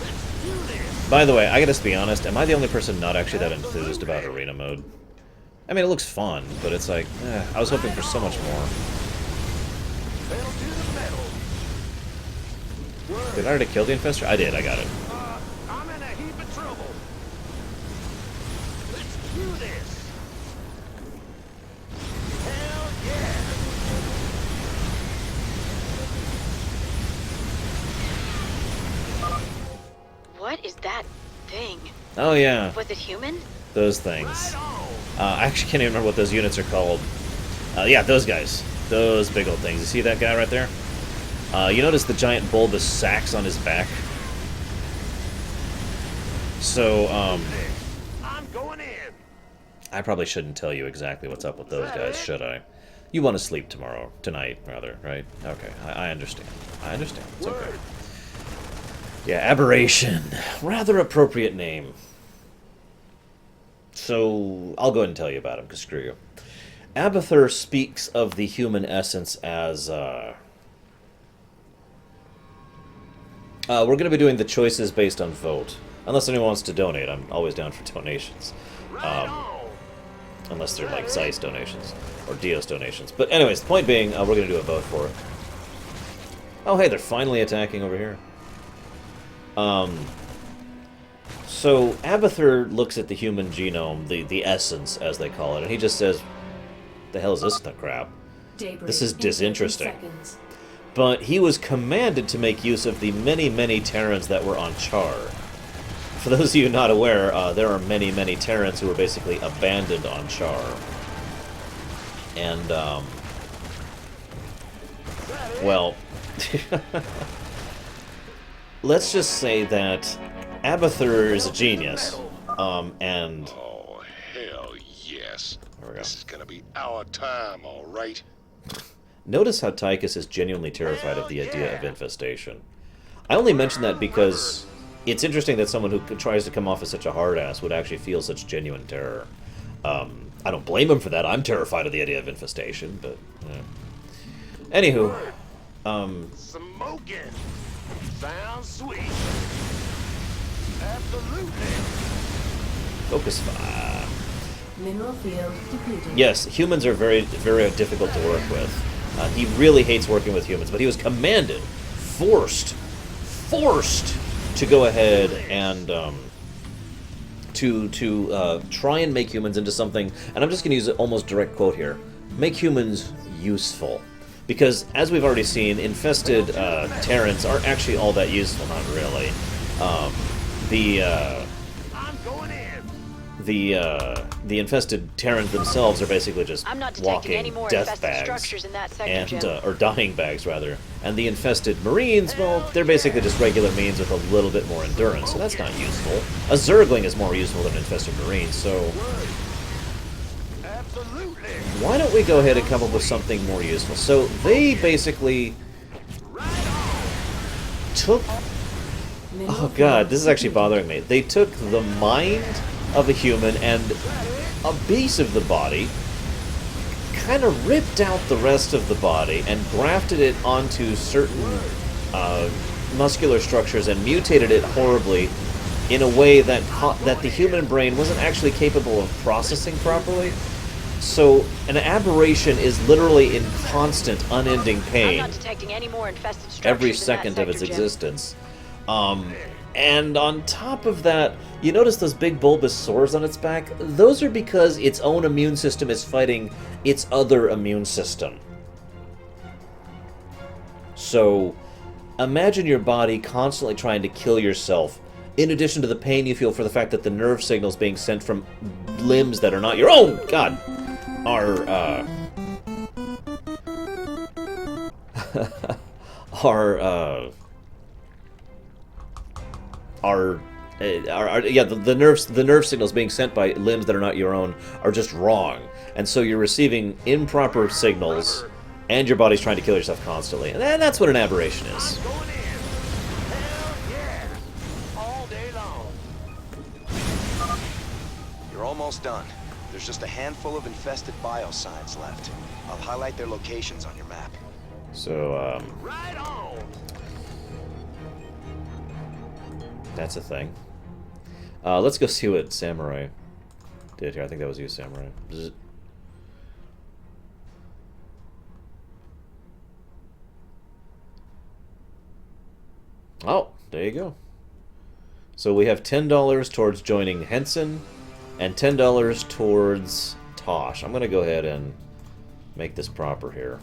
Let's do this. By the way, I gotta be honest, am I the only person not actually that enthused about arena mode? I mean, it looks fun, but it's like, I was hoping for so much more. Did I already kill the infestor? I did, I got it. I'm in a heap of trouble. Let's do this. Hell yeah. What is that thing? Oh yeah. Was it human? Those things. I actually can't even remember what those units are called. Yeah, those guys. Those big old things. You see that guy right there? You notice the giant bulbous sacks on his back? So, I'm going in. I probably shouldn't tell you exactly what's up with those guys, should I? You want to sleep tonight, rather, right? Okay, I understand. I understand. It's okay. Yeah, aberration. Rather appropriate name. So, I'll go ahead and tell you about him, because screw you. Abathur speaks of the human essence as, we're going to be doing the choices based on vote. Unless anyone wants to donate, I'm always down for donations. Unless they're like Zeiss donations, or Dios donations. But anyways, the point being, we're going to do a vote for it. Oh hey, they're finally attacking over here. So, Abathur looks at the human genome, the essence, as they call it, and he just says, the hell is this crap? This is disinteresting. But he was commanded to make use of the many, many Terrans that were on Char. For those of you not aware, there are many, many Terrans who were basically abandoned on Char. And, well, let's just say that Abathur is a genius, and... Oh, hell yes. This is gonna be our time, all right? Notice how Tykus is genuinely terrified of the idea of infestation. I only mention that because it's interesting that someone who tries to come off as such a hard-ass would actually feel such genuine terror. I don't blame him for that. I'm terrified of the idea of infestation, but... Anywho, Smoking. Sounds sweet. Absolutely. Focus fire. Mineral field depleted. Yes, humans are very, very difficult to work with. He really hates working with humans, but he was commanded, forced to go ahead and to try and make humans into something, and I'm just going to use an almost direct quote here, make humans useful. Because, as we've already seen, infested Terrans aren't actually all that useful, not really. The infested Terrans themselves are basically just walking death bags, and or dying bags rather. And the infested Marines, well, they're basically just regular Marines with a little bit more endurance, so that's not useful. A Zergling is more useful than an infested Marine, so why don't we go ahead and come up with something more useful? So they basically took... Oh god, this is actually bothering me. They took the mind of a human and a piece of the body, kind of ripped out the rest of the body and grafted it onto certain muscular structures and mutated it horribly in a way that the human brain wasn't actually capable of processing properly. So an aberration is literally in constant, unending pain I'm not detecting any more infested structures every in second that of its sector, existence. And on top of that, you notice those big bulbous sores on its back? Those are because its own immune system is fighting its other immune system. So, imagine your body constantly trying to kill yourself, in addition to the pain you feel for the fact that the nerve signals being sent from limbs that are not your own, God, the nerve signals being sent by limbs that are not your own are just wrong, and so you're receiving improper signals, and your body's trying to kill yourself constantly, and that's what an aberration is. You're almost done. There's just a handful of infested biosigns left. I'll highlight their locations on your map. So, that's a thing. Let's go see what Samurai did here. I think that was you, Samurai. Bzz. Oh, there you go. So we have $10 towards joining Henson, and $10 towards Tosh. I'm going to go ahead and make this proper here.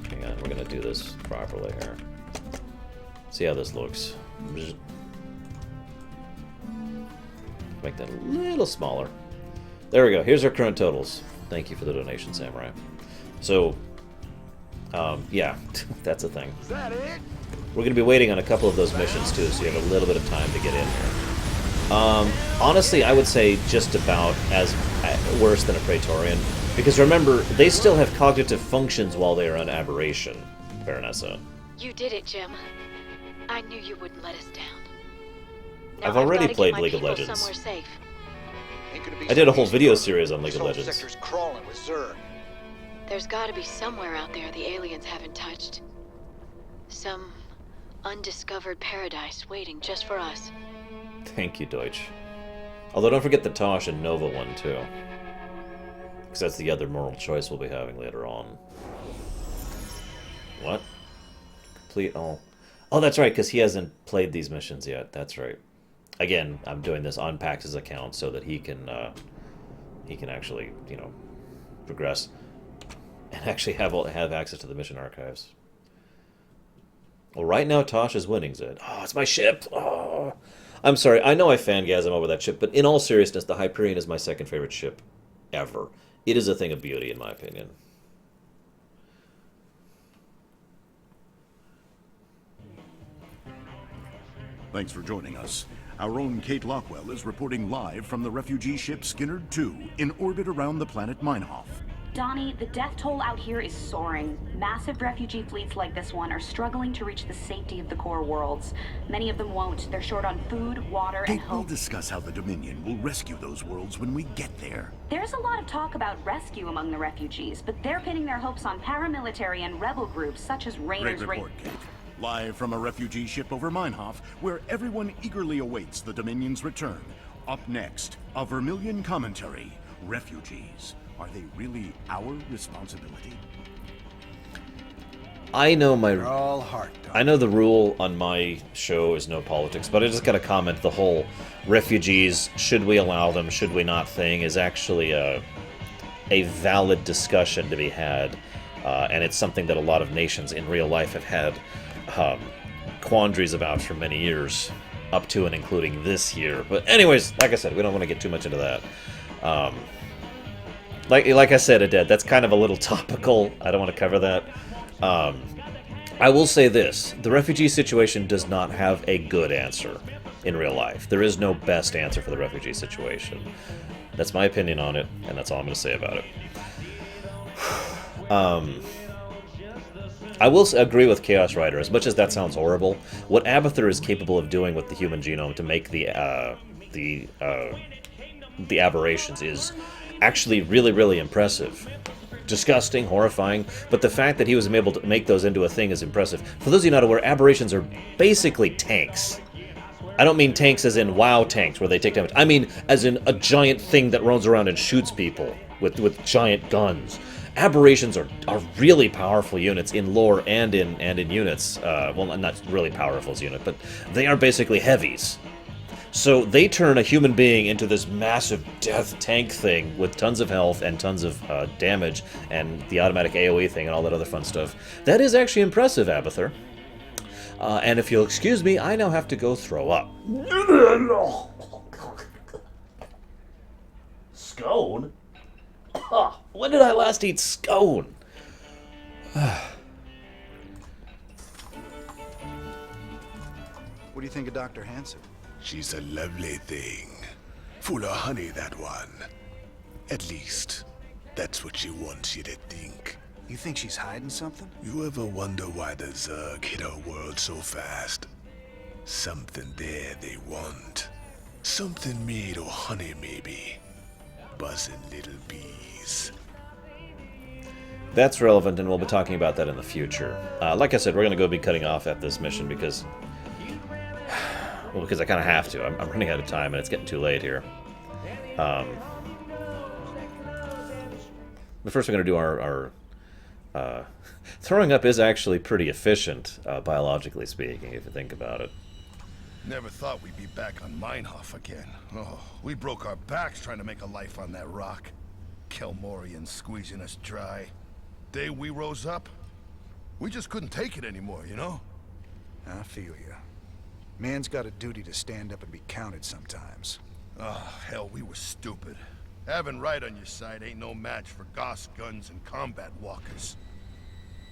Hang this properly here. See how this looks. Make that a little smaller. There we go. Here's our current totals. Thank you for the donation, Samurai. So, yeah, that's a thing. Is that it? We're going to be waiting on a couple of those missions, too, so you have a little bit of time to get in here. Honestly, I would say just about as worse than a Praetorian. Because remember, they still have cognitive functions while they are on aberration, Baronessa. You did it, Jim. I knew you wouldn't let us down. Now I've already gotta played get my League of people Legends. somewhere safe. I did a whole video series on League of Whole Legends. sector's crawling with Zerg. There's gotta be somewhere out there the aliens haven't touched. Some undiscovered paradise waiting just for us. Thank you, Deutsch. Although don't forget the Tosh and Nova one, too. Because that's the other moral choice we'll be having later on. What? Complete all. Oh, that's right, because he hasn't played these missions yet. That's right. Again, I'm doing this on Pax's account so that he can actually, you know, progress and actually have access to the mission archives. Well, right now Tosh is winning it. Oh, it's my ship. Oh, I'm sorry. I know I fangasm over that ship, but in all seriousness, the Hyperion is my second favorite ship ever. It is a thing of beauty, in my opinion. Thanks for joining us. Our own Kate Lockwell is reporting live from the refugee ship Skinnerd 2 in orbit around the planet Meinhof. Donnie, the death toll out here is soaring. Massive refugee fleets like this one are struggling to reach the safety of the core worlds. Many of them won't. They're short on food, water, and Kate will hope. discuss how the Dominion will rescue those worlds when we get there. There's a lot of talk about rescue among the refugees, but they're pinning their hopes on paramilitary and rebel groups such as Raynor's... Great report, Kate. Live from a refugee ship over Meinhof, where everyone eagerly awaits the Dominion's return. Up next, a Vermilion commentary. Refugees. Are they really our responsibility? I know They're all heart. I know the rule on my show is no politics, but I just gotta comment the whole refugees, should we allow them, should we not thing is actually a valid discussion to be had. And it's something that a lot of nations in real life have had quandaries about for many years, up to and including this year. But anyways, like I said, we don't want to get too much into that. Like I said, Aded, that's kind of a little topical. I don't want to cover that. I will say this. The refugee situation does not have a good answer in real life. There is no best answer for the refugee situation. That's my opinion on it, and that's all I'm going to say about it. I will agree with Chaos Rider, as much as that sounds horrible. What Abathur is capable of doing with the human genome to make the aberrations is actually really, really impressive. Disgusting, horrifying, but the fact that he was able to make those into a thing is impressive. For those of you not aware, aberrations are basically tanks. I don't mean tanks as in WoW tanks, where they take damage. I mean as in a giant thing that runs around and shoots people with giant guns. Aberrations are really powerful units in lore and in units. Well, not really powerful as a unit, but they are basically heavies. So they turn a human being into this massive death tank thing with tons of health and tons of damage and the automatic AoE thing and all that other fun stuff. That is actually impressive, Abathur. And if you'll excuse me, I now have to go throw up. Scone? When did I last eat scone? What do you think of Dr. Hansen? She's a lovely thing. Full of honey, that one. At least, that's what she wants you to think. You think she's hiding something? You ever wonder why the Zerg hit our world so fast? Something there they want. Something made of honey, maybe. Buzzing little bees. That's relevant, and we'll be talking about that in the future. Like I said, we're going to be cutting off at this mission because I kind of have to. I'm running out of time, and it's getting too late here. But first, we're going to do our throwing up is actually pretty efficient, biologically speaking, if you think about it. Never thought we'd be back on Meinhof again. Oh, we broke our backs trying to make a life on that rock. Kelmorians squeezing us dry. Day we rose up, We just couldn't take it anymore, you know? I feel you. Man's got a duty to stand up and be counted sometimes. Oh, hell, we were stupid. Having right on your side ain't no match for Goss guns and combat walkers.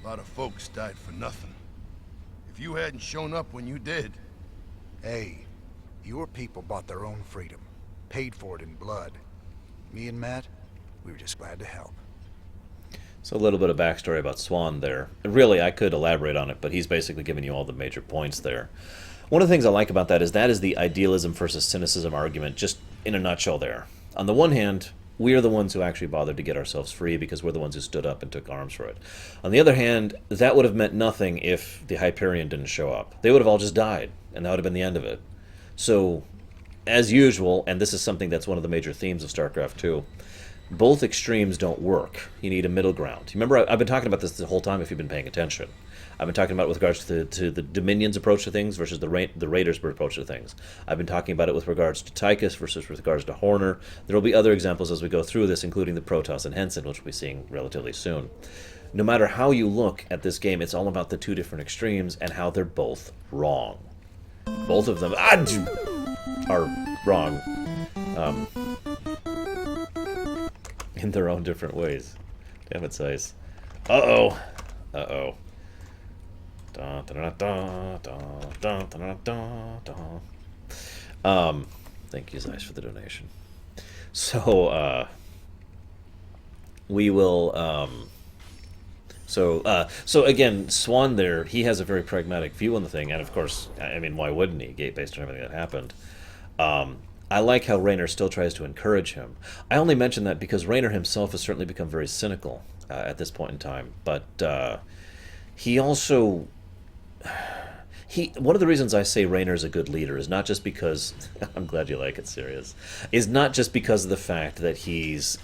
A lot of folks died for nothing. If you hadn't shown up when you did... Hey, your people bought their own freedom. Paid for it in blood. Me and Matt, we were just glad to help. So a little bit of backstory about Swan there. Really, I could elaborate on it, but he's basically giving you all the major points there. One of the things I like about that is the idealism versus cynicism argument, just in a nutshell there. On the one hand, we are the ones who actually bothered to get ourselves free because we're the ones who stood up and took arms for it. On the other hand, that would have meant nothing if the Hyperion didn't show up. They would have all just died, and that would have been the end of it. So, as usual, and this is something that's one of the major themes of Starcraft 2, both extremes don't work. You need a middle ground. Remember, I've been talking about this the whole time if you've been paying attention. I've been talking about it with regards to the Dominion's approach to things versus the Raiders' approach to things. I've been talking about it with regards to Tykus versus with regards to Horner. There will be other examples as we go through this, including the Protoss and Henson, which we'll be seeing relatively soon. No matter how you look at this game, it's all about the two different extremes and how they're both wrong. Both of them are wrong in their own different ways. Damn it, Sice. Uh-oh. Uh-oh. Thank you, Zeiss, for the donation. So, we will, so again, Swan there, he has a very pragmatic view on the thing, and of course, I mean, why wouldn't he, based on everything that happened? I like how Raynor still tries to encourage him. I only mention that because Raynor himself has certainly become very cynical at this point in time, but he also... one of the reasons I say Raynor is a good leader is not just because I'm glad you like it, Sirius. Is not just because of the fact that he's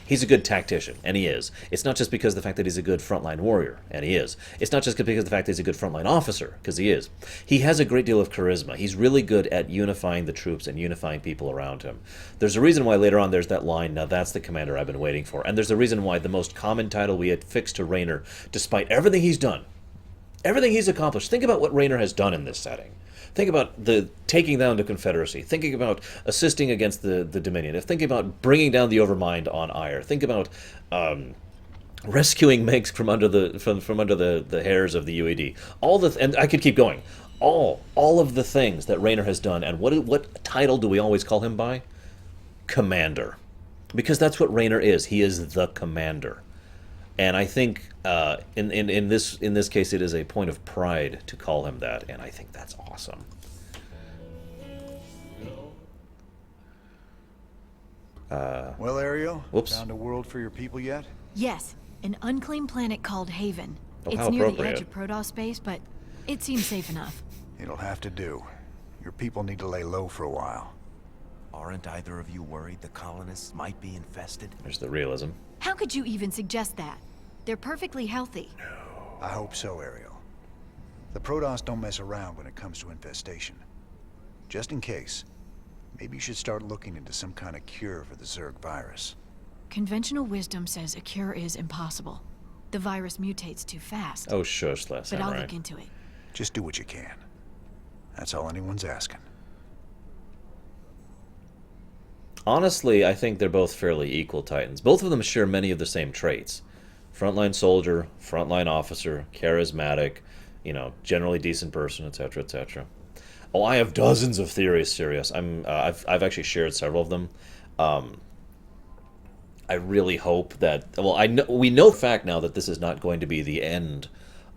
he's a good tactician, and he is. It's not just because of the fact that he's a good frontline warrior, and he is. It's not just because of the fact that he's a good frontline officer, because he is. He has a great deal of charisma. He's really good at unifying the troops and unifying people around him. There's a reason why later on there's that line, "Now that's the commander I've been waiting for," and there's a reason why the most common title we had fixed to Raynor, despite everything he's done, everything he's accomplished. Think about what Raynor has done in this setting. Think about the taking down the Confederacy. Thinking about assisting against the Dominion. Thinking about bringing down the Overmind on Ire. Think about rescuing Mengsk from under the hairs of the UAD. And I could keep going. All of the things that Raynor has done. And what title do we always call him by? Commander, because that's what Raynor is. He is the commander. And I think in this case, it is a point of pride to call him that, and I think that's awesome. Well, Ariel, whoops. Found a world for your people yet? Yes, an unclaimed planet called Haven. Oh, It's how near the appropriate. edge of Protoss space, but it seems safe enough. It'll have to do. Your people need to lay low for a while. Aren't either of you worried the colonists might be infested? There's the realism. How could you even suggest that? They're perfectly healthy. I hope so, Ariel. The Protoss don't mess around when it comes to infestation. Just in case, maybe you should start looking into some kind of cure for the Zerg virus. Conventional wisdom says a cure is impossible. The virus mutates too fast. Oh, shush, last But time, I'll right? look into it. Just do what you can. That's all anyone's asking. Honestly, I think they're both fairly equal Titans. Both of them share many of the same traits. Frontline soldier, frontline officer, charismatic, generally decent person, etc., etc. Oh, I have dozens of theories, Sirius. I've actually shared several of them. I really hope that... Well, we know fact now that this is not going to be the end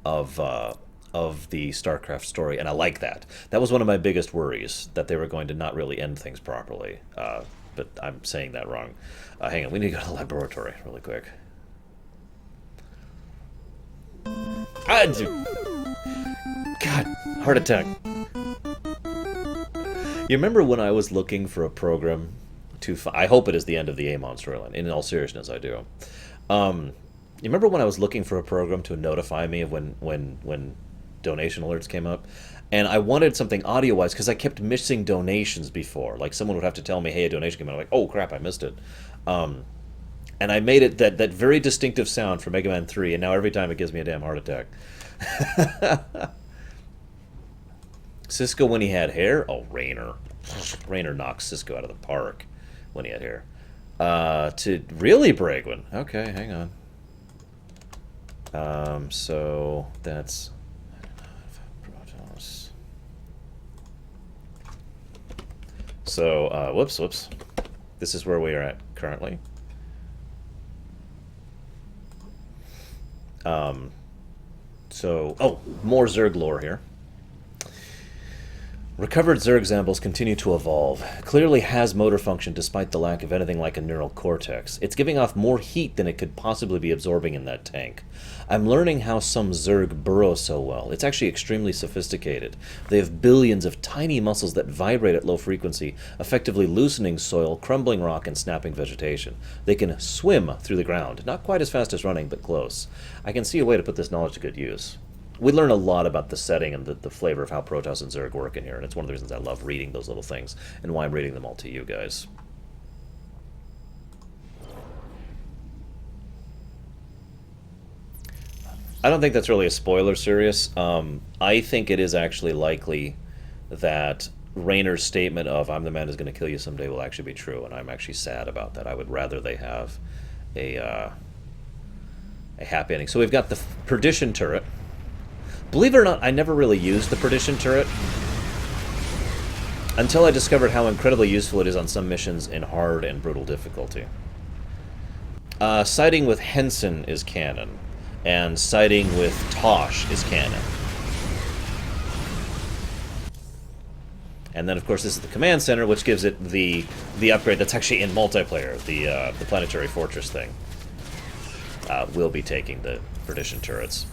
of the Starcraft story, and I like that. That was one of my biggest worries, that they were going to not really end things properly. But I'm saying that wrong. Hang on, we need to go to the laboratory really quick. God, heart attack. You remember when I was looking for a program to... I hope it is the end of the Amon storyline. In all seriousness, I do. You remember when I was looking for a program to notify me of when donation alerts came up? And I wanted something audio-wise because I kept missing donations before. Like, someone would have to tell me, hey, a donation came out. I'm like, oh, crap, I missed it. And I made it that very distinctive sound for Mega Man 3, and now every time it gives me a damn heart attack. Cisco when he had hair? Oh, Raynor. Raynor knocked Cisco out of the park when he had hair. To really, Bragwin? Okay, hang on. So that's... So, whoops. This is where we are at currently. More Zerg lore here. Recovered Zerg examples continue to evolve. Clearly has motor function despite the lack of anything like a neural cortex. It's giving off more heat than it could possibly be absorbing in that tank. I'm learning how some Zerg burrow so well. It's actually extremely sophisticated. They have billions of tiny muscles that vibrate at low frequency, effectively loosening soil, crumbling rock, and snapping vegetation. They can swim through the ground. Not quite as fast as running, but close. I can see a way to put this knowledge to good use. We learn a lot about the setting and the flavor of how Protoss and Zerg work in here, and it's one of the reasons I love reading those little things, and why I'm reading them all to you guys. I don't think that's really a spoiler, Sirius. I think it is actually likely that Raynor's statement of, I'm the man who's going to kill you someday, will actually be true, and I'm actually sad about that. I would rather they have a happy ending. So we've got the Perdition turret. Believe it or not, I never really used the Perdition turret until I discovered how incredibly useful it is on some missions in hard and brutal difficulty. Siding with Henson is canon, and siding with Tosh is canon. And then, of course, this is the command center, which gives it the upgrade that's actually in multiplayer, the planetary fortress thing. We'll be taking the Perdition turrets.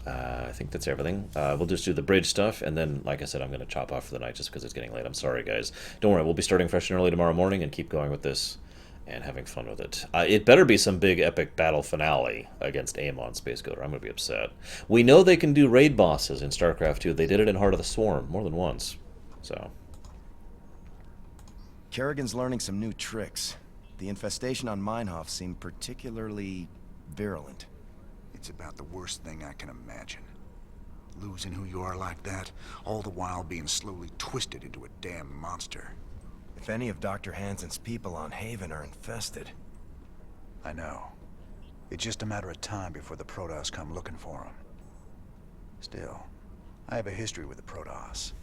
I think that's everything. We'll just do the bridge stuff, and then, like I said, I'm going to chop off for the night just because it's getting late. I'm sorry, guys. Don't worry, we'll be starting fresh and early tomorrow morning and keep going with this and having fun with it. It better be some big epic battle finale against Amon Space Coder. I'm going to be upset. We know they can do raid bosses in Starcraft 2. They did it in Heart of the Swarm more than once. So Kerrigan's learning some new tricks. The infestation on Meinhof seemed particularly virulent. It's about the worst thing I can imagine. Losing who you are like that, all the while being slowly twisted into a damn monster. If any of Dr. Hansen's people on Haven are infested. I know. It's just a matter of time before the Protoss come looking for him. Still, I have a history with the Protoss.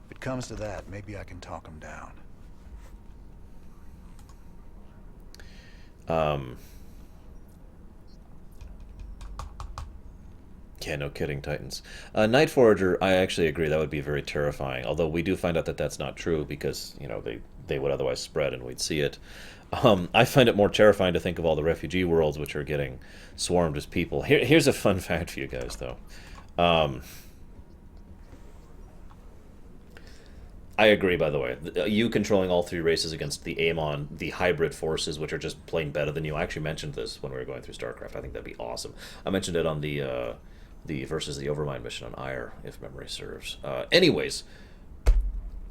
If it comes to that, maybe I can talk them down. Yeah, no kidding, Titans. Night Forager, I actually agree, that would be very terrifying. Although we do find out that that's not true because, you know, they would otherwise spread and we'd see it. I find it more terrifying to think of all the refugee worlds which are getting swarmed as people. Here's a fun fact for you guys, though. I agree, by the way. You controlling all three races against the Amon, the hybrid forces, which are just plain better than you. I actually mentioned this when we were going through StarCraft. I think that'd be awesome. I mentioned it on the versus the Overmind mission on Ire, if memory serves. Anyways,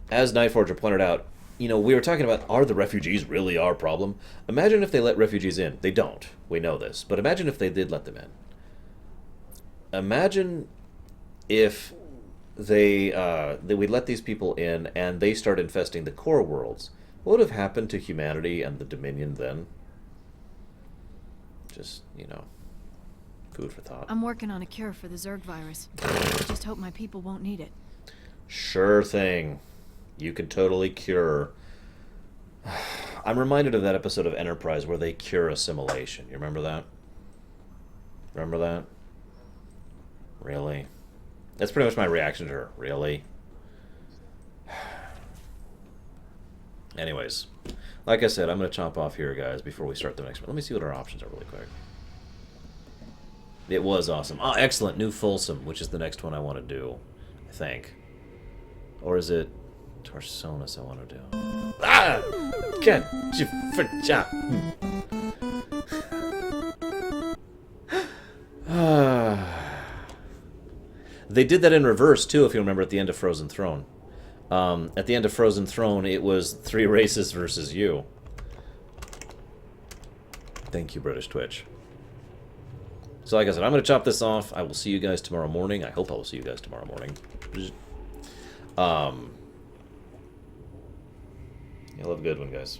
as Nightforger pointed out, you know, we were talking about, are the refugees really our problem? Imagine if they let refugees in. They don't. We know this. But imagine if they did let them in. Imagine if we'd let these people in and they start infesting the core worlds. What would have happened to humanity and the Dominion then? Just, you know, food for thought. I'm working on a cure for the Zerg virus. I just hope my people won't need it. Sure thing. You could totally cure. I'm reminded of that episode of Enterprise where they cure assimilation. You remember that? Remember that? Really? That's pretty much my reaction to her. Really? Anyways, like I said, I'm going to chop off here, guys, before we start the next one. Let me see what our options are really quick. It was awesome. Oh, excellent. New Folsom, which is the next one I want to do, I think. Or is it Tarsonis I want to do? Ah! Can't you forget? They did that in reverse, too, if you remember, at the end of Frozen Throne. At the end of Frozen Throne, it was 3 races versus you. Thank you, British Twitch. So like I said, I'm going to chop this off. I will see you guys tomorrow morning. I hope I will see you guys tomorrow morning. You'll have a good one, guys.